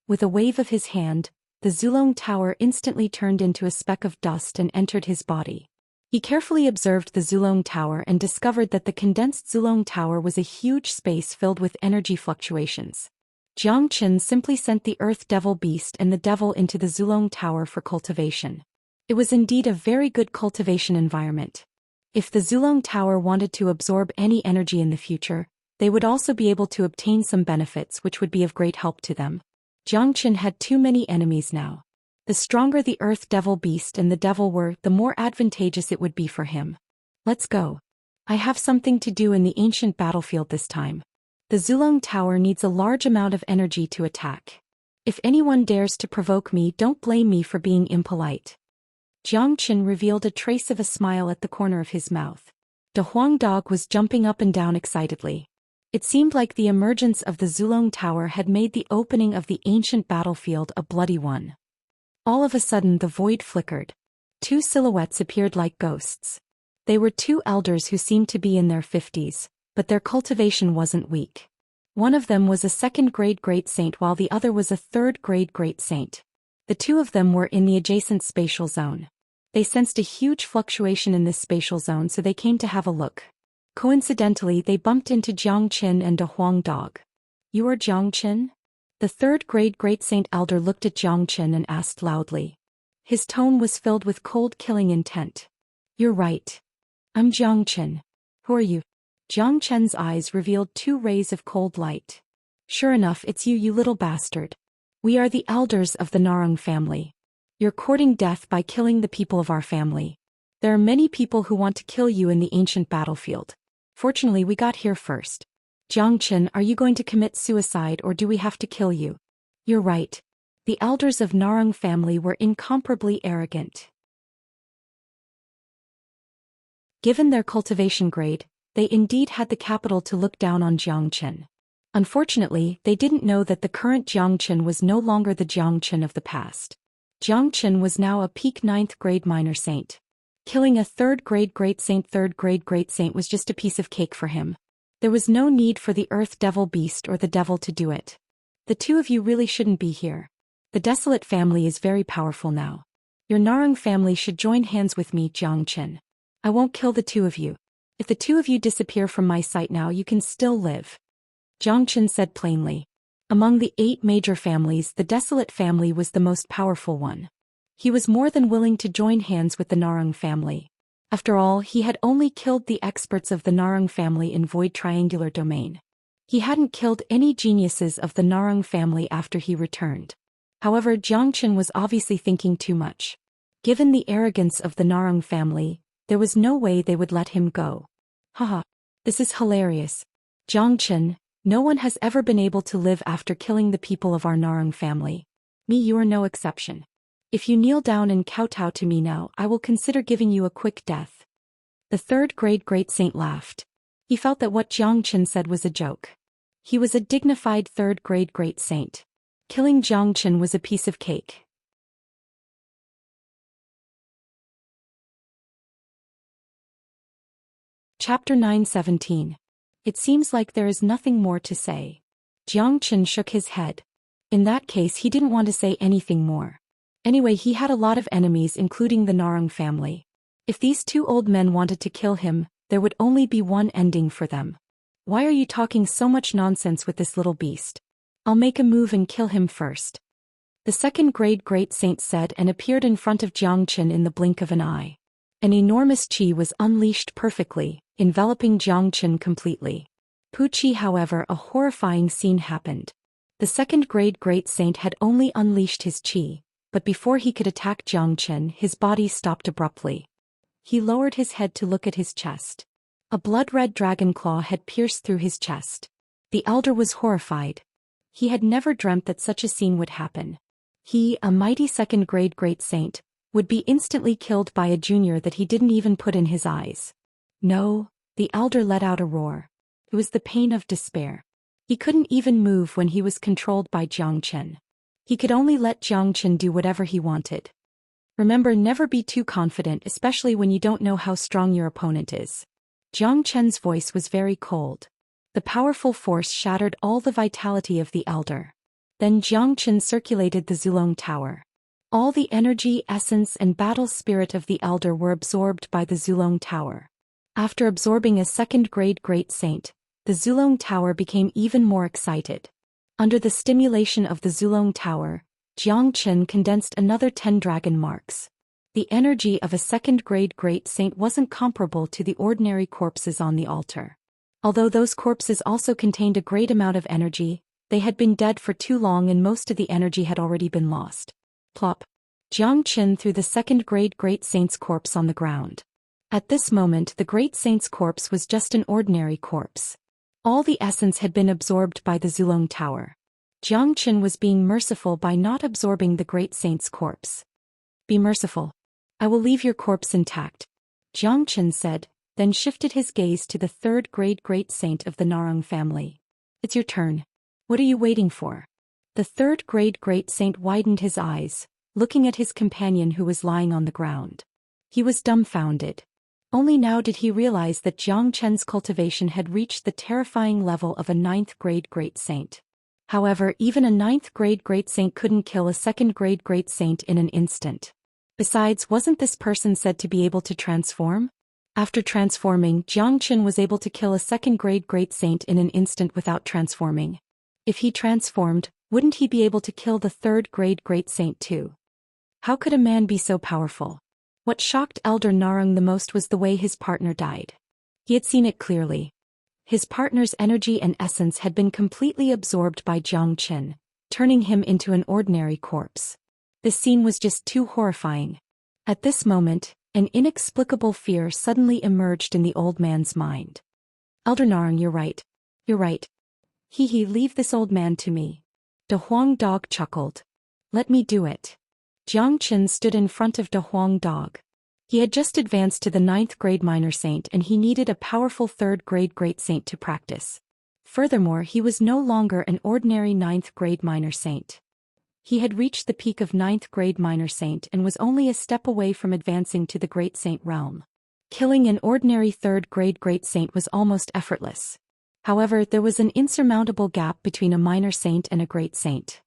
With a wave of his hand, the Zulong Tower instantly turned into a speck of dust and entered his body. He carefully observed the Zulong Tower and discovered that the condensed Zulong Tower was a huge space filled with energy fluctuations. Xianxia simply sent the Earth Devil Beast and the Devil into the Zulong Tower for cultivation. It was indeed a very good cultivation environment. If the Zulong Tower wanted to absorb any energy in the future, they would also be able to obtain some benefits which would be of great help to them. Xianxia had too many enemies now. The stronger the Earth Devil Beast and the Devil were, the more advantageous it would be for him. Let's go. I have something to do in the ancient battlefield this time. The Zulong Tower needs a large amount of energy to attack. If anyone dares to provoke me, don't blame me for being impolite. Xianxia revealed a trace of a smile at the corner of his mouth. De Huang Dog was jumping up and down excitedly. It seemed like the emergence of the Zulong Tower had made the opening of the ancient battlefield a bloody one. All of a sudden the void flickered. Two silhouettes appeared like ghosts. They were two elders who seemed to be in their 50s, but their cultivation wasn't weak. One of them was a second-grade great saint while the other was a third-grade great saint. The two of them were in the adjacent spatial zone. They sensed a huge fluctuation in this spatial zone, so they came to have a look. Coincidentally, they bumped into Xianxia and De Huang Dog. You are Xianxia? The third-grade great saint elder looked at Xianxia and asked loudly. His tone was filled with cold killing intent. You're right. I'm Xianxia. Who are you? Xianxia's eyes revealed two rays of cold light. Sure enough, it's you little bastard. We are the elders of the Narang family. You're courting death by killing the people of our family. There are many people who want to kill you in the ancient battlefield. Fortunately, we got here first. Xianxia, are you going to commit suicide or do we have to kill you? You're right. The elders of Narang family were incomparably arrogant. Given their cultivation grade, they indeed had the capital to look down on Xianxia. Unfortunately, they didn't know that the current Xianxia was no longer the Xianxia of the past. Xianxia was now a peak 9th grade minor saint. Killing a 3rd grade great saint was just a piece of cake for him. There was no need for the Earth Devil Beast or the Devil to do it. The two of you really shouldn't be here. The Desolate family is very powerful now. Your Narang family should join hands with me, Xianxia. I won't kill the two of you. If the two of you disappear from my sight now, you can still live. Xianxia said plainly. Among the 8 major families, the Desolate family was the most powerful one. He was more than willing to join hands with the Narang family. After all, he had only killed the experts of the Narang family in Void Triangular Domain. He hadn't killed any geniuses of the Narang family after he returned. However, Xianxia was obviously thinking too much. Given the arrogance of the Narang family, there was no way they would let him go. Haha, this is hilarious. Xianxia, no one has ever been able to live after killing the people of our Narang family. Me, you are no exception. If you kneel down and kowtow to me now, I will consider giving you a quick death. The 3rd grade great saint laughed. He felt that what Zhou Xian said was a joke. He was a dignified third-grade great saint. Killing Zhou Xian was a piece of cake. Chapter 9:17. It seems like there is nothing more to say. Zhou Xian shook his head. In that case he didn't want to say anything more. Anyway, he had a lot of enemies, including the Narang family. If these two old men wanted to kill him, there would only be one ending for them. Why are you talking so much nonsense with this little beast? I'll make a move and kill him first. The second-grade great saint said and appeared in front of Zhou Xian in the blink of an eye. An enormous qi was unleashed perfectly, enveloping Zhou Xian completely. Puqi, however, a horrifying scene happened. The second-grade great saint had only unleashed his qi, but before he could attack Zhou Xian, his body stopped abruptly. He lowered his head to look at his chest. A blood-red dragon claw had pierced through his chest. The elder was horrified. He had never dreamt that such a scene would happen. He, a mighty second-grade great saint, would be instantly killed by a junior that he didn't even put in his eyes. No, the elder let out a roar. It was the pain of despair. He couldn't even move when he was controlled by Zhou Xian. He could only let Zhou Xian do whatever he wanted. Remember, never be too confident, especially when you don't know how strong your opponent is. Zhou Qian's voice was very cold. The powerful force shattered all the vitality of the elder. Then Zhou Xian circulated the Zulong Tower. All the energy, essence and battle spirit of the elder were absorbed by the Zulong Tower. After absorbing a second-grade great saint, the Zulong Tower became even more excited. Under the stimulation of the Zulong Tower, Zhou Xian condensed another 10 dragon marks. The energy of a second-grade great saint wasn't comparable to the ordinary corpses on the altar. Although those corpses also contained a great amount of energy, they had been dead for too long and most of the energy had already been lost. Plop. Zhou Xian threw the second-grade great saint's corpse on the ground. At this moment the great saint's corpse was just an ordinary corpse. All the essence had been absorbed by the Zulong Tower. Zhou Xian was being merciful by not absorbing the great saint's corpse. Be merciful. I will leave your corpse intact, Zhou Xian said, then shifted his gaze to the third-grade great saint of the Narang family. It's your turn. What are you waiting for? The third-grade great saint widened his eyes, looking at his companion who was lying on the ground. He was dumbfounded. Only now did he realize that Zhou Qian's cultivation had reached the terrifying level of a 9th-grade great saint. However, even a 9th-grade great saint couldn't kill a 2nd-grade great saint in an instant. Besides, wasn't this person said to be able to transform? After transforming, Zhou Xian was able to kill a 2nd-grade great saint in an instant without transforming. If he transformed, wouldn't he be able to kill the 3rd-grade great saint too? How could a man be so powerful? What shocked Elder Narang the most was the way his partner died. He had seen it clearly. His partner's energy and essence had been completely absorbed by Zhou Xian, turning him into an ordinary corpse. This scene was just too horrifying. At this moment, an inexplicable fear suddenly emerged in the old man's mind. Elder Narang, you're right. You're right. Leave this old man to me. De Huang Dog chuckled. Let me do it. Zhou Xian stood in front of De Huang Dog. He had just advanced to the 9th-grade minor saint and he needed a powerful 3rd-grade great saint to practice. Furthermore, he was no longer an ordinary 9th-grade minor saint. He had reached the peak of 9th-grade minor saint and was only a step away from advancing to the great saint realm. Killing an ordinary 3rd-grade great saint was almost effortless. However, there was an insurmountable gap between a minor saint and a great saint.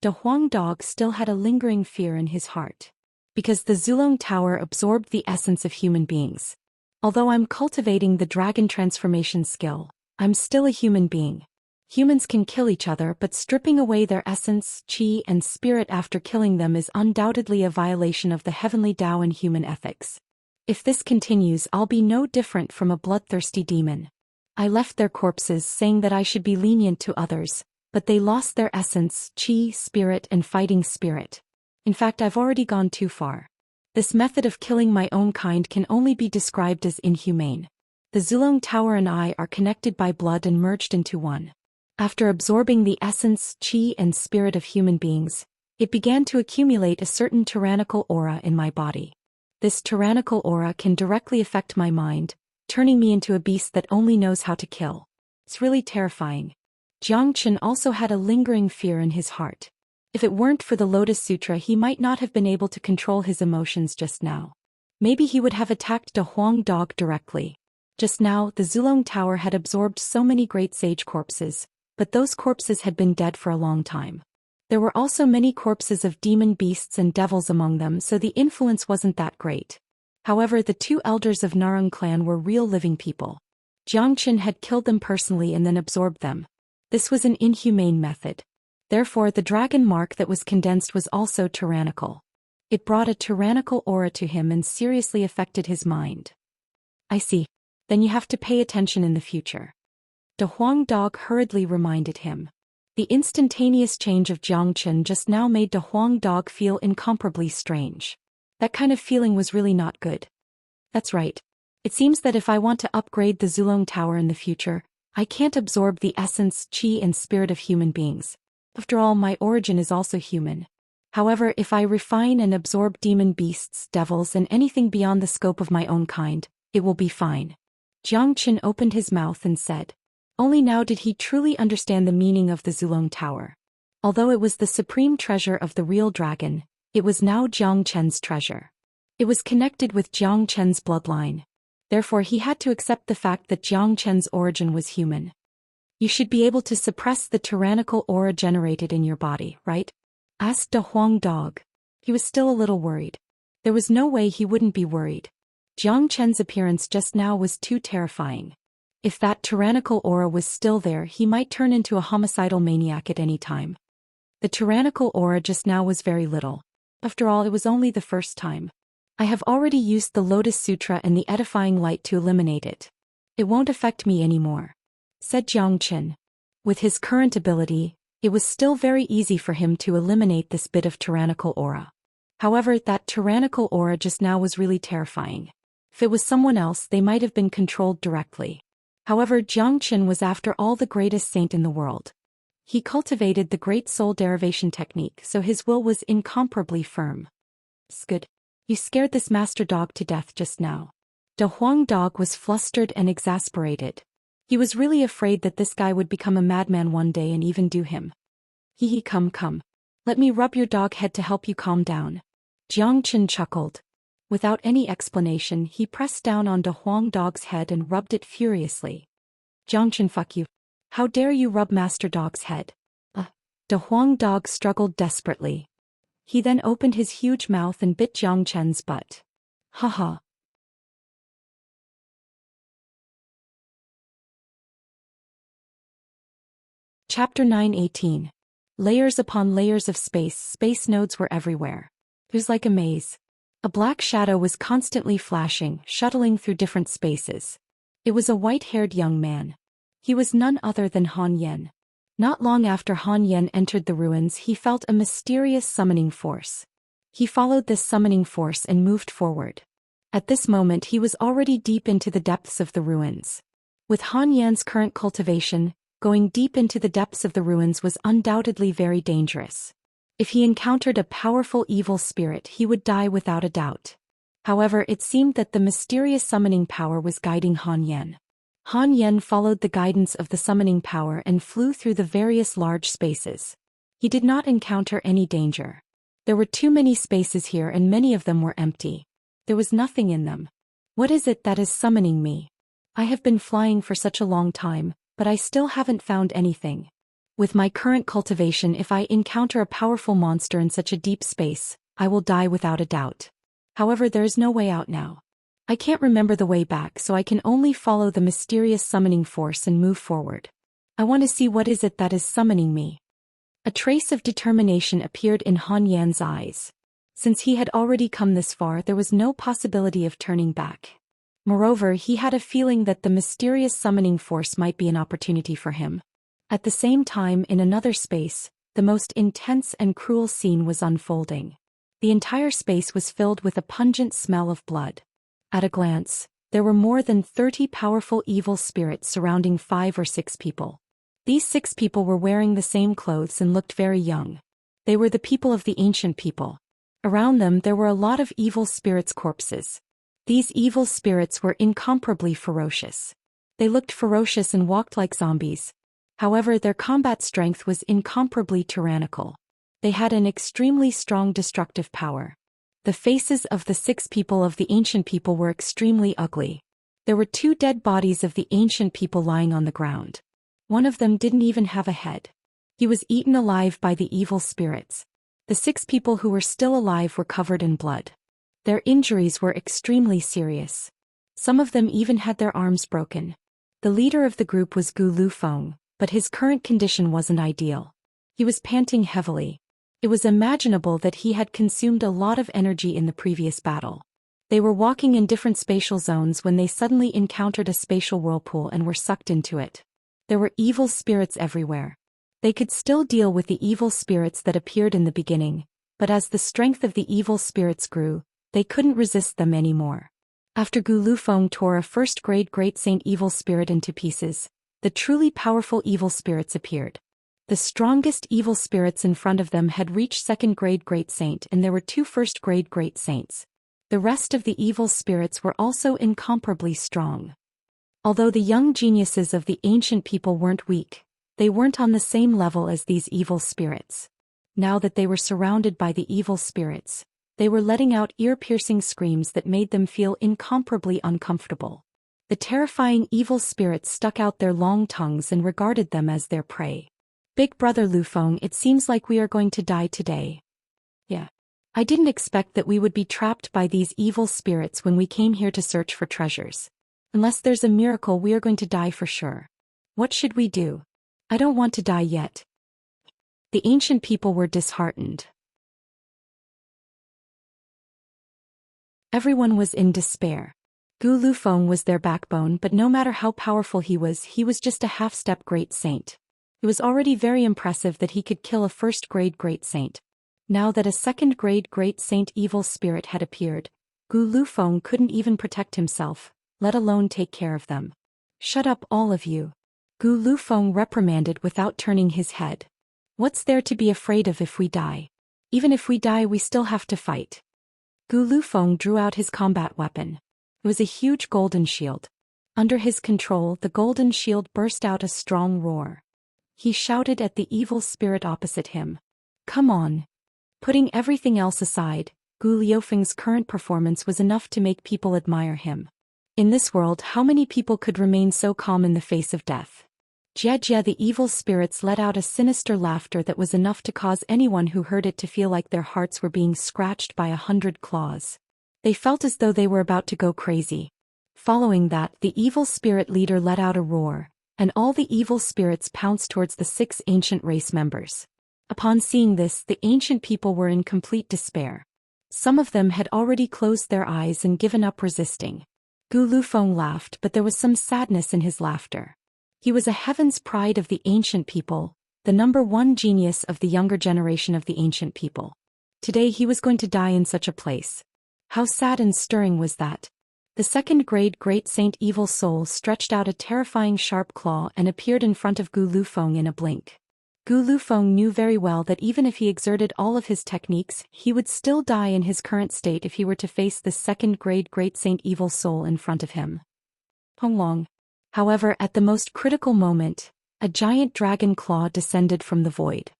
De Huang Dog still had a lingering fear in his heart. Because the Zulong Tower absorbed the essence of human beings. Although I'm cultivating the dragon transformation skill, I'm still a human being. Humans can kill each other, but stripping away their essence, qi and spirit after killing them is undoubtedly a violation of the heavenly Tao and human ethics. If this continues, I'll be no different from a bloodthirsty demon. I left their corpses saying that I should be lenient to others, but they lost their essence, qi, spirit and fighting spirit. In fact, I've already gone too far. This method of killing my own kind can only be described as inhumane. The Zulong Tower and I are connected by blood and merged into one. After absorbing the essence, qi and spirit of human beings, It began to accumulate a certain tyrannical aura in my body. This tyrannical aura can directly affect my mind, turning me into a beast that only knows how to kill. It's really terrifying. Zhou Xian also had a lingering fear in his heart. If it weren't for the Lotus Sutra, he might not have been able to control his emotions just now. Maybe he would have attacked De Huang Dog directly. Just now, the Zulong Tower had absorbed so many great sage corpses, but those corpses had been dead for a long time. There were also many corpses of demon beasts and devils among them, so the influence wasn't that great. However, the two elders of Narang clan were real living people. Zhou Xian had killed them personally and then absorbed them. This was an inhumane method. Therefore, the dragon mark that was condensed was also tyrannical. It brought a tyrannical aura to him and seriously affected his mind. I see. Then you have to pay attention in the future. De Huang Dog hurriedly reminded him. The instantaneous change of Zhou Xian just now made De Huang Dog feel incomparably strange. That kind of feeling was really not good. That's right. It seems that if I want to upgrade the Zulong Tower in the future, I can't absorb the essence, qi and spirit of human beings. After all, my origin is also human. However, if I refine and absorb demon beasts, devils and anything beyond the scope of my own kind, it will be fine. Zhou Xian opened his mouth and said. Only now did he truly understand the meaning of the Zulong Tower. Although it was the supreme treasure of the real dragon, it was now Zhou Qian's treasure. It was connected with Zhou Qian's bloodline. Therefore he had to accept the fact that Zhou Qian's origin was human. You should be able to suppress the tyrannical aura generated in your body, right? Asked De Huang Dog. He was still a little worried. There was no way he wouldn't be worried. Zhou Qian's appearance just now was too terrifying. If that tyrannical aura was still there, he might turn into a homicidal maniac at any time. The tyrannical aura just now was very little. After all, it was only the first time. I have already used the Lotus Sutra and the edifying light to eliminate it. It won't affect me anymore, said Zhou Xian. With his current ability, it was still very easy for him to eliminate this bit of tyrannical aura. However, that tyrannical aura just now was really terrifying. If it was someone else, they might have been controlled directly. However, Zhou Xian was after all the greatest saint in the world. He cultivated the great soul derivation technique, so his will was incomparably firm. Good. You scared this master dog to death just now. De Huang Dog was flustered and exasperated. He was really afraid that this guy would become a madman one day and even do him. Hee, come. Let me rub your dog head to help you calm down. Zhou Xian chuckled. Without any explanation, he pressed down on De Huang Dog's head and rubbed it furiously. Zhou Xian, fuck you. How dare you rub Master Dog's head? De Huang Dog struggled desperately. He then opened his huge mouth and bit Zhou Qian's butt. Haha. Chapter 9:18. Layers upon layers of space. Space nodes were everywhere. It was like a maze. A black shadow was constantly flashing, shuttling through different spaces. It was a white-haired young man. He was none other than Han Yan. Not long after Han Yan entered the ruins, he felt a mysterious summoning force. He followed this summoning force and moved forward. At this moment he was already deep into the depths of the ruins. With Han Yan's current cultivation, going deep into the depths of the ruins was undoubtedly very dangerous. If he encountered a powerful evil spirit, he would die without a doubt. However, it seemed that the mysterious summoning power was guiding Han Yan. Han Yan followed the guidance of the summoning power and flew through the various large spaces. He did not encounter any danger. There were too many spaces here and many of them were empty. There was nothing in them. What is it that is summoning me? I have been flying for such a long time, but I still haven't found anything. With my current cultivation, if I encounter a powerful monster in such a deep space, I will die without a doubt. However, there is no way out now. I can't remember the way back, so I can only follow the mysterious summoning force and move forward. I want to see what is it that is summoning me. A trace of determination appeared in Han Yan's eyes. Since he had already come this far, there was no possibility of turning back. Moreover, he had a feeling that the mysterious summoning force might be an opportunity for him. At the same time, in another space, the most intense and cruel scene was unfolding. The entire space was filled with a pungent smell of blood. At a glance, there were more than 30 powerful evil spirits surrounding 5 or 6 people. These 6 people were wearing the same clothes and looked very young. They were the people of the ancient people. Around them there were a lot of evil spirits' corpses. These evil spirits were incomparably ferocious. They looked ferocious and walked like zombies. However, their combat strength was incomparably tyrannical. They had an extremely strong destructive power. The faces of the 6 people of the ancient people were extremely ugly. There were 2 dead bodies of the ancient people lying on the ground. One of them didn't even have a head. He was eaten alive by the evil spirits. The 6 people who were still alive were covered in blood. Their injuries were extremely serious. Some of them even had their arms broken. The leader of the group was Gu Lufeng, but his current condition wasn't ideal. He was panting heavily. It was imaginable that he had consumed a lot of energy in the previous battle. They were walking in different spatial zones when they suddenly encountered a spatial whirlpool and were sucked into it. There were evil spirits everywhere. They could still deal with the evil spirits that appeared in the beginning, but as the strength of the evil spirits grew, they couldn't resist them anymore. After Gu Lufeng tore a first-grade Great Saint evil spirit into pieces, the truly powerful evil spirits appeared. The strongest evil spirits in front of them had reached second-grade Great Saint, and there were 2 first-grade Great Saints. The rest of the evil spirits were also incomparably strong. Although the young geniuses of the ancient people weren't weak, they weren't on the same level as these evil spirits. Now that they were surrounded by the evil spirits, they were letting out ear-piercing screams that made them feel incomparably uncomfortable. The terrifying evil spirits stuck out their long tongues and regarded them as their prey. Big Brother Lufeng, it seems like we are going to die today. Yeah. I didn't expect that we would be trapped by these evil spirits when we came here to search for treasures. Unless there's a miracle, we are going to die for sure. What should we do? I don't want to die yet. The ancient people were disheartened. Everyone was in despair. Gu Lufeng was their backbone, but no matter how powerful he was just a half-step Great Saint. It was already very impressive that he could kill a first-grade Great Saint. Now that a second-grade Great Saint evil spirit had appeared, Gu Lufeng couldn't even protect himself, let alone take care of them. Shut up, all of you. Gu Lufeng reprimanded without turning his head. What's there to be afraid of if we die? Even if we die, we still have to fight. Gu Lufeng drew out his combat weapon. It was a huge golden shield. Under his control, the golden shield burst out a strong roar. He shouted at the evil spirit opposite him. Come on. Putting everything else aside, Gu Liufeng's current performance was enough to make people admire him. In this world, how many people could remain so calm in the face of death? Jia, the evil spirits let out a sinister laughter that was enough to cause anyone who heard it to feel like their hearts were being scratched by 100 claws. They felt as though they were about to go crazy. Following that, the evil spirit leader let out a roar, and all the evil spirits pounced towards the 6 ancient race members. Upon seeing this, the ancient people were in complete despair. Some of them had already closed their eyes and given up resisting. Gu Lufeng laughed, but there was some sadness in his laughter. He was a heaven's pride of the ancient people, the #1 genius of the younger generation of the ancient people. Today he was going to die in such a place. How sad and stirring was that? The second-grade Great Saint Evil Soul stretched out a terrifying sharp claw and appeared in front of Gu Lufeng in a blink. Gu Lufeng knew very well that even if he exerted all of his techniques, he would still die in his current state if he were to face this second-grade Great Saint Evil Soul in front of him. Honglong. However, at the most critical moment, a giant dragon claw descended from the void.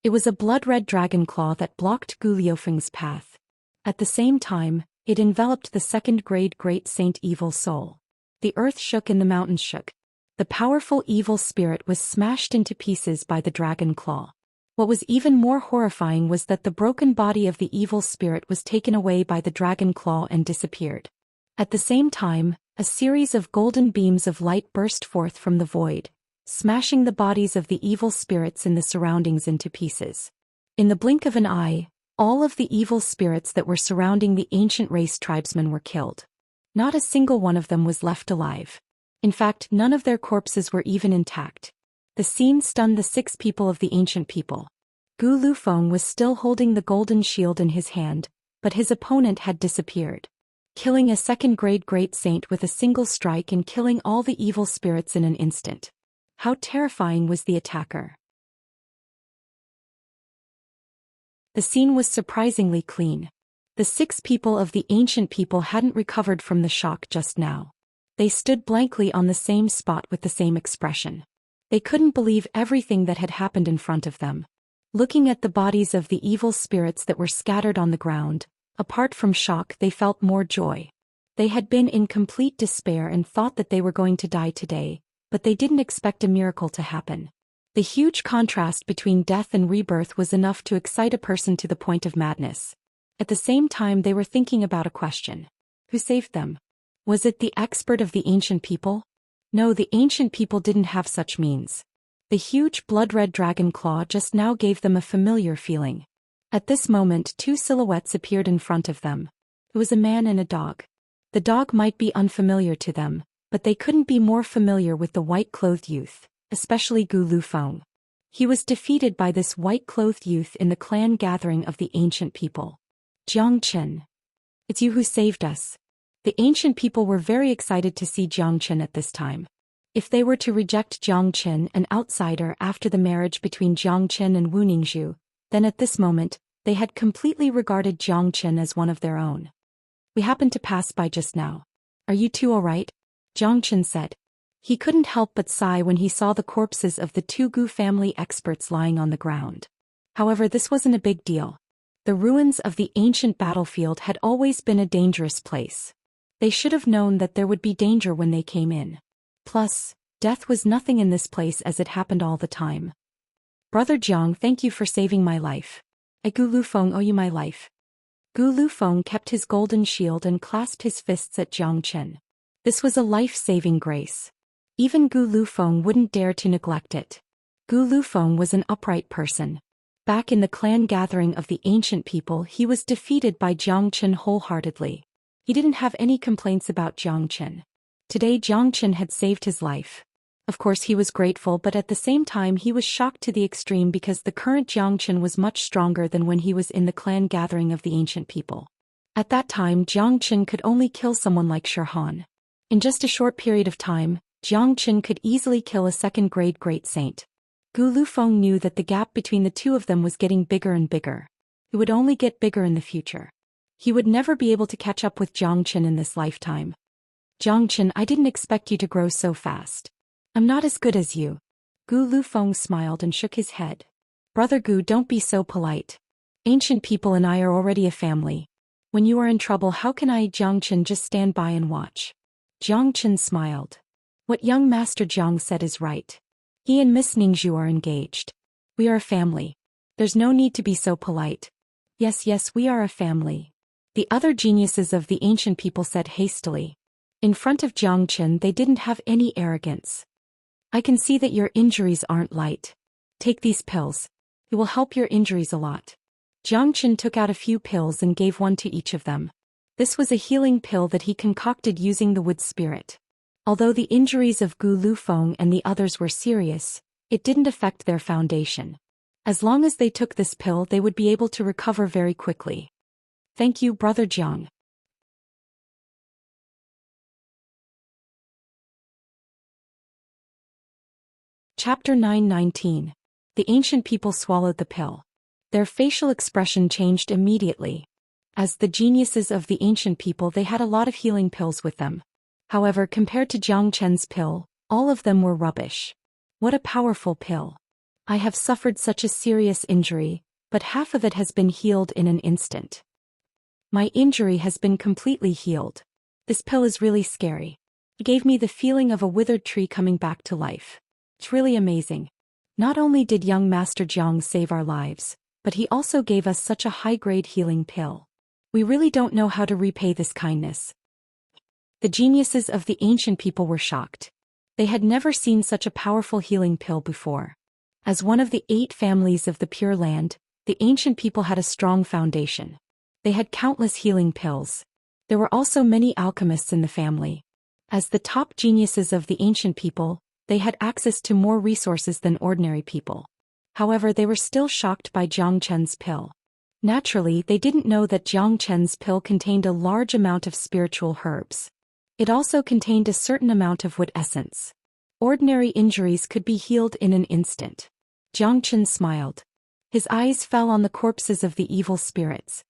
It was a blood-red dragon claw that blocked Gu Liufeng's path. At the same time, it enveloped the second-grade Great Saint Evil Soul. The earth shook and the mountains shook. The powerful evil spirit was smashed into pieces by the dragon claw. What was even more horrifying was that the broken body of the evil spirit was taken away by the dragon claw and disappeared. At the same time, a series of golden beams of light burst forth from the void, smashing the bodies of the evil spirits in the surroundings into pieces. In the blink of an eye, all of the evil spirits that were surrounding the ancient race tribesmen were killed. Not a single one of them was left alive. In fact, none of their corpses were even intact. The scene stunned the 6 people of the ancient people. Gu Lufeng was still holding the golden shield in his hand, but his opponent had disappeared. Killing a second-grade Great Saint with a single strike and killing all the evil spirits in an instant. How terrifying was the attacker! The scene was surprisingly clean. The 6 people of the ancient people hadn't recovered from the shock just now. They stood blankly on the same spot with the same expression. They couldn't believe everything that had happened in front of them. Looking at the bodies of the evil spirits that were scattered on the ground, apart from shock, they felt more joy. They had been in complete despair and thought that they were going to die today, but they didn't expect a miracle to happen. The huge contrast between death and rebirth was enough to excite a person to the point of madness. At the same time, they were thinking about a question. Who saved them? Was it the expert of the ancient people? No, the ancient people didn't have such means. The huge blood-red dragon claw just now gave them a familiar feeling. At this moment, 2 silhouettes appeared in front of them. It was a man and a dog. The dog might be unfamiliar to them, but they couldn't be more familiar with the white-clothed youth, especially Gu Lufeng. He was defeated by this white-clothed youth in the clan gathering of the ancient people. Jiang Chen. It's you who saved us. The ancient people were very excited to see Jiang Chen at this time. If they were to reject Jiang Chen, an outsider, after the marriage between Jiang Chen and Wu Ningzhu, then at this moment, they had completely regarded Jiang Chen as one of their own. We happened to pass by just now. Are you two all right? Jiang Chen said. He couldn't help but sigh when he saw the corpses of the 2 Gu family experts lying on the ground. However, this wasn't a big deal. The ruins of the ancient battlefield had always been a dangerous place. They should have known that there would be danger when they came in. Plus, death was nothing in this place as it happened all the time. Brother Jiang, thank you for saving my life. I Gu Lufeng owe you my life. Gu Lufeng kept his golden shield and clasped his fists at Jiang Chen. This was a life-saving grace. Even Gu Lufeng wouldn't dare to neglect it. Gu Lufeng was an upright person. Back in the clan gathering of the ancient people, he was defeated by Jiang Chen wholeheartedly. He didn't have any complaints about Jiang Chen. Today Jiang Chen had saved his life. Of course he was grateful, but at the same time he was shocked to the extreme because the current Jiang Chen was much stronger than when he was in the clan gathering of the ancient people. At that time Jiang Chen could only kill someone like Shirhan. In just a short period of time, Jiang Chen could easily kill a second-grade great saint. Gu Lufeng knew that the gap between the two of them was getting bigger and bigger. It would only get bigger in the future. He would never be able to catch up with Jiang Chen in this lifetime. Jiang Chen, I didn't expect you to grow so fast. I'm not as good as you. Gu Lufeng smiled and shook his head. Brother Gu, don't be so polite. Ancient people and I are already a family. When you are in trouble, how can I, Jiang Chen, just stand by and watch? Jiang Chen smiled. What young Master Jiang said is right. He and Miss Ningzhu are engaged. We are a family. There's no need to be so polite. Yes, we are a family. The other geniuses of the ancient people said hastily. In front of Jiang Chen they didn't have any arrogance. I can see that your injuries aren't light. Take these pills. It will help your injuries a lot. Jiang Chen took out a few pills and gave one to each of them. This was a healing pill that he concocted using the wood spirit. Although the injuries of Gu Lufeng and the others were serious, it didn't affect their foundation. As long as they took this pill, they would be able to recover very quickly. Thank you, Brother Jiang. Chapter 9:19. The ancient people swallowed the pill. Their facial expression changed immediately. As the geniuses of the ancient people, they had a lot of healing pills with them. However, compared to Jiang Chen's pill, all of them were rubbish. What a powerful pill. I have suffered such a serious injury, but half of it has been healed in an instant. My injury has been completely healed. This pill is really scary. It gave me the feeling of a withered tree coming back to life. It's really amazing. Not only did young Master Jiang save our lives, but he also gave us such a high-grade healing pill. We really don't know how to repay this kindness. The geniuses of the ancient people were shocked. They had never seen such a powerful healing pill before. As one of the 8 families of the Pure Land, the ancient people had a strong foundation. They had countless healing pills. There were also many alchemists in the family. As the top geniuses of the ancient people, they had access to more resources than ordinary people. However, they were still shocked by Jiang Chen's pill. Naturally, they didn't know that Jiang Chen's pill contained a large amount of spiritual herbs. It also contained a certain amount of wood essence. Ordinary injuries could be healed in an instant. Jiang Chen smiled. His eyes fell on the corpses of the evil spirits.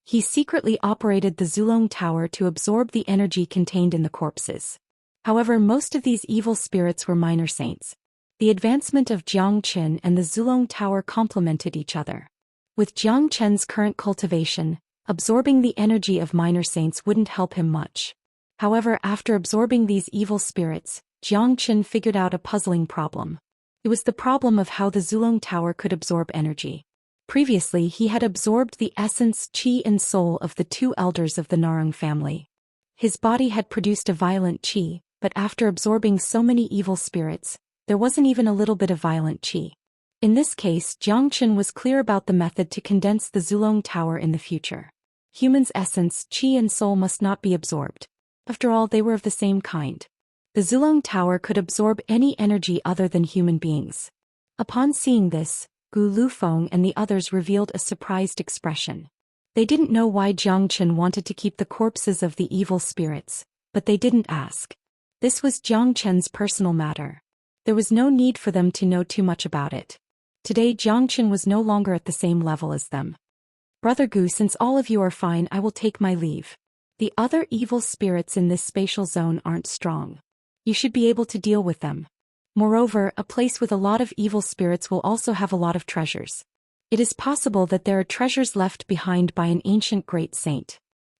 He secretly operated the Zulong Tower to absorb the energy contained in the corpses. However, most of these evil spirits were minor saints. The advancement of Jiang Qin and the Zulong Tower complemented each other. With Jiang Chen's current cultivation, absorbing the energy of minor saints wouldn't help him much. However, after absorbing these evil spirits, Jiang Qin figured out a puzzling problem. It was the problem of how the Zulong Tower could absorb energy. Previously, he had absorbed the essence, qi and soul of the two elders of the Narang family. His body had produced a violent qi, but after absorbing so many evil spirits, there wasn't even a little bit of violent qi. In this case, Jiang Qin was clear about the method to condense the Zulong Tower in the future. Humans' essence, qi and soul must not be absorbed. After all, they were of the same kind. The Zulong Tower could absorb any energy other than human beings. Upon seeing this, Gu Lufeng and the others revealed a surprised expression. They didn't know why Jiang Qin wanted to keep the corpses of the evil spirits, but they didn't ask. This was Jiang Qin's personal matter. There was no need for them to know too much about it. Today Jiang Qin was no longer at the same level as them. Brother Gu, since all of you are fine, I will take my leave. The other evil spirits in this spatial zone aren't strong. You should be able to deal with them. Moreover, a place with a lot of evil spirits will also have a lot of treasures. It is possible that there are treasures left behind by an ancient great saint.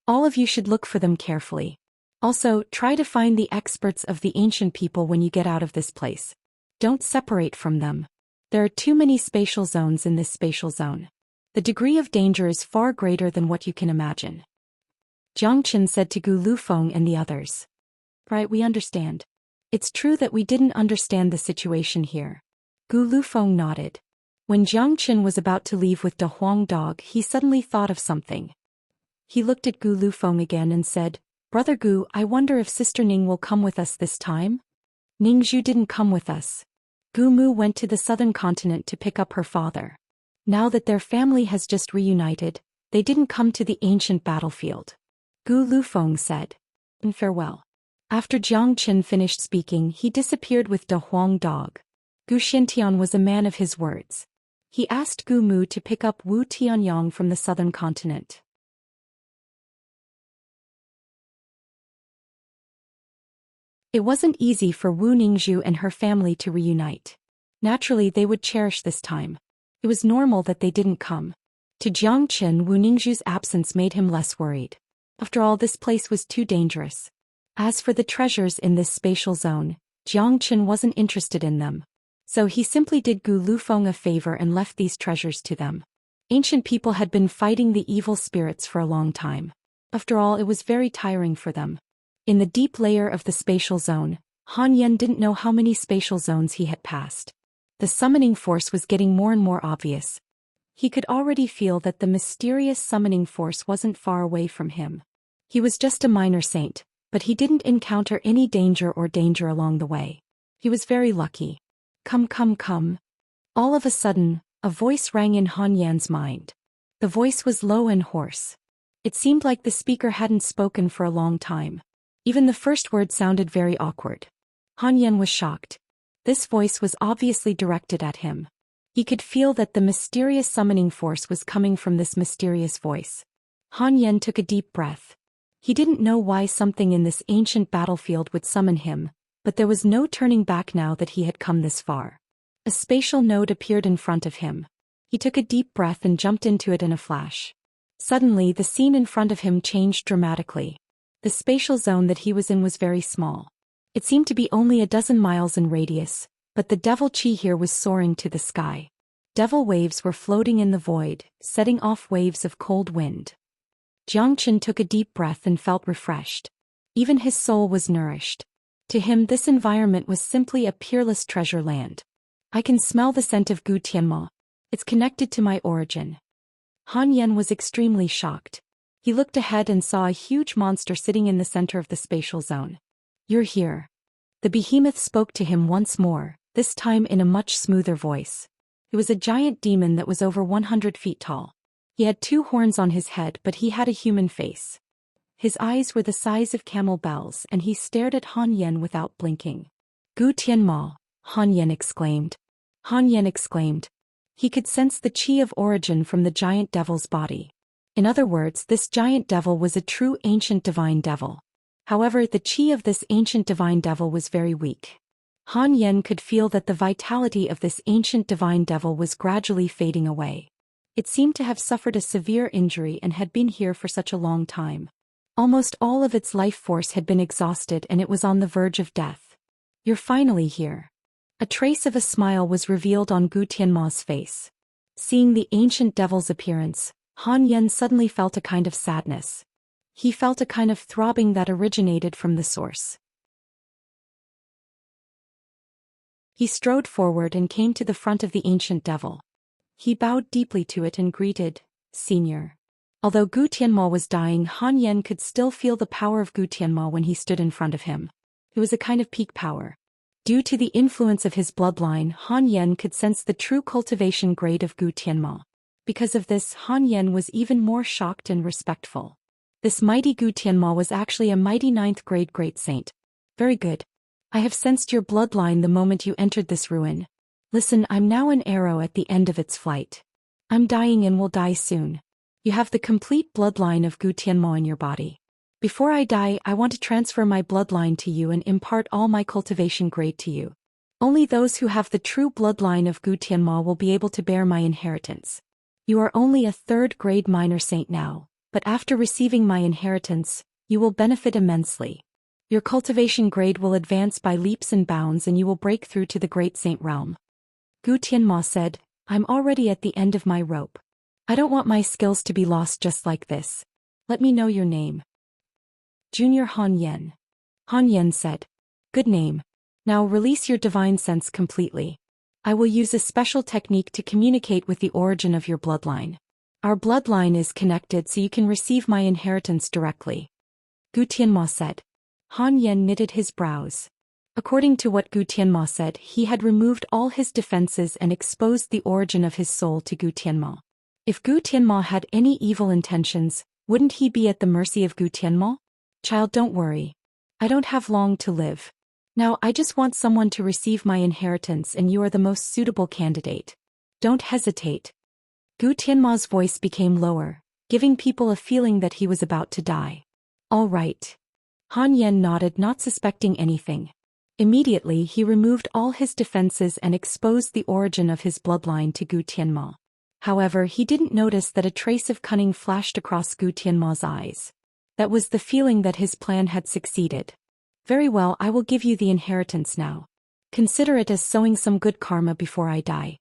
All of you should look for them carefully. Also, try to find the experts of the ancient people when you get out of this place. Don't separate from them. There are too many spatial zones in this spatial zone. The degree of danger is far greater than what you can imagine. Jiang Qin said to Gu Lufeng and the others. Right, we understand. It's true that we didn't understand the situation here. Gu Lufeng nodded. When Jiang Qin was about to leave with De Huang Dog, he suddenly thought of something. He looked at Gu Lufeng again and said, Brother Gu, I wonder if Sister Ning will come with us this time? Ning Zhu didn't come with us. Gu Mu went to the southern continent to pick up her father. Now that their family has just reunited, they didn't come to the ancient battlefield. Gu Lufeng said. And farewell. After Jiang Qin finished speaking, he disappeared with De Huang Dog. Gu Xintian was a man of his words. He asked Gu Mu to pick up Wu Tianyang from the southern continent. It wasn't easy for Wu Ningzhu and her family to reunite. Naturally, they would cherish this time. It was normal that they didn't come. To Jiang Qin, Wu Ningzhu's absence made him less worried. After all, this place was too dangerous. As for the treasures in this spatial zone, Jiang Qin wasn't interested in them. So he simply did Gu Lufeng a favor and left these treasures to them. Ancient people had been fighting the evil spirits for a long time. After all, it was very tiring for them. In the deep layer of the spatial zone, Han Yen didn't know how many spatial zones he had passed. The summoning force was getting more and more obvious. He could already feel that the mysterious summoning force wasn't far away from him. He was just a minor saint, but he didn't encounter any danger along the way. He was very lucky. Come, come, come. All of a sudden, a voice rang in Han Yan's mind. The voice was low and hoarse. It seemed like the speaker hadn't spoken for a long time. Even the first word sounded very awkward. Han Yan was shocked. This voice was obviously directed at him. He could feel that the mysterious summoning force was coming from this mysterious voice. Han Yan took a deep breath. He didn't know why something in this ancient battlefield would summon him, but there was no turning back now that he had come this far. A spatial node appeared in front of him. He took a deep breath and jumped into it in a flash. Suddenly, the scene in front of him changed dramatically. The spatial zone that he was in was very small. It seemed to be only a dozen miles in radius, but the devil chi here was soaring to the sky. Devil waves were floating in the void, setting off waves of cold wind. Jiang Qin took a deep breath and felt refreshed. Even his soul was nourished. To him, this environment was simply a peerless treasure land. I can smell the scent of Gu Tianma. It's connected to my origin. Han Yan was extremely shocked. He looked ahead and saw a huge monster sitting in the center of the spatial zone. You're here. The behemoth spoke to him once more, this time in a much smoother voice. It was a giant demon that was over 100 feet tall. He had 2 horns on his head, but he had a human face. His eyes were the size of camel bells, and he stared at Han Yan without blinking. Gu Tianma, Han Yan exclaimed. Han Yan exclaimed. He could sense the chi of origin from the giant devil's body. In other words, this giant devil was a true ancient divine devil. However, the chi of this ancient divine devil was very weak. Han Yen could feel that the vitality of this ancient divine devil was gradually fading away. It seemed to have suffered a severe injury and had been here for such a long time. Almost all of its life force had been exhausted and it was on the verge of death. "You're finally here." A trace of a smile was revealed on Gu Tianma's face. Seeing the ancient devil's appearance, Han Yen suddenly felt a kind of sadness. He felt a kind of throbbing that originated from the source. He strode forward and came to the front of the ancient devil. He bowed deeply to it and greeted, "Senior." Although Gu Tianma was dying, Han Yen could still feel the power of Gu Tianma when he stood in front of him. It was a kind of peak power. Due to the influence of his bloodline, Han Yen could sense the true cultivation grade of Gu Tianma. Because of this, Han Yen was even more shocked and respectful. This mighty Gu Tianma was actually a mighty 9th grade great saint. "Very good. I have sensed your bloodline the moment you entered this ruin. Listen, I'm now an arrow at the end of its flight. I'm dying and will die soon. You have the complete bloodline of Gu Tianma in your body. Before I die, I want to transfer my bloodline to you and impart all my cultivation grade to you. Only those who have the true bloodline of Gu Tianma will be able to bear my inheritance. You are only a 3rd grade minor saint now, but after receiving my inheritance, you will benefit immensely. Your cultivation grade will advance by leaps and bounds and you will break through to the great saint realm." Gu Tianma said, "I'm already at the end of my rope. I don't want my skills to be lost just like this. Let me know your name." "Junior Han Yen." Han Yen said, "Good name. Now release your divine sense completely. I will use a special technique to communicate with the origin of your bloodline. Our bloodline is connected so you can receive my inheritance directly." Gu Tianma said. Han Yen knitted his brows. According to what Gu Tianma said, he had removed all his defenses and exposed the origin of his soul to Gu Tianma. If Gu Tianma had any evil intentions, wouldn't he be at the mercy of Gu Tianma? "Child, don't worry. I don't have long to live. Now I just want someone to receive my inheritance and you are the most suitable candidate. Don't hesitate." Gu Tianma's voice became lower, giving people a feeling that he was about to die. "All right." Han Yen nodded, not suspecting anything. Immediately he removed all his defenses and exposed the origin of his bloodline to Gu Tianma. However, he didn't notice that a trace of cunning flashed across Gu Tianma's eyes. That was the feeling that his plan had succeeded. "Very well, I will give you the inheritance now. Consider it as sowing some good karma before I die."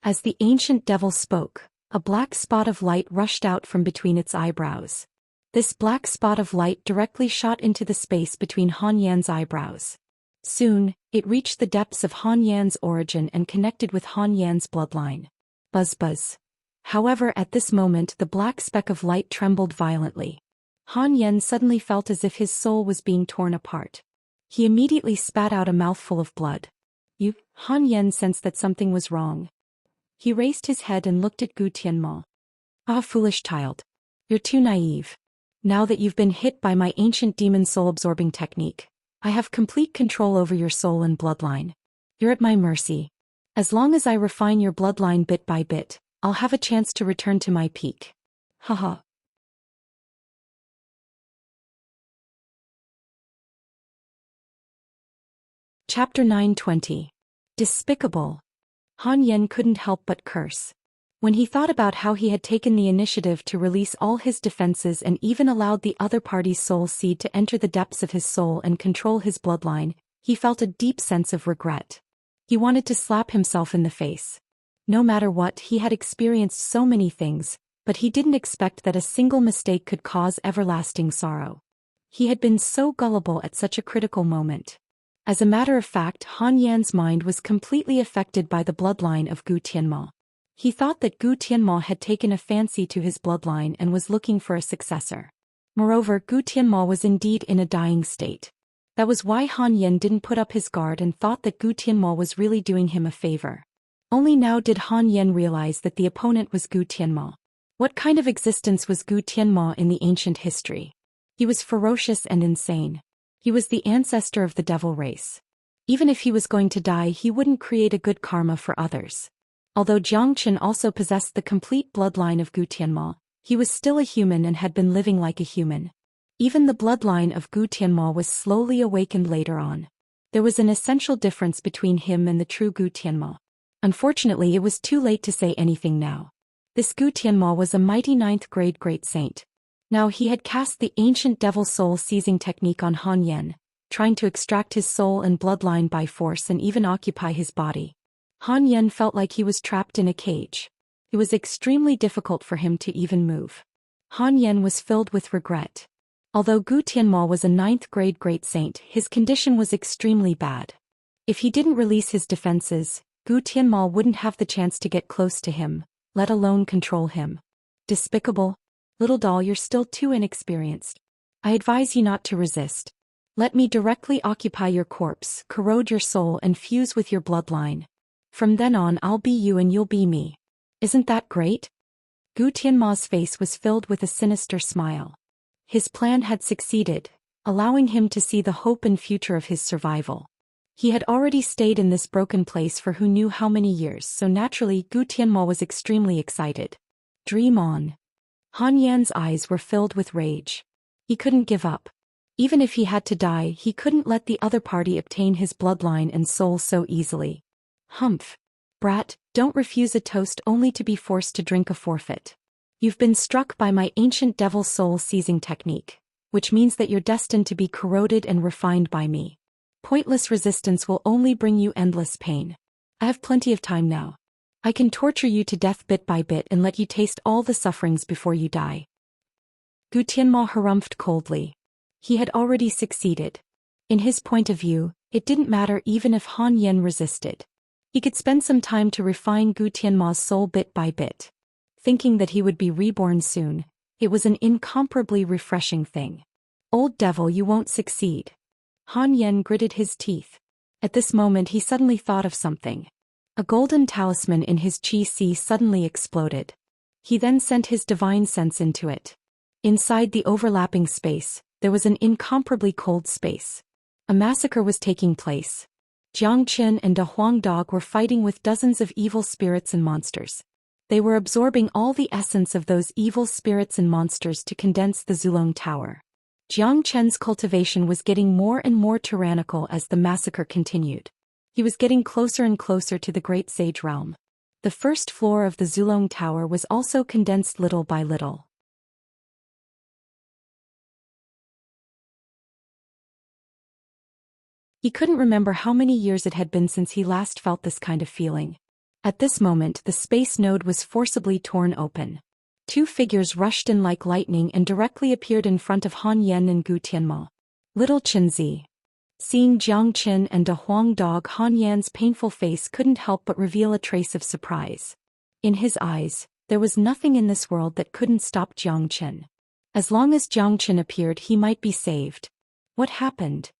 As the ancient devil spoke, a black spot of light rushed out from between its eyebrows. This black spot of light directly shot into the space between Han Yan's eyebrows. Soon, it reached the depths of Han Yan's origin and connected with Han Yan's bloodline. Buzz buzz. However, at this moment the black speck of light trembled violently. Han Yen suddenly felt as if his soul was being torn apart. He immediately spat out a mouthful of blood. Han Yen sensed that something was wrong. He raised his head and looked at Gu Tianma. "Ah, foolish child. You're too naive. Now that you've been hit by my ancient demon soul-absorbing technique, I have complete control over your soul and bloodline. You're at my mercy. As long as I refine your bloodline bit by bit, I'll have a chance to return to my peak." Haha. Chapter 920. Despicable. Han Yen couldn't help but curse. When he thought about how he had taken the initiative to release all his defenses and even allowed the other party's soul seed to enter the depths of his soul and control his bloodline, he felt a deep sense of regret. He wanted to slap himself in the face. No matter what, he had experienced so many things, but he didn't expect that a single mistake could cause everlasting sorrow. He had been so gullible at such a critical moment. As a matter of fact, Han Yan's mind was completely affected by the bloodline of Gu Tianma. He thought that Gu Tianma had taken a fancy to his bloodline and was looking for a successor. Moreover, Gu Tianma was indeed in a dying state. That was why Han Yen didn't put up his guard and thought that Gu Tianma was really doing him a favor. Only now did Han Yen realize that the opponent was Gu Tianma. What kind of existence was Gu Tianma in the ancient history? He was ferocious and insane. He was the ancestor of the devil race. Even if he was going to die, he wouldn't create a good karma for others. Although Jiangchen also possessed the complete bloodline of Gu Tianma, he was still a human and had been living like a human. Even the bloodline of Gu Tianma was slowly awakened later on. There was an essential difference between him and the true Gu Tianma. Unfortunately, it was too late to say anything now. This Gu Tianma was a mighty 9th-grade great saint. Now he had cast the ancient devil soul seizing technique on Han Yan, trying to extract his soul and bloodline by force and even occupy his body. Han Yan felt like he was trapped in a cage. It was extremely difficult for him to even move. Han Yan was filled with regret. Although Gu Tianma was a 9th-grade great saint, his condition was extremely bad. If he didn't release his defenses, Gu Tianma wouldn't have the chance to get close to him, let alone control him. Despicable. Little doll, you're still too inexperienced. I advise you not to resist. Let me directly occupy your corpse, corrode your soul and fuse with your bloodline. From then on I'll be you and you'll be me. Isn't that great? Gu Tianma's face was filled with a sinister smile. His plan had succeeded, allowing him to see the hope and future of his survival. He had already stayed in this broken place for who knew how many years, so naturally Gu Tianma was extremely excited. Dream on. Han Yan's eyes were filled with rage. He couldn't give up. Even if he had to die, he couldn't let the other party obtain his bloodline and soul so easily. Humph. Brat, don't refuse a toast only to be forced to drink a forfeit. You've been struck by my ancient devil soul seizing technique, which means that you're destined to be corroded and refined by me. Pointless resistance will only bring you endless pain. I have plenty of time now. I can torture you to death bit by bit and let you taste all the sufferings before you die. Gu Tianma harumphed coldly. He had already succeeded. In his point of view, it didn't matter even if Han Yan resisted. He could spend some time to refine Gu Tianma's soul bit by bit. Thinking that he would be reborn soon, it was an incomparably refreshing thing. Old devil, you won't succeed. Han Yan gritted his teeth. At this moment he suddenly thought of something. A golden talisman in his chi si suddenly exploded. He then sent his divine sense into it. Inside the overlapping space, there was an incomparably cold space. A massacre was taking place. Jiangchen and De Huang Dog were fighting with dozens of evil spirits and monsters. They were absorbing all the essence of those evil spirits and monsters to condense the Zulong Tower. Jiangchen's cultivation was getting more and more tyrannical as the massacre continued. He was getting closer and closer to the Great Sage Realm. The first floor of the Zulong Tower was also condensed little by little. He couldn't remember how many years it had been since he last felt this kind of feeling. At this moment the space node was forcibly torn open. Two figures rushed in like lightning and directly appeared in front of Han Yan and Gu Tianma. Little Qinzi. Seeing Jiangchen and De Huang Dog, Han Yan's painful face couldn't help but reveal a trace of surprise. In his eyes, there was nothing in this world that couldn't stop Jiangchen. As long as Jiangchen appeared, he might be saved. What happened?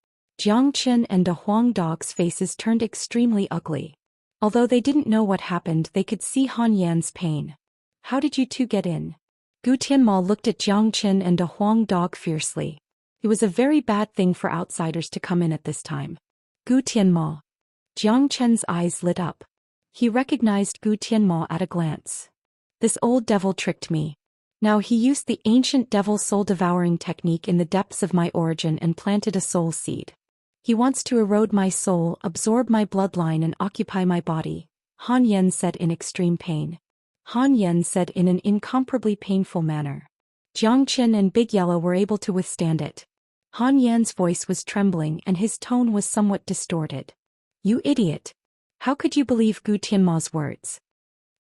Jiangchen and De Huang Dog's faces turned extremely ugly. Although they didn't know what happened, they could see Han Yan's pain. How did you two get in? Gu Tianma looked at Jiangchen and De Huang Dog fiercely. It was a very bad thing for outsiders to come in at this time. Gu Tianma. Jiangchen's eyes lit up. He recognized Gu Tianma at a glance. This old devil tricked me. Now he used the ancient devil soul-devouring technique in the depths of my origin and planted a soul seed. He wants to erode my soul, absorb my bloodline and occupy my body, Han Yan said in extreme pain. Han Yan said in an incomparably painful manner. Jiangchen and Big Yellow were able to withstand it. Han Yan's voice was trembling and his tone was somewhat distorted. You idiot! How could you believe Gu Tianma's words?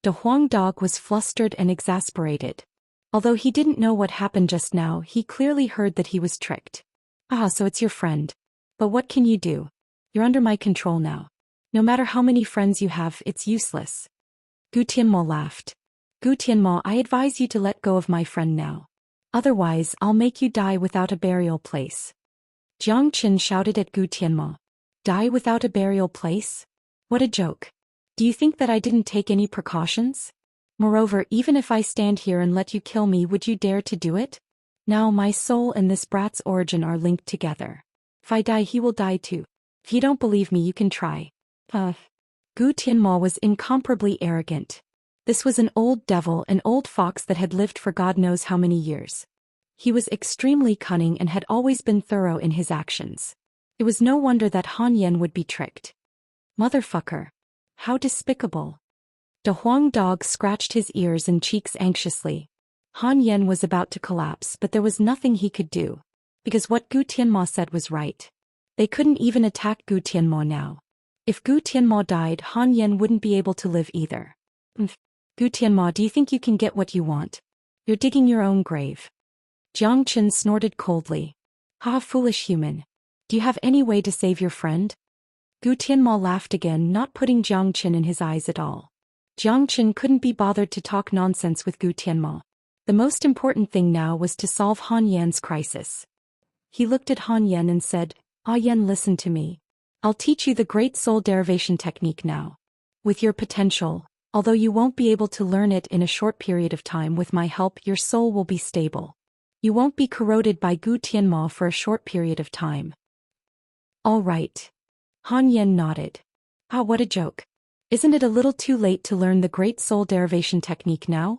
De Huang Dog was flustered and exasperated. Although he didn't know what happened just now, he clearly heard that he was tricked. Ah, so it's your friend. But what can you do? You're under my control now. No matter how many friends you have, it's useless. Gu Tianma laughed. Gu Tianma, I advise you to let go of my friend now. Otherwise, I'll make you die without a burial place. Jiangchen shouted at Gu Tianma. Die without a burial place? What a joke. Do you think that I didn't take any precautions? Moreover, even if I stand here and let you kill me, would you dare to do it? Now my soul and this brat's origin are linked together. If I die, he will die too. If you don't believe me, you can try. Gu Tianma was incomparably arrogant. This was an old devil, an old fox that had lived for God knows how many years. He was extremely cunning and had always been thorough in his actions. It was no wonder that Han Yan would be tricked. Motherfucker. How despicable. De Huang Dog scratched his ears and cheeks anxiously. Han Yan was about to collapse, but there was nothing he could do. Because what Gu Tianma said was right. They couldn't even attack Gu Tianma now. If Gu Tianma died, Han Yan wouldn't be able to live either. Gu Tianma, do you think you can get what you want? You're digging your own grave. Jiang Chen snorted coldly. Ha, foolish human. Do you have any way to save your friend? Gu Tianma laughed again, not putting Jiang Chen in his eyes at all. Jiang Chen couldn't be bothered to talk nonsense with Gu Tianma. The most important thing now was to solve Han Yan's crisis. He looked at Han Yan and said, Ah Yan, listen to me. I'll teach you the great soul derivation technique now. With your potential, although you won't be able to learn it in a short period of time, with my help your soul will be stable. You won't be corroded by Gu Tianma for a short period of time. All right. Han Yan nodded. Ah, what a joke. Isn't it a little too late to learn the great soul derivation technique now?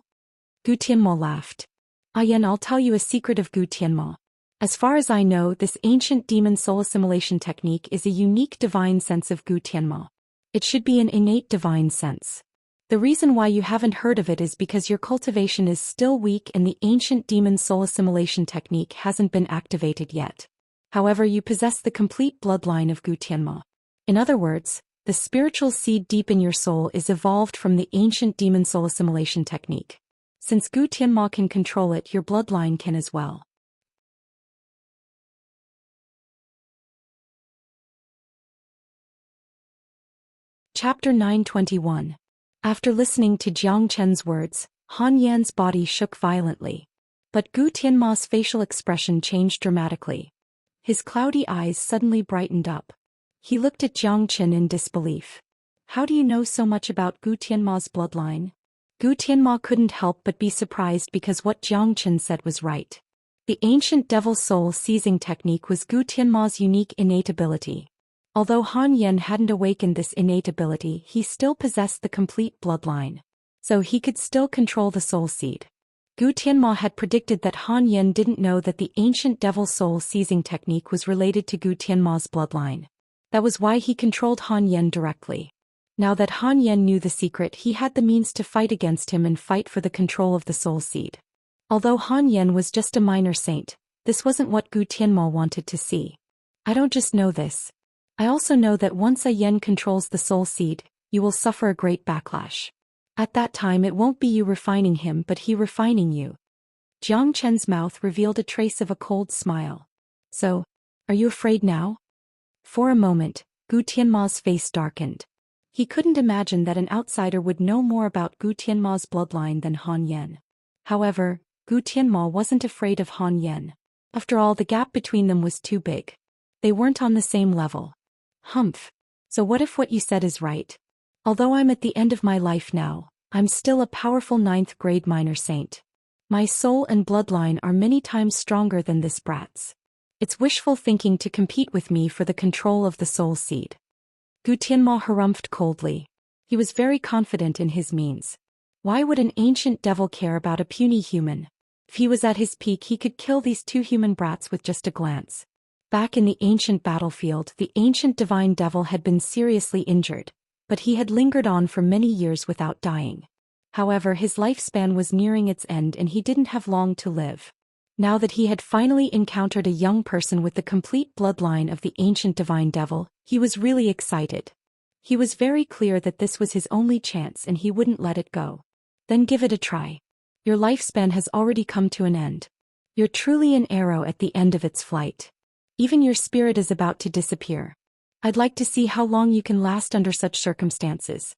Gu Tianma laughed. Ah Yan, I'll tell you a secret of Gu Tianma. As far as I know, this ancient demon soul assimilation technique is a unique divine sense of Gu Tianma. It should be an innate divine sense. The reason why you haven't heard of it is because your cultivation is still weak and the ancient demon soul assimilation technique hasn't been activated yet. However, you possess the complete bloodline of Gu Tianma. In other words, the spiritual seed deep in your soul is evolved from the ancient demon soul assimilation technique. Since Gu Tianma can control it, your bloodline can as well. Chapter 921. After listening to Jiang Chen's words, Han Yan's body shook violently. But Gu Tianma's facial expression changed dramatically. His cloudy eyes suddenly brightened up. He looked at Jiang Chen in disbelief. How do you know so much about Gu Tianma's bloodline? Gu Tianma couldn't help but be surprised because what Jiang Chen said was right. The ancient devil soul seizing technique was Gu Tianma's unique innate ability. Although Han Yan hadn't awakened this innate ability, he still possessed the complete bloodline. So he could still control the soul seed. Gu Tianma had predicted that Han Yan didn't know that the ancient devil soul seizing technique was related to Gu Tianma's bloodline. That was why he controlled Han Yan directly. Now that Han Yan knew the secret, he had the means to fight against him and fight for the control of the soul seed. Although Han Yan was just a minor saint, this wasn't what Gu Tianma wanted to see. I don't just know this. I also know that once a Yen controls the soul seed, you will suffer a great backlash. At that time it won't be you refining him but he refining you. Jiang Chen's mouth revealed a trace of a cold smile. So, are you afraid now? For a moment, Gu Tianma's face darkened. He couldn't imagine that an outsider would know more about Gu Tianma's bloodline than Han Yan. However, Gu Tianma wasn't afraid of Han Yan. After all, the gap between them was too big. They weren't on the same level. Humph. So what if what you said is right? Although I'm at the end of my life now, I'm still a powerful 9th grade minor saint. My soul and bloodline are many times stronger than this brat's. It's wishful thinking to compete with me for the control of the soul seed. Gu Tianma harumphed coldly. He was very confident in his means. Why would an ancient devil care about a puny human? If he was at his peak, he could kill these two human brats with just a glance. Back in the ancient battlefield, the ancient divine devil had been seriously injured, but he had lingered on for many years without dying. However, his lifespan was nearing its end and he didn't have long to live. Now that he had finally encountered a young person with the complete bloodline of the ancient divine devil, he was really excited. He was very clear that this was his only chance and he wouldn't let it go. Then give it a try. Your lifespan has already come to an end. You're truly an arrow at the end of its flight. Even your spirit is about to disappear. I'd like to see how long you can last under such circumstances.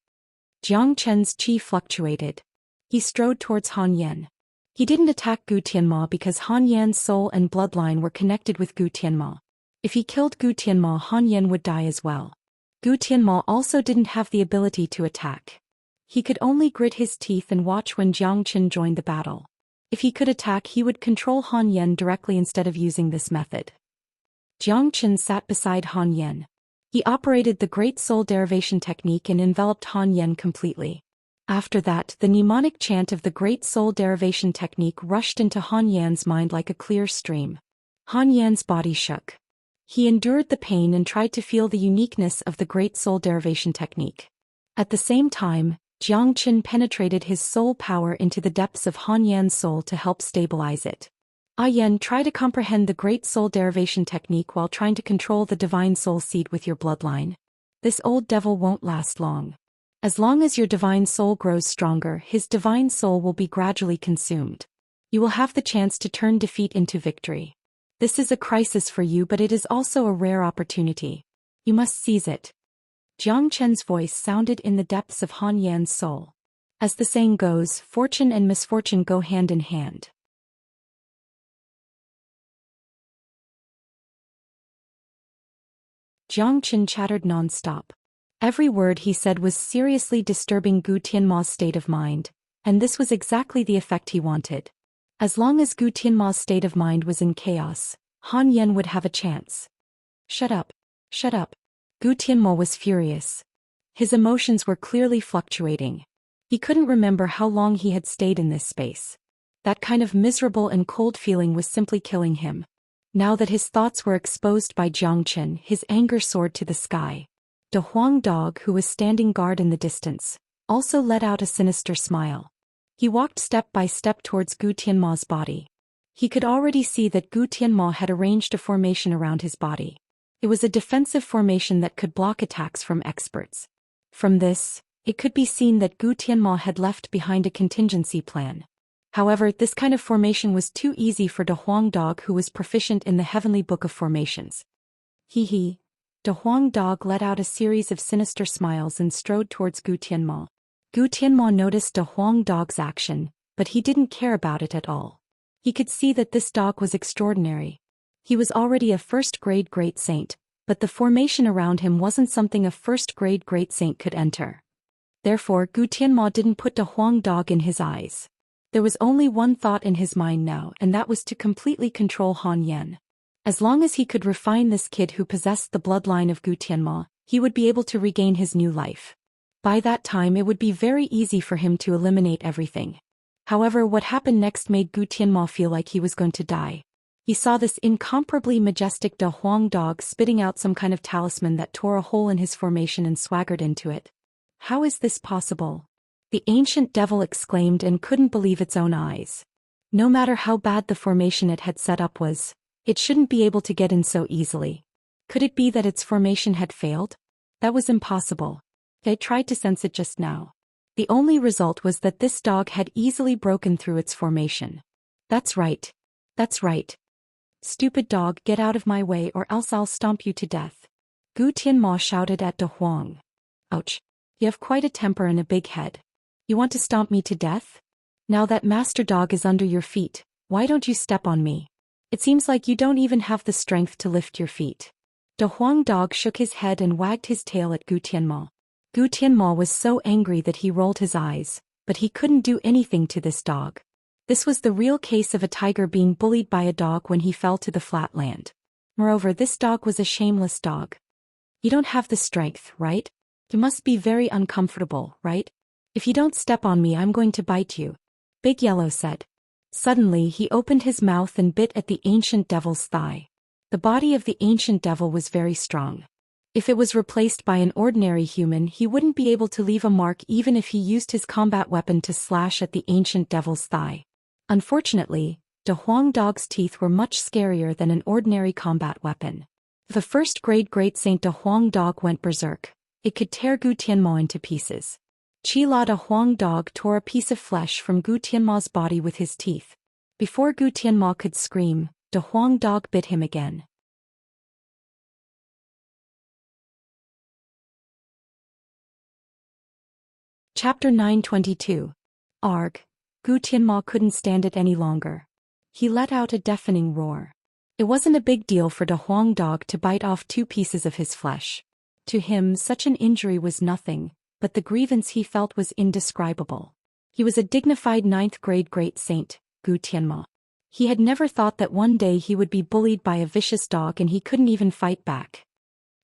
Jiang Chen's chi fluctuated. He strode towards Han Yan. He didn't attack Gu Tianma because Han Yan's soul and bloodline were connected with Gu Tianma. If he killed Gu Tianma, Han Yan would die as well. Gu Tianma also didn't have the ability to attack. He could only grit his teeth and watch when Jiang Chen joined the battle. If he could attack, he would control Han Yan directly instead of using this method. Jiang Chen sat beside Han Yan. He operated the Great Soul Derivation technique and enveloped Han Yan completely. After that, the mnemonic chant of the Great Soul Derivation technique rushed into Han Yan's mind like a clear stream. Han Yan's body shook. He endured the pain and tried to feel the uniqueness of the Great Soul Derivation technique. At the same time, Xianxia penetrated his soul power into the depths of Han Yan's soul to help stabilize it. Yan, try to comprehend the Great Soul Derivation technique while trying to control the Divine Soul Seed with your bloodline. This old devil won't last long. As long as your Divine Soul grows stronger, his Divine Soul will be gradually consumed. You will have the chance to turn defeat into victory. This is a crisis for you, but it is also a rare opportunity. You must seize it. Jiang Chen's voice sounded in the depths of Han Yan's soul. As the saying goes, fortune and misfortune go hand in hand. Jiang Chen chattered non-stop. Every word he said was seriously disturbing Gu Tianma's state of mind, and this was exactly the effect he wanted. As long as Gu Tianma's state of mind was in chaos, Han Yan would have a chance. Shut up. Shut up. Gu Tianma was furious. His emotions were clearly fluctuating. He couldn't remember how long he had stayed in this space. That kind of miserable and cold feeling was simply killing him. Now that his thoughts were exposed by Jiang Chen, his anger soared to the sky. De Huang Dog, who was standing guard in the distance, also let out a sinister smile. He walked step by step towards Gu Tianma's body. He could already see that Gu Tianma had arranged a formation around his body. It was a defensive formation that could block attacks from experts. From this, it could be seen that Gu Tianma had left behind a contingency plan. However, this kind of formation was too easy for De Huang Dog, who was proficient in the Heavenly Book of Formations. Hee. De Huang Dog let out a series of sinister smiles and strode towards Gu Tianma. Gu Tianma noticed De Huang Dog's action, but he didn't care about it at all. He could see that this dog was extraordinary. He was already a first-grade great saint, but the formation around him wasn't something a first-grade great saint could enter. Therefore, Gu Tianma didn't put De Huang Dog in his eyes. There was only one thought in his mind now, and that was to completely control Han Yan. As long as he could refine this kid who possessed the bloodline of Gu Tianma, he would be able to regain his new life. By that time it would be very easy for him to eliminate everything. However, what happened next made Gu Tianma feel like he was going to die. He saw this incomparably majestic De Huang Dog spitting out some kind of talisman that tore a hole in his formation and swaggered into it. How is this possible? The ancient devil exclaimed and couldn't believe its own eyes. No matter how bad the formation it had set up was, it shouldn't be able to get in so easily. Could it be that its formation had failed? That was impossible. I tried to sense it just now. The only result was that this dog had easily broken through its formation. That's right. That's right. Stupid dog, get out of my way or else I'll stomp you to death. Gu Tianma shouted at De Huang. Ouch. You have quite a temper and a big head. You want to stomp me to death? Now that master dog is under your feet, why don't you step on me? It seems like you don't even have the strength to lift your feet. De Huang Dog shook his head and wagged his tail at Gu Tianma. Gu Tianma was so angry that he rolled his eyes, but he couldn't do anything to this dog. This was the real case of a tiger being bullied by a dog when he fell to the flat land. Moreover, this dog was a shameless dog. You don't have the strength, right? You must be very uncomfortable, right? If you don't step on me, I'm going to bite you. Big Yellow said. Suddenly he opened his mouth and bit at the ancient devil's thigh. The body of the ancient devil was very strong. If it was replaced by an ordinary human, he wouldn't be able to leave a mark even if he used his combat weapon to slash at the ancient devil's thigh. Unfortunately, De Huang Dog's teeth were much scarier than an ordinary combat weapon. If a first-grade great saint De Huang Dog went berserk, it could tear Gu Tianma into pieces. Qi-La De Huang Dog tore a piece of flesh from Gu Tianma's body with his teeth. Before Gu Tianma could scream, De Huang Dog bit him again. Chapter 922. Arg. Gu Tianma couldn't stand it any longer. He let out a deafening roar. It wasn't a big deal for De Huang Dog to bite off 2 pieces of his flesh. To him, such an injury was nothing, but the grievance he felt was indescribable. He was a dignified 9th-grade great saint, Gu Tianma. He had never thought that one day he would be bullied by a vicious dog and he couldn't even fight back.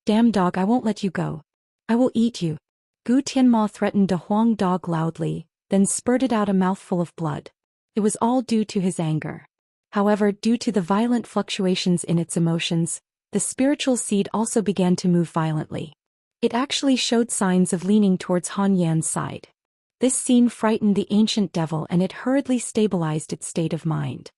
Damn dog, I won't let you go. I will eat you. Gu Tianma threatened De Huang dog loudly, then spurted out a mouthful of blood. It was all due to his anger. However, due to the violent fluctuations in its emotions, the spiritual seed also began to move violently. It actually showed signs of leaning towards Han Yan's side. This scene frightened the ancient devil and it hurriedly stabilized its state of mind.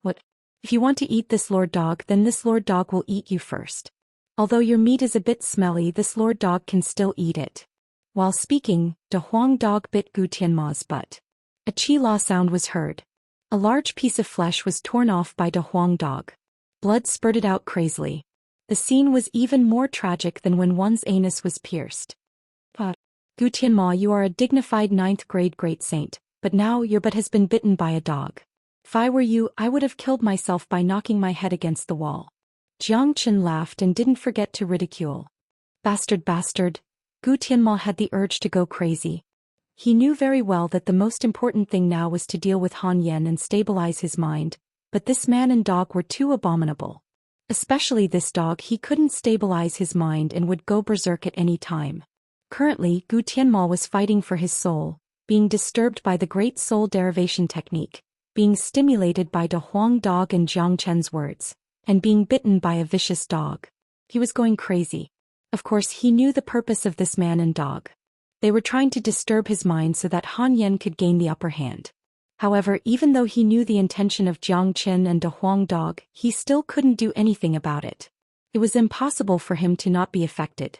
What? If you want to eat this lord dog, then this lord dog will eat you first. Although your meat is a bit smelly, this lord dog can still eat it. While speaking, De Huang dog bit Gu Tianma's butt. A chi-la sound was heard. A large piece of flesh was torn off by De Huang dog. Blood spurted out crazily. The scene was even more tragic than when one's anus was pierced. Gu Tianma, you are a dignified 9th grade great saint, but now your butt has been bitten by a dog. If I were you, I would have killed myself by knocking my head against the wall. Xianxia laughed and didn't forget to ridicule. Bastard, bastard. Gu Tianma had the urge to go crazy. He knew very well that the most important thing now was to deal with Han Yan and stabilize his mind, but this man and dog were too abominable. Especially this dog, he couldn't stabilize his mind and would go berserk at any time. Currently, Gu Tianma was fighting for his soul, being disturbed by the great soul derivation technique, being stimulated by De Huang dog and Jiang Chen's words, and being bitten by a vicious dog. He was going crazy. Of course, he knew the purpose of this man and dog. They were trying to disturb his mind so that Han Yan could gain the upper hand. However, even though he knew the intention of Jiang Chen and De Huang dog, he still couldn't do anything about it. It was impossible for him to not be affected.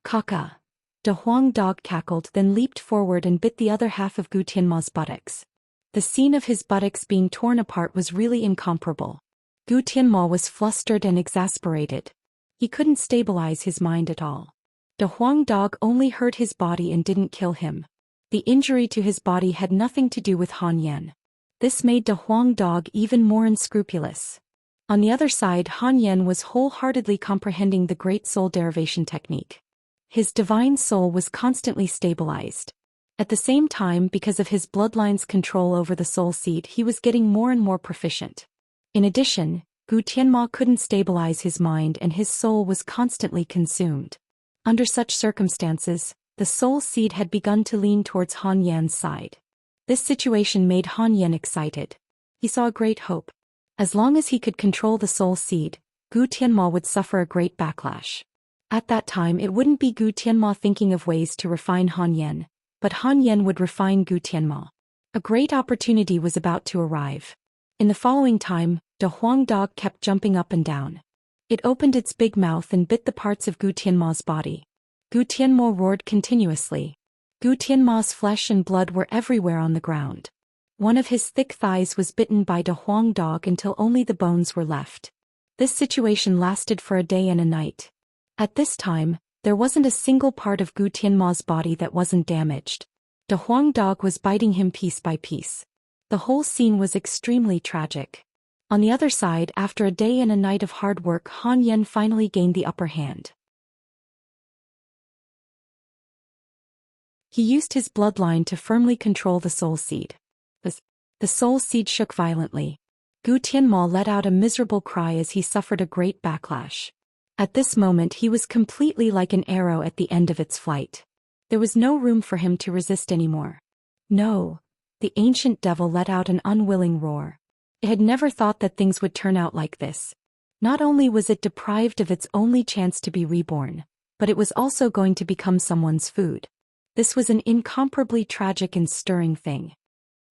Kaka. De Huang dog cackled, then leaped forward and bit the other half of Gu Tianma's buttocks. The scene of his buttocks being torn apart was really incomparable. Gu Tianma was flustered and exasperated. He couldn't stabilize his mind at all. De Huang dog only hurt his body and didn't kill him. The injury to his body had nothing to do with Han Yan. This made De Huang dog even more unscrupulous. On the other side, Han Yan was wholeheartedly comprehending the great soul derivation technique. His divine soul was constantly stabilized. At the same time, because of his bloodline's control over the soul seed, he was getting more and more proficient. In addition, Gu Tianma couldn't stabilize his mind and his soul was constantly consumed. Under such circumstances, the soul seed had begun to lean towards Han Yan's side. This situation made Han Yan excited. He saw a great hope. As long as he could control the soul seed, Gu Tianma would suffer a great backlash. At that time, it wouldn't be Gu Tianma thinking of ways to refine Han Yan, but Han Yan would refine Gu Tianma. A great opportunity was about to arrive. In the following time, De Huang dog kept jumping up and down. It opened its big mouth and bit the parts of Gu Tianma's body. Gu Tianma roared continuously. Gu Tianma's flesh and blood were everywhere on the ground. One of his thick thighs was bitten by De Huang dog until only the bones were left. This situation lasted for a day and a night. At this time, there wasn't a single part of Gu Tianma's body that wasn't damaged. De Huang dog was biting him piece by piece. The whole scene was extremely tragic. On the other side, after a day and a night of hard work, Han Yan finally gained the upper hand. He used his bloodline to firmly control the soul seed. The soul seed shook violently. Gu Tianma let out a miserable cry as he suffered a great backlash. At this moment he was completely like an arrow at the end of its flight. There was no room for him to resist anymore. No. The ancient devil let out an unwilling roar. It had never thought that things would turn out like this. Not only was it deprived of its only chance to be reborn, but it was also going to become someone's food. This was an incomparably tragic and stirring thing.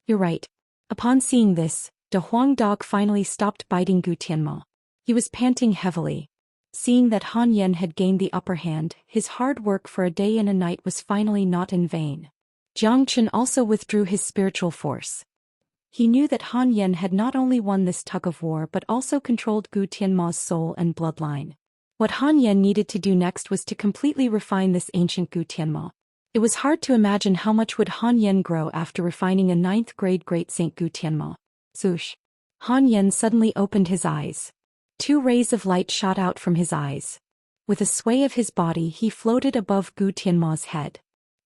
You're right. Upon seeing this, De Huang dog finally stopped biting Gu Tianma. He was panting heavily. Seeing that Han Yan had gained the upper hand, his hard work for a day and a night was finally not in vain. Jiang Chen also withdrew his spiritual force. He knew that Han Yan had not only won this tug of war but also controlled Gu Tianma's soul and bloodline. What Han Yan needed to do next was to completely refine this ancient Gu Tianma. It was hard to imagine how much would Han Yan grow after refining a 9th grade great saint Gu Tianma. Zhoush. Han Yan suddenly opened his eyes. 2 rays of light shot out from his eyes. With a sway of his body he floated above Gu Tianma's head.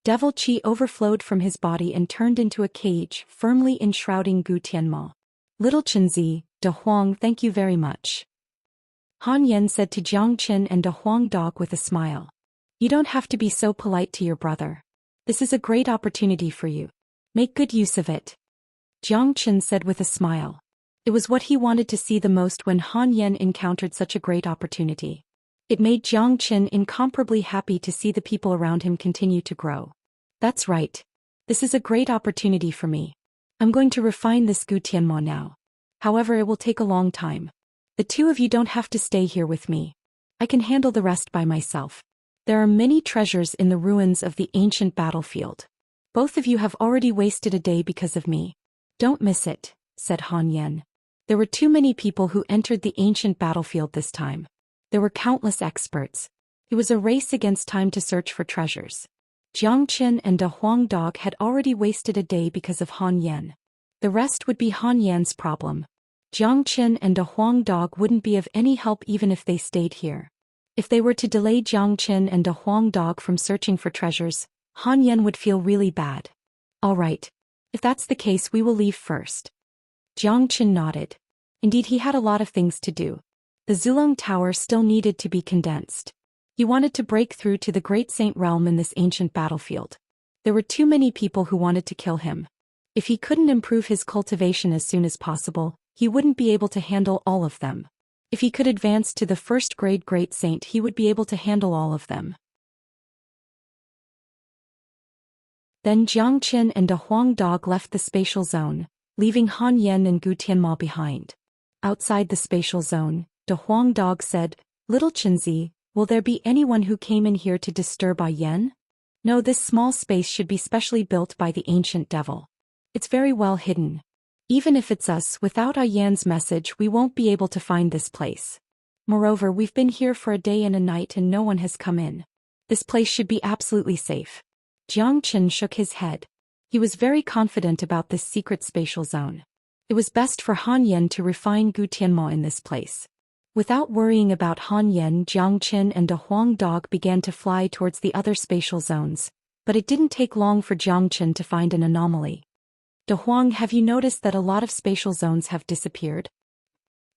Devil chi overflowed from his body and turned into a cage, firmly enshrouding Gu Tianma. Little Chenzi, De Huang, thank you very much. Han Yan said to Jiang Qin and De Huang Dog with a smile. You don't have to be so polite to your brother. This is a great opportunity for you. Make good use of it. Jiang Qin said with a smile. It was what he wanted to see the most when Han Yan encountered such a great opportunity. It made Jiang Qin incomparably happy to see the people around him continue to grow. That's right. This is a great opportunity for me. I'm going to refine this Gu Tianma now. However, it will take a long time. The two of you don't have to stay here with me. I can handle the rest by myself. There are many treasures in the ruins of the ancient battlefield. Both of you have already wasted a day because of me. Don't miss it, said Han Yan. There were too many people who entered the ancient battlefield this time. There were countless experts. It was a race against time to search for treasures. Jiang Qin and De Huang Dog had already wasted a day because of Han Yan. The rest would be Han Yan's problem. Jiang Qin and De Huang Dog wouldn't be of any help even if they stayed here. If they were to delay Jiang Qin and De Huang Dog from searching for treasures, Han Yan would feel really bad. All right. If that's the case, we will leave first. Jiang Qin nodded. Indeed, he had a lot of things to do. The Zulong Tower still needed to be condensed. He wanted to break through to the Great Saint Realm in this ancient battlefield. There were too many people who wanted to kill him. If he couldn't improve his cultivation as soon as possible, he wouldn't be able to handle all of them. If he could advance to the first grade Great Saint, he would be able to handle all of them. Then Jiang Qin and De Huang Dog left the spatial zone, leaving Han Yan and Gu Tianma behind. Outside the spatial zone, De Huang Dog said, Little Qinzi, will there be anyone who came in here to disturb A Yan? No, this small space should be specially built by the ancient devil. It's very well hidden. Even if it's us, without A Yan's message, we won't be able to find this place. Moreover, we've been here for a day and a night and no one has come in. This place should be absolutely safe. Jiang Qin shook his head. He was very confident about this secret spatial zone. It was best for Han Yan to refine Gu Tianma in this place. Without worrying about Han Yan, Jiang Qin and De Huang Dog began to fly towards the other spatial zones, but it didn't take long for Jiang Qin to find an anomaly. De Huang, have you noticed that a lot of spatial zones have disappeared?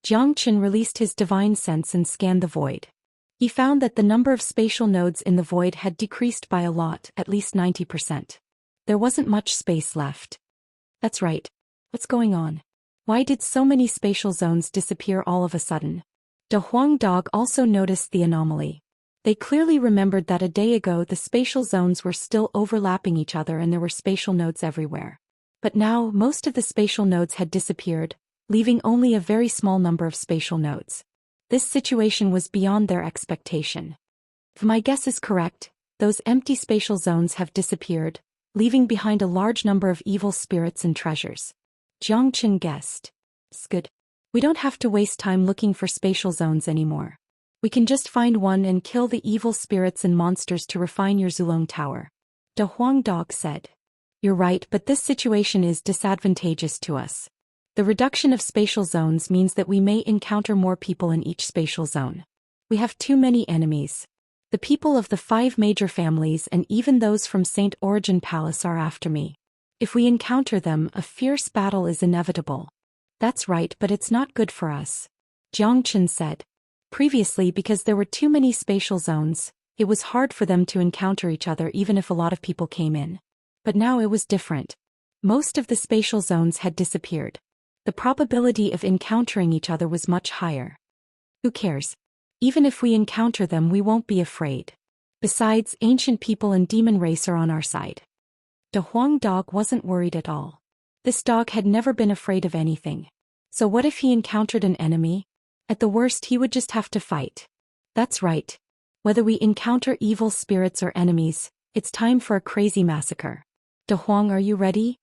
Jiang Qin released his divine sense and scanned the void. He found that the number of spatial nodes in the void had decreased by a lot, at least 90%. There wasn't much space left. That's right. What's going on? Why did so many spatial zones disappear all of a sudden? De Huang Dog also noticed the anomaly. They clearly remembered that a day ago the spatial zones were still overlapping each other and there were spatial nodes everywhere. But now, most of the spatial nodes had disappeared, leaving only a very small number of spatial nodes. This situation was beyond their expectation. If my guess is correct, those empty spatial zones have disappeared, leaving behind a large number of evil spirits and treasures. Jiang Qin guessed. It's good. We don't have to waste time looking for spatial zones anymore. We can just find one and kill the evil spirits and monsters to refine your Zulong Tower. De Huang Dog said. You're right, but this situation is disadvantageous to us. The reduction of spatial zones means that we may encounter more people in each spatial zone. We have too many enemies. The people of the 5 major families and even those from Saint Origin Palace are after me. If we encounter them, a fierce battle is inevitable. That's right, but it's not good for us. Jiang Qin said. Previously, because there were too many spatial zones, it was hard for them to encounter each other even if a lot of people came in. But now it was different. Most of the spatial zones had disappeared. The probability of encountering each other was much higher. Who cares? Even if we encounter them, we won't be afraid. Besides, ancient people and demon race are on our side. De Huang Dog wasn't worried at all. This dog had never been afraid of anything. So what if he encountered an enemy? At the worst, he would just have to fight. That's right. Whether we encounter evil spirits or enemies, it's time for a crazy massacre. De Huang, are you ready?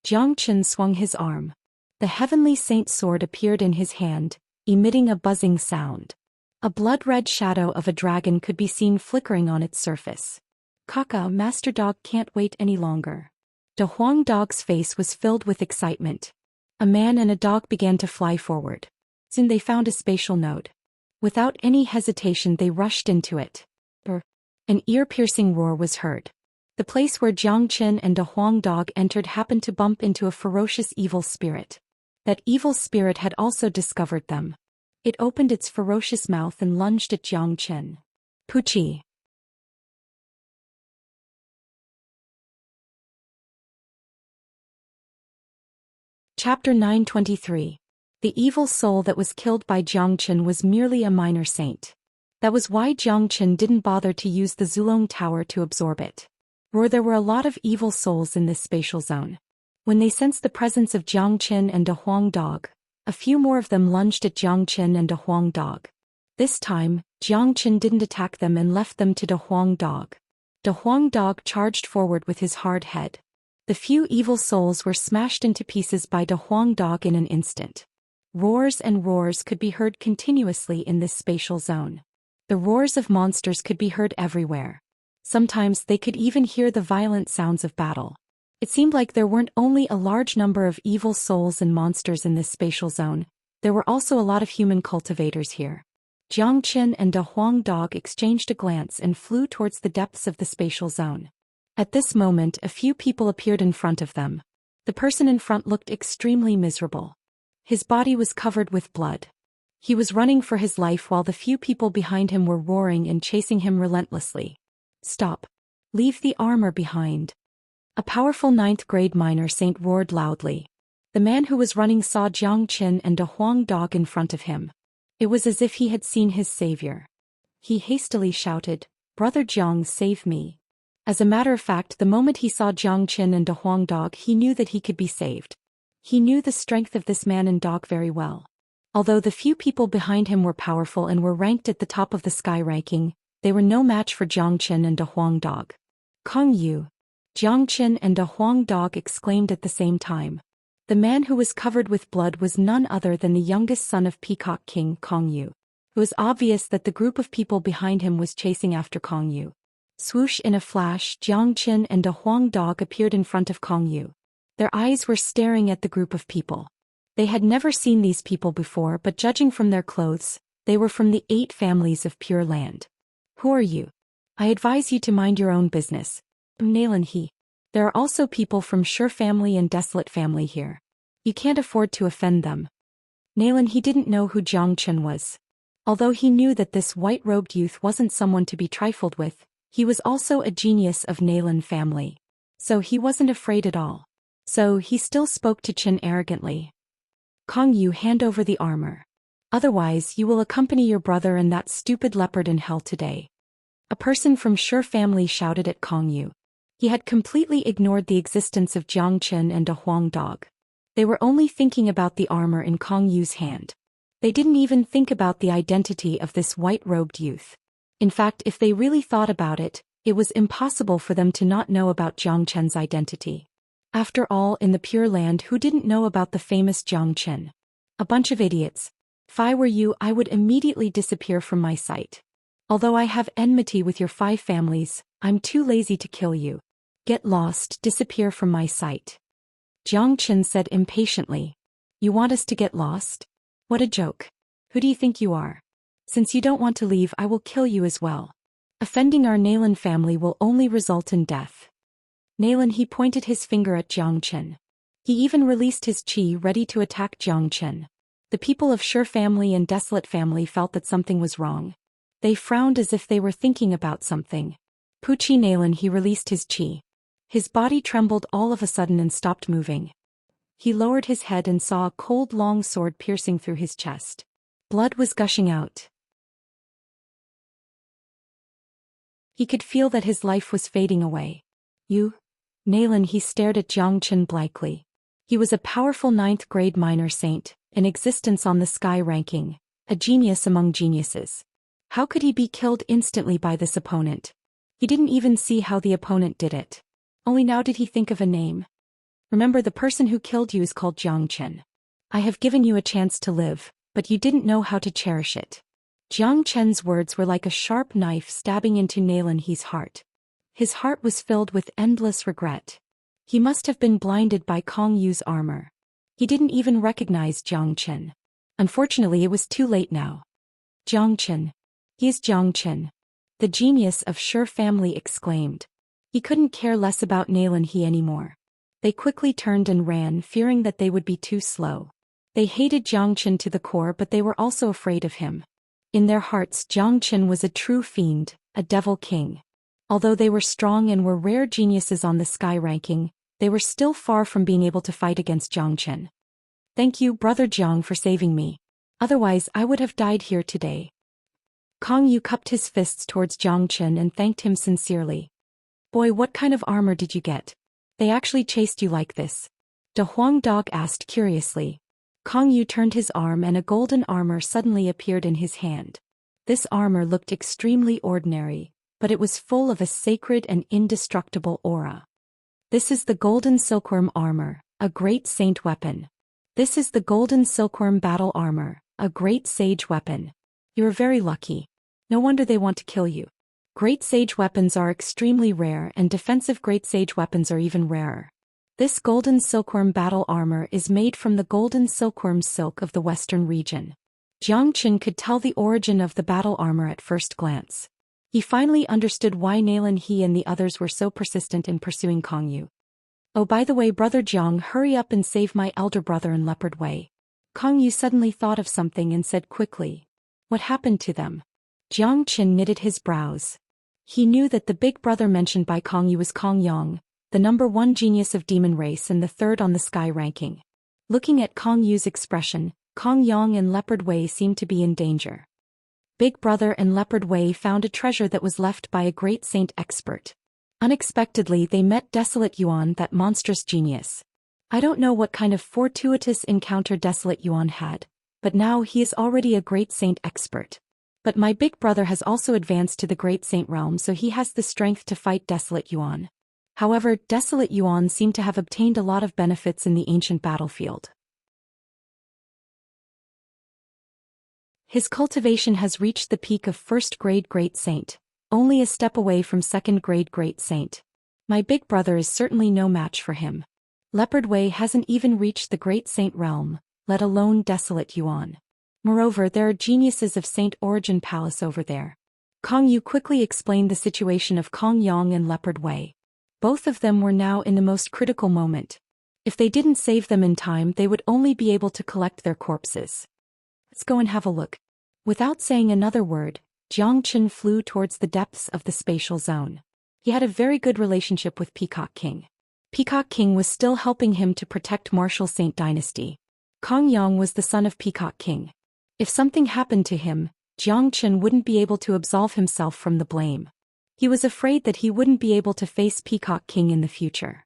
Jiang Qin swung his arm. The heavenly saint sword appeared in his hand, emitting a buzzing sound. A blood-red shadow of a dragon could be seen flickering on its surface. Kaka, Master Dog can't wait any longer. De Huang Dog's face was filled with excitement. A man and a dog began to fly forward. Soon they found a spatial node. Without any hesitation they rushed into it. An ear-piercing roar was heard. The place where Jiang Qin and De Huang Dog entered happened to bump into a ferocious evil spirit. That evil spirit had also discovered them. It opened its ferocious mouth and lunged at Zhou Xian. Pucci. Chapter 923. The evil soul that was killed by Zhou Xian was merely a minor saint. That was why Zhou Xian didn't bother to use the Zulong Tower to absorb it. There were a lot of evil souls in this spatial zone. When they sensed the presence of Zhou Xian and a Huang dog, a few more of them lunged at Zhou Xian and a Huang dog. This time, Zhou Xian didn't attack them and left them to the Huang dog. The Huang dog charged forward with his hard head. The few evil souls were smashed into pieces by the Huang dog in an instant. Roars and roars could be heard continuously in this spatial zone. The roars of monsters could be heard everywhere. Sometimes they could even hear the violent sounds of battle. It seemed like there weren't only a large number of evil souls and monsters in this spatial zone, there were also a lot of human cultivators here. Zhou Xian and a Huang dog exchanged a glance and flew towards the depths of the spatial zone. At this moment, a few people appeared in front of them. The person in front looked extremely miserable. His body was covered with blood. He was running for his life while the few people behind him were roaring and chasing him relentlessly. Stop. Leave the armor behind. A powerful 9th grade minor saint roared loudly. The man who was running saw Zhou Xian and a Huang dog in front of him. It was as if he had seen his savior. He hastily shouted, "Brother Zhang, save me." As a matter of fact, the moment he saw Zhou Xian and a Huang dog, he knew that he could be saved. He knew the strength of this man and dog very well. Although the few people behind him were powerful and were ranked at the top of the sky ranking, they were no match for Zhou Xian and a Huang dog. Kong Yu. Zhou Xian and a Huang dog exclaimed at the same time. The man who was covered with blood was none other than the youngest son of Peacock King, Kong Yu. It was obvious that the group of people behind him was chasing after Kong Yu. Swoosh, in a flash, Zhou Xian and a Huang dog appeared in front of Kong Yu. Their eyes were staring at the group of people. They had never seen these people before, but judging from their clothes, they were from the 8 families of Pure Land. Who are you? I advise you to mind your own business. Nalan he. There are also people from Sure family and Desolate family here. You can't afford to offend them. Nalan he didn't know who Zhou Xian was. Although he knew that this white-robed youth wasn't someone to be trifled with, he was also a genius of Nalan family. So he wasn't afraid at all. So he still spoke to Chen arrogantly. Kong Yu, hand over the armor. Otherwise you will accompany your brother and that stupid leopard in hell today. A person from Sure family shouted at Kong Yu. He had completely ignored the existence of Zhou Xian and a Huang dog. They were only thinking about the armor in Kong Yu's hand. They didn't even think about the identity of this white-robed youth. In fact, if they really thought about it, it was impossible for them to not know about Zhou Xian's identity. After all, in the Pure Land, who didn't know about the famous Zhou Xian? A bunch of idiots. If I were you, I would immediately disappear from my sight. Although I have enmity with your 5 families, I'm too lazy to kill you. Get lost, disappear from my sight. Zhou Xian said impatiently. You want us to get lost? What a joke. Who do you think you are? Since you don't want to leave, I will kill you as well. Offending our Nalan family will only result in death. Nalan, he pointed his finger at Zhou Xian. He even released his chi, ready to attack Zhou Xian. The people of Sure family and Desolate family felt that something was wrong. They frowned as if they were thinking about something. Pucci Nalan, he released his chi. His body trembled all of a sudden and stopped moving. He lowered his head and saw a cold long sword piercing through his chest. Blood was gushing out. He could feel that his life was fading away. You? Nalan, he stared at Zhou Xian blankly. He was a powerful 9th grade minor saint, in existence on the sky ranking, a genius among geniuses. How could he be killed instantly by this opponent? He didn't even see how the opponent did it. Only now did he think of a name. Remember, the person who killed you is called Zhou Xian. I have given you a chance to live, but you didn't know how to cherish it. Zhou Xian's words were like a sharp knife stabbing into Nalan He's heart. His heart was filled with endless regret. He must have been blinded by Kong Yu's armor. He didn't even recognize Zhou Xian. Unfortunately, it was too late now. Zhou Xian. He is Zhou Xian. The genius of Sure family exclaimed. He couldn't care less about Nalan He anymore. They quickly turned and ran, fearing that they would be too slow. They hated Zhou Xian to the core, but they were also afraid of him. In their hearts, Zhou Xian was a true fiend, a devil king. Although they were strong and were rare geniuses on the sky ranking, they were still far from being able to fight against Zhou Xian. "Thank you, Brother Jiang, for saving me. Otherwise I would have died here today." Kong Yu cupped his fists towards Zhou Xian and thanked him sincerely. "Boy, what kind of armor did you get? They actually chased you like this?" De Huang Dog asked curiously. Kong Yu turned his arm and a golden armor suddenly appeared in his hand. This armor looked extremely ordinary, but it was full of a sacred and indestructible aura. "This is the golden silkworm armor, a great saint weapon. This is the golden silkworm battle armor, a great sage weapon. You are very lucky. No wonder they want to kill you. Great sage weapons are extremely rare and defensive great sage weapons are even rarer. This golden silkworm battle armor is made from the golden silkworm silk of the western region." Zhou Xian could tell the origin of the battle armor at first glance. He finally understood why Nalan he and the others were so persistent in pursuing Kong Yu. "Oh, by the way, Brother Jiang, hurry up and save my elder brother in Leopard Way." Kong Yu suddenly thought of something and said quickly, "What happened to them?" Zhou Xian knitted his brows. He knew that the big brother mentioned by Kong Yu was Kong Yang, the #1 genius of demon race and the third on the sky ranking. Looking at Kong Yu's expression, Kong Yang and Leopard Way seemed to be in danger. Big Brother and Leopard Way found a treasure that was left by a great saint expert. Unexpectedly they met Desolate Yuan, that monstrous genius. I don't know what kind of fortuitous encounter Desolate Yuan had, but now he is already a great saint expert. But my big brother has also advanced to the great saint realm, so he has the strength to fight Desolate Yuan. However, Desolate Yuan seemed to have obtained a lot of benefits in the ancient battlefield. His cultivation has reached the peak of first-grade Great Saint, only a step away from second-grade Great Saint. My big brother is certainly no match for him. Leopard Way hasn't even reached the Great Saint realm, let alone Desolate Yuan. Moreover, there are geniuses of Saint Origin Palace over there. Kong Yu quickly explained the situation of Kong Yang and Leopard Way. Both of them were now in the most critical moment. If they didn't save them in time, they would only be able to collect their corpses. "Let's go and have a look." Without saying another word, Zhou Xian flew towards the depths of the spatial zone. He had a very good relationship with Peacock King. Peacock King was still helping him to protect Martial Saint Dynasty. Kong Yang was the son of Peacock King. If something happened to him, Zhou Xian wouldn't be able to absolve himself from the blame. He was afraid that he wouldn't be able to face Peacock King in the future.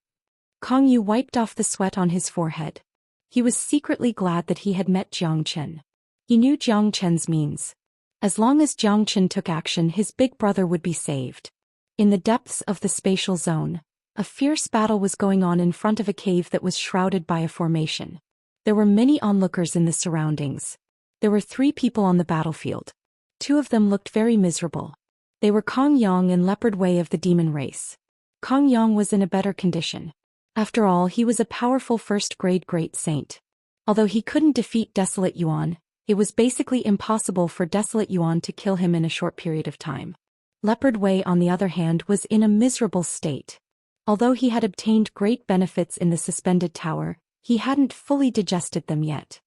Kong Yu wiped off the sweat on his forehead. He was secretly glad that he had met Zhou Xian. He knew Zhou Xian's means. As long as Zhou Xian took action, his big brother would be saved. In the depths of the spatial zone, a fierce battle was going on in front of a cave that was shrouded by a formation. There were many onlookers in the surroundings. There were 3 people on the battlefield. 2 of them looked very miserable. They were Kong Yang and Leopard Way of the demon race. Kong Yang was in a better condition. After all, he was a powerful first-grade great saint. Although he couldn't defeat Desolate Yuan, it was basically impossible for Desolate Yuan to kill him in a short period of time. Leopard Way, on the other hand, was in a miserable state. Although he had obtained great benefits in the suspended tower, he hadn't fully digested them yet.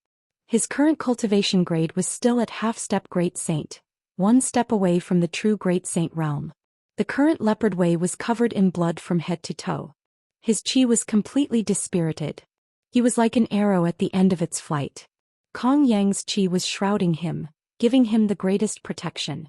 His current cultivation grade was still at half-step great saint, 1 step away from the true great saint realm. The current Leopard Way was covered in blood from head to toe. His chi was completely dispirited. He was like an arrow at the end of its flight. Kong Yang's chi was shrouding him, giving him the greatest protection.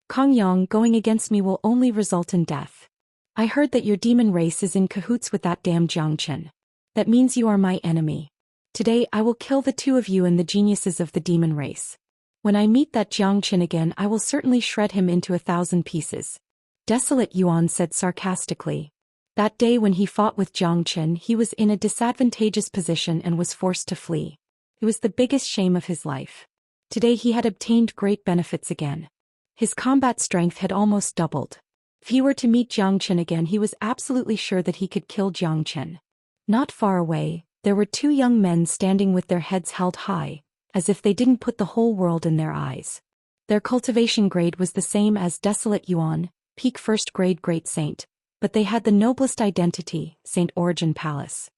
"Kong Yang, going against me will only result in death. I heard that your demon race is in cahoots with that damn Zhou Xian. That means you are my enemy. Today I will kill the 2 of you and the geniuses of the demon race. When I meet that Zhou Xian again, I will certainly shred him into 1,000 pieces." Desolate Yuan said sarcastically. That day when he fought with Zhou Xian, he was in a disadvantageous position and was forced to flee. It was the biggest shame of his life. Today he had obtained great benefits again. His combat strength had almost doubled. If he were to meet Zhou Xian again, he was absolutely sure that he could kill Zhou Xian. Not far away, there were 2 young men standing with their heads held high, as if they didn't put the whole world in their eyes. Their cultivation grade was the same as Desolate Yuan, peak first-grade great saint, but they had the noblest identity, Saint Origin Palace.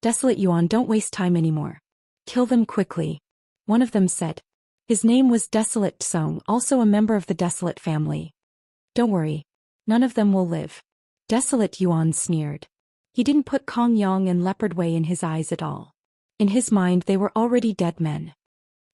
"Desolate Yuan, don't waste time anymore. Kill them quickly. One of them said. His name was Desolate Song, also a member of the Desolate family. Don't worry. None of them will live. Desolate Yuan sneered. He didn't put Kong Yang and Leopard Wei in his eyes at all. In his mind they were already dead men.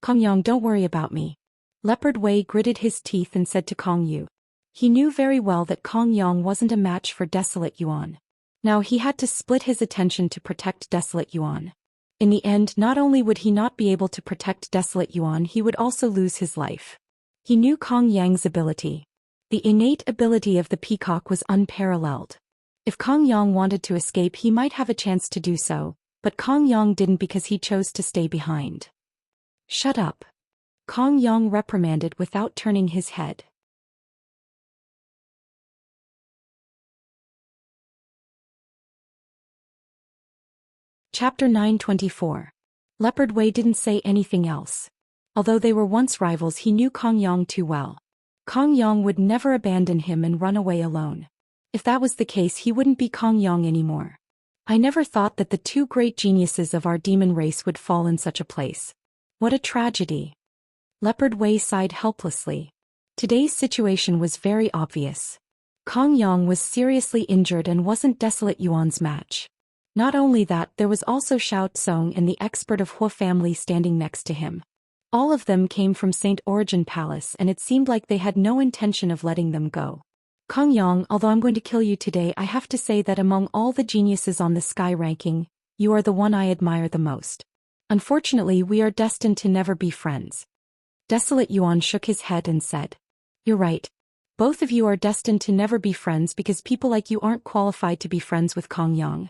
Kong Yang, don't worry about me. Leopard Wei gritted his teeth and said to Kong Yu. He knew very well that Kong Yang wasn't a match for Desolate Yuan. Now he had to split his attention to protect Desolate Yuan. In the end, not only would he not be able to protect Desolate Yuan, he would also lose his life. He knew Kong Yang's ability. The innate ability of the peacock was unparalleled. If Kong Yang wanted to escape, he might have a chance to do so, but Kong Yang didn't because he chose to stay behind. Shut up. Kong Yang reprimanded without turning his head. Chapter 924. Leopard Wei didn't say anything else. Although they were once rivals, he knew Kong Yang too well. Kong Yang would never abandon him and run away alone. If that was the case, he wouldn't be Kong Yang anymore. I never thought that the two great geniuses of our demon race would fall in such a place. What a tragedy. Leopard Wei sighed helplessly. Today's situation was very obvious. Kong Yang was seriously injured and wasn't Desolate Yuan's match. Not only that, there was also Xiao Tsong and the expert of Hua family standing next to him. All of them came from Saint Origin Palace, and it seemed like they had no intention of letting them go. Kong Yang, although I'm going to kill you today, I have to say that among all the geniuses on the sky ranking, you are the one I admire the most. Unfortunately, we are destined to never be friends. Desolate Yuan shook his head and said. You're right. Both of you are destined to never be friends because people like you aren't qualified to be friends with Kong Yang.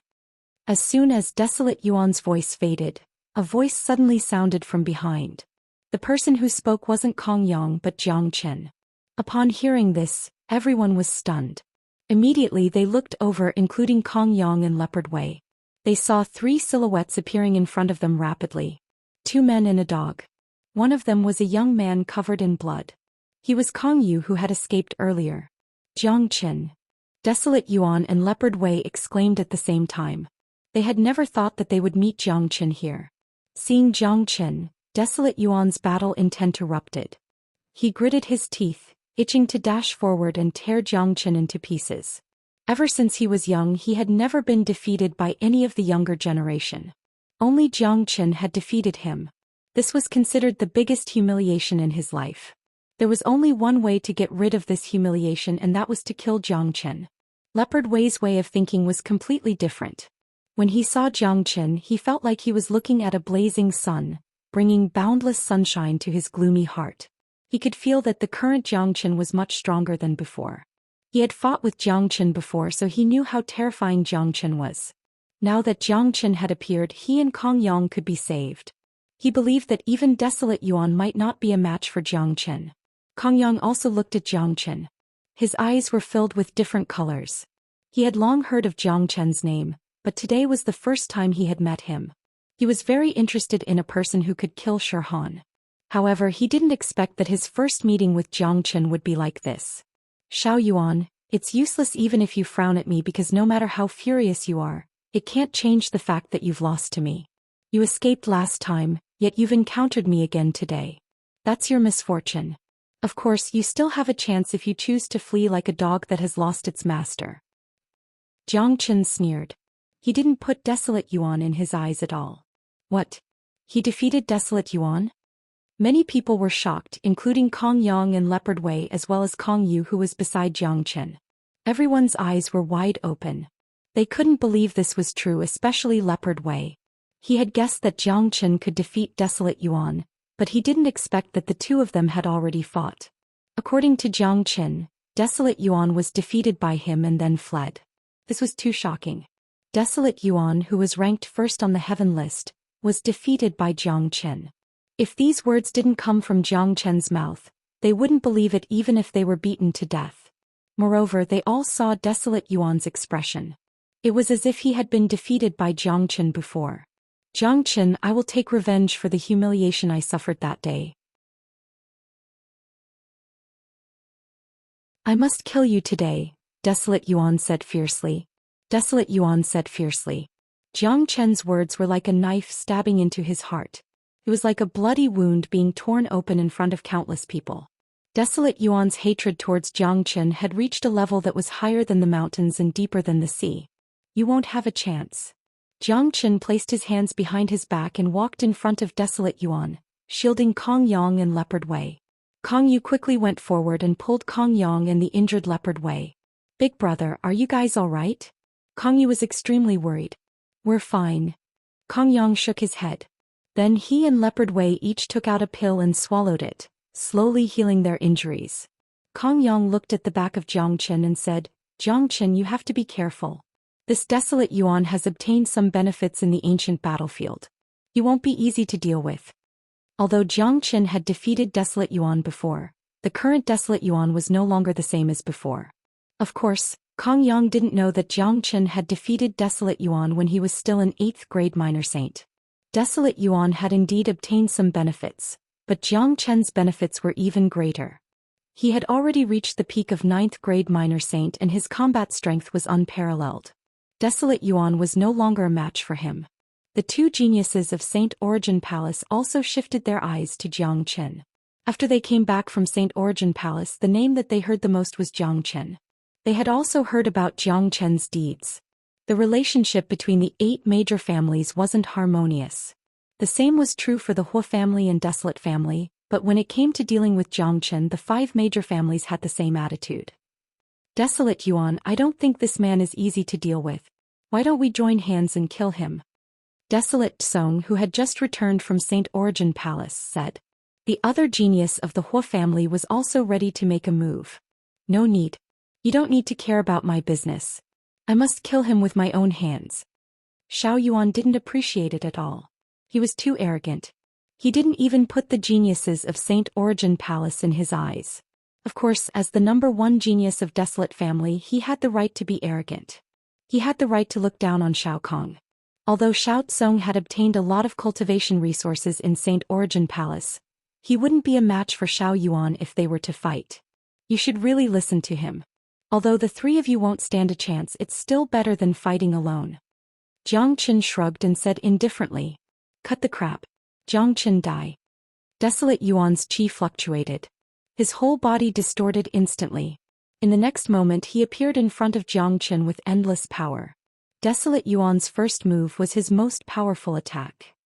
As soon as Desolate Yuan's voice faded, a voice suddenly sounded from behind. The person who spoke wasn't Kong Yang but Zhang Chen. Upon hearing this, everyone was stunned. Immediately they looked over, including Kong Yang and Leopard Wei. They saw 3 silhouettes appearing in front of them rapidly. 2 men and a dog. One of them was a young man covered in blood. He was Kong Yu, who had escaped earlier. Zhang Chen. Desolate Yuan and Leopard Wei exclaimed at the same time. They had never thought that they would meet Zhang Chen here. Seeing Zhang Chen, Desolate Yuan's battle intent erupted. He gritted his teeth, itching to dash forward and tear Zhang Chen into pieces. Ever since he was young, he had never been defeated by any of the younger generation. Only Zhang Chen had defeated him. This was considered the biggest humiliation in his life. There was only one way to get rid of this humiliation, and that was to kill Zhang Chen. Leopard Wei's way of thinking was completely different. When he saw Zhang Chen, he felt like he was looking at a blazing sun, bringing boundless sunshine to his gloomy heart. He could feel that the current Zhang Chen was much stronger than before. He had fought with Zhang Chen before, so he knew how terrifying Zhang Chen was. Now that Zhang Chen had appeared, he and Kong Yang could be saved. He believed that even Desolate Yuan might not be a match for Zhang Chen. Kong Yang also looked at Zhang Chen. His eyes were filled with different colors. He had long heard of Zhang Chen's name, but today was the first time he had met him. He was very interested in a person who could kill Shi Han. However, he didn't expect that his first meeting with Zhang Chen would be like this. Xiao Yuan, it's useless even if you frown at me, because no matter how furious you are, it can't change the fact that you've lost to me. You escaped last time, yet you've encountered me again today. That's your misfortune. Of course, you still have a chance if you choose to flee like a dog that has lost its master. Zhang Chen sneered. He didn't put Desolate Yuan in his eyes at all. What? He defeated Desolate Yuan? Many people were shocked, including Kong Yang and Leopard Wei, as well as Kong Yu, who was beside Zhang Chen. Everyone's eyes were wide open. They couldn't believe this was true, especially Leopard Wei. He had guessed that Zhang Chen could defeat Desolate Yuan, but he didn't expect that the two of them had already fought. According to Zhang Chen, Desolate Yuan was defeated by him and then fled. This was too shocking. Desolate Yuan, who was ranked first on the heaven list, was defeated by Zhang Chen. If these words didn't come from Zhang Chen's mouth, they wouldn't believe it even if they were beaten to death. Moreover, they all saw Desolate Yuan's expression. It was as if he had been defeated by Zhang Chen before. Zhang Chen, I will take revenge for the humiliation I suffered that day. I must kill you today, Desolate Yuan said fiercely. Desolate Yuan said fiercely. Zhang Chen's words were like a knife stabbing into his heart. It was like a bloody wound being torn open in front of countless people. Desolate Yuan's hatred towards Zhou Xian had reached a level that was higher than the mountains and deeper than the sea. You won't have a chance. Zhou Xian placed his hands behind his back and walked in front of Desolate Yuan, shielding Kong Yang and Leopard Wei. Kong Yu quickly went forward and pulled Kong Yang and the injured Leopard Wei. Big brother, are you guys alright? Kong Yu was extremely worried. We're fine. Kong Yang shook his head. Then he and Leopard Wei each took out a pill and swallowed it, slowly healing their injuries. Kong Yang looked at the back of Zhou Xian and said, Zhou Xian, you have to be careful. This Desolate Yuan has obtained some benefits in the ancient battlefield. He won't be easy to deal with. Although Zhou Xian had defeated Desolate Yuan before, the current Desolate Yuan was no longer the same as before. Of course, Kong Yang didn't know that Zhou Xian had defeated Desolate Yuan when he was still an 8th grade minor saint. Desolate Yuan had indeed obtained some benefits, but Zhou Xian's benefits were even greater. He had already reached the peak of 9th grade minor saint and his combat strength was unparalleled. Desolate Yuan was no longer a match for him. The two geniuses of Saint Origin Palace also shifted their eyes to Zhou Xian. After they came back from Saint Origin Palace, the name that they heard the most was Zhou Xian. They had also heard about Zhou Xian's deeds. The relationship between the 8 major families wasn't harmonious. The same was true for the Hua family and Desolate family, but when it came to dealing with Zhou Xian, the 5 major families had the same attitude. Desolate Yuan, I don't think this man is easy to deal with. Why don't we join hands and kill him? Desolate Song, who had just returned from Saint Origin Palace, said. The other genius of the Hua family was also ready to make a move. No need. You don't need to care about my business. I must kill him with my own hands. Xiao Yuan didn't appreciate it at all. He was too arrogant. He didn't even put the geniuses of Saint Origin Palace in his eyes. Of course, as the number 1 genius of Desolate family, he had the right to be arrogant. He had the right to look down on Shao Kong. Although Xiao Tsong had obtained a lot of cultivation resources in Saint Origin Palace, he wouldn't be a match for Xiao Yuan if they were to fight. You should really listen to him. Although the 3 of you won't stand a chance, it's still better than fighting alone. Zhou Xian shrugged and said indifferently. Cut the crap. Zhou Xian die. Desolate Yuan's chi fluctuated. His whole body distorted instantly. In the next moment he appeared in front of Zhou Xian with endless power. Desolate Yuan's first move was his most powerful attack.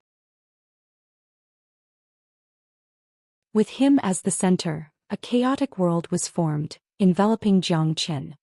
With him as the center, a chaotic world was formed, enveloping Zhou Xian.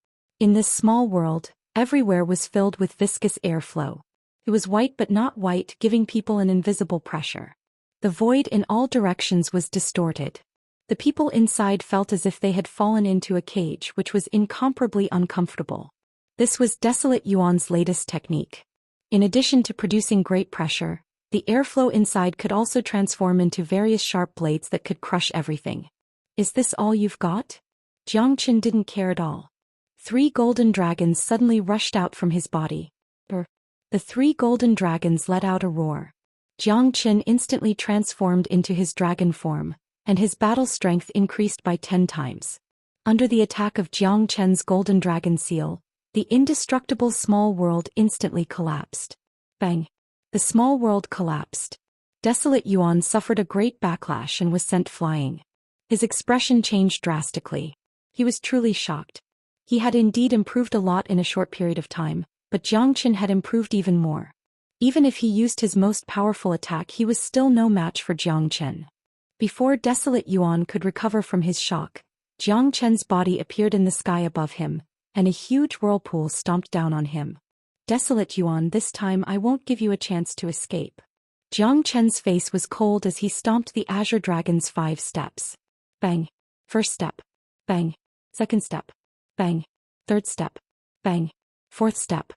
In this small world, everywhere was filled with viscous airflow. It was white but not white, giving people an invisible pressure. The void in all directions was distorted. The people inside felt as if they had fallen into a cage, which was incomparably uncomfortable. This was Desolate Yuan's latest technique. In addition to producing great pressure, the airflow inside could also transform into various sharp blades that could crush everything. Is this all you've got? Zhou Xian didn't care at all. 3 golden dragons suddenly rushed out from his body. The 3 golden dragons let out a roar. Zhou Xian instantly transformed into his dragon form, and his battle strength increased by 10 times. Under the attack of Zhou Xian's golden dragon seal, the indestructible small world instantly collapsed. Bang! The small world collapsed. Desolate Yuan suffered a great backlash and was sent flying. His expression changed drastically. He was truly shocked. He had indeed improved a lot in a short period of time, but Zhou Xian had improved even more. Even if he used his most powerful attack, he was still no match for Zhou Xian. Before Desolate Yuan could recover from his shock, Zhou Xian's body appeared in the sky above him, and a huge whirlpool stomped down on him. Desolate Yuan, this time I won't give you a chance to escape. Zhou Xian's face was cold as he stomped the Azure Dragon's 5 steps. Bang. First step. Bang. Second step. Bang. Third step. Bang. Fourth step.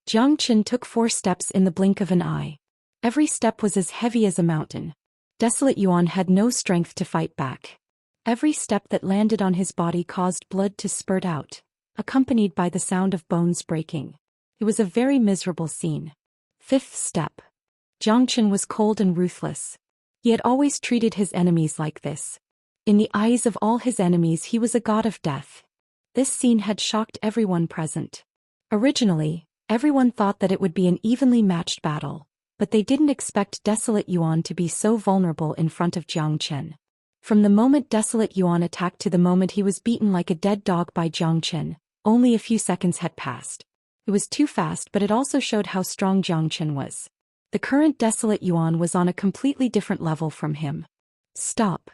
Zhou Xian took 4 steps in the blink of an eye. Every step was as heavy as a mountain. Desolate Yuan had no strength to fight back. Every step that landed on his body caused blood to spurt out, accompanied by the sound of bones breaking. It was a very miserable scene. 5th step. Zhou Xian was cold and ruthless. He had always treated his enemies like this. In the eyes of all his enemies, he was a god of death. This scene had shocked everyone present. Originally, everyone thought that it would be an evenly matched battle, but they didn't expect Desolate Yuan to be so vulnerable in front of Zhou Xian. From the moment Desolate Yuan attacked to the moment he was beaten like a dead dog by Zhou Xian, only a few seconds had passed. It was too fast, but it also showed how strong Zhou Xian was. The current Desolate Yuan was on a completely different level from him. Stop.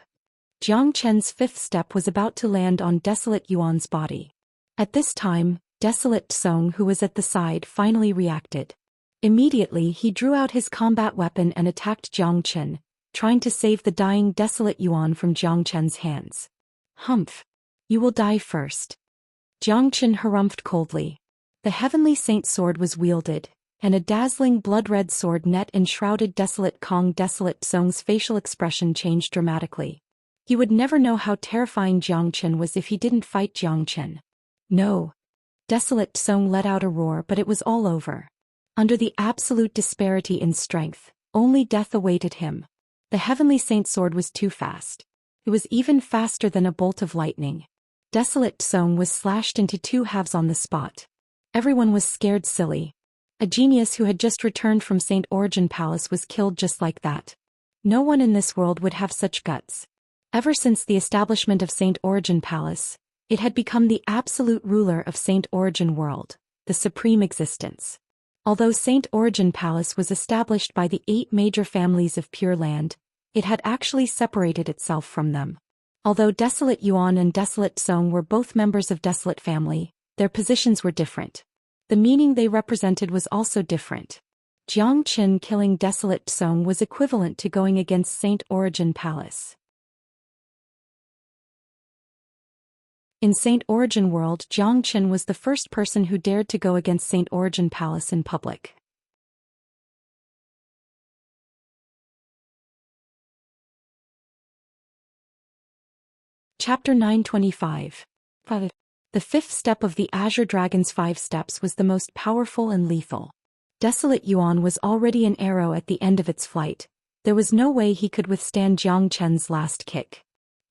Zhou Qian's fifth step was about to land on Desolate Yuan's body. At this time, Desolate Song, who was at the side, finally reacted. Immediately he drew out his combat weapon and attacked Zhou Qian, trying to save the dying Desolate Yuan from Zhou Qian's hands. Humph. You will die first. Zhou Qian harumphed coldly. The Heavenly Saint sword was wielded, and a dazzling blood-red sword net enshrouded Desolate Kong. Desolate Song's facial expression changed dramatically. He would never know how terrifying Zhou Qian was if he didn't fight Zhou Qian. No. Desolate Song let out a roar, but it was all over. Under the absolute disparity in strength, only death awaited him. The Heavenly Saint sword was too fast. It was even faster than a bolt of lightning. Desolate Song was slashed into two halves on the spot. Everyone was scared silly. A genius who had just returned from Saint Origin Palace was killed just like that. No one in this world would have such guts. Ever since the establishment of Saint Origin Palace, it had become the absolute ruler of Saint Origin World, the supreme existence. Although Saint Origin Palace was established by the 8 major families of Pure Land, it had actually separated itself from them. Although Desolate Yuan and Desolate Song were both members of Desolate family, their positions were different. The meaning they represented was also different. Zhou Qian killing Desolate Song was equivalent to going against Saint Origin Palace. In Saint Origin World, Zhou Qian was the first person who dared to go against Saint Origin Palace in public. Chapter 925. The fifth step of the Azure Dragon's 5 steps was the most powerful and lethal. Desolate Yuan was already an arrow at the end of its flight. There was no way he could withstand Zhou Qian's last kick.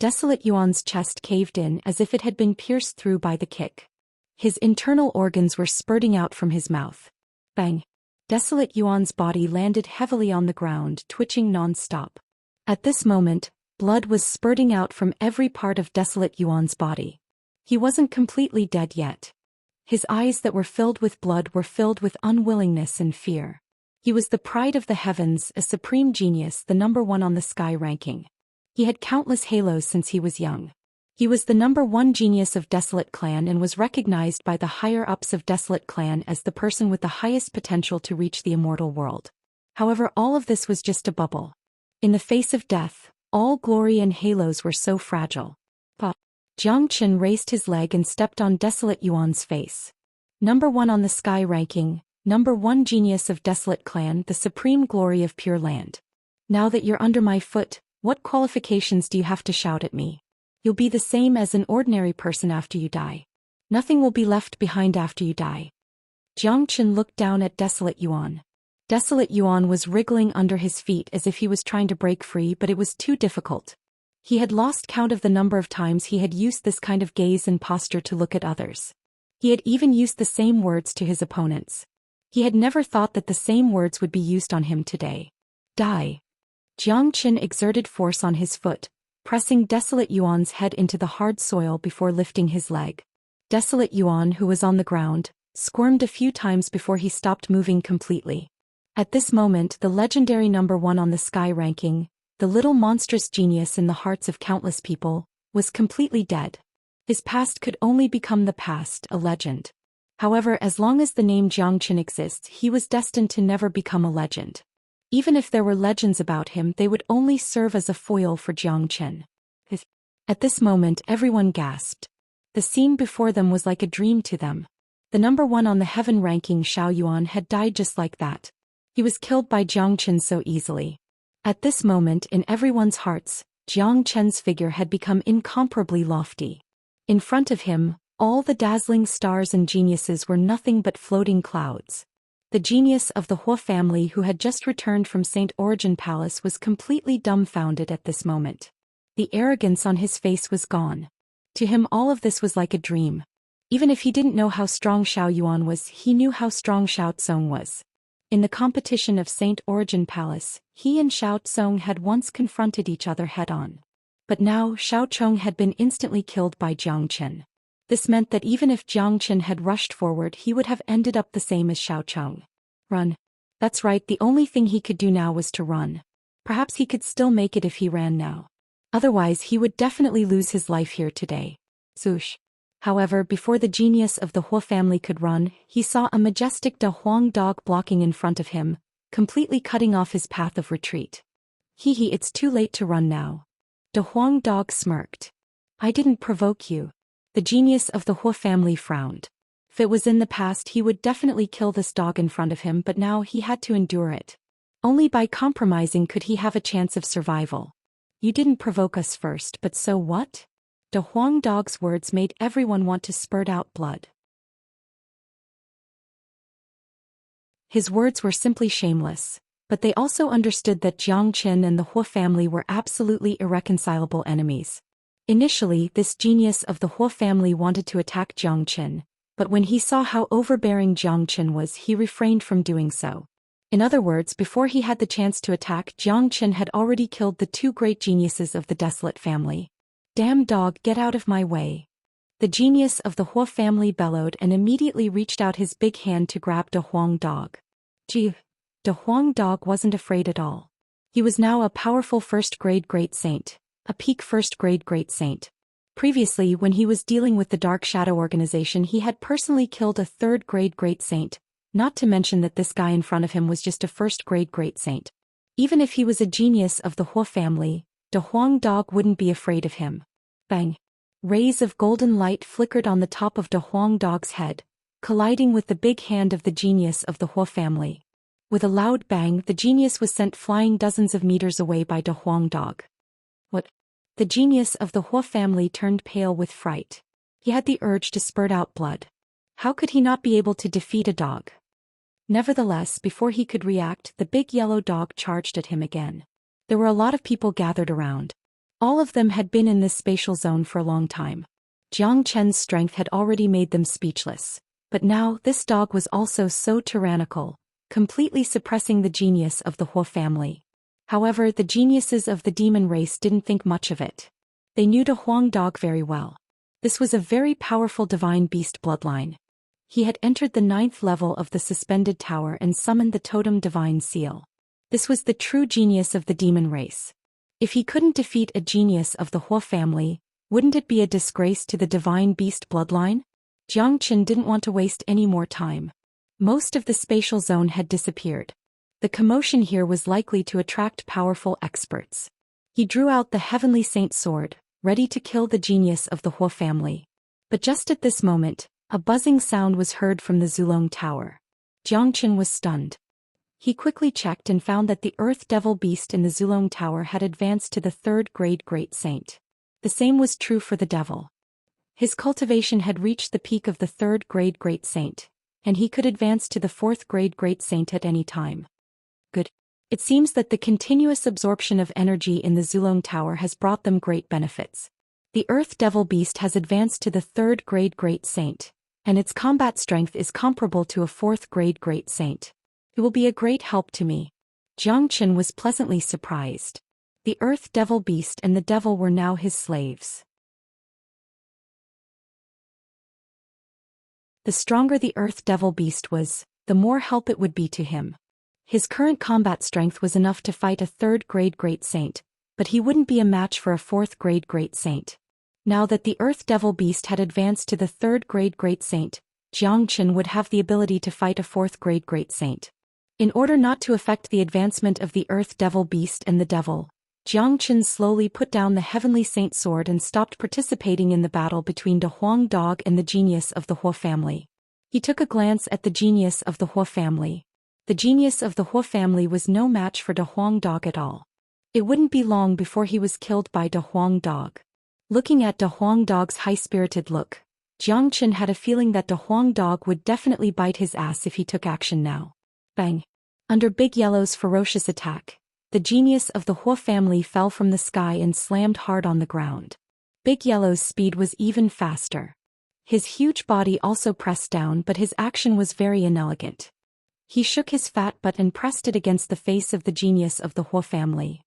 Desolate Yuan's chest caved in as if it had been pierced through by the kick. His internal organs were spurting out from his mouth. Bang! Desolate Yuan's body landed heavily on the ground, twitching non-stop. At this moment, blood was spurting out from every part of Desolate Yuan's body. He wasn't completely dead yet. His eyes that were filled with blood were filled with unwillingness and fear. He was the pride of the heavens, a supreme genius, the #1 on the sky ranking. He had countless halos since he was young. He was the #1 genius of Desolate Clan and was recognized by the higher-ups of Desolate Clan as the person with the highest potential to reach the immortal world. However, all of this was just a bubble. In the face of death, all glory and halos were so fragile. Zhou Qian raised his leg and stepped on Desolate Yuan's face. #1 on the sky ranking, #1 genius of Desolate Clan, the supreme glory of Pure Land. Now that you're under my foot, what qualifications do you have to shout at me? You'll be the same as an ordinary person after you die. Nothing will be left behind after you die. Zhou Qian looked down at Desolate Yuan. Desolate Yuan was wriggling under his feet as if he was trying to break free, but it was too difficult. He had lost count of the number of times he had used this kind of gaze and posture to look at others. He had even used the same words to his opponents. He had never thought that the same words would be used on him today. Die. Zhou Qian exerted force on his foot, pressing Desolate Yuan's head into the hard soil before lifting his leg. Desolate Yuan, who was on the ground, squirmed a few times before he stopped moving completely. At this moment, the legendary #1 on the sky ranking, the little monstrous genius in the hearts of countless people, was completely dead. His past could only become the past, a legend. However, as long as the name Zhou Qian exists, he was destined to never become a legend. Even if there were legends about him, they would only serve as a foil for Zhou Qian. At this moment, everyone gasped. The scene before them was like a dream to them. The #1 on the heaven ranking Xiao Yuan had died just like that. He was killed by Zhou Qian so easily. At this moment, in everyone's hearts, Zhou Qian's figure had become incomparably lofty. In front of him, all the dazzling stars and geniuses were nothing but floating clouds. The genius of the Hua family who had just returned from Saint Origin Palace was completely dumbfounded at this moment. The arrogance on his face was gone. To him all of this was like a dream. Even if he didn't know how strong Xiao Yuan was, he knew how strong Xiao Tsong was. In the competition of Saint Origin Palace, he and Xiao Tsong had once confronted each other head-on. But now Xiao Chong had been instantly killed by Jiang Chen. This meant that even if Jiang Chen had rushed forward, he would have ended up the same as Xiao Chong. Run. That's right, the only thing he could do now was to run. Perhaps he could still make it if he ran now. Otherwise he would definitely lose his life here today. Swoosh. However, before the genius of the Huo family could run, he saw a majestic De Huang dog blocking in front of him, completely cutting off his path of retreat. Hee, it's too late to run now. De Huang dog smirked. I didn't provoke you. The genius of the Huo family frowned. If it was in the past he would definitely kill this dog in front of him, but now he had to endure it. Only by compromising could he have a chance of survival. You didn't provoke us first, but so what? De Huang dog's words made everyone want to spurt out blood. His words were simply shameless, but they also understood that Jiang Chen and the Huo family were absolutely irreconcilable enemies. Initially, this genius of the Huo family wanted to attack Jiang Chen, but when he saw how overbearing Jiang Chen was, he refrained from doing so. In other words, before he had the chance to attack, Jiang Chen had already killed the two great geniuses of the desolate family. Damn dog, get out of my way. The genius of the Huo family bellowed and immediately reached out his big hand to grab De Huang dog. Gee, De Huang dog wasn't afraid at all. He was now a powerful first-grade great saint, a peak first-grade great saint. Previously, when he was dealing with the Dark Shadow organization, he had personally killed a third-grade great saint, not to mention that this guy in front of him was just a first-grade great saint. Even if he was a genius of the Huo family, De Huang dog wouldn't be afraid of him. Bang! Rays of golden light flickered on the top of De Huang dog's head, colliding with the big hand of the genius of the Huo family. With a loud bang, the genius was sent flying dozens of meters away by De Huang dog. What? The genius of the Huo family turned pale with fright. He had the urge to spurt out blood. How could he not be able to defeat a dog? Nevertheless, before he could react, the big yellow dog charged at him again. There were a lot of people gathered around. All of them had been in this spatial zone for a long time. Jiang Chen's strength had already made them speechless. But now, this dog was also so tyrannical, completely suppressing the genius of the Huo family. However, the geniuses of the demon race didn't think much of it. They knew De Huang dog very well. This was a very powerful divine beast bloodline. He had entered the 9th level of the suspended tower and summoned the totem divine seal. This was the true genius of the demon race. If he couldn't defeat a genius of the Huo family, wouldn't it be a disgrace to the divine beast bloodline? Jiang Chen didn't want to waste any more time. Most of the spatial zone had disappeared. The commotion here was likely to attract powerful experts. He drew out the Heavenly Saint sword, ready to kill the genius of the Huo family. But just at this moment, a buzzing sound was heard from the Zulong Tower. Jiang Chen was stunned. He quickly checked and found that the Earth Devil Beast in the Zulong Tower had advanced to the 3rd grade Great Saint. The same was true for the Devil. His cultivation had reached the peak of the 3rd grade Great Saint, and he could advance to the 4th grade Great Saint at any time. Good. It seems that the continuous absorption of energy in the Zulong Tower has brought them great benefits. The Earth Devil Beast has advanced to the 3rd grade Great Saint, and its combat strength is comparable to a 4th grade Great Saint. It will be a great help to me. Jiang Chen was pleasantly surprised. The Earth Devil Beast and the Devil were now his slaves. The stronger the Earth Devil Beast was, the more help it would be to him. His current combat strength was enough to fight a 3rd grade Great Saint, but he wouldn't be a match for a 4th grade Great Saint. Now that the Earth Devil Beast had advanced to the 3rd grade Great Saint, Jiang Chen would have the ability to fight a 4th grade Great Saint. In order not to affect the advancement of the Earth Devil Beast and the Devil, Jiang Chen slowly put down the Heavenly Saint sword and stopped participating in the battle between De Huang dog and the genius of the Huo family. He took a glance at the genius of the Huo family. The genius of the Huo family was no match for De Huang dog at all. It wouldn't be long before he was killed by De Huang dog. Looking at De Huang dog's high-spirited look, Jiang Chen had a feeling that De Huang dog would definitely bite his ass if he took action now. Bang! Under Big Yellow's ferocious attack, the genius of the Huo family fell from the sky and slammed hard on the ground. Big Yellow's speed was even faster. His huge body also pressed down, but his action was very inelegant. He shook his fat butt and pressed it against the face of the genius of the Hua family.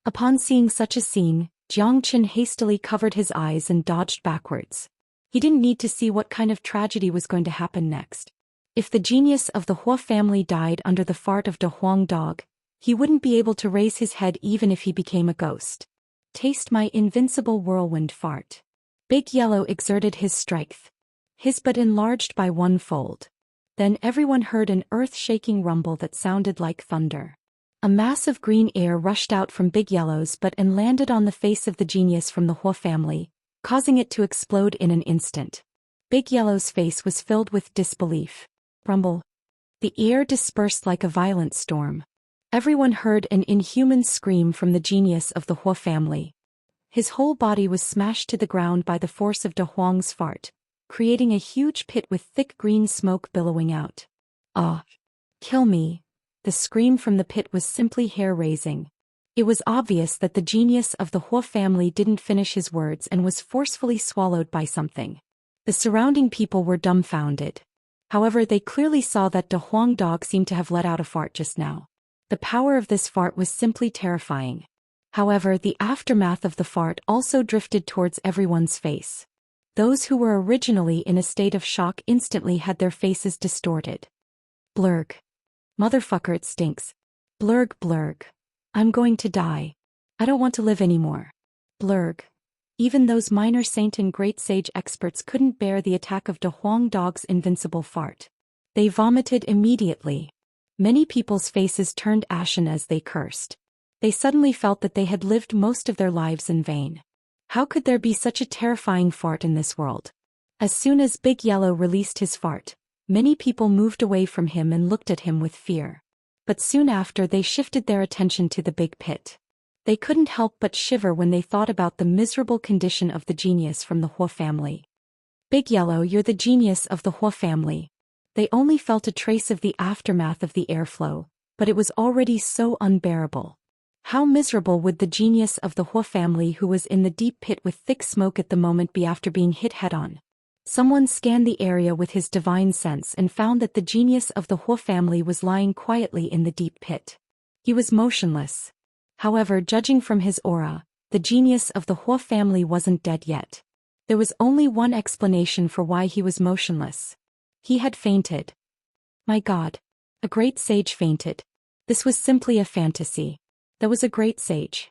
Upon seeing such a scene, Jiang Qin hastily covered his eyes and dodged backwards. He didn't need to see what kind of tragedy was going to happen next. If the genius of the Hua family died under the fart of De Huang Dog, he wouldn't be able to raise his head even if he became a ghost. Taste my invincible whirlwind fart. Big Yellow exerted his strength. His butt enlarged by 1-fold. Then everyone heard an earth-shaking rumble that sounded like thunder. A mass of green air rushed out from Big Yellow's butt and landed on the face of the genius from the Hua family, causing it to explode in an instant. Big Yellow's face was filled with disbelief. Rumble. The air dispersed like a violent storm. Everyone heard an inhuman scream from the genius of the Hua family. His whole body was smashed to the ground by the force of De Huang's fart, creating a huge pit with thick green smoke billowing out. Ah! Kill me! The scream from the pit was simply hair-raising. It was obvious that the genius of the Hua family didn't finish his words and was forcefully swallowed by something. The surrounding people were dumbfounded. However, they clearly saw that De Huang Dog seemed to have let out a fart just now. The power of this fart was simply terrifying. However, the aftermath of the fart also drifted towards everyone's face. Those who were originally in a state of shock instantly had their faces distorted. Blurg. Motherfucker, it stinks. Blurg, blurg. I'm going to die. I don't want to live anymore. Blurg. Even those minor saint and great sage experts couldn't bear the attack of De Huang Dog's invincible fart. They vomited immediately. Many people's faces turned ashen as they cursed. They suddenly felt that they had lived most of their lives in vain. How could there be such a terrifying fart in this world? As soon as Big Yellow released his fart, many people moved away from him and looked at him with fear. But soon after they shifted their attention to the big pit. They couldn't help but shiver when they thought about the miserable condition of the genius from the Hua family. Big Yellow, you're the genius of the Hua family. They only felt a trace of the aftermath of the airflow, but it was already so unbearable. How miserable would the genius of the Hua family who was in the deep pit with thick smoke at the moment be after being hit head-on? Someone scanned the area with his divine sense and found that the genius of the Hua family was lying quietly in the deep pit. He was motionless. However, judging from his aura, the genius of the Hua family wasn't dead yet. There was only one explanation for why he was motionless. He had fainted. My God. A great sage fainted. This was simply a fantasy. That was a great sage.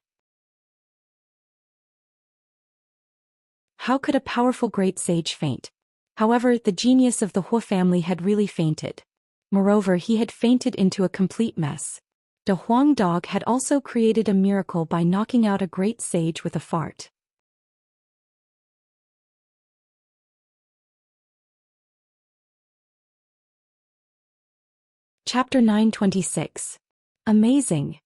How could a powerful great sage faint? However, the genius of the Hua family had really fainted. Moreover, he had fainted into a complete mess. De Huang Dog had also created a miracle by knocking out a great sage with a fart. Chapter 926. Amazing.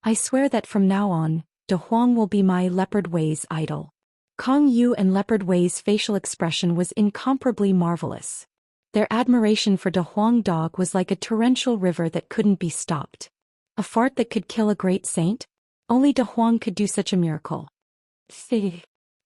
I swear that from now on, De Huang will be my Leopard Wei's idol. Kong Yu and Leopard Wei's facial expression was incomparably marvelous. Their admiration for De Huang Dog was like a torrential river that couldn't be stopped. A fart that could kill a great saint? Only De Huang could do such a miracle.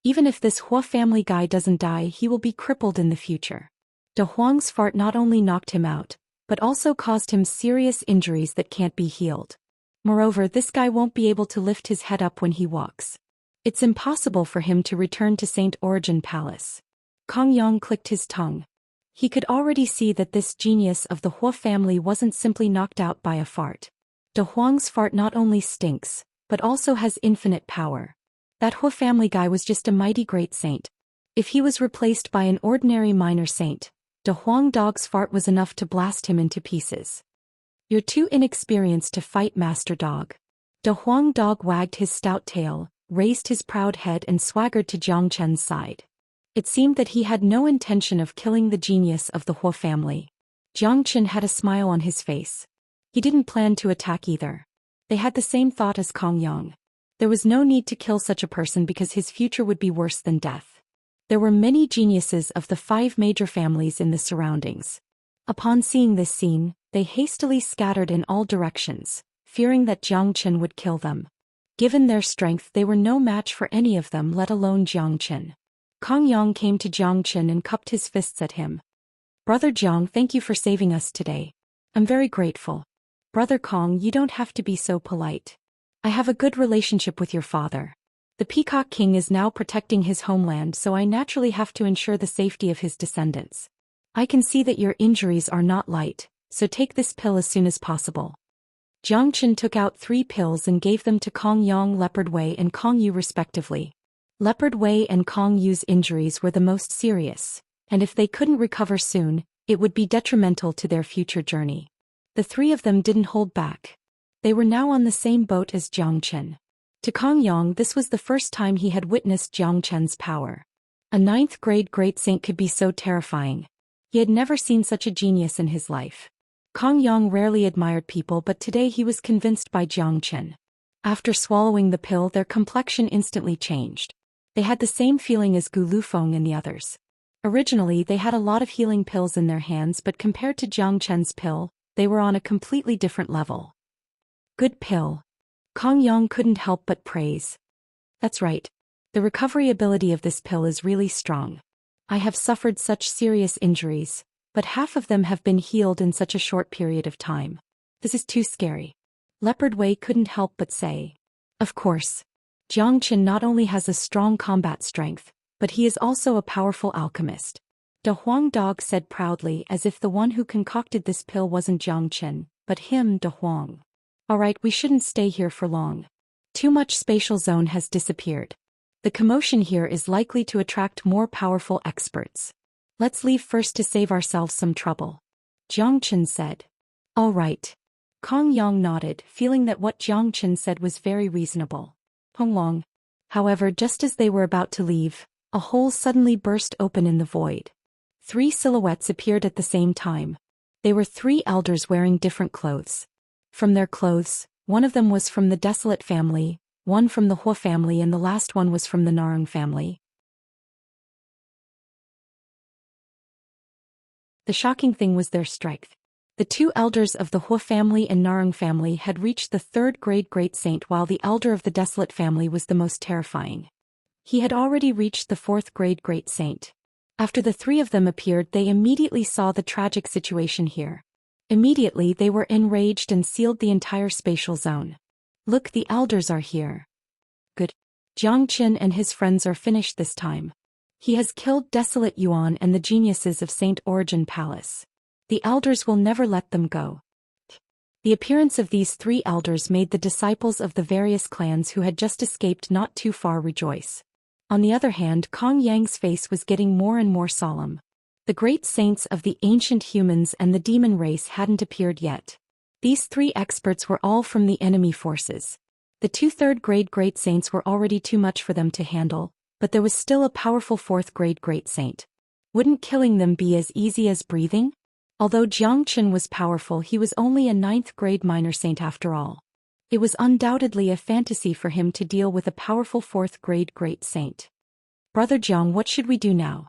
Even if this Hua family guy doesn't die, he will be crippled in the future. De Huang's fart not only knocked him out, but also caused him serious injuries that can't be healed. Moreover, this guy won't be able to lift his head up when he walks. It's impossible for him to return to Saint Origin Palace. Kong Yang clicked his tongue. He could already see that this genius of the Hua family wasn't simply knocked out by a fart. De Huang's fart not only stinks, but also has infinite power. That Hua family guy was just a mighty great saint. If he was replaced by an ordinary minor saint, De Huang Dog's fart was enough to blast him into pieces. You're too inexperienced to fight, Master Dog. De Huang Dog wagged his stout tail, raised his proud head and swaggered to Jiang Chen's side. It seemed that he had no intention of killing the genius of the Hua family. Jiang Chen had a smile on his face. He didn't plan to attack either. They had the same thought as Kong Yang. There was no need to kill such a person because his future would be worse than death. There were many geniuses of the 5 major families in the surroundings. Upon seeing this scene, they hastily scattered in all directions, fearing that Jiang Chen would kill them. Given their strength, they were no match for any of them, let alone Jiang Chen. Kong Yang came to Jiang Chen and cupped his fists at him. Brother Jiang, thank you for saving us today. I'm very grateful. Brother Kong, you don't have to be so polite. I have a good relationship with your father. The Peacock King is now protecting his homeland, so I naturally have to ensure the safety of his descendants. I can see that your injuries are not light, so take this pill as soon as possible. Xianxia took out 3 pills and gave them to Kong Yang, Leopard Wei and Kong Yu respectively. Leopard Wei and Kong Yu's injuries were the most serious, and if they couldn't recover soon, it would be detrimental to their future journey. The 3 of them didn't hold back. They were now on the same boat as Xianxia. To Kong Yang, this was the first time he had witnessed Xianxia's power. A 9th grade great saint could be so terrifying. He had never seen such a genius in his life. Kong Yang rarely admired people, but today he was convinced by Xianxia. After swallowing the pill, their complexion instantly changed. They had the same feeling as Gu Lufeng and the others. Originally, they had a lot of healing pills in their hands, but compared to Xianxia's pill, they were on a completely different level. Good pill. Kong Yang couldn't help but praise. That's right. The recovery ability of this pill is really strong. I have suffered such serious injuries, but half of them have been healed in such a short period of time. This is too scary. Leopard Wei couldn't help but say. Of course. Xianxia not only has a strong combat strength, but he is also a powerful alchemist. De Huang Dog said proudly, as if the one who concocted this pill wasn't Xianxia, but him, De Huang. Alright, we shouldn't stay here for long. Too much spatial zone has disappeared. The commotion here is likely to attract more powerful experts. Let's leave first to save ourselves some trouble. Xianxia said. Alright. Kong Yang nodded, feeling that what Xianxia said was very reasonable. Honglong. However, just as they were about to leave, a hole suddenly burst open in the void. 3 silhouettes appeared at the same time. They were 3 elders wearing different clothes. From their clothes, one of them was from the Desolate family, one from the Hua family, and the last one was from the Narang family. The shocking thing was their strength. The 2 elders of the Hua family and Narang family had reached the 3rd grade great saint, while the elder of the Desolate family was the most terrifying. He had already reached the 4th grade great saint. After the 3 of them appeared, they immediately saw the tragic situation here. Immediately they were enraged and sealed the entire spatial zone. Look, the elders are here. Good. Xianxia and his friends are finished this time. He has killed Desolate Yuan and the geniuses of Saint Origin Palace. The elders will never let them go. The appearance of these 3 elders made the disciples of the various clans who had just escaped not too far rejoice. On the other hand, Kong Yang's face was getting more and more solemn. The great saints of the ancient humans and the demon race hadn't appeared yet. These 3 experts were all from the enemy forces. The 2 3rd grade great saints were already too much for them to handle, but there was still a powerful 4th grade great saint. Wouldn't killing them be as easy as breathing? Although Xianxia was powerful, he was only a 9th grade minor saint after all. It was undoubtedly a fantasy for him to deal with a powerful 4th grade great saint. Brother Jiang, what should we do now?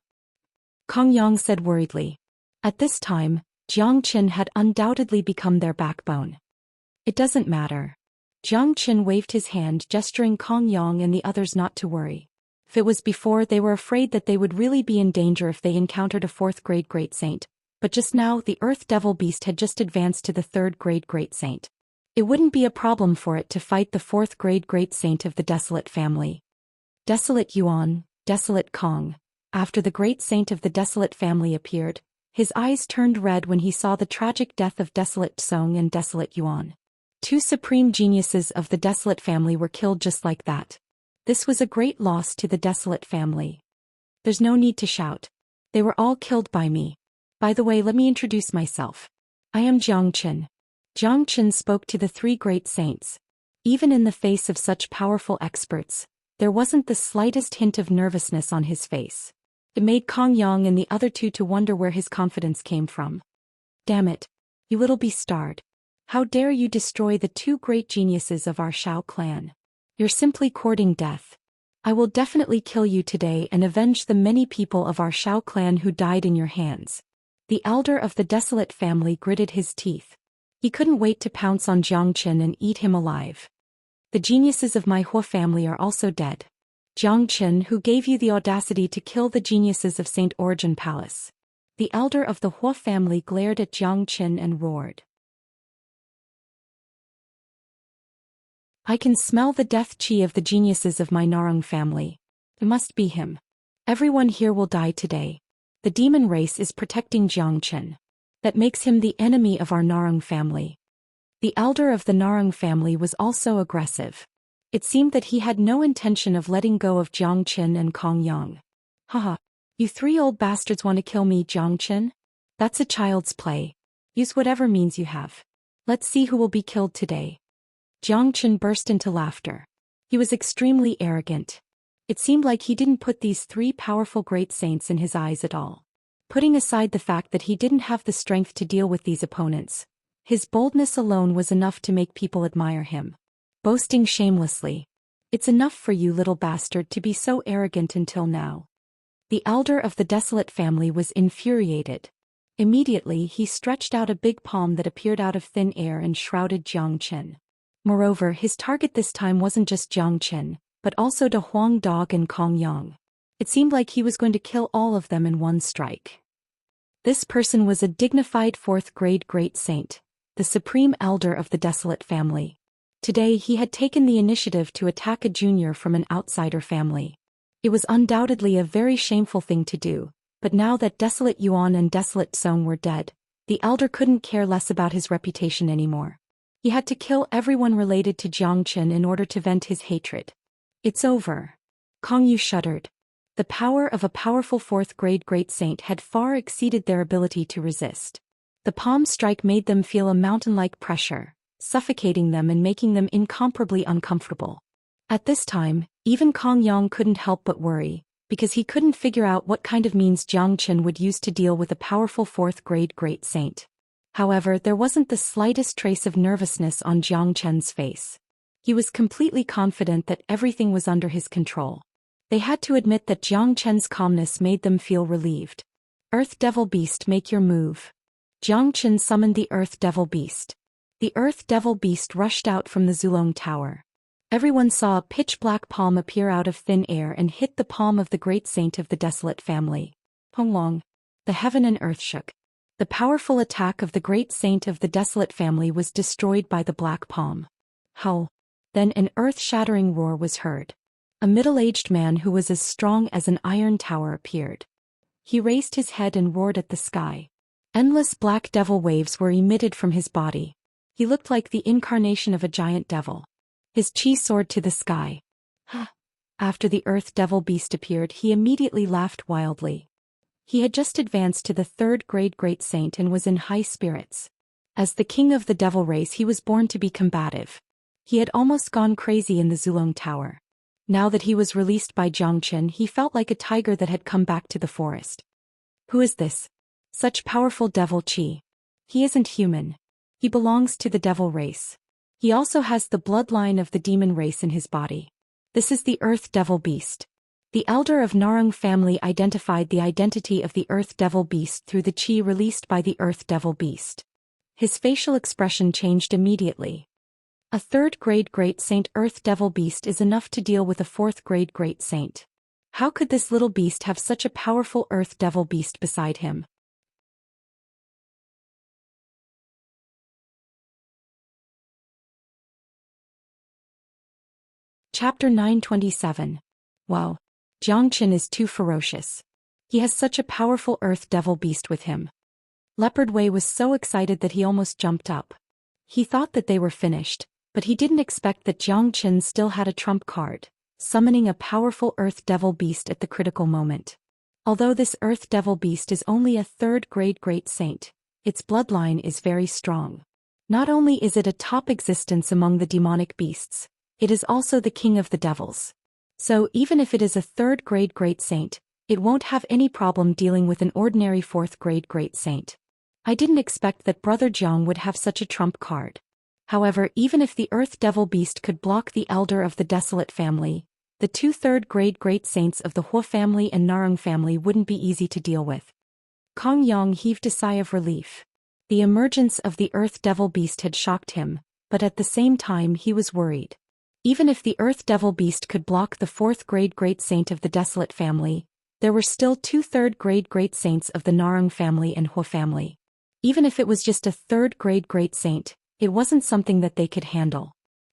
Kong Yang said worriedly. At this time, Xianxia had undoubtedly become their backbone. It doesn't matter. Xianxia waved his hand, gesturing Kong Yang and the others not to worry. If it was before, they were afraid that they would really be in danger if they encountered a 4th grade great saint, but just now the Earth Devil Beast had just advanced to the 3rd grade great saint. It wouldn't be a problem for it to fight the 4th grade great saint of the Desolate family. Desolate Yuan, Desolate Kong. After the great saint of the Desolate family appeared, his eyes turned red when he saw the tragic death of Desolate Song and Desolate Yuan. 2 supreme geniuses of the Desolate family were killed just like that. This was a great loss to the Desolate family. There's no need to shout. They were all killed by me. By the way, let me introduce myself. I am Xianxia. Xianxia spoke to the 3 great saints. Even in the face of such powerful experts, there wasn't the slightest hint of nervousness on his face. It made Kong Yang and the other 2 to wonder where his confidence came from. Damn it. You little bastard. How dare you destroy the 2 great geniuses of our Shao clan? You're simply courting death. I will definitely kill you today and avenge the many people of our Shao clan who died in your hands. The elder of the Desolate family gritted his teeth. He couldn't wait to pounce on Xianxia and eat him alive. The geniuses of my Hua family are also dead. Xianxia, who gave you the audacity to kill the geniuses of Saint Origin Palace? The elder of the Hua family glared at Xianxia and roared. I can smell the death qi of the geniuses of my Narang family. It must be him. Everyone here will die today. The demon race is protecting Xianxia. That makes him the enemy of our Narang family. The elder of the Narang family was also aggressive. It seemed that he had no intention of letting go of Xianxia and Kong Yang. Haha. You three old bastards want to kill me, Xianxia? That's a child's play. Use whatever means you have. Let's see who will be killed today. Xianxia burst into laughter. He was extremely arrogant. It seemed like he didn't put these three powerful great saints in his eyes at all. Putting aside the fact that he didn't have the strength to deal with these opponents, his boldness alone was enough to make people admire him. Boasting shamelessly. It's enough for you, little bastard, to be so arrogant until now. The elder of the desolate family was infuriated. Immediately he stretched out a big palm that appeared out of thin air and shrouded Xianxia. Moreover, his target this time wasn't just Xianxia, but also De Huang Dog and Kong Yang. It seemed like he was going to kill all of them in one strike. This person was a dignified fourth-grade great saint, the supreme elder of the desolate family. Today he had taken the initiative to attack a junior from an outsider family. It was undoubtedly a very shameful thing to do, but now that Desolate Yuan and Desolate Song were dead, the elder couldn't care less about his reputation anymore. He had to kill everyone related to Xianxia in order to vent his hatred. It's over. Kong Yu shuddered. The power of a powerful fourth-grade great saint had far exceeded their ability to resist. The palm strike made them feel a mountain-like pressure, suffocating them and making them incomparably uncomfortable. At this time, even Kong Yang couldn't help but worry, because he couldn't figure out what kind of means Xianxia would use to deal with a powerful fourth-grade great saint. However, there wasn't the slightest trace of nervousness on Xianxia's face. He was completely confident that everything was under his control. They had to admit that Xianxia's calmness made them feel relieved. Earth Devil Beast, make your move. Xianxia summoned the Earth Devil Beast. The Earth Devil Beast rushed out from the Zulong Tower. Everyone saw a pitch-black palm appear out of thin air and hit the palm of the great saint of the desolate family. Honglong. The heaven and earth shook. The powerful attack of the great saint of the desolate family was destroyed by the black palm. Howl. Then an earth-shattering roar was heard. A middle-aged man who was as strong as an iron tower appeared. He raised his head and roared at the sky. Endless black devil waves were emitted from his body. He looked like the incarnation of a giant devil. His chi soared to the sky. After the Earth Devil Beast appeared, he immediately laughed wildly. He had just advanced to the third-grade great saint and was in high spirits. As the king of the devil race, he was born to be combative. He had almost gone crazy in the Zulong Tower. Now that he was released by Xianxia, he felt like a tiger that had come back to the forest. Who is this? Such powerful devil chi. He isn't human. He belongs to the devil race. He also has the bloodline of the demon race in his body. This is the Earth Devil Beast. The elder of Narang family identified the identity of the Earth Devil Beast through the chi released by the Earth Devil Beast. His facial expression changed immediately. A third-grade great saint Earth Devil Beast is enough to deal with a fourth-grade great saint. How could this little beast have such a powerful Earth Devil Beast beside him? Chapter 927. Wow. Xianxia is too ferocious. He has such a powerful Earth Devil Beast with him. Leopard Wei was so excited that he almost jumped up. He thought that they were finished, but he didn't expect that Xianxia still had a trump card, summoning a powerful Earth Devil Beast at the critical moment. Although this Earth Devil Beast is only a third-grade great saint, its bloodline is very strong. Not only is it a top existence among the demonic beasts, it is also the king of the devils. So even if it is a third-grade great saint, it won't have any problem dealing with an ordinary fourth-grade great saint. I didn't expect that Brother Jiang would have such a trump card. However, even if the Earth Devil Beast could block the elder of the desolate family, the two third-grade great saints of the Hua family and Narang family wouldn't be easy to deal with. Kong Yang heaved a sigh of relief. The emergence of the Earth Devil Beast had shocked him, but at the same time he was worried. Even if the Earth Devil Beast could block the fourth-grade great saint of the desolate family, there were still two third-grade great saints of the Narang family and Hua family. Even if it was just a third-grade great saint, it wasn't something that they could handle.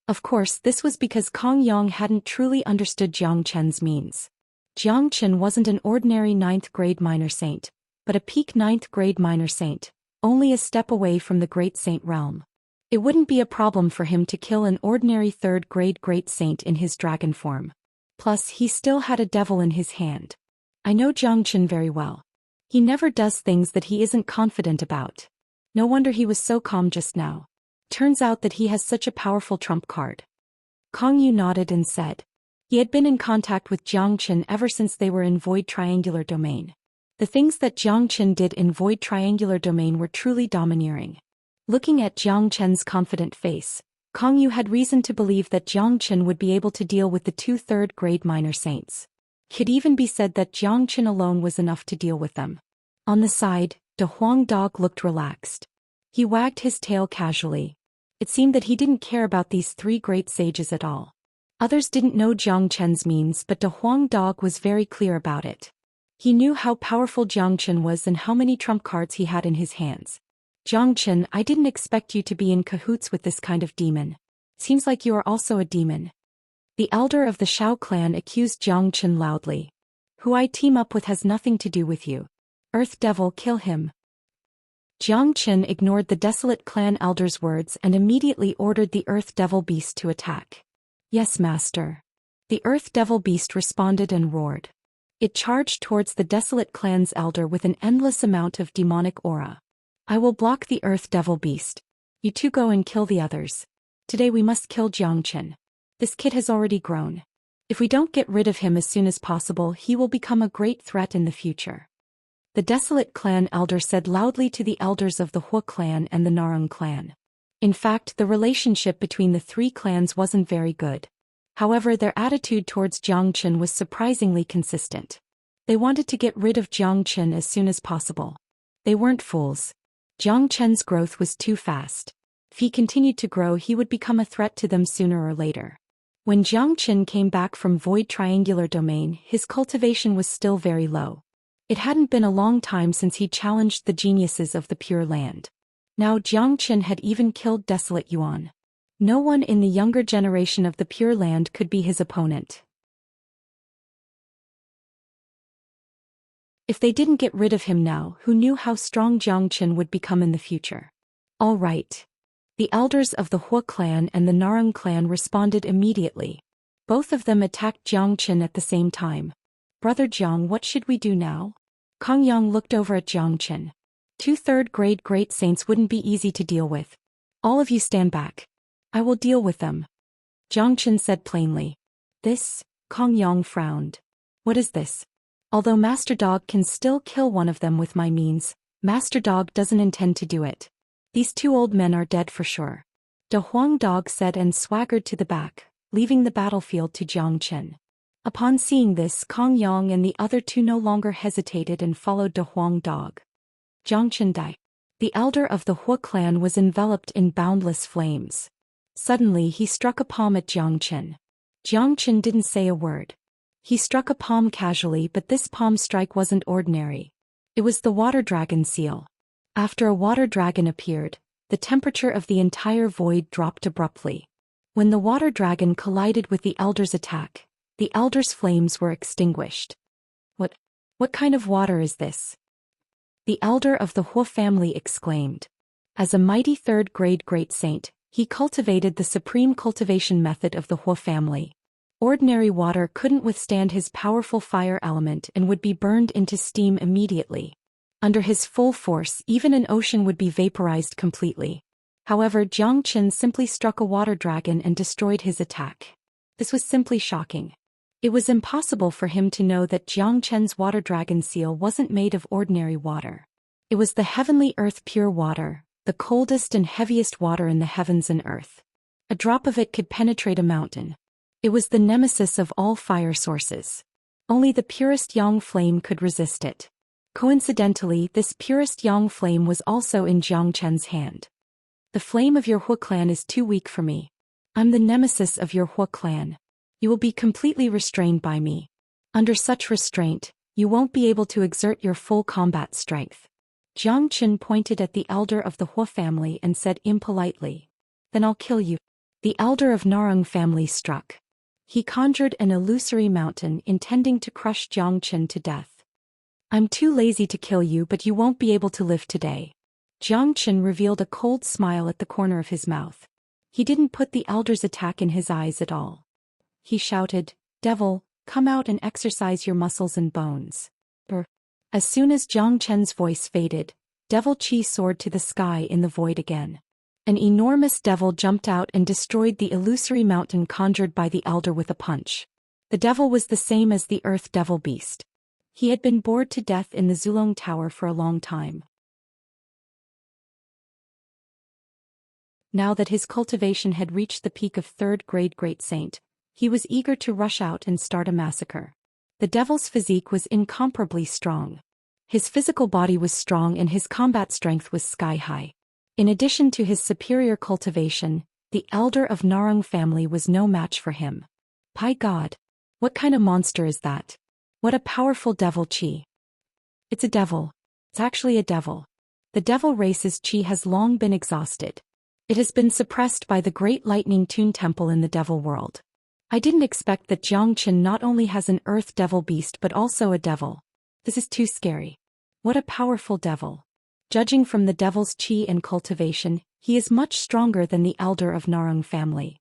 Of course, this was because Kong Yang hadn't truly understood Jiang Chen's means. Jiang Chen wasn't an ordinary 9th grade minor saint, but a peak 9th grade minor saint, only a step away from the great saint realm. It wouldn't be a problem for him to kill an ordinary 3rd grade great saint in his dragon form. Plus, he still had a devil in his hand. I know Jiang Chen very well. He never does things that he isn't confident about. No wonder he was so calm just now. Turns out that he has such a powerful trump card. Kong Yu nodded and said. He had been in contact with Jiang Chen ever since they were in Void Triangular Domain. The things that Jiang Chen did in Void Triangular Domain were truly domineering. Looking at Jiang Chen's confident face, Kong Yu had reason to believe that Jiang Chen would be able to deal with the 2 3rd grade minor saints. It could even be said that Jiang Chen alone was enough to deal with them. On the side, De Huang Dog looked relaxed. He wagged his tail casually. It seemed that he didn't care about these 3 great sages at all. Others didn't know Jiang Chen's means, but De Huang Dog was very clear about it. He knew how powerful Jiang Chen was and how many trump cards he had in his hands. Jiang Chen, I didn't expect you to be in cahoots with this kind of demon. Seems like you are also a demon. The elder of the Shao clan accused Jiang Chen loudly. Who I team up with has nothing to do with you. Earth Devil, kill him. Jiang Chen ignored the Desolate Clan elder's words and immediately ordered the Earth Devil Beast to attack. Yes, master. The Earth Devil Beast responded and roared. It charged towards the Desolate Clan's elder with an endless amount of demonic aura. I will block the Earth Devil Beast. You two go and kill the others. Today we must kill Jiang Chen. This kid has already grown. If we don't get rid of him as soon as possible, he will become a great threat in the future. The Desolate Clan elder said loudly to the elders of the Hua clan and the Narang clan. In fact, the relationship between the 3 clans wasn't very good. However, their attitude towards Jiang Chen was surprisingly consistent. They wanted to get rid of Jiang Chen as soon as possible. They weren't fools. Jiang Chen's growth was too fast. If he continued to grow, he would become a threat to them sooner or later. When Jiang Chen came back from Void Triangular Domain, his cultivation was still very low. It hadn't been a long time since he challenged the geniuses of the Pure Land. Now Jiang Chen had even killed Desolate Yuan. No one in the younger generation of the Pure Land could be his opponent. If they didn't get rid of him now, who knew how strong Jiang Chen would become in the future? All right. The elders of the Hua clan and the Narang clan responded immediately. Both of them attacked Jiang Chen at the same time. Brother Jiang, what should we do now? Kong Yang looked over at Jiang Chen. 2 3rd grade great saints wouldn't be easy to deal with. All of you stand back. I will deal with them. Jiang Chen said plainly. This? Kong Yang frowned. What is this? Although Master Dog can still kill one of them with my means, Master Dog doesn't intend to do it. These 2 old men are dead for sure. De Huang Dog said and swaggered to the back, leaving the battlefield to Jiang Chen. Upon seeing this, Kong Yang and the other 2 no longer hesitated and followed De Huang Dog. Jiang Chen died. The elder of the Hua clan was enveloped in boundless flames. Suddenly he struck a palm at Jiang Chen. Jiang Chen didn't say a word. He struck a palm casually, but this palm strike wasn't ordinary. It was the water dragon seal. After a water dragon appeared, the temperature of the entire void dropped abruptly. When the water dragon collided with the elder's attack, the elder's flames were extinguished. What kind of water is this? The elder of the Hua family exclaimed. As a mighty 3rd grade great saint, he cultivated the supreme cultivation method of the Hua family. Ordinary water couldn't withstand his powerful fire element and would be burned into steam immediately. Under his full force, even an ocean would be vaporized completely. However, Jiang Chen simply struck a water dragon and destroyed his attack. This was simply shocking. It was impossible for him to know that Jiang Chen's water dragon seal wasn't made of ordinary water. It was the heavenly earth pure water, the coldest and heaviest water in the heavens and earth. A drop of it could penetrate a mountain. It was the nemesis of all fire sources. Only the purest yang flame could resist it. Coincidentally, this purest yang flame was also in Jiang Chen's hand. The flame of your Hua clan is too weak for me. I'm the nemesis of your Hua clan. You will be completely restrained by me. Under such restraint, you won't be able to exert your full combat strength. Jiang Chen pointed at the elder of the Hua family and said impolitely. Then I'll kill you. The elder of Narang family struck. He conjured an illusory mountain intending to crush Zhou Xian to death. I'm too lazy to kill you, but you won't be able to live today. Zhou Xian revealed a cold smile at the corner of his mouth. He didn't put the elder's attack in his eyes at all. He shouted, "Devil, come out and exercise your muscles and bones." As soon as Zhou Qian's voice faded, devil chi soared to the sky in the void again. An enormous devil jumped out and destroyed the illusory mountain conjured by the elder with a punch. The devil was the same as the earth devil beast. He had been bored to death in the Zulong Tower for a long time. Now that his cultivation had reached the peak of third-grade great saint, he was eager to rush out and start a massacre. The devil's physique was incomparably strong. His physical body was strong and his combat strength was sky-high. In addition to his superior cultivation, the elder of Narang family was no match for him. By God! What kind of monster is that? What a powerful devil chi! It's a devil. It's actually a devil. The devil race's chi has long been exhausted. It has been suppressed by the great lightning tune temple in the devil world. I didn't expect that Zhou Xian not only has an earth devil beast but also a devil. This is too scary. What a powerful devil. Judging from the devil's chi and cultivation, he is much stronger than the elder of Narang family.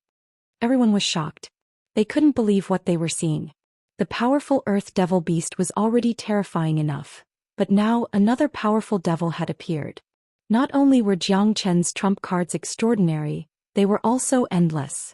Everyone was shocked. They couldn't believe what they were seeing. The powerful earth devil beast was already terrifying enough, but now another powerful devil had appeared. Not only were Zhou Qian's trump cards extraordinary, they were also endless.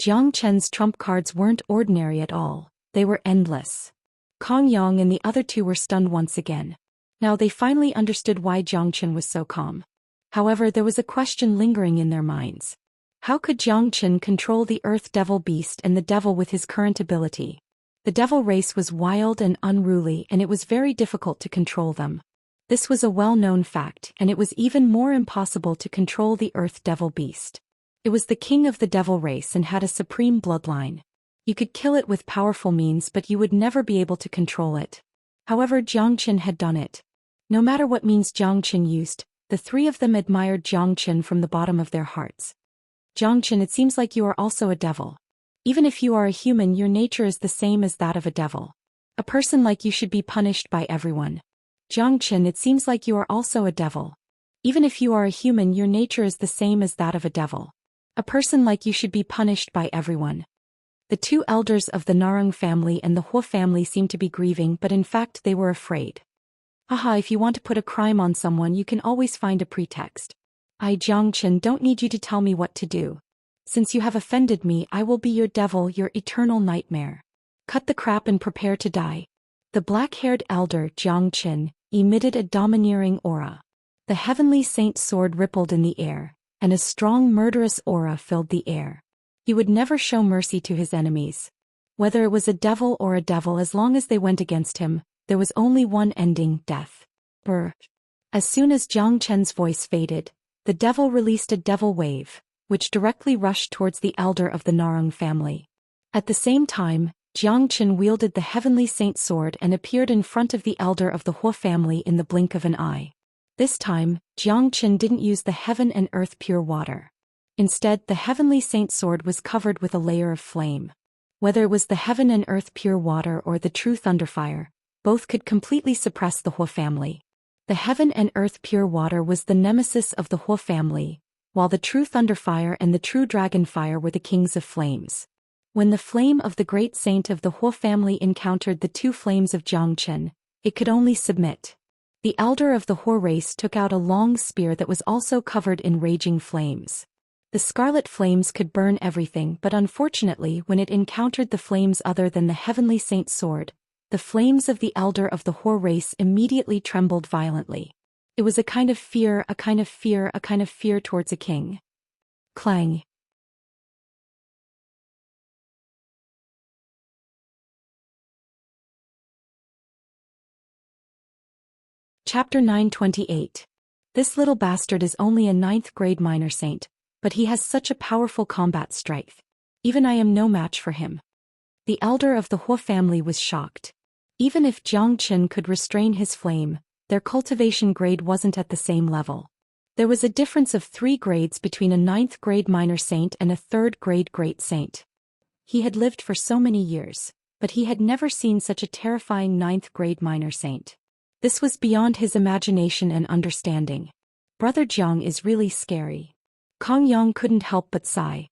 Zhou Qian's trump cards weren't ordinary at all, they were endless. Kong Yang and the other two were stunned once again. Now they finally understood why Zhou Qian was so calm. However, there was a question lingering in their minds. How could Zhou Qian control the earth devil beast and the devil with his current ability? The devil race was wild and unruly and it was very difficult to control them. This was a well-known fact, and it was even more impossible to control the earth devil beast. It was the king of the devil race and had a supreme bloodline. You could kill it with powerful means, but you would never be able to control it. However, Zhou Qian had done it. No matter what means Zhou Qian used, the three of them admired Zhou Qian from the bottom of their hearts. Zhou Qian, it seems like you are also a devil. Even if you are a human, your nature is the same as that of a devil. A person like you should be punished by everyone. Zhou Qian, it seems like you are also a devil. Even if you are a human, your nature is the same as that of a devil. A person like you should be punished by everyone. The two elders of the Narang family and the Hua family seemed to be grieving, but in fact they were afraid. Haha, if you want to put a crime on someone, you can always find a pretext. I, Zhou Qian, don't need you to tell me what to do. Since you have offended me, I will be your devil, your eternal nightmare. Cut the crap and prepare to die. The black-haired elder, Zhou Qian, emitted a domineering aura. The heavenly saint sword rippled in the air, and a strong murderous aura filled the air. He would never show mercy to his enemies. Whether it was a devil or a devil, as long as they went against him, there was only one ending: death. As soon as Zhou Qian's voice faded, the devil released a devil wave, which directly rushed towards the elder of the Narang family. At the same time, Zhou Qian wielded the heavenly saint sword and appeared in front of the elder of the Hua family in the blink of an eye. This time, Zhou Qian didn't use the heaven and earth pure water. Instead, the heavenly saint sword was covered with a layer of flame. Whether it was the heaven and earth pure water or the true thunderfire, both could completely suppress the Hua family. The heaven and earth pure water was the nemesis of the Hua family, while the true thunderfire and the true dragonfire were the kings of flames. When the flame of the great saint of the Hua family encountered the two flames of Zhou Qian, it could only submit. The elder of the Hua race took out a long spear that was also covered in raging flames. The scarlet flames could burn everything, but unfortunately, when it encountered the flames other than the heavenly saint's sword, the flames of the elder of the Hua race immediately trembled violently. It was a kind of fear, a kind of fear, a kind of fear towards a king. Clang. Chapter 928. This little bastard is only a 9th-grade minor saint, but he has such a powerful combat strength. Even I am no match for him. The elder of the Hua family was shocked. Even if Zhou Qian could restrain his flame, their cultivation grade wasn't at the same level. There was a difference of 3 grades between a 9th grade minor saint and a 3rd grade great saint. He had lived for so many years, but he had never seen such a terrifying 9th grade minor saint. This was beyond his imagination and understanding. Brother Jiang is really scary. Kong Yang couldn't help but sigh.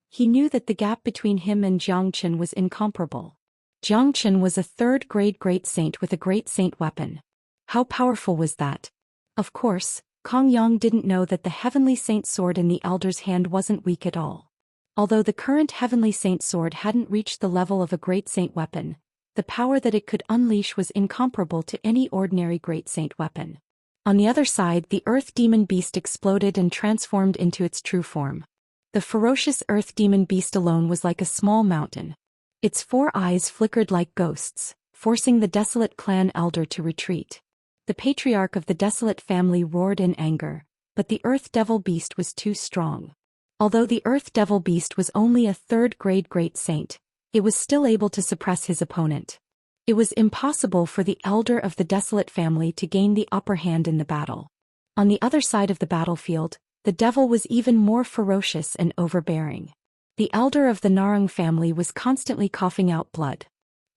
He knew that the gap between him and Jiang Chen was incomparable. Jiang Chen was a 3rd grade great saint with a great saint weapon. How powerful was that? Of course, Kong Yang didn't know that the heavenly saint sword in the elder's hand wasn't weak at all. Although the current heavenly saint sword hadn't reached the level of a great saint weapon, the power that it could unleash was incomparable to any ordinary great saint weapon. On the other side, the earth demon beast exploded and transformed into its true form. The ferocious earth demon beast alone was like a small mountain. Its 4 eyes flickered like ghosts, forcing the desolate clan elder to retreat. The patriarch of the desolate family roared in anger, but the earth devil beast was too strong. Although the earth devil beast was only a 3rd grade great saint, it was still able to suppress his opponent. It was impossible for the elder of the desolate family to gain the upper hand in the battle. On the other side of the battlefield, the devil was even more ferocious and overbearing. The elder of the Narang family was constantly coughing out blood.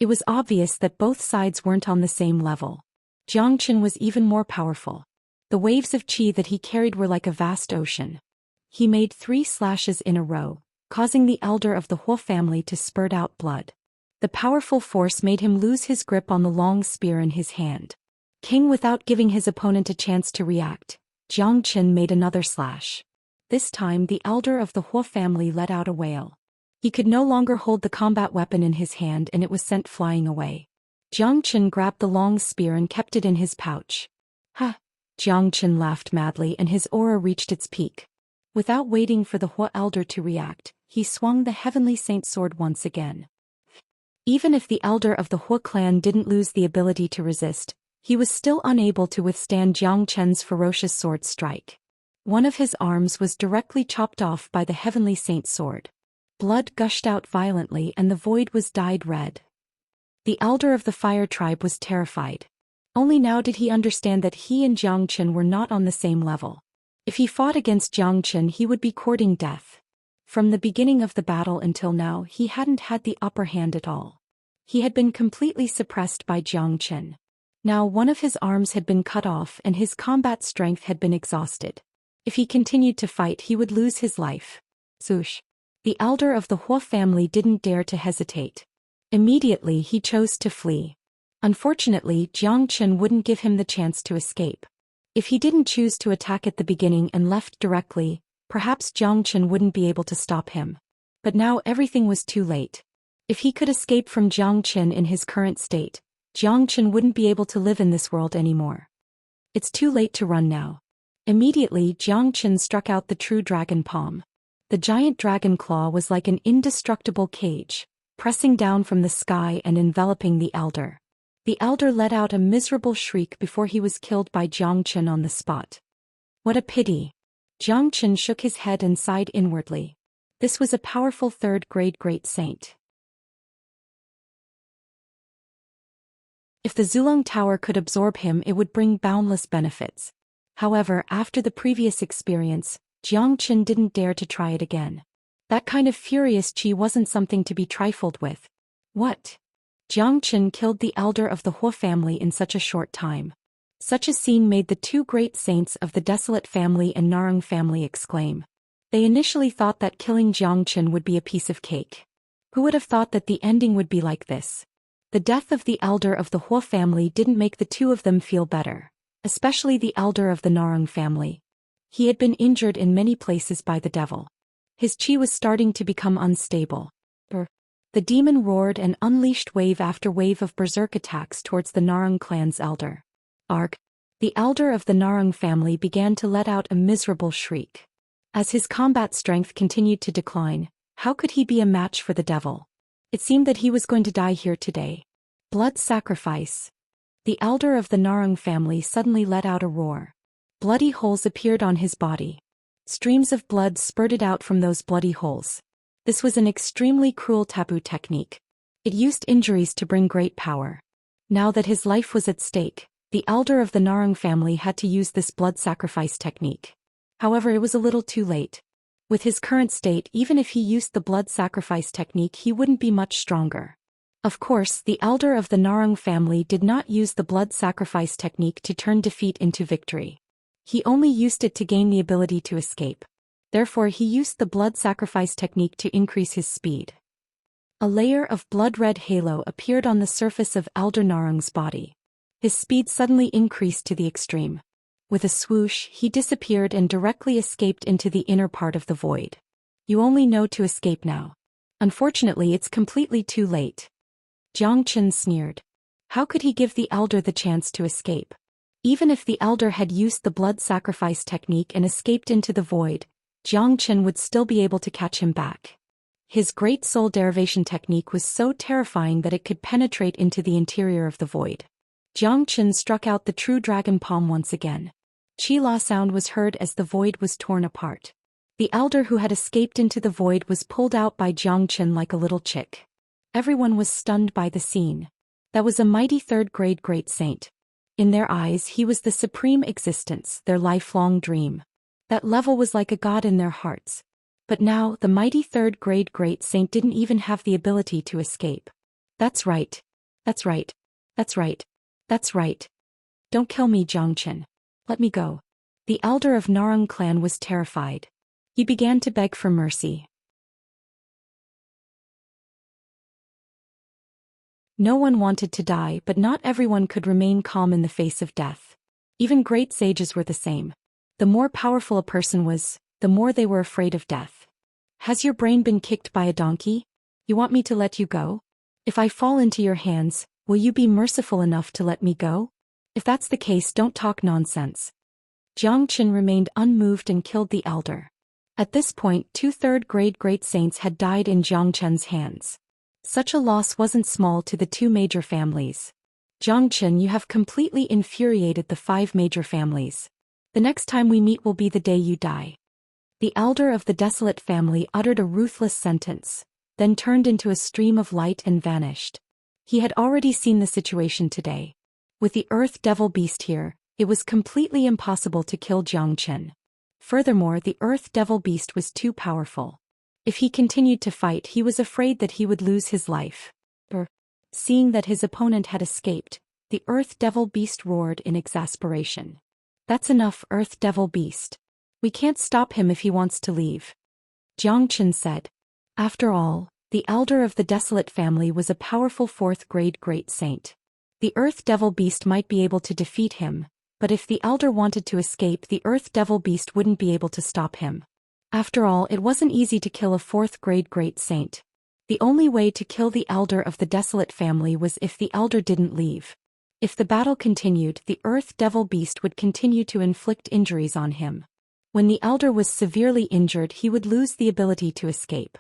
It was obvious that both sides weren't on the same level. Jiang Chen was even more powerful. The waves of qi that he carried were like a vast ocean. He made 3 slashes in a row, causing the elder of the Huo family to spurt out blood. The powerful force made him lose his grip on the long spear in his hand. Without giving his opponent a chance to react, Jiang Chen made another slash. This time the elder of the Huo family let out a wail. He could no longer hold the combat weapon in his hand and it was sent flying away. Jiang Chen grabbed the long spear and kept it in his pouch. Ha! Jiang Chen laughed madly and his aura reached its peak. Without waiting for the Huo elder to react, he swung the heavenly saint sword once again. Even if the elder of the Huo clan didn't lose the ability to resist, he was still unable to withstand Jiang Chen's ferocious sword strike. One of his arms was directly chopped off by the heavenly saint sword. Blood gushed out violently and the void was dyed red. The elder of the fire tribe was terrified. Only now did he understand that he and Jiang Chen were not on the same level. If he fought against Jiang Chen, he would be courting death. From the beginning of the battle until now, he hadn't had the upper hand at all. He had been completely suppressed by Jiang Chen. Now one of his arms had been cut off and his combat strength had been exhausted. If he continued to fight, he would lose his life. Zush. The elder of the Huo family didn't dare to hesitate. Immediately he chose to flee. Unfortunately, Jiang Chen wouldn't give him the chance to escape. If he didn't choose to attack at the beginning and left directly, perhaps Jiang Chen wouldn't be able to stop him. But now everything was too late. If he could escape from Jiang Chen in his current state, Jiang Chen wouldn't be able to live in this world anymore. It's too late to run now. Immediately Jiang Chen struck out the true dragon palm. The giant dragon claw was like an indestructible cage, pressing down from the sky and enveloping the elder. The elder let out a miserable shriek before he was killed by Jiang Chen on the spot. What a pity. Jiang Chen shook his head and sighed inwardly. This was a powerful 3rd grade great saint. If the Zulong Tower could absorb him, it would bring boundless benefits. However, after the previous experience, Jiang Chen didn't dare to try it again. That kind of furious qi wasn't something to be trifled with. What? Jiang Chen killed the elder of the Huo family in such a short time. Such a scene made the 2 great saints of the Desolate family and Narang family exclaim. They initially thought that killing Jiang Chen would be a piece of cake. Who would have thought that the ending would be like this? The death of the elder of the Huo family didn't make the 2 of them feel better, especially the elder of the Narang family. He had been injured in many places by the devil. His qi was starting to become unstable. The demon roared and unleashed wave after wave of berserk attacks towards the Narang clan's elder. Arg! The elder of the Narang family began to let out a miserable shriek. As his combat strength continued to decline, how could he be a match for the devil? It seemed that he was going to die here today. Blood sacrifice. The elder of the Narang family suddenly let out a roar. Bloody holes appeared on his body. Streams of blood spurted out from those bloody holes. This was an extremely cruel taboo technique. It used injuries to bring great power. Now that his life was at stake, the elder of the Narang family had to use this blood sacrifice technique. However, it was a little too late. With his current state, even if he used the blood sacrifice technique, he wouldn't be much stronger. Of course, the elder of the Narang family did not use the blood sacrifice technique to turn defeat into victory. He only used it to gain the ability to escape. Therefore, he used the blood sacrifice technique to increase his speed. A layer of blood-red halo appeared on the surface of Elder Narang's body. His speed suddenly increased to the extreme. With a swoosh, he disappeared and directly escaped into the inner part of the void. You only know to escape now. Unfortunately, it's completely too late. Zhou Xian sneered. How could he give the elder the chance to escape? Even if the elder had used the blood sacrifice technique and escaped into the void, Zhou Xian would still be able to catch him back. His great soul derivation technique was so terrifying that it could penetrate into the interior of the void. Zhou Xian struck out the true dragon palm once again. Qi-la sound was heard as the void was torn apart. The elder who had escaped into the void was pulled out by Zhou Xian like a little chick. Everyone was stunned by the scene. That was a mighty third-grade great saint. In their eyes, he was the supreme existence, their lifelong dream. That level was like a god in their hearts. But now, the mighty third-grade great saint didn't even have the ability to escape. That's right. That's right. That's right. That's right. Don't kill me, Zhou Xian. Let me go. The elder of Narang clan was terrified. He began to beg for mercy. No one wanted to die, but not everyone could remain calm in the face of death. Even great sages were the same. The more powerful a person was, the more they were afraid of death. Has your brain been kicked by a donkey? You want me to let you go? If I fall into your hands, will you be merciful enough to let me go? If that's the case, don't talk nonsense. Zhou Xian remained unmoved and killed the elder. At this point, 2 third-grade great saints had died in Zhou Xian's hands. Such a loss wasn't small to the 2 major families. Zhou Xian, you have completely infuriated the 5 major families. The next time we meet will be the day you die. The elder of the desolate family uttered a ruthless sentence, then turned into a stream of light and vanished. He had already seen the situation today. With the Earth Devil Beast here, it was completely impossible to kill Zhou Xian. Furthermore, the Earth Devil Beast was too powerful. If he continued to fight, he was afraid that he would lose his life. Seeing that his opponent had escaped, the Earth Devil Beast roared in exasperation. That's enough, Earth Devil Beast. We can't stop him if he wants to leave. Zhou Xian said. After all, the elder of the desolate family was a powerful 4th-grade great saint. The Earth Devil Beast might be able to defeat him, but if the elder wanted to escape, the Earth Devil Beast wouldn't be able to stop him. After all, it wasn't easy to kill a 4th-grade great saint. The only way to kill the elder of the desolate family was if the elder didn't leave. If the battle continued, the Earth Devil Beast would continue to inflict injuries on him. When the elder was severely injured, he would lose the ability to escape.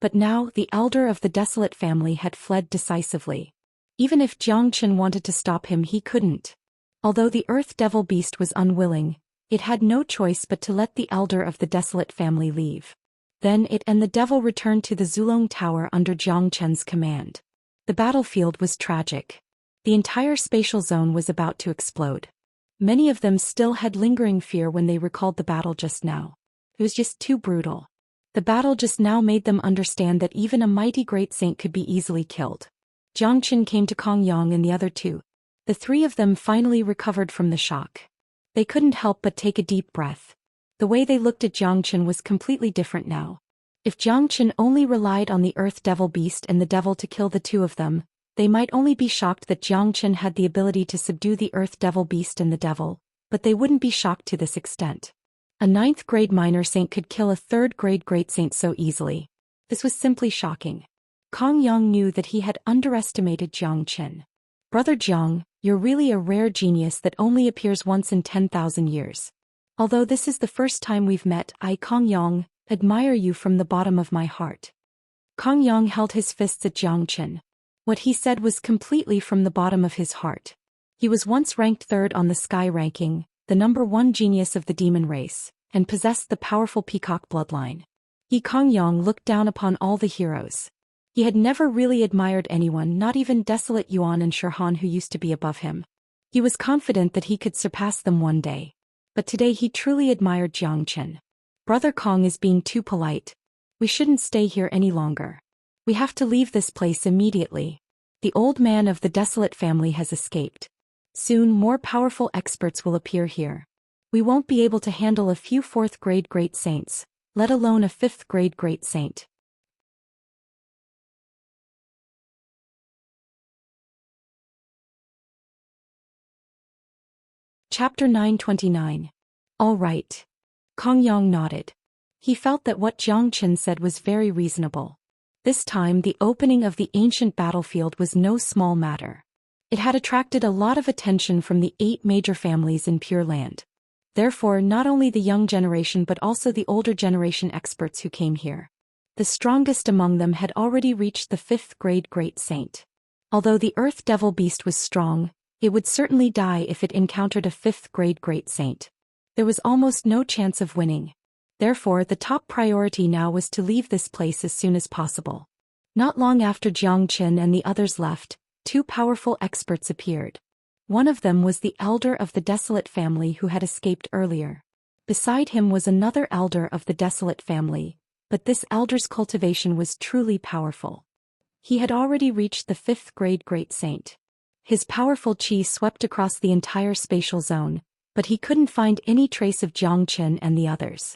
But now, the elder of the desolate family had fled decisively. Even if Zhou Xian wanted to stop him, he couldn't. Although the Earth Devil Beast was unwilling, it had no choice but to let the elder of the desolate family leave. Then it and the devil returned to the Zulong Tower under Zhou Xian's command. The battlefield was tragic. The entire spatial zone was about to explode. Many of them still had lingering fear when they recalled the battle just now. It was just too brutal. The battle just now made them understand that even a mighty great saint could be easily killed. Zhou Xian came to Kong Yang and the other 2. The 3 of them finally recovered from the shock. They couldn't help but take a deep breath. The way they looked at Zhou Xian was completely different now. If Zhou Xian only relied on the Earth Devil Beast and the devil to kill the 2 of them, they might only be shocked that Zhou Xian had the ability to subdue the Earth Devil Beast and the devil, but they wouldn't be shocked to this extent. A 9th-grade minor saint could kill a 3rd-grade great saint so easily. This was simply shocking. Kong Yang knew that he had underestimated Zhou Xian. Brother Zhang, you're really a rare genius that only appears once in 10,000 years. Although this is the first time we've met, I, Kong Yang, admire you from the bottom of my heart. Kong Yang held his fists at Zhou Xian. What he said was completely from the bottom of his heart. He was once ranked 3rd on the Sky ranking, the #1 genius of the demon race, and possessed the powerful peacock bloodline. He, Kong Yang, looked down upon all the heroes. He had never really admired anyone, not even Desolate Yuan and Shirhan, who used to be above him. He was confident that he could surpass them one day. but today he truly admired Jiang Chen. Brother Kong is being too polite. We shouldn't stay here any longer. We have to leave this place immediately. The old man of the desolate family has escaped. Soon more powerful experts will appear here. We won't be able to handle a few 4th grade great saints, let alone a 5th grade great saint. Chapter 929. All right. Kong Yang nodded. He felt that what Jiang Chen said was very reasonable. This time the opening of the ancient battlefield was no small matter. It had attracted a lot of attention from the 8 major families in Pure Land. Therefore, not only the young generation but also the older generation experts who came here. The strongest among them had already reached the 5th grade great saint. Although the Earth Devil Beast was strong, it would certainly die if it encountered a 5th grade great saint. There was almost no chance of winning. Therefore, the top priority now was to leave this place as soon as possible. Not long after Jiang Chen and the others left, 2 powerful experts appeared. One of them was the elder of the desolate family who had escaped earlier. Beside him was another elder of the desolate family, but this elder's cultivation was truly powerful. He had already reached the 5th grade great saint. His powerful chi swept across the entire spatial zone, but he couldn't find any trace of Jiang Chen and the others.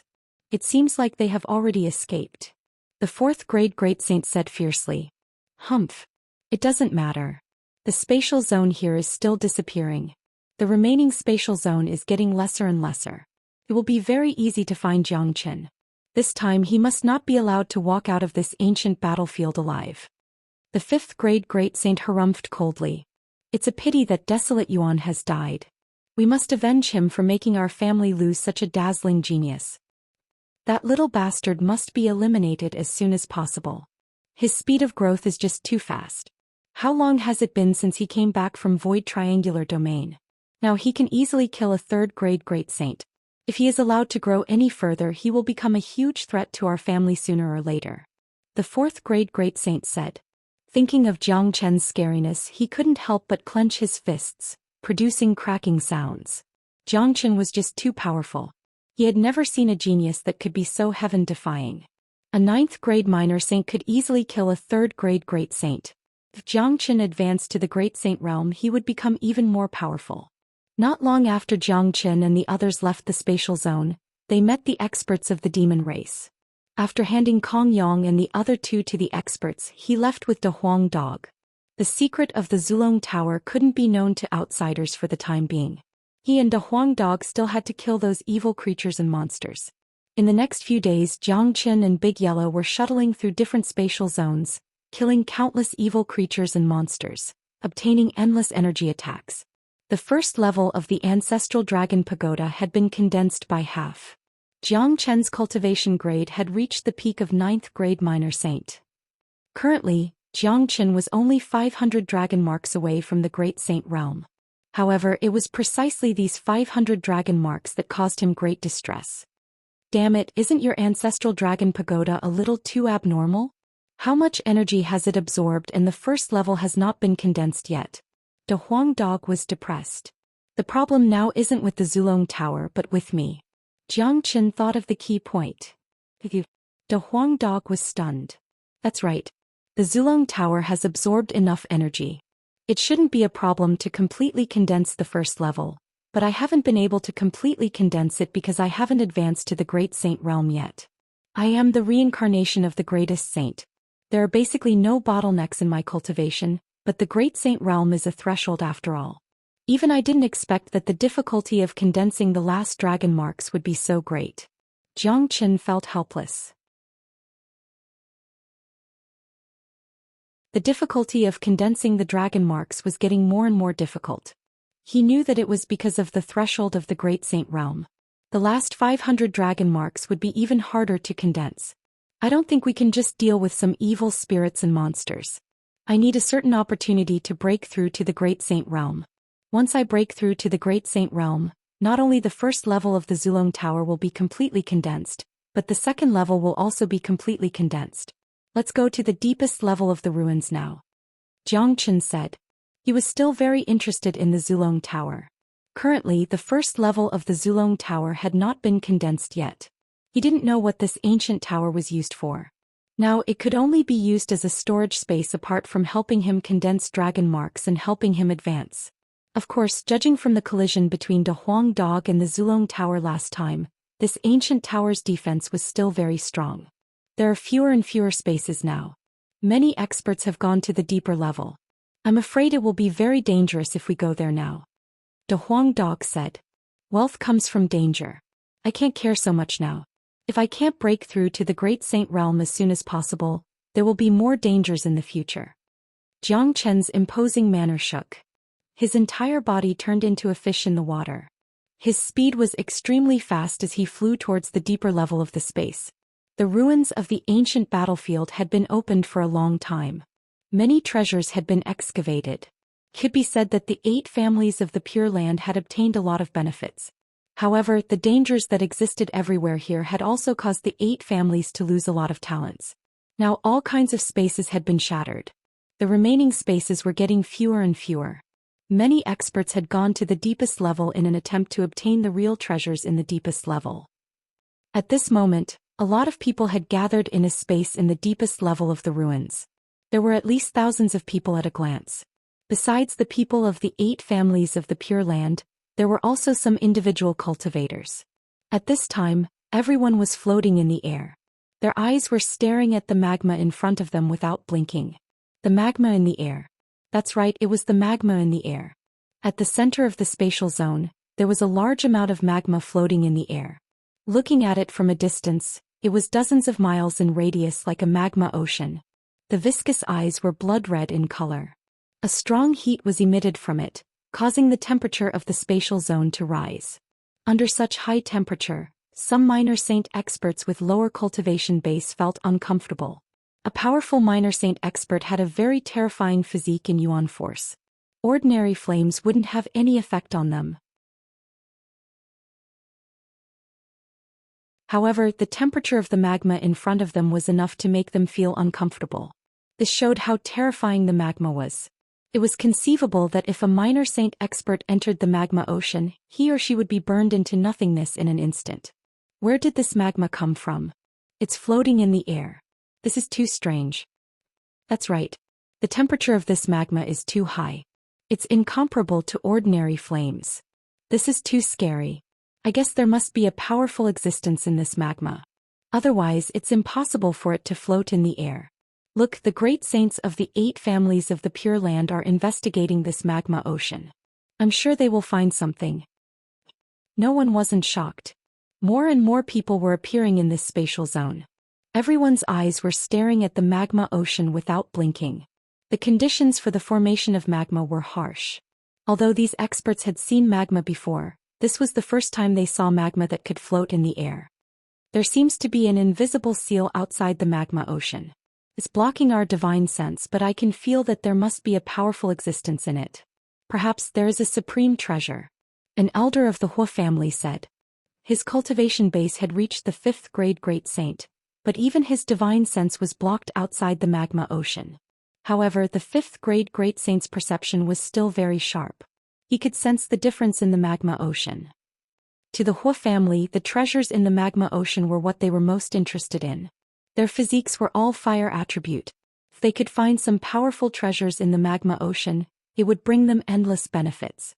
It seems like they have already escaped. The 4th grade great saint said fiercely. Humph. It doesn't matter. The spatial zone here is still disappearing. The remaining spatial zone is getting lesser and lesser. It will be very easy to find Jiang Chen. This time he must not be allowed to walk out of this ancient battlefield alive. The 5th grade great saint harumphed coldly. It's a pity that desolate Yuan has died. We must avenge him for making our family lose such a dazzling genius. That little bastard must be eliminated as soon as possible. His speed of growth is just too fast. How long has it been since he came back from Void Triangular Domain? Now he can easily kill a 3rd grade great saint. If he is allowed to grow any further, he will become a huge threat to our family sooner or later. The 4th grade great saint said. Thinking of Jiang Chen's scariness, he couldn't help but clench his fists, producing cracking sounds. Jiang Chen was just too powerful. He had never seen a genius that could be so heaven-defying. A 9th grade minor saint could easily kill a 3rd grade great saint. If Jiang Chen advanced to the great saint realm, he would become even more powerful. Not long after Jiang Chen and the others left the spatial zone, they met the experts of the demon race. After handing Kong Yang and the other 2 to the experts, he left with De Huang Dog. The secret of the Zulong Tower couldn't be known to outsiders for the time being. He and De Huang Dog still had to kill those evil creatures and monsters. In the next few days, Jiang Chen and Big Yellow were shuttling through different spatial zones, killing countless evil creatures and monsters, obtaining endless energy attacks. The first level of the Ancestral Dragon Pagoda had been condensed by half. Jiang Chen's cultivation grade had reached the peak of 9th grade minor saint. Currently, Jiang Chen was only 500 dragon marks away from the great saint realm. However, it was precisely these 500 dragon marks that caused him great distress. Damn it, isn't your Ancestral Dragon Pagoda a little too abnormal? How much energy has it absorbed, and the first level has not been condensed yet? De Huang Dog was depressed. The problem now isn't with the Zulong Tower but with me. Jiang Chen thought of the key point. De Huang Dog was stunned. That's right. The Zulong Tower has absorbed enough energy. It shouldn't be a problem to completely condense the first level, but I haven't been able to completely condense it because I haven't advanced to the Great Saint realm yet. I am the reincarnation of the greatest saint. There are basically no bottlenecks in my cultivation, but the Great Saint realm is a threshold after all. Even I didn't expect that the difficulty of condensing the last dragon marks would be so great. Jiang Chen felt helpless. The difficulty of condensing the dragon marks was getting more and more difficult. He knew that it was because of the threshold of the Great Saint realm. The last 500 dragon marks would be even harder to condense. I don't think we can just deal with some evil spirits and monsters. I need a certain opportunity to break through to the Great Saint realm. Once I break through to the Great Saint realm, not only the first level of the Zulong Tower will be completely condensed, but the second level will also be completely condensed. Let's go to the deepest level of the ruins now. Jiang Chen said. He was still very interested in the Zulong Tower. Currently, the first level of the Zulong Tower had not been condensed yet. He didn't know what this ancient tower was used for. Now it could only be used as a storage space apart from helping him condense dragon marks and helping him advance. Of course, judging from the collision between De Huang Dog and the Zulong Tower last time, this ancient tower's defense was still very strong. There are fewer and fewer spaces now. Many experts have gone to the deeper level. I'm afraid it will be very dangerous if we go there now. De Huang Dog said. Wealth comes from danger. I can't care so much now. If I can't break through to the Great Saint realm as soon as possible, there will be more dangers in the future. Jiang Chen's imposing manner shook. His entire body turned into a fish in the water. His speed was extremely fast as he flew towards the deeper level of the space. The ruins of the ancient battlefield had been opened for a long time. Many treasures had been excavated. It could be said that the 8 families of the Pure Land had obtained a lot of benefits. However, the dangers that existed everywhere here had also caused the 8 families to lose a lot of talents. Now all kinds of spaces had been shattered. The remaining spaces were getting fewer and fewer. Many experts had gone to the deepest level in an attempt to obtain the real treasures in the deepest level. At this moment, a lot of people had gathered in a space in the deepest level of the ruins. There were at least thousands of people at a glance. Besides the people of the 8 families of the Pure Land, there were also some individual cultivators. At this time, everyone was floating in the air. Their eyes were staring at the magma in front of them without blinking. The magma in the air. That's right, it was the magma in the air. At the center of the spatial zone, there was a large amount of magma floating in the air. Looking at it from a distance, it was dozens of miles in radius like a magma ocean. The viscous eyes were blood red in color. A strong heat was emitted from it, causing the temperature of the spatial zone to rise. Under such high temperature, some minor saint experts with lower cultivation base felt uncomfortable. A powerful minor saint expert had a very terrifying physique in Yuan force. Ordinary flames wouldn't have any effect on them. However, the temperature of the magma in front of them was enough to make them feel uncomfortable. This showed how terrifying the magma was. It was conceivable that if a minor saint expert entered the magma ocean, he or she would be burned into nothingness in an instant. Where did this magma come from? It's floating in the air. This is too strange. That's right. The temperature of this magma is too high. It's incomparable to ordinary flames. This is too scary. I guess there must be a powerful existence in this magma. Otherwise, it's impossible for it to float in the air. Look, the great saints of the 8 families of the Pure Land are investigating this magma ocean. I'm sure they will find something. No one wasn't shocked. More and more people were appearing in this spatial zone. Everyone's eyes were staring at the magma ocean without blinking. The conditions for the formation of magma were harsh. Although these experts had seen magma before, this was the first time they saw magma that could float in the air. There seems to be an invisible seal outside the magma ocean. It's blocking our divine sense, but I can feel that there must be a powerful existence in it. Perhaps there is a supreme treasure. An elder of the Hua family said. His cultivation base had reached the 5th grade great saint, but even his divine sense was blocked outside the magma ocean. However, the 5th grade great saint's perception was still very sharp. He could sense the difference in the magma ocean. To the Hua family, the treasures in the magma ocean were what they were most interested in. Their physiques were all fire attribute. If they could find some powerful treasures in the magma ocean, it would bring them endless benefits.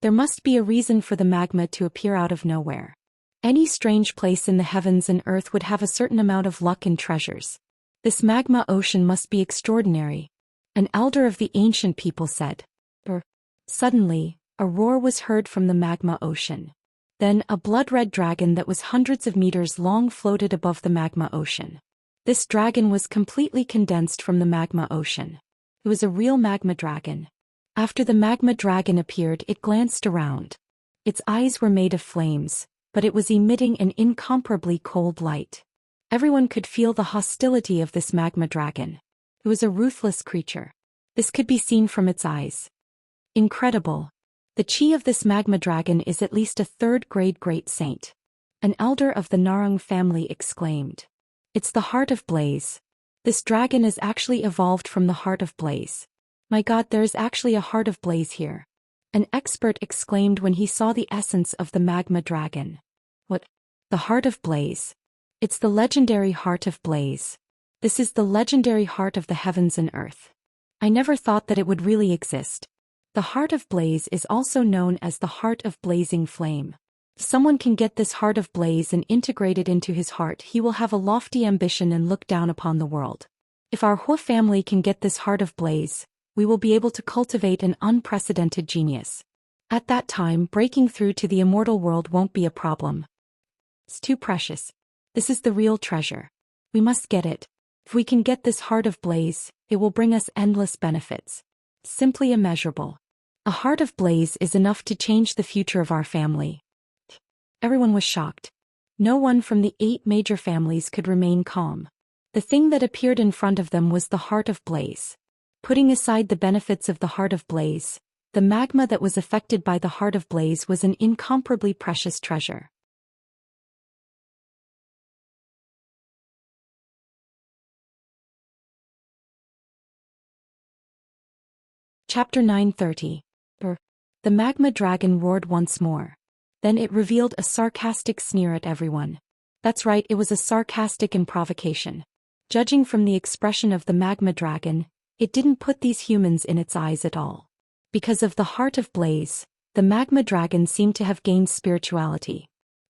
There must be a reason for the magma to appear out of nowhere. Any strange place in the heavens and earth would have a certain amount of luck and treasures. This magma ocean must be extraordinary. An elder of the ancient people said. Suddenly, a roar was heard from the magma ocean. Then a blood-red dragon that was hundreds of meters long floated above the magma ocean. This dragon was completely condensed from the magma ocean. It was a real magma dragon. After the magma dragon appeared, it glanced around. Its eyes were made of flames, but it was emitting an incomparably cold light. Everyone could feel the hostility of this magma dragon. It was a ruthless creature. This could be seen from its eyes. Incredible. The chi of this magma dragon is at least a 3rd grade great saint. An elder of the Narang family exclaimed. It's the heart of Blaze. This dragon is actually evolved from the heart of Blaze. My god, there is actually a heart of Blaze here. an expert exclaimed when he saw the essence of the magma dragon. What? The Heart of Blaze. It's the legendary Heart of Blaze. This is the legendary heart of the heavens and earth. I never thought that it would really exist. The Heart of Blaze is also known as the Heart of Blazing Flame. If someone can get this Heart of Blaze and integrate it into his heart, he will have a lofty ambition and look down upon the world. If our Hu family can get this Heart of Blaze, we will be able to cultivate an unprecedented genius. At that time, breaking through to the immortal world won't be a problem. It's too precious. This is the real treasure. We must get it. If we can get this Heart of Blaze, it will bring us endless benefits. Simply immeasurable. A Heart of Blaze is enough to change the future of our family. Everyone was shocked. No one from the 8 major families could remain calm. The thing that appeared in front of them was the Heart of Blaze. Putting aside the benefits of the Heart of Blaze, the magma that was affected by the Heart of Blaze was an incomparably precious treasure. Chapter 930. The magma dragon roared once more. Then it revealed a sarcastic sneer at everyone. That's right, it was a sarcastic improvocation. Judging from the expression of the magma dragon, it didn't put these humans in its eyes at all. Because of the Heart of Blaze, the magma dragon seemed to have gained spirituality.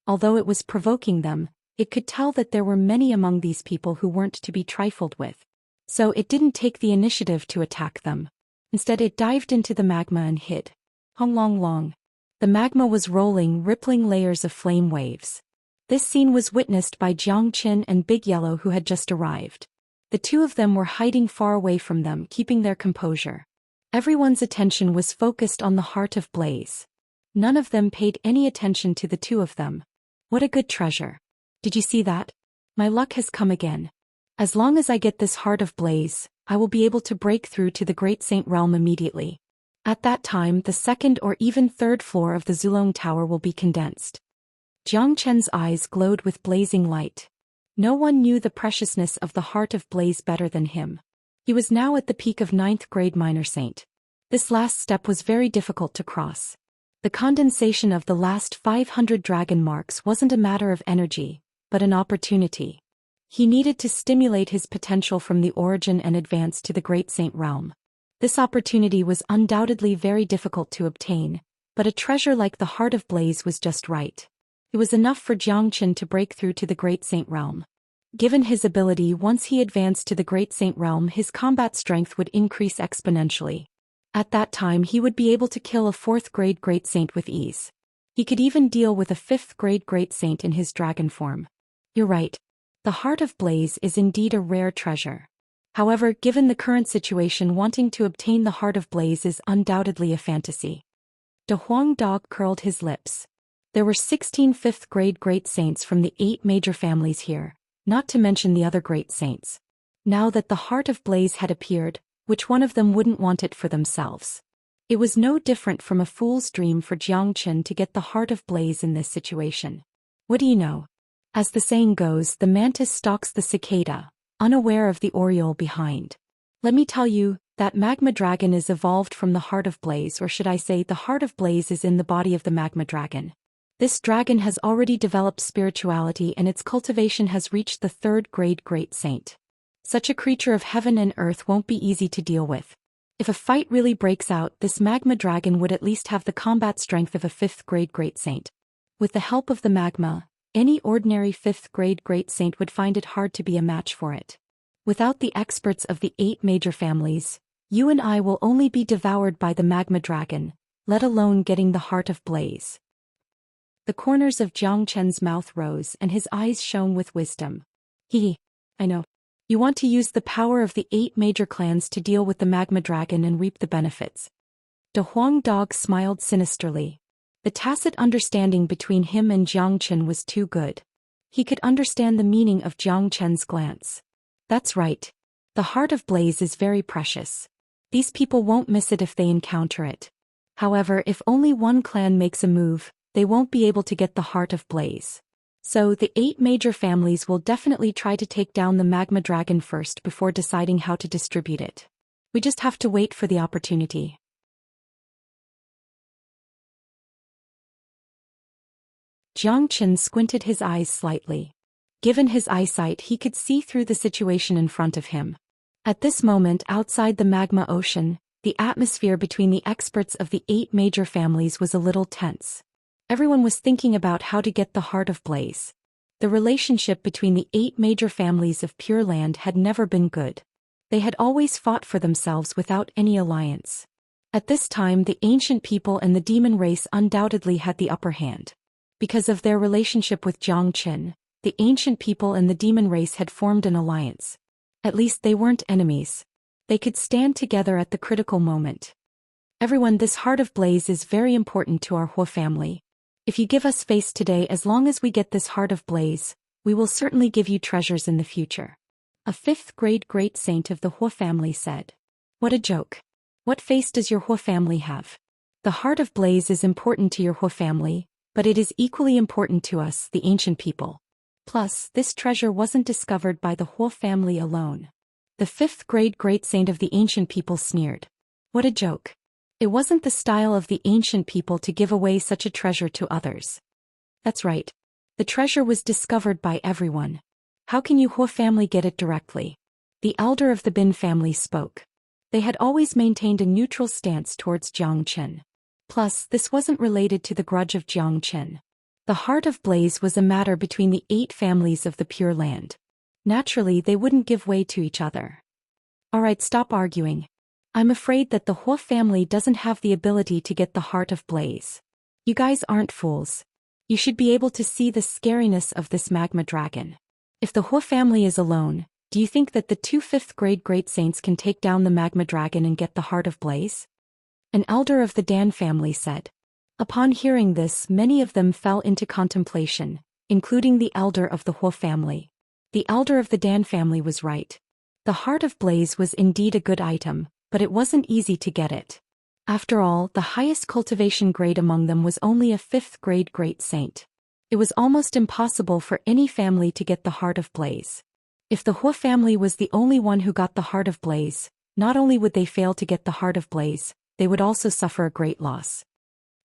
Although it was provoking them, it could tell that there were many among these people who weren't to be trifled with. So it didn't take the initiative to attack them. Instead, it dived into the magma and hid. Long. The magma was rolling, rippling layers of flame waves. This scene was witnessed by Zhou Xian and Big Yellow, who had just arrived. The two of them were hiding far away from them, keeping their composure. Everyone's attention was focused on the Heart of Blaze. None of them paid any attention to the two of them. What a good treasure. Did you see that? My luck has come again. As long as I get this Heart of Blaze, I will be able to break through to the Great Saint Realm immediately. At that time, the 2nd or even 3rd floor of the Zulong Tower will be condensed. Jiang Chen's eyes glowed with blazing light. No one knew the preciousness of the Heart of Blaze better than him. He was now at the peak of 9th grade minor saint. This last step was very difficult to cross. The condensation of the last 500 dragon marks wasn't a matter of energy, but an opportunity. He needed to stimulate his potential from the origin and advance to the Great Saint Realm. This opportunity was undoubtedly very difficult to obtain, but a treasure like the Heart of Blaze was just right. It was enough for Jiang Chen to break through to the Great Saint Realm. Given his ability, once he advanced to the Great Saint Realm, his combat strength would increase exponentially. At that time, he would be able to kill a 4th grade Great Saint with ease. He could even deal with a 5th grade Great Saint in his dragon form. You're right. The Heart of Blaze is indeed a rare treasure. However, given the current situation, wanting to obtain the Heart of Blaze is undoubtedly a fantasy. De Huang Dog curled his lips. There were 16 5th grade Great Saints from the 8 major families here, not to mention the other Great Saints. Now that the Heart of Blaze had appeared, which one of them wouldn't want it for themselves? It was no different from a fool's dream for Jiang Chen to get the Heart of Blaze in this situation. What do you know? As the saying goes, the mantis stalks the cicada, unaware of the oriole behind. Let me tell you, that magma dragon is evolved from the Heart of Blaze, or should I say the Heart of Blaze is in the body of the magma dragon. This dragon has already developed spirituality and its cultivation has reached the 3rd grade Great Saint. Such a creature of heaven and earth won't be easy to deal with. If a fight really breaks out, this magma dragon would at least have the combat strength of a 5th grade Great Saint. With the help of the magma, any ordinary 5th grade Great Saint would find it hard to be a match for it. Without the experts of the 8 major families, you and I will only be devoured by the magma dragon, let alone getting the Heart of Blaze. The corners of Jiang Chen's mouth rose and his eyes shone with wisdom. I know. You want to use the power of the 8 major clans to deal with the magma dragon and reap the benefits. De Huang Dog smiled sinisterly. The tacit understanding between him and Jiang Chen was too good. He could understand the meaning of Jiang Chen's glance. That's right. The Heart of Blaze is very precious. These people won't miss it if they encounter it. However, if only one clan makes a move, they won't be able to get the Heart of Blaze. So the 8 major families will definitely try to take down the magma dragon first before deciding how to distribute it. We just have to wait for the opportunity. Zhou Xian squinted his eyes slightly. Given his eyesight, he could see through the situation in front of him. At this moment, outside the magma ocean, the atmosphere between the experts of the 8 major families was a little tense. Everyone was thinking about how to get the Heart of Blaze. The relationship between the 8 major families of Pure Land had never been good. They had always fought for themselves without any alliance. At this time, the ancient people and the demon race undoubtedly had the upper hand. Because of their relationship with Zhou Xian, the ancient people and the demon race had formed an alliance. At least they weren't enemies. They could stand together at the critical moment. Everyone, this Heart of Blaze is very important to our Hua family. If you give us face today, as long as we get this Heart of Blaze, we will certainly give you treasures in the future. A 5th grade great saint of the Hua family said. What a joke. What face does your Hua family have? The Heart of Blaze is important to your Hua family, but it is equally important to us, the ancient people. Plus, this treasure wasn't discovered by the Hua family alone. The 5th grade great saint of the ancient people sneered. What a joke. It wasn't the style of the ancient people to give away such a treasure to others. That's right. The treasure was discovered by everyone. How can you Hua family get it directly? The elder of the Bin family spoke. They had always maintained a neutral stance towards Zhou Xian. Plus, this wasn't related to the grudge of Zhou Xian. The Heart of Blaze was a matter between the 8 families of the Pure Land. Naturally, they wouldn't give way to each other. Alright, stop arguing. I'm afraid that the Hua family doesn't have the ability to get the Heart of Blaze. You guys aren't fools. You should be able to see the scariness of this magma dragon. If the Hua family is alone, do you think that the 2 5th grade great saints can take down the magma dragon and get the Heart of Blaze? An elder of the Dan family said. Upon hearing this, many of them fell into contemplation, including the elder of the Hua family. The elder of the Dan family was right. The Heart of Blaze was indeed a good item, but it wasn't easy to get it. After all, the highest cultivation grade among them was only a 5th grade great saint. It was almost impossible for any family to get the Heart of Blaze. If the Hua family was the only one who got the Heart of Blaze, not only would they fail to get the Heart of Blaze, they would also suffer a great loss.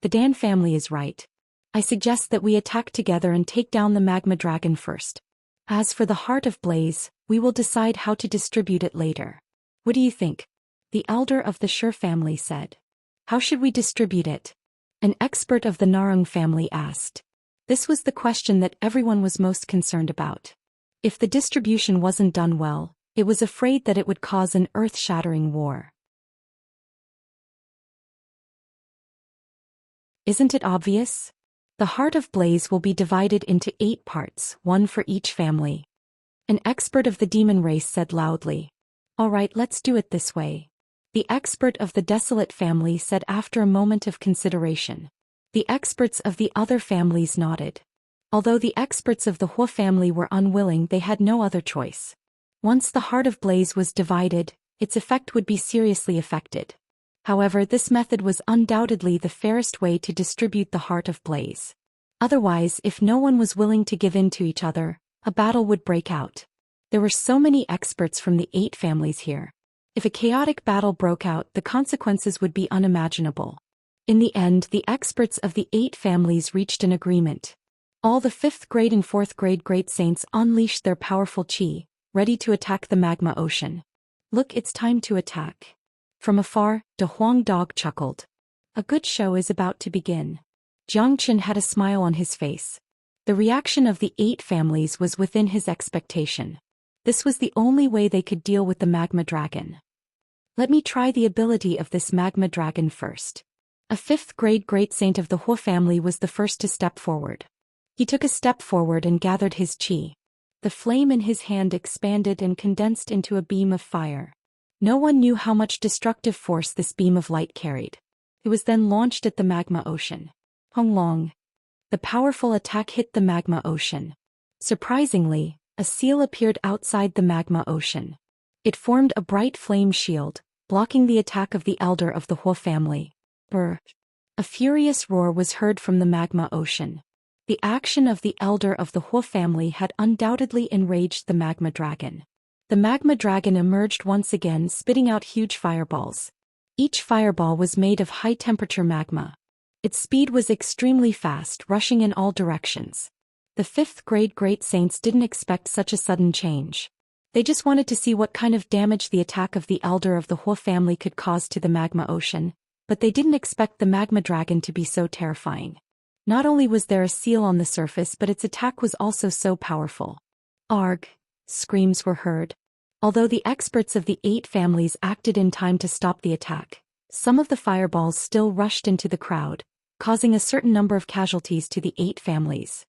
The Dan family is right. I suggest that we attack together and take down the magma dragon first. As for the Heart of Blaze, we will decide how to distribute it later. What do you think? The elder of the Shi family said. How should we distribute it? An expert of the Narung family asked. This was the question that everyone was most concerned about. If the distribution wasn't done well, it was afraid that it would cause an earth-shattering war. Isn't it obvious? The Heart of Blaze will be divided into 8 parts, 1 for each family. An expert of the demon race said loudly. Alright, let's do it this way. The expert of the Desolate family said after a moment of consideration. The experts of the other families nodded. Although the experts of the Hua family were unwilling, they had no other choice. Once the Heart of Blaze was divided, its effect would be seriously affected. However, this method was undoubtedly the fairest way to distribute the Heart of Blaze. Otherwise, if no one was willing to give in to each other, a battle would break out. There were so many experts from the 8 families here. If a chaotic battle broke out, the consequences would be unimaginable. In the end, the experts of the 8 families reached an agreement. All the 5th grade and 4th grade great saints unleashed their powerful qi, ready to attack the magma ocean. Look, it's time to attack. From afar, De Huang Dog chuckled. A good show is about to begin. Zhou Xian had a smile on his face. The reaction of the 8 families was within his expectation. This was the only way they could deal with the magma dragon. Let me try the ability of this magma dragon first. A 5th grade great saint of the Hua family was the first to step forward. He took a step forward and gathered his qi. The flame in his hand expanded and condensed into a beam of fire. No one knew how much destructive force this beam of light carried. It was then launched at the magma ocean. Hong Long. The powerful attack hit the magma ocean. Surprisingly, a seal appeared outside the magma ocean. It formed a bright flame shield, blocking the attack of the elder of the Hua family. Brr. A furious roar was heard from the magma ocean. The action of the elder of the Hua family had undoubtedly enraged the magma dragon. The magma dragon emerged once again, spitting out huge fireballs. Each fireball was made of high-temperature magma. Its speed was extremely fast, rushing in all directions. The 5th grade Great Saints didn't expect such a sudden change. They just wanted to see what kind of damage the attack of the elder of the Hua family could cause to the magma ocean, but they didn't expect the magma dragon to be so terrifying. Not only was there a seal on the surface, but its attack was also so powerful. Arg! Screams were heard. Although the experts of the 8 families acted in time to stop the attack, some of the fireballs still rushed into the crowd, causing a certain number of casualties to the 8 families.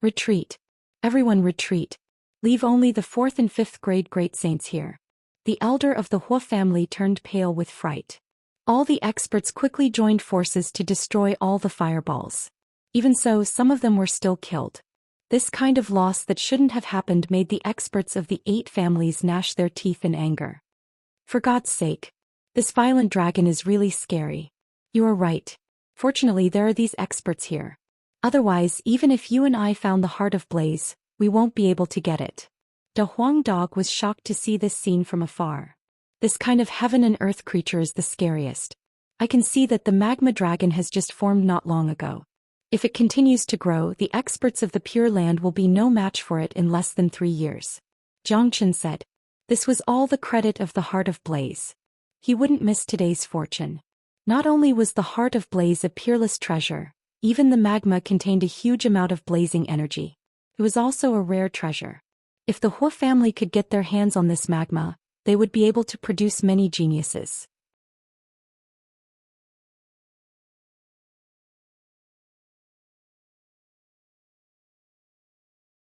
Retreat. Everyone retreat. Leave only the 4th and 5th grade Great Saints here. The elder of the Hua family turned pale with fright. All the experts quickly joined forces to destroy all the fireballs. Even so, some of them were still killed. This kind of loss that shouldn't have happened made the experts of the 8 families gnash their teeth in anger. For God's sake. This violent dragon is really scary. You are right. Fortunately, there are these experts here. Otherwise, even if you and I found the Heart of Blaze, we won't be able to get it. Da Huang Dog was shocked to see this scene from afar. This kind of heaven and earth creature is the scariest. I can see that the magma dragon has just formed not long ago. If it continues to grow, the experts of the Pure Land will be no match for it in less than 3 years. Zhou Xian said. This was all the credit of the Heart of Blaze. He wouldn't miss today's fortune. Not only was the Heart of Blaze a peerless treasure, even the magma contained a huge amount of blazing energy. It was also a rare treasure. If the Hua family could get their hands on this magma, they would be able to produce many geniuses.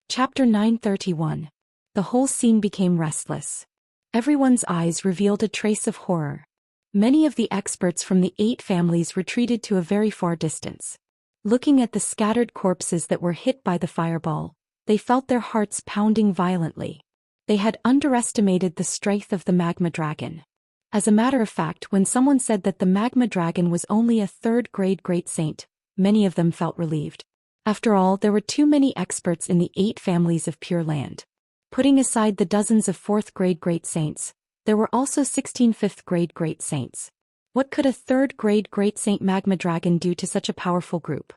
Chapter 931. The whole scene became restless. Everyone's eyes revealed a trace of horror. Many of the experts from the 8 families retreated to a very far distance. Looking at the scattered corpses that were hit by the fireball, they felt their hearts pounding violently. They had underestimated the strength of the magma dragon. As a matter of fact, when someone said that the magma dragon was only a 3rd grade Great Saint, many of them felt relieved. After all, there were too many experts in the 8 families of Pure Land. Putting aside the dozens of 4th grade Great Saints, there were also 16 5th grade Great Saints. What could a 3rd grade Great Saint magma dragon do to such a powerful group?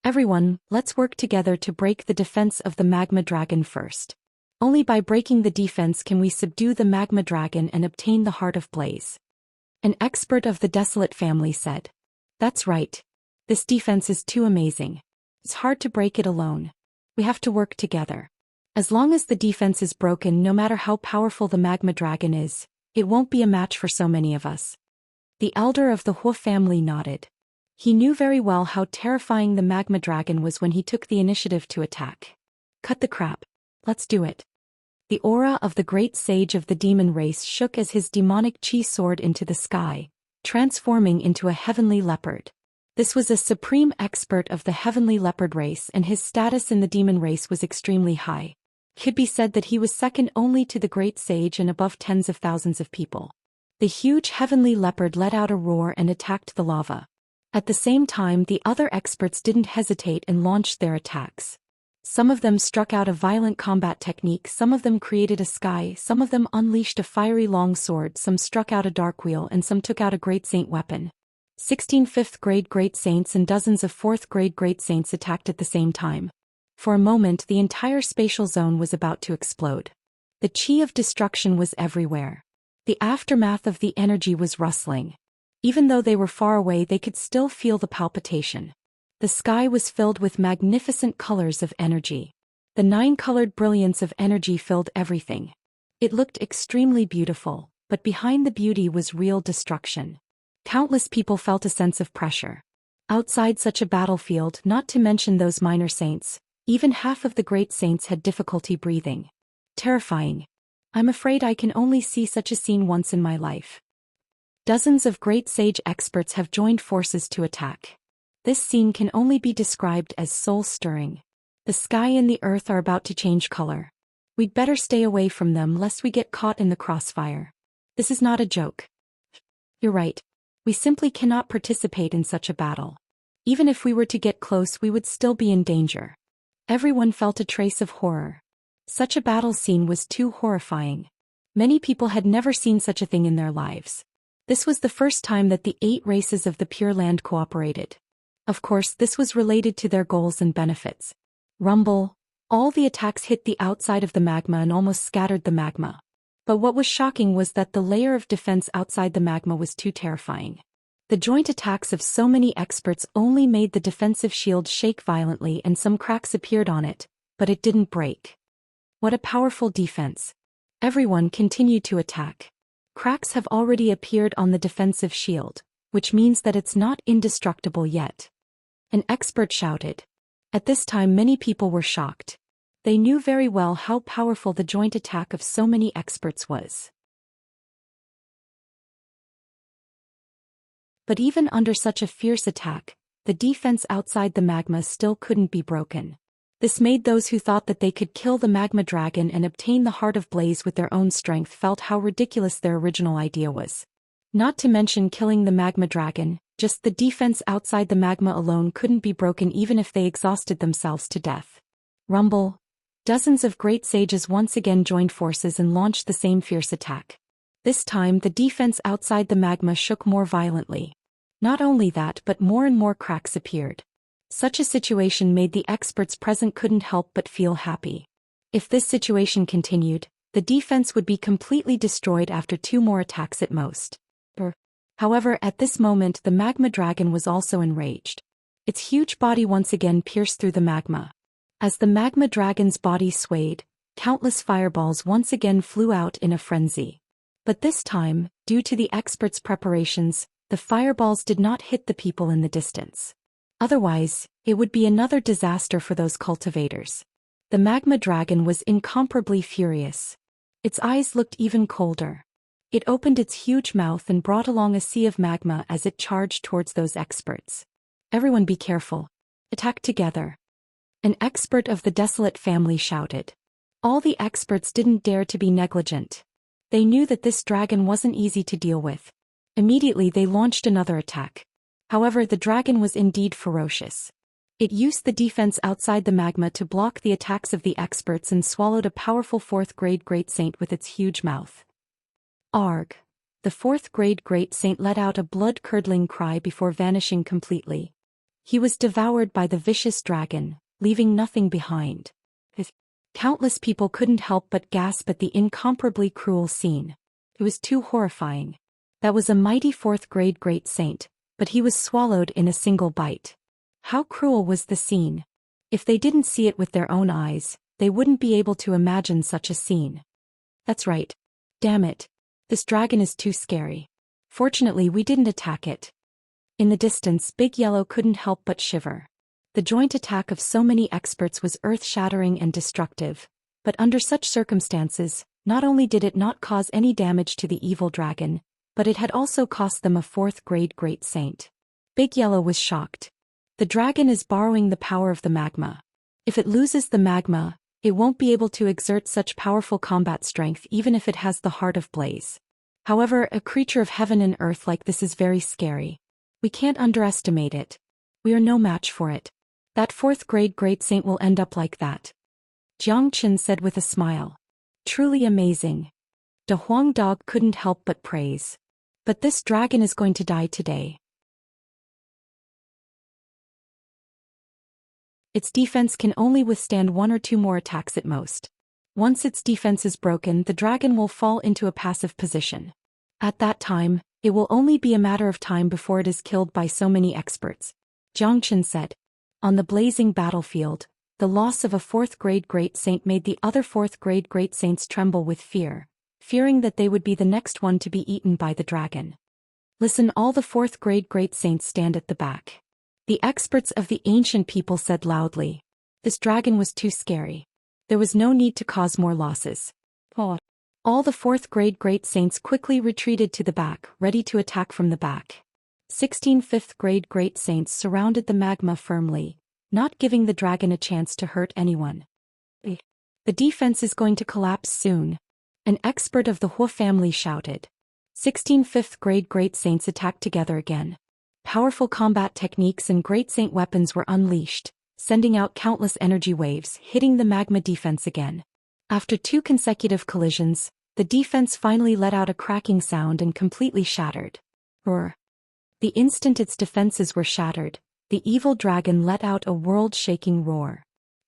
Everyone, let's work together to break the defense of the magma dragon first. Only by breaking the defense can we subdue the magma dragon and obtain the Heart of Blaze. An expert of the Desolate family said. That's right. This defense is too amazing. It's hard to break it alone. We have to work together. As long as the defense is broken, no matter how powerful the magma dragon is, it won't be a match for so many of us. The elder of the Hua family nodded. He knew very well how terrifying the magma dragon was when he took the initiative to attack. Cut the crap. Let's do it. The aura of the great sage of the demon race shook as his demonic chi soared into the sky, transforming into a heavenly leopard. This was a supreme expert of the heavenly leopard race, and his status in the demon race was extremely high. It could be said that he was second only to the great sage and above tens of thousands of people. The huge heavenly leopard let out a roar and attacked the lava. At the same time, the other experts didn't hesitate and launched their attacks. Some of them struck out a violent combat technique, some of them created a sky, some of them unleashed a fiery long sword, some struck out a dark wheel, and some took out a great saint weapon. 16 5th grade Great Saints and dozens of 4th grade Great Saints attacked at the same time. For a moment, the entire spatial zone was about to explode. The chi of destruction was everywhere. The aftermath of the energy was rustling. Even though they were far away, they could still feel the palpitation. The sky was filled with magnificent colors of energy. The 9-colored brilliance of energy filled everything. It looked extremely beautiful, but behind the beauty was real destruction. Countless people felt a sense of pressure. Outside such a battlefield, not to mention those minor saints, even half of the great saints had difficulty breathing. Terrifying. I'm afraid I can only see such a scene once in my life. Dozens of great sage experts have joined forces to attack. This scene can only be described as soul-stirring. The sky and the earth are about to change color. We'd better stay away from them lest we get caught in the crossfire. This is not a joke. You're right. We simply cannot participate in such a battle. Even if we were to get close, we would still be in danger. Everyone felt a trace of horror. Such a battle scene was too horrifying. Many people had never seen such a thing in their lives. This was the first time that the 8 races of the Pure Land cooperated. Of course, this was related to their goals and benefits. Rumble. All the attacks hit the outside of the magma and almost scattered the magma. But what was shocking was that the layer of defense outside the magma was too terrifying. The joint attacks of so many experts only made the defensive shield shake violently and some cracks appeared on it, but it didn't break. What a powerful defense. Everyone continued to attack. Cracks have already appeared on the defensive shield, which means that it's not indestructible yet. An expert shouted. At this time many people were shocked. They knew very well how powerful the joint attack of so many experts was. But even under such a fierce attack, the defense outside the magma still couldn't be broken. This made those who thought that they could kill the magma dragon and obtain the Heart of Blaze with their own strength felt how ridiculous their original idea was. Not to mention killing the magma dragon, just the defense outside the magma alone couldn't be broken even if they exhausted themselves to death. Rumble. Dozens of great sages once again joined forces and launched the same fierce attack. This time the defense outside the magma shook more violently. Not only that, but more and more cracks appeared. Such a situation made the experts present couldn't help but feel happy. If this situation continued, the defense would be completely destroyed after 2 more attacks at most. However, at this moment the magma dragon was also enraged. Its huge body once again pierced through the magma. As the magma dragon's body swayed, countless fireballs once again flew out in a frenzy. But this time, due to the experts' preparations, the fireballs did not hit the people in the distance. Otherwise, it would be another disaster for those cultivators. The magma dragon was incomparably furious. Its eyes looked even colder. It opened its huge mouth and brought along a sea of magma as it charged towards those experts. Everyone be careful. Attack together. An expert of the Desolate family shouted. All the experts didn't dare to be negligent. They knew that this dragon wasn't easy to deal with. Immediately they launched another attack. However, the dragon was indeed ferocious. It used the defense outside the magma to block the attacks of the experts and swallowed a powerful 4th grade Great Saint with its huge mouth. Arg! The 4th grade Great Saint let out a blood-curdling cry before vanishing completely. He was devoured by the vicious dragon, leaving nothing behind. Countless people couldn't help but gasp at the incomparably cruel scene. It was too horrifying. That was a mighty 4th grade Great Saint, but he was swallowed in a single bite. How cruel was the scene? If they didn't see it with their own eyes, they wouldn't be able to imagine such a scene. That's right. Damn it. This dragon is too scary. Fortunately, we didn't attack it. In the distance, Big Yellow couldn't help but shiver. The joint attack of so many experts was earth-shattering and destructive, but under such circumstances, not only did it not cause any damage to the evil dragon, but it had also cost them a 4th grade Great Saint. Big Yellow was shocked. The dragon is borrowing the power of the magma. If it loses the magma, it won't be able to exert such powerful combat strength even if it has the Heart of Blaze. However, a creature of heaven and earth like this is very scary. We can't underestimate it. We are no match for it. That 4th grade Great Saint will end up like that. Xianxia said with a smile. Truly amazing. De Huang Dog couldn't help but praise. But this dragon is going to die today. Its defense can only withstand 1 or 2 more attacks at most. Once its defense is broken, the dragon will fall into a passive position. At that time, it will only be a matter of time before it is killed by so many experts. Xianxia said. On the blazing battlefield, the loss of a 4th grade Great Saint made the other 4th grade Great Saints tremble with fear, fearing that they would be the next one to be eaten by the dragon. Listen, all the 4th grade Great Saints stand at the back. The experts of the ancient people said loudly. This dragon was too scary. There was no need to cause more losses. All the 4th grade Great Saints quickly retreated to the back, ready to attack from the back. 16 5th grade Great Saints surrounded the magma firmly, not giving the dragon a chance to hurt anyone. The defense is going to collapse soon. An expert of the Hua family shouted. 16 5th grade Great Saints attacked together again. Powerful combat techniques and Great Saint weapons were unleashed, sending out countless energy waves, hitting the magma defense again. After 2 consecutive collisions, the defense finally let out a cracking sound and completely shattered. Roar. The instant its defenses were shattered, the evil dragon let out a world-shaking roar.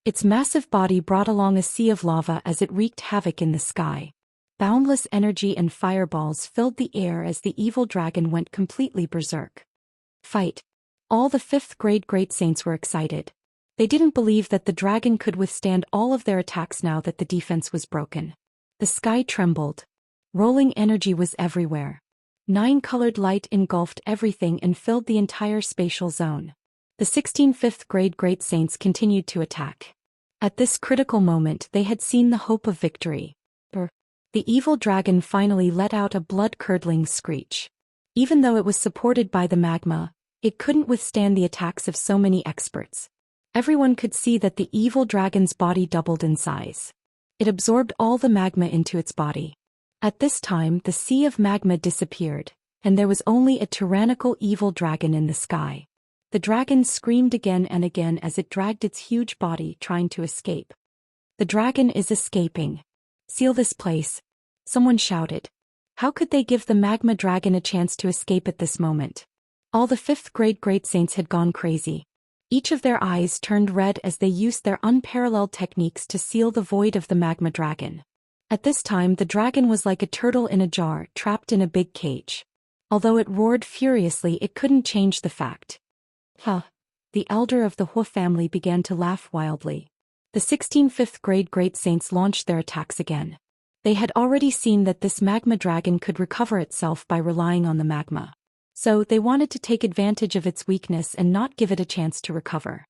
Its massive body brought along a sea of lava as it wreaked havoc in the sky. Boundless energy and fireballs filled the air as the evil dragon went completely berserk. Fight! All the 5th grade Great Saints were excited. They didn't believe that the dragon could withstand all of their attacks now that the defense was broken. The sky trembled. Rolling energy was everywhere. 9-colored light engulfed everything and filled the entire spatial zone. The 16 5th grade Great Saints continued to attack. At this critical moment they had seen the hope of victory. The evil dragon finally let out a blood-curdling screech. Even though it was supported by the magma, it couldn't withstand the attacks of so many experts. Everyone could see that the evil dragon's body doubled in size. It absorbed all the magma into its body. At this time the sea of magma disappeared, and there was only a tyrannical evil dragon in the sky. The dragon screamed again and again as it dragged its huge body trying to escape. The dragon is escaping. Seal this place. Someone shouted. How could they give the magma dragon a chance to escape at this moment? All the 5th grade Great Saints had gone crazy. Each of their eyes turned red as they used their unparalleled techniques to seal the void of the magma dragon. At this time the dragon was like a turtle in a jar trapped in a big cage. Although it roared furiously, it couldn't change the fact. The elder of the Hu family began to laugh wildly. The 16 5th grade Great Saints launched their attacks again. They had already seen that this magma dragon could recover itself by relying on the magma. So they wanted to take advantage of its weakness and not give it a chance to recover.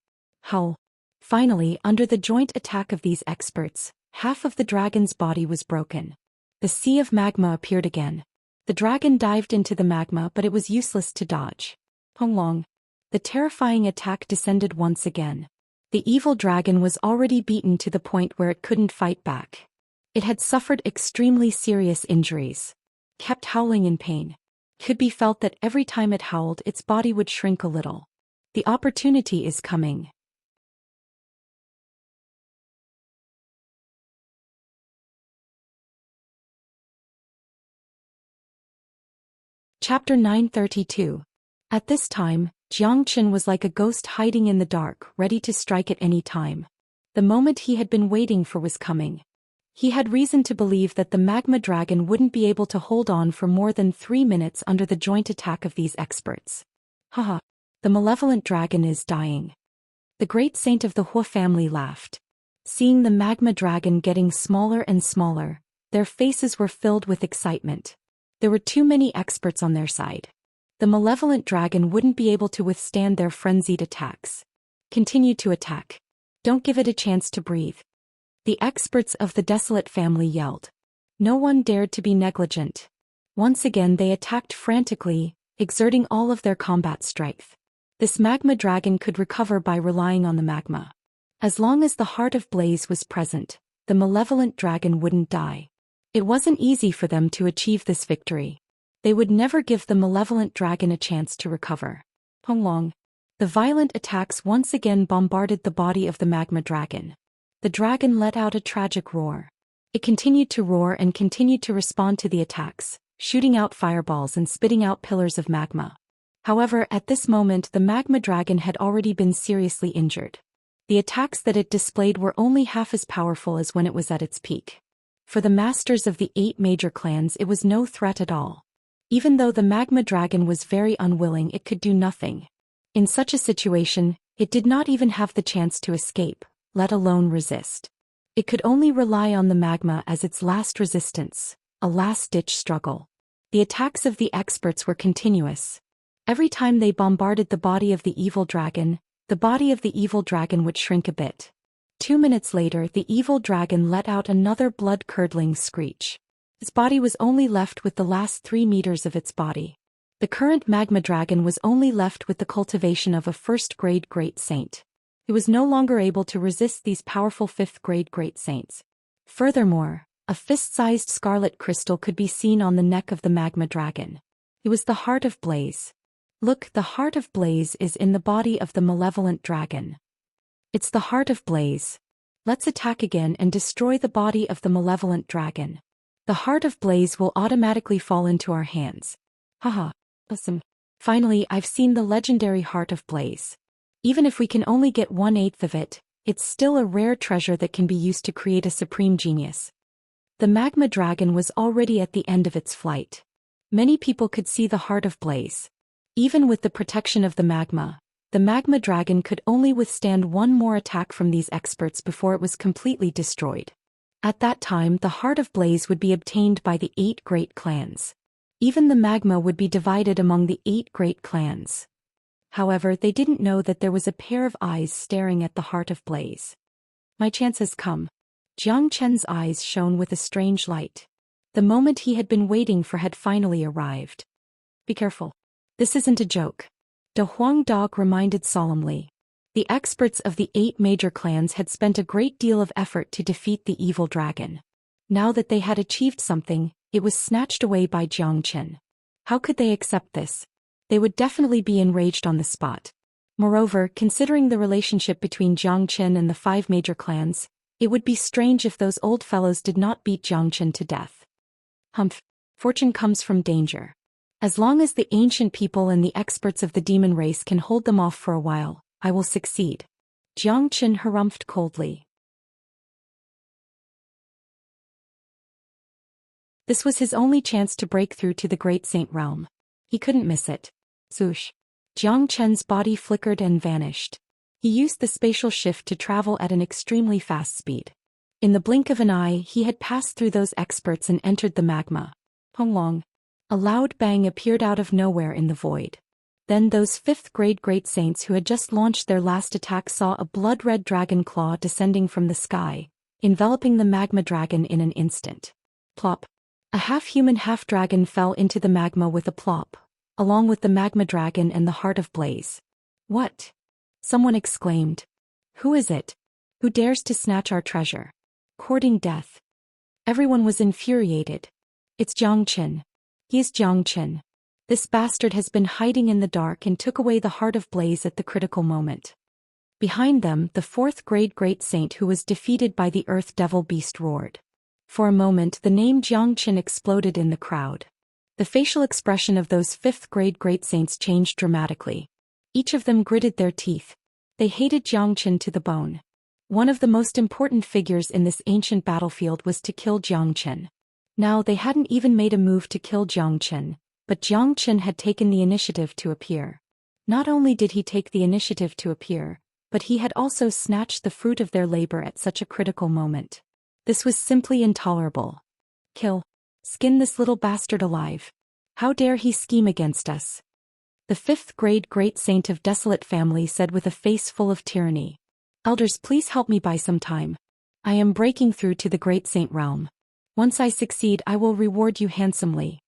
Finally, under the joint attack of these experts, half of the dragon's body was broken. The sea of magma appeared again. The dragon dived into the magma, but it was useless to dodge. The terrifying attack descended once again. The evil dragon was already beaten to the point where it couldn't fight back. It had suffered extremely serious injuries. Kept howling in pain. Could be felt that every time it howled its body would shrink a little. The opportunity is coming. Chapter 932. At this time, Xianxia was like a ghost hiding in the dark, ready to strike at any time. The moment he had been waiting for was coming. He had reason to believe that the magma dragon wouldn't be able to hold on for more than 3 minutes under the joint attack of these experts. The malevolent dragon is dying. The great saint of the Hu family laughed. Seeing the magma dragon getting smaller and smaller, their faces were filled with excitement. There were too many experts on their side. The malevolent dragon wouldn't be able to withstand their frenzied attacks. Continue to attack. Don't give it a chance to breathe. The experts of the desolate family yelled. No one dared to be negligent. Once again they attacked frantically, exerting all of their combat strength. This magma dragon could recover by relying on the magma. As long as the heart of blaze was present, the malevolent dragon wouldn't die. It wasn't easy for them to achieve this victory. They would never give the malevolent dragon a chance to recover. The violent attacks once again bombarded the body of the magma dragon. The dragon let out a tragic roar. It continued to roar and continued to respond to the attacks, shooting out fireballs and spitting out pillars of magma. However, at this moment the magma dragon had already been seriously injured. The attacks that it displayed were only half as powerful as when it was at its peak. For the masters of the 8 major clans it was no threat at all. Even though the magma dragon was very unwilling, it could do nothing. In such a situation, it did not even have the chance to escape, let alone resist. It could only rely on the magma as its last resistance, a last-ditch struggle. The attacks of the experts were continuous. Every time they bombarded the body of the evil dragon, the body of the evil dragon would shrink a bit. 2 minutes later the evil dragon let out another blood-curdling screech. Its body was only left with the last 3 meters of its body. The current magma dragon was only left with the cultivation of a first-grade great saint. It was no longer able to resist these powerful 5th-grade great saints. Furthermore, a fist-sized scarlet crystal could be seen on the neck of the magma dragon. It was the heart of blaze. Look, the heart of blaze is in the body of the malevolent dragon. It's the heart of blaze. Let's attack again and destroy the body of the malevolent dragon. The heart of blaze will automatically fall into our hands. Awesome. Finally, I've seen the legendary heart of blaze. Even if we can only get 1/8 of it, it's still a rare treasure that can be used to create a supreme genius. The magma dragon was already at the end of its flight. Many people could see the heart of blaze. Even with the protection of the magma dragon could only withstand one more attack from these experts before it was completely destroyed. At that time, the heart of blaze would be obtained by the 8 great clans. Even the magma would be divided among the 8 great clans. However, they didn't know that there was a pair of eyes staring at the heart of blaze. My chance has come. Jiang Chen's eyes shone with a strange light. The moment he had been waiting for had finally arrived. Be careful. This isn't a joke. De Huang Dog reminded solemnly. The experts of the 8 major clans had spent a great deal of effort to defeat the evil dragon. Now that they had achieved something, it was snatched away by Jiang Chen. How could they accept this? They would definitely be enraged on the spot. Moreover, considering the relationship between Jiang Chen and the 5 major clans, it would be strange if those old fellows did not beat Jiang Chen to death. Humph. Fortune comes from danger. As long as the ancient people and the experts of the demon race can hold them off for a while, I will succeed. Jiang Chen harumphed coldly. This was his only chance to break through to the Great Saint realm. He couldn't miss it. Swoosh. Jiang Chen's body flickered and vanished. He used the spatial shift to travel at an extremely fast speed. In the blink of an eye, he had passed through those experts and entered the magma. Honglong. A loud bang appeared out of nowhere in the void. Then those 5th grade great saints who had just launched their last attack saw a blood-red dragon claw descending from the sky, enveloping the magma dragon in an instant. Plop. A half-human half-dragon fell into the magma with a plop, along with the magma dragon and the heart of blaze. What? Someone exclaimed. Who is it? Who dares to snatch our treasure? Courting death. Everyone was infuriated. It's Jiang Chen. He is Jiang Chen. This bastard has been hiding in the dark and took away the heart of blaze at the critical moment. Behind them, the 4th grade great saint who was defeated by the earth devil beast roared. For a moment, the name Jiang Chen exploded in the crowd. The facial expression of those 5th grade great saints changed dramatically. Each of them gritted their teeth. They hated Jiang Chen to the bone. One of the most important figures in this ancient battlefield was to kill Jiang Chen. Now they hadn't even made a move to kill Jiang Chen, but Jiang Chen had taken the initiative to appear. Not only did he take the initiative to appear, but he had also snatched the fruit of their labor at such a critical moment. This was simply intolerable. Kill. Skin this little bastard alive. How dare he scheme against us? The 5th grade great saint of desolate family said with a face full of tyranny. Elders, please help me buy some time. I am breaking through to the great saint realm. Once I succeed, I will reward you handsomely.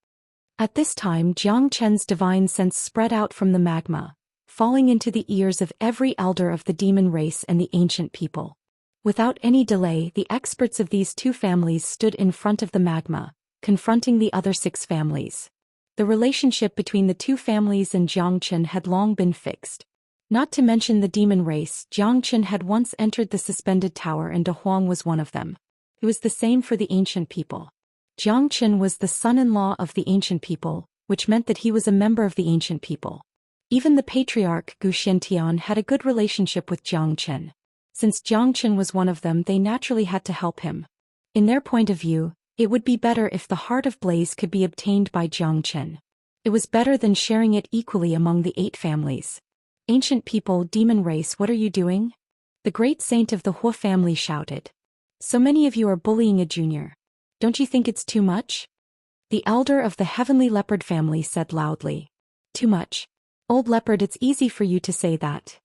At this time, Jiang Chen's divine sense spread out from the magma, falling into the ears of every elder of the demon race and the ancient people. Without any delay, the experts of these 2 families stood in front of the magma, confronting the other 6 families. The relationship between the 2 families and Jiang Chen had long been fixed. Not to mention the demon race, Jiang Chen had once entered the suspended tower and De Huang was one of them. It was the same for the ancient people. Jiang Chen was the son-in-law of the ancient people, which meant that he was a member of the ancient people. Even the patriarch Gu Xiantian had a good relationship with Jiang Chen. Since Jiang Chen was one of them, they naturally had to help him. In their point of view, it would be better if the heart of blaze could be obtained by Jiang Chen. It was better than sharing it equally among the 8 families. Ancient people, demon race, what are you doing? The great saint of the Hua family shouted. So many of you are bullying a junior. Don't you think it's too much? The elder of the heavenly leopard family said loudly. Too much. Old leopard, it's easy for you to say that.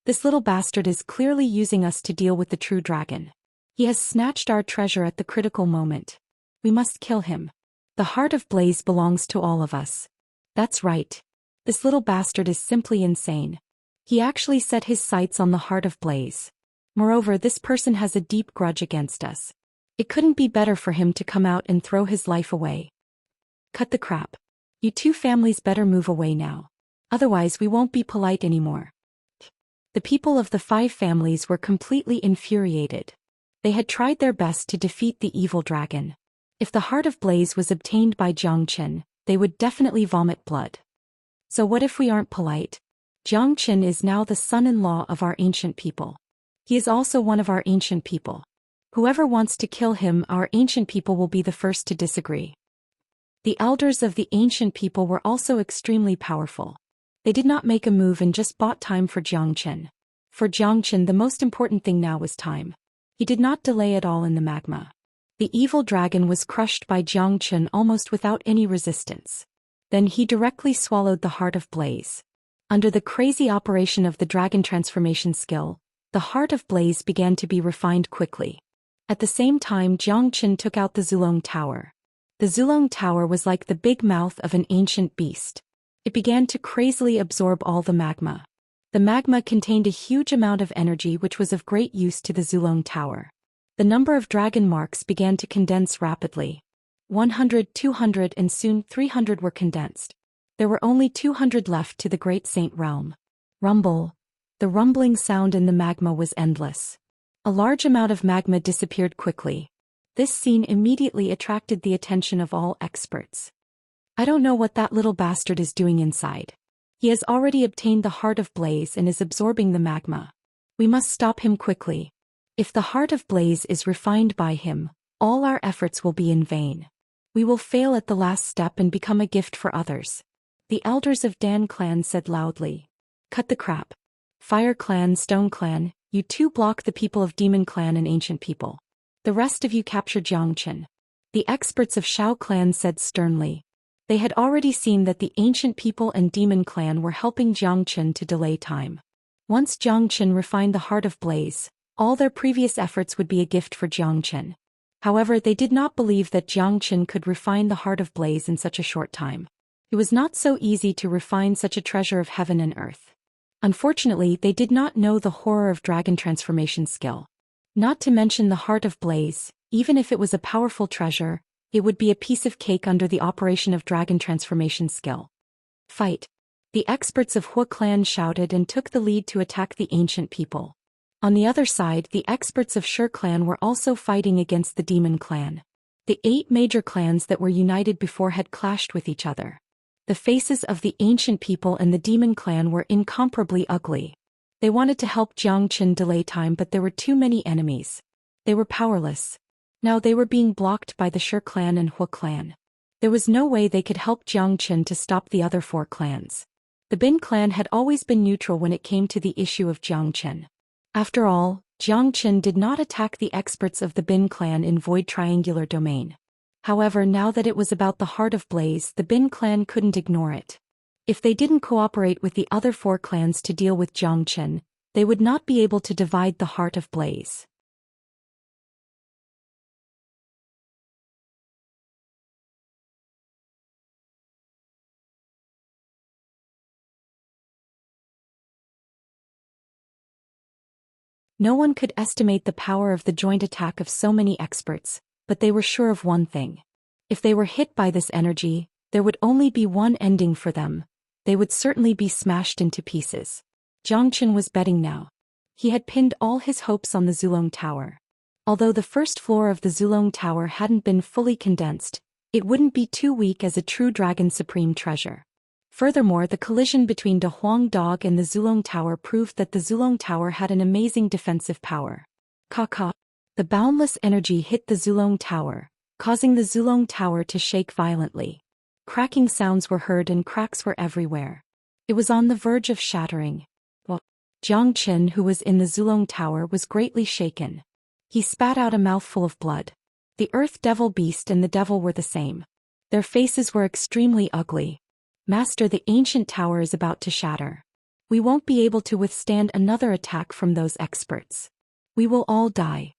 This little bastard is clearly using us to deal with the true dragon. He has snatched our treasure at the critical moment. We must kill him. The heart of blaze belongs to all of us. That's right. This little bastard is simply insane. He actually set his sights on the heart of blaze. Moreover, this person has a deep grudge against us. It couldn't be better for him to come out and throw his life away. Cut the crap. You 2 families better move away now. Otherwise we won't be polite anymore. The people of the 5 families were completely infuriated. They had tried their best to defeat the evil dragon. If the heart of blaze was obtained by Jiang Chen, they would definitely vomit blood. So what if we aren't polite? Zhou Xian is now the son-in-law of our ancient people. He is also one of our ancient people. Whoever wants to kill him, our ancient people will be the first to disagree. The elders of the ancient people were also extremely powerful. They did not make a move and just bought time for Zhou Xian. For Zhou Xian, the most important thing now was time. He did not delay at all in the magma. The evil dragon was crushed by Zhou Xian almost without any resistance. Then he directly swallowed the heart of Blaze. Under the crazy operation of the dragon transformation skill, the heart of Blaze began to be refined quickly. At the same time, Zhou Xian took out the Zulong Tower. The Zulong Tower was like the big mouth of an ancient beast. It began to crazily absorb all the magma. The magma contained a huge amount of energy which was of great use to the Zulong Tower. The number of dragon marks began to condense rapidly. 100, 200 and soon 300 were condensed. There were only 200 left to the Great Saint Realm. Rumble. The rumbling sound in the magma was endless. A large amount of magma disappeared quickly. This scene immediately attracted the attention of all experts. I don't know what that little bastard is doing inside. He has already obtained the heart of Blaze and is absorbing the magma. We must stop him quickly. If the heart of Blaze is refined by him, all our efforts will be in vain. We will fail at the last step and become a gift for others. The elders of Dan clan said loudly. Cut the crap. Fire clan, Stone clan, you two block the people of Demon clan and Ancient people. The rest of you capture Zhou Xian. The experts of Shao clan said sternly. They had already seen that the Ancient people and Demon clan were helping Zhou Xian to delay time. Once Zhou Xian refined the heart of Blaze, all their previous efforts would be a gift for Zhou Xian. However, they did not believe that Zhou Xian could refine the heart of Blaze in such a short time. It was not so easy to refine such a treasure of heaven and earth. Unfortunately, they did not know the horror of dragon transformation skill. Not to mention the heart of Blaze, even if it was a powerful treasure, it would be a piece of cake under the operation of dragon transformation skill. Fight! The experts of Hu clan shouted and took the lead to attack the ancient people. On the other side, the experts of Shi clan were also fighting against the Demon clan. The 8 major clans that were united before had clashed with each other. The faces of the ancient people and the Demon clan were incomparably ugly. They wanted to help Zhou Xian delay time, but there were too many enemies. They were powerless. Now they were being blocked by the Shi clan and Hu clan. There was no way they could help Zhou Xian to stop the other 4 clans. The Bin clan had always been neutral when it came to the issue of Zhou Xian. After all, Zhou Xian did not attack the experts of the Bin clan in Void Triangular Domain. However, now that it was about the Heart of Blaze, the Bin clan couldn't ignore it. If they didn't cooperate with the other 4 clans to deal with Zhou Xian, they would not be able to divide the Heart of Blaze. No one could estimate the power of the joint attack of so many experts, but they were sure of one thing. If they were hit by this energy, there would only be one ending for them. They would certainly be smashed into pieces. Zhou Xian was betting now. He had pinned all his hopes on the Zulong Tower. Although the first floor of the Zulong Tower hadn't been fully condensed, it wouldn't be too weak as a true Dragon Supreme treasure. Furthermore, the collision between De Huang Dog and the Zulong Tower proved that the Zulong Tower had an amazing defensive power. Ka-ka. The boundless energy hit the Zulong Tower, causing the Zulong Tower to shake violently. Cracking sounds were heard and cracks were everywhere. It was on the verge of shattering. Zhou Xian, who was in the Zulong Tower, was greatly shaken. He spat out a mouthful of blood. The Earth Devil Beast and the Devil were the same. Their faces were extremely ugly. Master, the ancient tower is about to shatter. We won't be able to withstand another attack from those experts. We will all die.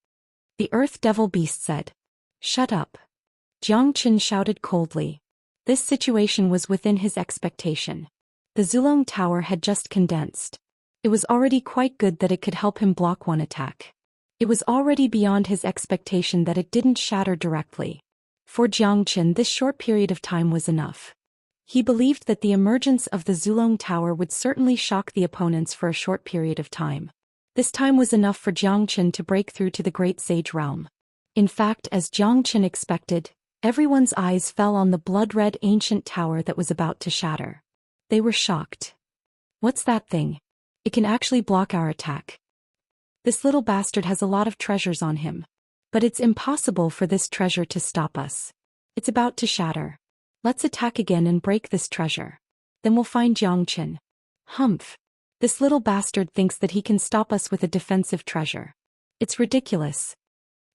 The Earth Devil Beast said. Shut up. Zhou Xian shouted coldly. This situation was within his expectation. The Zulong Tower had just condensed. It was already quite good that it could help him block one attack. It was already beyond his expectation that it didn't shatter directly. For Zhou Xian, this short period of time was enough. He believed that the emergence of the Zulong Tower would certainly shock the opponents for a short period of time. This time was enough for Zhou Xian to break through to the Great Sage Realm. In fact, as Zhou Xian expected, everyone's eyes fell on the blood-red ancient tower that was about to shatter. They were shocked. What's that thing? It can actually block our attack. This little bastard has a lot of treasures on him. But it's impossible for this treasure to stop us. It's about to shatter. Let's attack again and break this treasure. Then we'll find Xianxia. Humph. This little bastard thinks that he can stop us with a defensive treasure. It's ridiculous.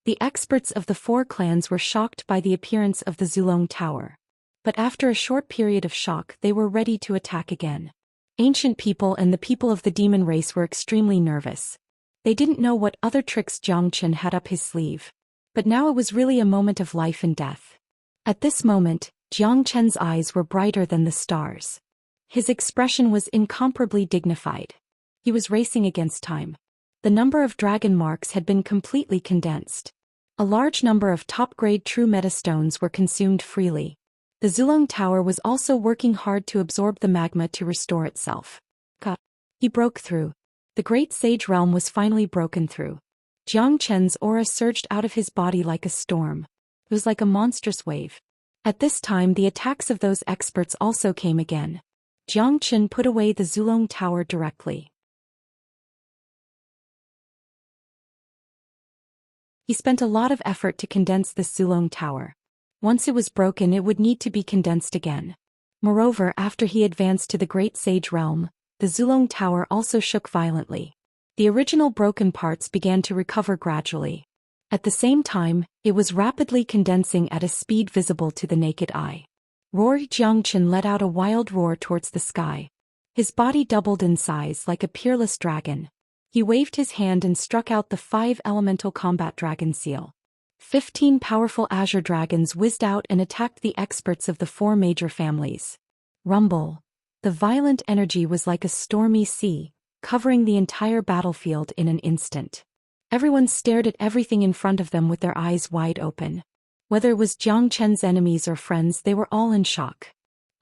The experts of the 4 clans were shocked by the appearance of the Zulong Tower. But after a short period of shock, they were ready to attack again. Ancient people and the people of the demon race were extremely nervous. They didn't know what other tricks Xianxia had up his sleeve. But now it was really a moment of life and death. At this moment, Xianxia's eyes were brighter than the stars. His expression was incomparably dignified. He was racing against time. The number of dragon marks had been completely condensed. A large number of top-grade true meta stones were consumed freely. The Zulong Tower was also working hard to absorb the magma to restore itself. He broke through. The Great Sage Realm was finally broken through. Xianxia's aura surged out of his body like a storm. It was like a monstrous wave. At this time the attacks of those experts also came again. Xianxia put away the Zulong Tower directly. He spent a lot of effort to condense this Zulong Tower. Once it was broken, it would need to be condensed again. Moreover, after he advanced to the Great Sage Realm, the Zulong Tower also shook violently. The original broken parts began to recover gradually. At the same time, it was rapidly condensing at a speed visible to the naked eye. Xianxia let out a wild roar towards the sky. His body doubled in size like a peerless dragon. He waved his hand and struck out the 5 elemental combat dragon seal. 15 powerful azure dragons whizzed out and attacked the experts of the 4 major families. Rumble. The violent energy was like a stormy sea, covering the entire battlefield in an instant. Everyone stared at everything in front of them with their eyes wide open. Whether it was Xianxia's enemies or friends, they were all in shock.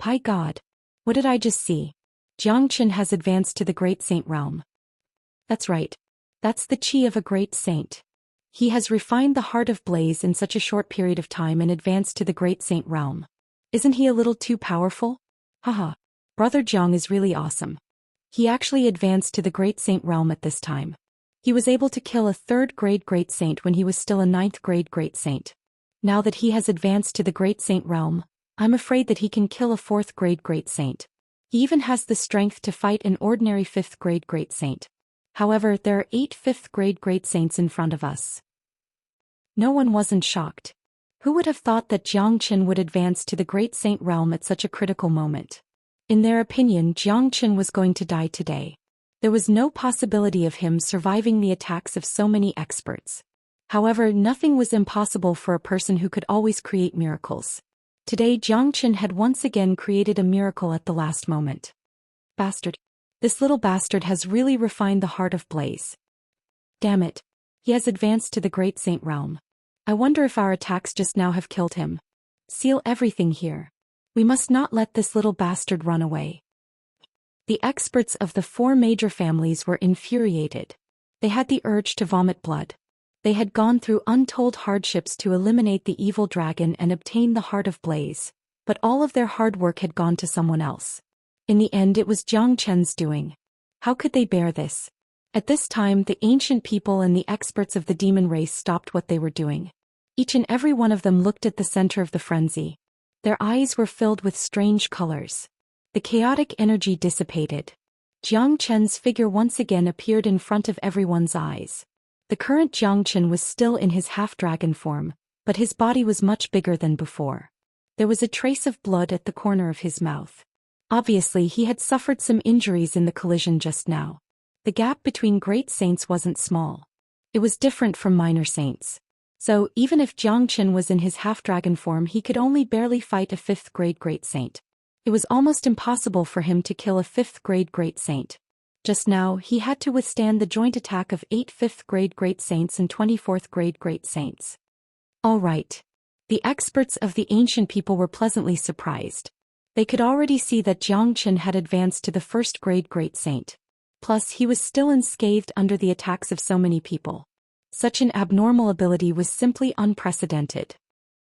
By God! What did I just see? Xianxia has advanced to the Great Saint Realm. That's right. That's the chi of a great saint. He has refined the heart of Blaze in such a short period of time and advanced to the Great Saint Realm. Isn't he a little too powerful? Haha. Brother Jiang is really awesome. He actually advanced to the Great Saint Realm at this time. He was able to kill a 3rd grade Great Saint when he was still a 9th grade Great Saint. Now that he has advanced to the Great Saint Realm, I'm afraid that he can kill a 4th grade Great Saint. He even has the strength to fight an ordinary 5th grade Great Saint. However, there are 8 5th grade Great Saints in front of us. No one wasn't shocked. Who would have thought that Xianxia would advance to the Great Saint Realm at such a critical moment? In their opinion, Xianxia was going to die today. There was no possibility of him surviving the attacks of so many experts. However, nothing was impossible for a person who could always create miracles. Today Xianxia had once again created a miracle at the last moment. Bastard. This little bastard has really refined the heart of Blaze. Damn it. He has advanced to the Great Saint Realm. I wonder if our attacks just now have killed him. Seal everything here. We must not let this little bastard run away. The experts of the 4 major families were infuriated. They had the urge to vomit blood. They had gone through untold hardships to eliminate the evil dragon and obtain the heart of Blaze, but all of their hard work had gone to someone else. In the end it was Xianxia's doing. How could they bear this? At this time the ancient people and the experts of the demon race stopped what they were doing. Each and every one of them looked at the center of the frenzy. Their eyes were filled with strange colors. The chaotic energy dissipated. Xianxia's figure once again appeared in front of everyone's eyes. The current Xianxia was still in his half-dragon form, but his body was much bigger than before. There was a trace of blood at the corner of his mouth. Obviously he had suffered some injuries in the collision just now. The gap between great saints wasn't small. It was different from minor saints. So, even if Xianxia was in his half-dragon form, he could only barely fight a 5th grade great saint. It was almost impossible for him to kill a 5th grade great saint. Just now, he had to withstand the joint attack of 8 5th grade great saints and 24th grade great saints. All right. The experts of the ancient people were pleasantly surprised. They could already see that Xianxia had advanced to the 1st grade great saint. Plus, he was still unscathed under the attacks of so many people. Such an abnormal ability was simply unprecedented.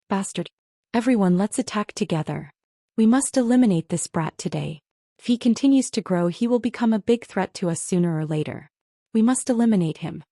Bastard. Everyone, let's attack together. We must eliminate this brat today. If he continues to grow, he will become a big threat to us sooner or later. We must eliminate him.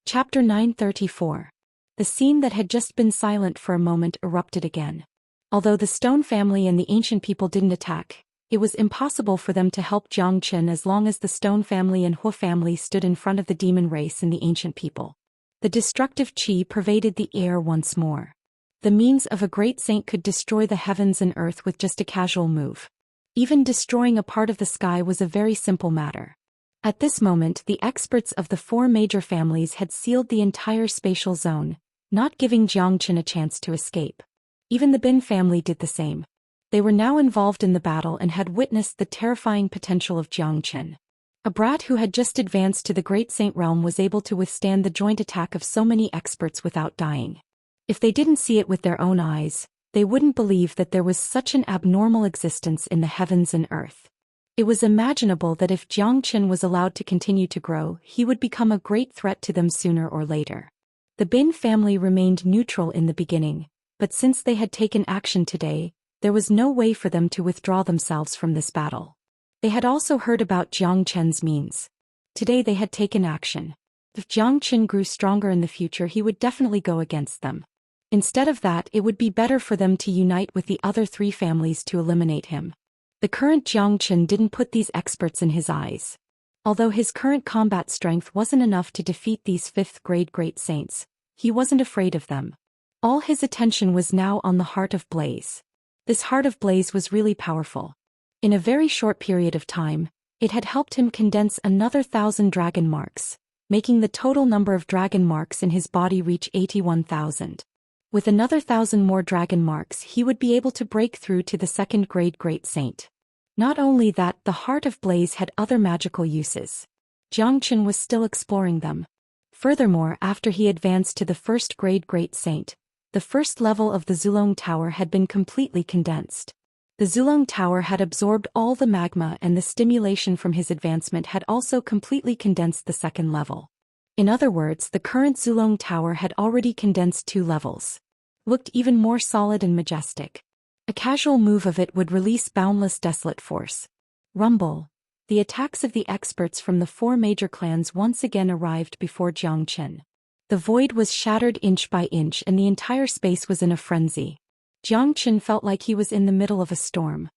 Chapter 934. The scene that had just been silent for a moment erupted again. Although the Stone family and the ancient people didn't attack, it was impossible for them to help Zhou Xian as long as the Stone family and Hu family stood in front of the demon race and the ancient people. The destructive qi pervaded the air once more. The means of a great saint could destroy the heavens and earth with just a casual move. Even destroying a part of the sky was a very simple matter. At this moment, the experts of the four major families had sealed the entire spatial zone, not giving Zhou Xian a chance to escape. Even the Bin family did the same. They were now involved in the battle and had witnessed the terrifying potential of Zhou Xian. A brat who had just advanced to the Great Saint realm was able to withstand the joint attack of so many experts without dying. If they didn't see it with their own eyes, they wouldn't believe that there was such an abnormal existence in the heavens and earth. It was imaginable that if Zhou Xian was allowed to continue to grow, he would become a great threat to them sooner or later. The Bin family remained neutral in the beginning, but since they had taken action today, there was no way for them to withdraw themselves from this battle. They had also heard about Zhou Qian's means. Today they had taken action. If Zhou Qian grew stronger in the future, he would definitely go against them. Instead of that, it would be better for them to unite with the other three families to eliminate him. The current Zhou Qian didn't put these experts in his eyes. Although his current combat strength wasn't enough to defeat these fifth-grade great saints, he wasn't afraid of them. All his attention was now on the Heart of Blaze. This Heart of Blaze was really powerful. In a very short period of time, it had helped him condense another 1,000 dragon marks, making the total number of dragon marks in his body reach 81,000. With another 1,000 more dragon marks, he would be able to break through to the second-grade great saint. Not only that, the Heart of Blaze had other magical uses. Zhou Qian was still exploring them. Furthermore, after he advanced to the first-grade great saint, the first level of the Zulong Tower had been completely condensed. The Zulong Tower had absorbed all the magma, and the stimulation from his advancement had also completely condensed the second level. In other words, the current Zulong Tower had already condensed 2 levels. Looked even more solid and majestic. A casual move of it would release boundless desolate force. Rumble. The attacks of the experts from the 4 major clans once again arrived before Zhou Qian. The void was shattered inch by inch and the entire space was in a frenzy. Zhou Qian felt like he was in the middle of a storm.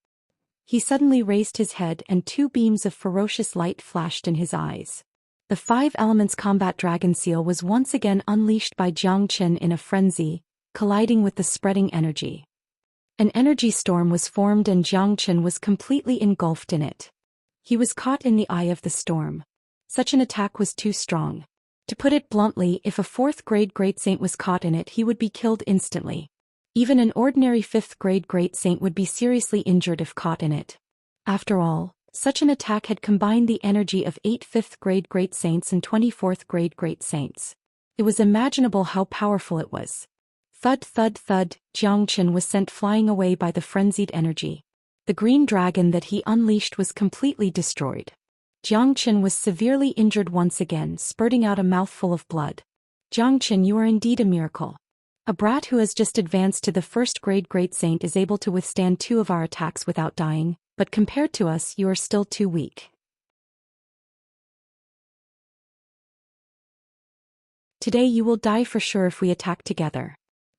He suddenly raised his head and 2 beams of ferocious light flashed in his eyes. The 5 elements combat dragon seal was once again unleashed by Zhou Qian in a frenzy, colliding with the spreading energy. An energy storm was formed and Zhou Qian was completely engulfed in it. He was caught in the eye of the storm. Such an attack was too strong. To put it bluntly, if a 4th-grade great saint was caught in it, he would be killed instantly. Even an ordinary 5th-grade great saint would be seriously injured if caught in it. After all, such an attack had combined the energy of 8 5th-grade great saints and 24th-grade great saints. It was imaginable how powerful it was. Thud thud thud, Zhou Qian was sent flying away by the frenzied energy. The green dragon that he unleashed was completely destroyed. Zhou Qian was severely injured once again, spurting out a mouthful of blood. Zhou Qian, you are indeed a miracle. A brat who has just advanced to the 1st-grade great saint is able to withstand 2 of our attacks without dying, but compared to us, you are still too weak. Today you will die for sure if we attack together.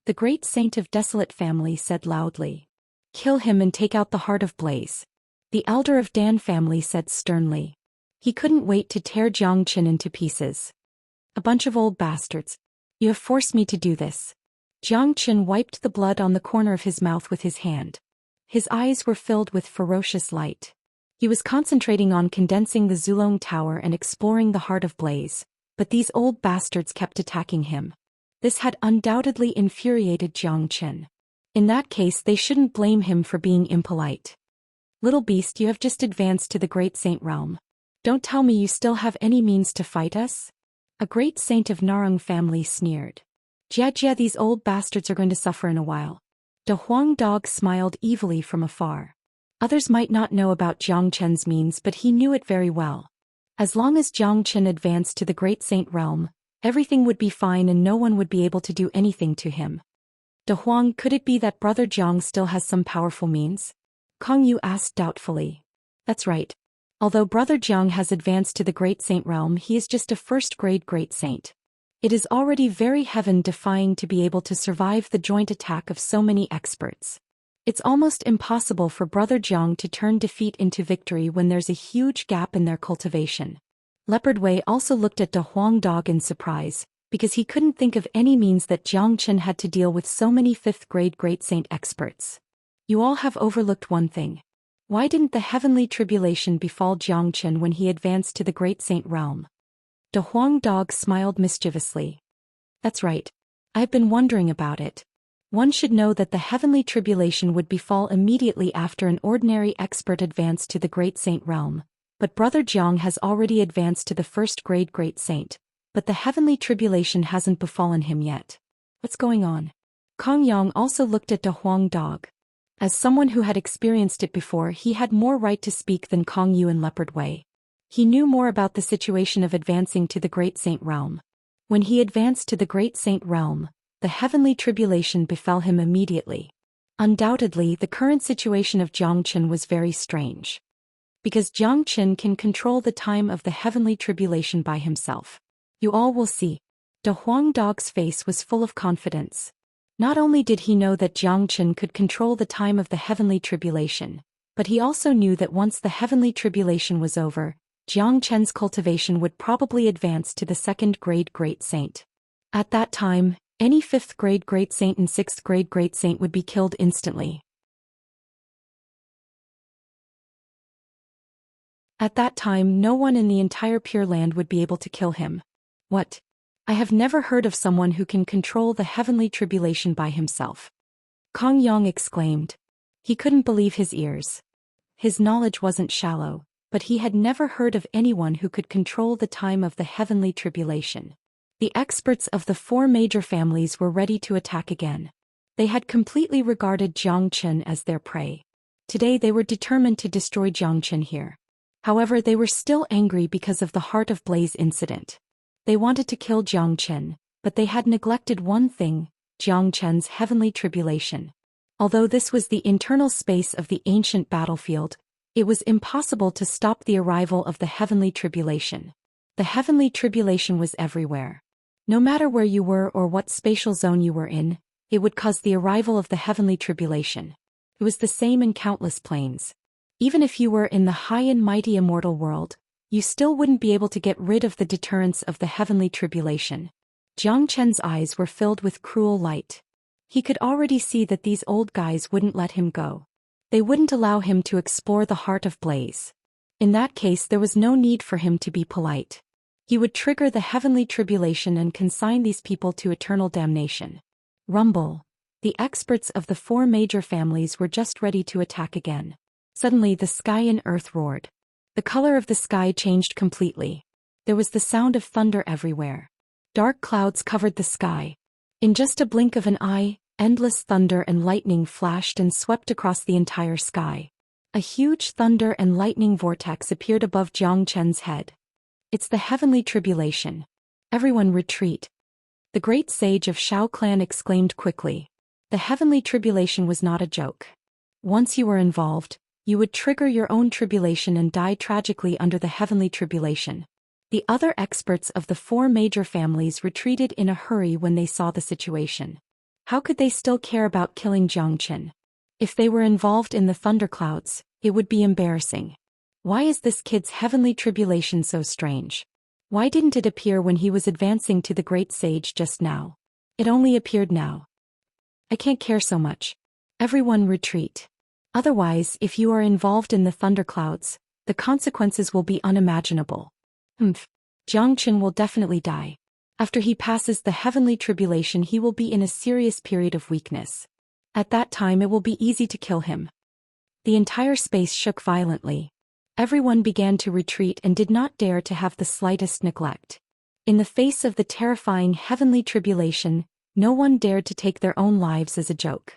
The great saint of Desolate family said loudly. Kill him and take out the Heart of Blaze. The elder of Dan family said sternly. He couldn't wait to tear Zhou Qian into pieces. A bunch of old bastards. You have forced me to do this. Zhou Qian wiped the blood on the corner of his mouth with his hand. His eyes were filled with ferocious light. He was concentrating on condensing the Zulong Tower and exploring the Heart of Blaze, but these old bastards kept attacking him. This had undoubtedly infuriated Zhou Qian. In that case, they shouldn't blame him for being impolite. Little beast, you have just advanced to the Great Saint realm. Don't tell me you still have any means to fight us? A great saint of Narong family sneered. Jia, these old bastards are going to suffer in a while. De Huang Dog smiled evilly from afar. Others might not know about Zhou Qian's means, but he knew it very well. As long as Zhou Qian advanced to the Great Saint realm, Everything would be fine and no one would be able to do anything to him. De Huang, could it be that Brother Jiang still has some powerful means? Kong Yu asked doubtfully. That's right. Although Brother Jiang has advanced to the Great Saint realm, he is just a first-grade Great Saint. It is already very heaven-defying to be able to survive the joint attack of so many experts. It's almost impossible for Brother Jiang to turn defeat into victory when there's a huge gap in their cultivation. Leopard Wei also looked at De Huang Dog in surprise, because he couldn't think of any means that Jiang Chen had to deal with so many fifth-grade Great Saint experts. You all have overlooked one thing. Why didn't the heavenly tribulation befall Jiang Chen when he advanced to the Great Saint realm? De Huang Dog smiled mischievously. That's right. I've been wondering about it. One should know that the heavenly tribulation would befall immediately after an ordinary expert advanced to the Great Saint realm, but Brother Jiang has already advanced to the first-grade Great Saint, but the heavenly tribulation hasn't befallen him yet. What's going on? Kong Yang also looked at De Huang Dog. As someone who had experienced it before, he had more right to speak than Kong Yu and Leopard Wei. He knew more about the situation of advancing to the Great Saint realm. When he advanced to the Great Saint realm, the heavenly tribulation befell him immediately. Undoubtedly, the current situation of Jiang Chen was very strange. Because Jiang Chen can control the time of the heavenly tribulation by himself. You all will see. De Huang Dog's face was full of confidence. Not only did he know that Jiang Chen could control the time of the heavenly tribulation, but he also knew that once the heavenly tribulation was over, Jiang Chen's cultivation would probably advance to the second-grade Great Saint. At that time, any fifth-grade Great Saint and sixth-grade Great Saint would be killed instantly. At that time, no one in the entire Pure Land would be able to kill him. What? I have never heard of someone who can control the heavenly tribulation by himself. Kong Yang exclaimed. He couldn't believe his ears. His knowledge wasn't shallow, but he had never heard of anyone who could control the time of the heavenly tribulation. The experts of the four major families were ready to attack again. They had completely regarded Jiang Chen as their prey. Today they were determined to destroy Jiang Chen here. However, they were still angry because of the Heart of Blaze incident. They wanted to kill Jiang Chen, but they had neglected one thing, Jiang Chen's heavenly tribulation. Although this was the internal space of the ancient battlefield, it was impossible to stop the arrival of the heavenly tribulation. The heavenly tribulation was everywhere. No matter where you were or what spatial zone you were in, it would cause the arrival of the heavenly tribulation. It was the same in countless planes. Even if you were in the high and mighty immortal world, you still wouldn't be able to get rid of the deterrence of the heavenly tribulation. Jiang Chen's eyes were filled with cruel light. He could already see that these old guys wouldn't let him go. They wouldn't allow him to explore the Heart of Blaze. In that case, there was no need for him to be polite. He would trigger the heavenly tribulation and consign these people to eternal damnation. Rumble. The experts of the four major families were just ready to attack again. Suddenly the sky and earth roared. The color of the sky changed completely. There was the sound of thunder everywhere. Dark clouds covered the sky. In just a blink of an eye, endless thunder and lightning flashed and swept across the entire sky. A huge thunder and lightning vortex appeared above Jiang Chen's head. It's the heavenly tribulation. Everyone retreat. The great sage of Shao clan exclaimed quickly. The heavenly tribulation was not a joke. Once you were involved, you would trigger your own tribulation and die tragically under the heavenly tribulation. The other experts of the four major families retreated in a hurry when they saw the situation. How could they still care about killing Jiang Chen? If they were involved in the thunderclouds, it would be embarrassing. Why is this kid's heavenly tribulation so strange? Why didn't it appear when he was advancing to the great sage just now? It only appeared now. I can't care so much. Everyone retreat. Otherwise, if you are involved in the thunderclouds, the consequences will be unimaginable. Jiang Chen will definitely die. After he passes the heavenly tribulation, he will be in a serious period of weakness. At that time it will be easy to kill him. The entire space shook violently. Everyone began to retreat and did not dare to have the slightest neglect. In the face of the terrifying heavenly tribulation, no one dared to take their own lives as a joke.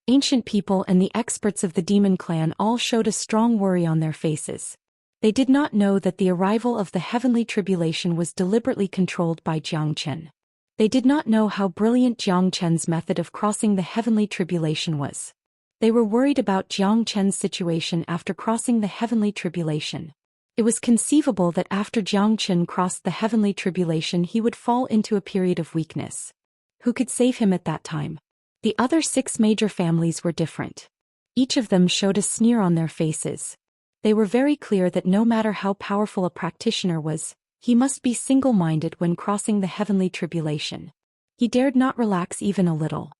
Ancient people and the experts of the demon clan all showed a strong worry on their faces. They did not know that the arrival of the heavenly tribulation was deliberately controlled by Zhou Xian. They did not know how brilliant Zhou Xian's method of crossing the heavenly tribulation was. They were worried about Zhou Xian's situation after crossing the heavenly tribulation. It was conceivable that after Zhou Xian crossed the heavenly tribulation he would fall into a period of weakness. Who could save him at that time? The other 6 major families were different. Each of them showed a sneer on their faces. They were very clear that no matter how powerful a practitioner was, he must be single-minded when crossing the heavenly tribulation. He dared not relax even a little.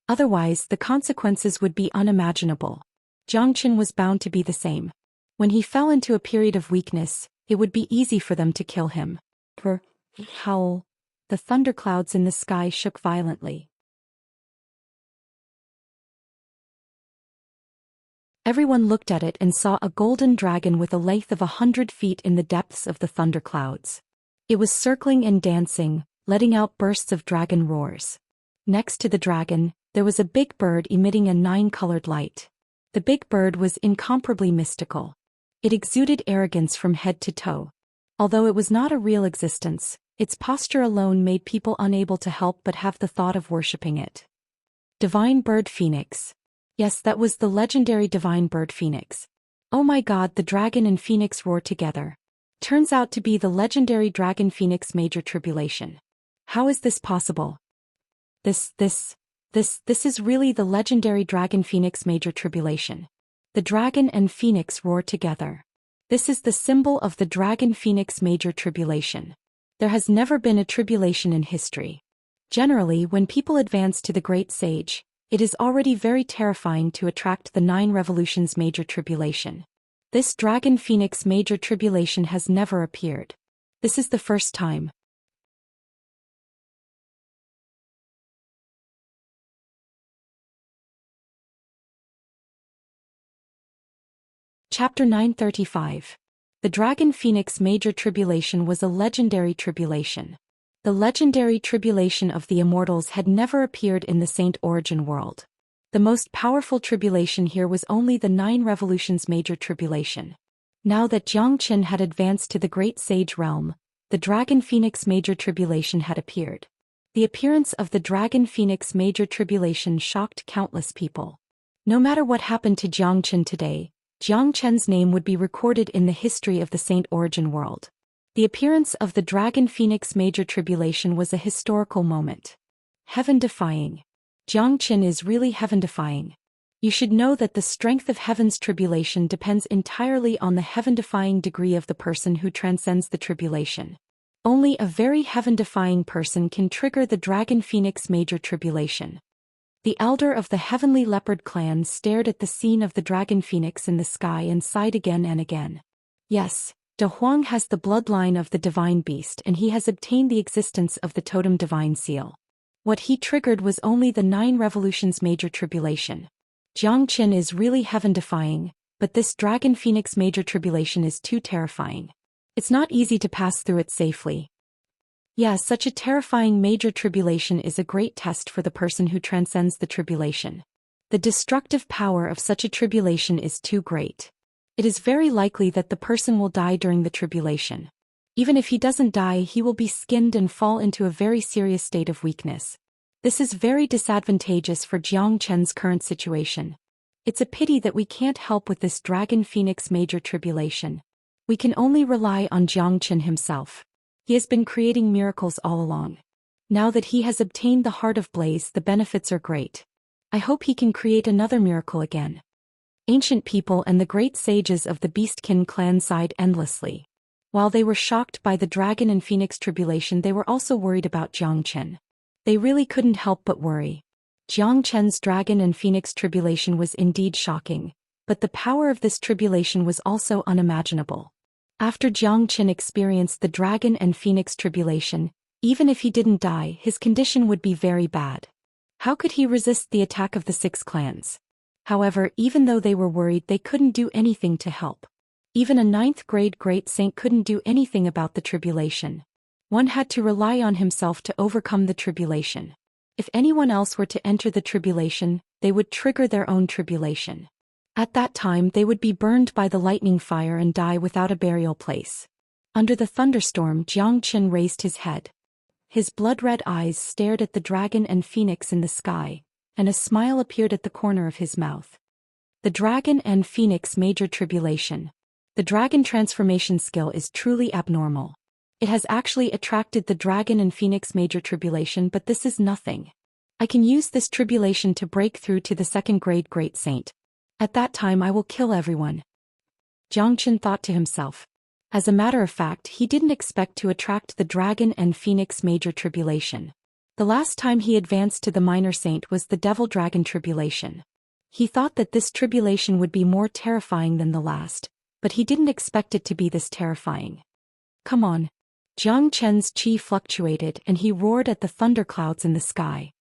Otherwise, the consequences would be unimaginable. Zhou Xian was bound to be the same. When he fell into a period of weakness, it would be easy for them to kill him. Howl. The thunderclouds in the sky shook violently. Everyone looked at it and saw a golden dragon with a length of 100 feet in the depths of the thunderclouds. It was circling and dancing, letting out bursts of dragon roars. Next to the dragon, there was a big bird emitting a 9-colored light. The big bird was incomparably mystical. It exuded arrogance from head to toe. Although it was not a real existence, its posture alone made people unable to help but have the thought of worshipping it. Divine Bird Phoenix. Yes, that was the legendary Divine Bird Phoenix. Oh my god, the dragon and phoenix roar together. Turns out to be the legendary Dragon Phoenix Major Tribulation. How is this possible? This is really the legendary Dragon Phoenix Major Tribulation. The dragon and phoenix roar together. This is the symbol of the Dragon Phoenix Major Tribulation. There has never been a tribulation in history. Generally, when people advance to the Great Sage, it is already very terrifying to attract the 9 Revolutions Major Tribulation. This Dragon Phoenix Major Tribulation has never appeared. This is the first time. Chapter 935. The Dragon Phoenix Major Tribulation was a legendary tribulation. The legendary tribulation of the immortals had never appeared in the Saint Origin world. The most powerful tribulation here was only the 9 Revolutions Major Tribulation. Now that Zhou Xian had advanced to the Great Sage realm, the Dragon Phoenix Major Tribulation had appeared. The appearance of the Dragon Phoenix Major Tribulation shocked countless people. No matter what happened to Zhou Xian today, Zhou Xian's name would be recorded in the history of the Saint Origin world. The appearance of the Dragon Phoenix Major Tribulation was a historical moment. Heaven-defying. Zhou Xian is really heaven-defying. You should know that the strength of heaven's tribulation depends entirely on the heaven-defying degree of the person who transcends the tribulation. Only a very heaven-defying person can trigger the Dragon Phoenix Major Tribulation. The elder of the Heavenly Leopard clan stared at the scene of the Dragon Phoenix in the sky and sighed again and again. Yes, De Huang has the bloodline of the Divine Beast and he has obtained the existence of the Totem Divine Seal. What he triggered was only the 9 Revolutions Major Tribulation. Zhou Xian is really heaven-defying, but this Dragon Phoenix Major Tribulation is too terrifying. It's not easy to pass through it safely. Yeah, such a terrifying major tribulation is a great test for the person who transcends the tribulation. The destructive power of such a tribulation is too great. It is very likely that the person will die during the tribulation. Even if he doesn't die, he will be skinned and fall into a very serious state of weakness. This is very disadvantageous for Zhou Xian's current situation. It's a pity that we can't help with this Dragon Phoenix Major Tribulation. We can only rely on Zhou Xian himself. He has been creating miracles all along. Now that he has obtained the Heart of Blaze, the benefits are great. I hope he can create another miracle again. Ancient people and the great sages of the Beastkin clan sighed endlessly. While they were shocked by the Dragon and Phoenix Tribulation, they were also worried about Zhou Xian. They really couldn't help but worry. Zhou Xian's Dragon and Phoenix Tribulation was indeed shocking, but the power of this tribulation was also unimaginable. After Zhou Xian experienced the Dragon and Phoenix Tribulation, even if he didn't die, his condition would be very bad. How could he resist the attack of the 6 clans? However, even though they were worried, they couldn't do anything to help. Even a 9th grade great saint couldn't do anything about the tribulation. One had to rely on himself to overcome the tribulation. If anyone else were to enter the tribulation, they would trigger their own tribulation. At that time they would be burned by the lightning fire and die without a burial place. Under the thunderstorm, Xianxia raised his head. His blood-red eyes stared at the dragon and phoenix in the sky, and a smile appeared at the corner of his mouth. The dragon and phoenix major tribulation. The dragon transformation skill is truly abnormal. It has actually attracted the dragon and phoenix major tribulation, but this is nothing. I can use this tribulation to break through to the second grade great saint. At that time I will kill everyone. Xianxia thought to himself. As a matter of fact, he didn't expect to attract the dragon and phoenix major tribulation. The last time he advanced to the minor saint was the devil dragon tribulation. He thought that this tribulation would be more terrifying than the last, but he didn't expect it to be this terrifying. Come on. Xianxia's chi fluctuated and he roared at the thunderclouds in the sky.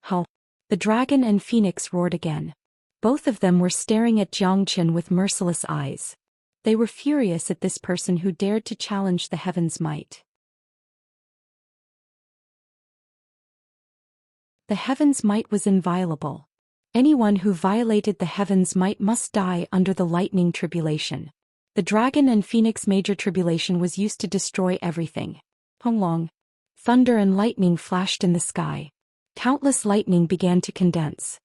How? The dragon and phoenix roared again. Both of them were staring at Xianxia with merciless eyes. They were furious at this person who dared to challenge the heaven's might. The heaven's might was inviolable. Anyone who violated the heaven's might must die under the lightning tribulation. The dragon and phoenix major tribulation was used to destroy everything. Long. Thunder and lightning flashed in the sky. Countless lightning began to condense.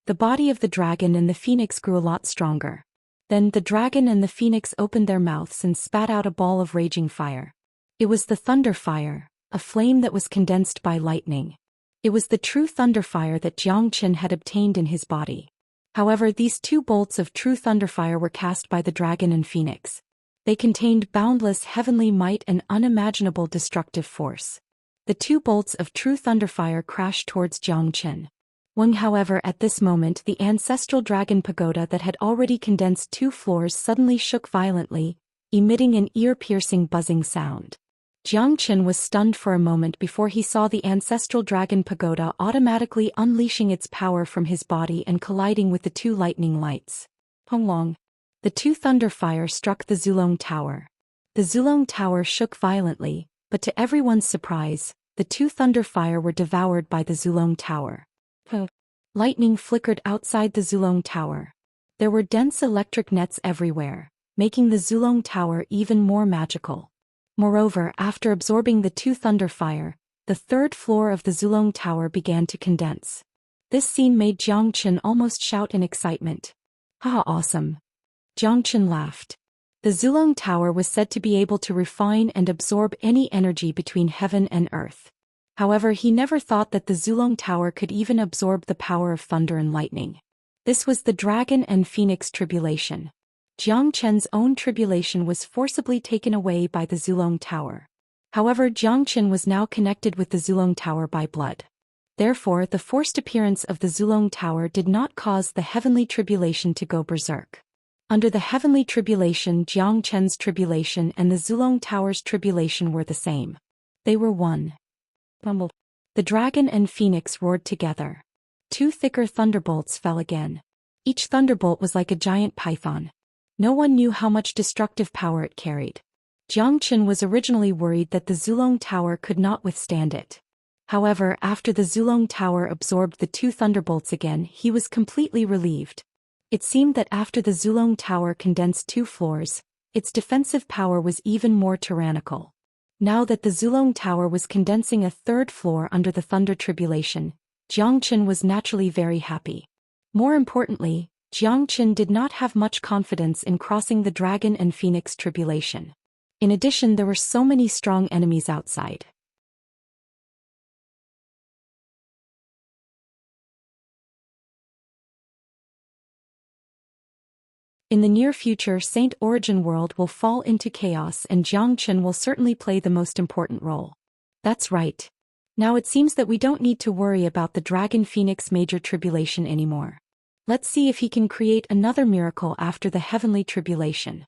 The body of the dragon and the phoenix grew a lot stronger. Then the dragon and the phoenix opened their mouths and spat out a ball of raging fire. It was the thunder fire, a flame that was condensed by lightning. It was the true thunder fire that Xianxia had obtained in his body. However, these two bolts of true thunder fire were cast by the dragon and phoenix. They contained boundless heavenly might and unimaginable destructive force. The two bolts of true thunder fire crashed towards Xianxia. However, at this moment the ancestral dragon pagoda that had already condensed 2 floors suddenly shook violently, emitting an ear-piercing buzzing sound. Xianxia was stunned for a moment before he saw the ancestral dragon pagoda automatically unleashing its power from his body and colliding with the 2 lightning lights. The 2 thunder fire struck the Zulong Tower. The Zulong Tower shook violently, but to everyone's surprise, the 2 thunder fire were devoured by the Zulong Tower. Lightning flickered outside the Zulong Tower. There were dense electric nets everywhere, making the Zulong Tower even more magical. Moreover, after absorbing the 2 thunder fire, the 3rd floor of the Zulong Tower began to condense. This scene made Xianxia almost shout in excitement. "Haha, awesome." Xianxia laughed. The Zulong Tower was said to be able to refine and absorb any energy between heaven and earth. However, he never thought that the Zulong Tower could even absorb the power of thunder and lightning. This was the dragon and phoenix tribulation. Xianxia's own tribulation was forcibly taken away by the Zulong Tower. However, Xianxia was now connected with the Zulong Tower by blood. Therefore, the forced appearance of the Zulong Tower did not cause the heavenly tribulation to go berserk. Under the heavenly tribulation, Xianxia's tribulation and the Zulong Tower's tribulation were the same. They were one. The dragon and phoenix roared together. 2 thicker thunderbolts fell again. Each thunderbolt was like a giant python. No one knew how much destructive power it carried. Xianxia was originally worried that the Zulong Tower could not withstand it. However, after the Zulong Tower absorbed the 2 thunderbolts again, he was completely relieved. It seemed that after the Zulong Tower condensed 2 floors, its defensive power was even more tyrannical. Now that the Zulong Tower was condensing a 3rd floor under the thunder tribulation, Xianxia was naturally very happy. More importantly, Xianxia did not have much confidence in crossing the dragon and phoenix tribulation. In addition, there were so many strong enemies outside. In the near future, Saint Origin World will fall into chaos and Xianxia will certainly play the most important role. That's right. Now it seems that we don't need to worry about the Dragon Phoenix Major Tribulation anymore. Let's see if he can create another miracle after the heavenly tribulation.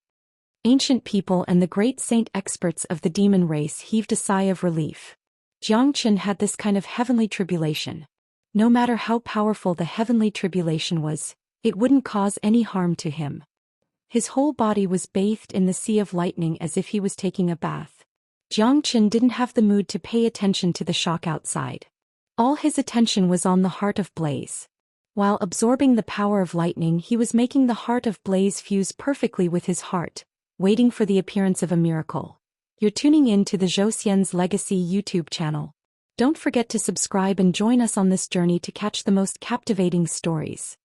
Ancient people and the great saint experts of the demon race heaved a sigh of relief. Xianxia had this kind of heavenly tribulation. No matter how powerful the heavenly tribulation was, it wouldn't cause any harm to him. His whole body was bathed in the sea of lightning as if he was taking a bath. Xianxia didn't have the mood to pay attention to the shock outside. All his attention was on the heart of Blaze. While absorbing the power of lightning, he was making the heart of Blaze fuse perfectly with his heart, waiting for the appearance of a miracle. You're tuning in to the Zhou Xian's Legacy YouTube channel. Don't forget to subscribe and join us on this journey to catch the most captivating stories.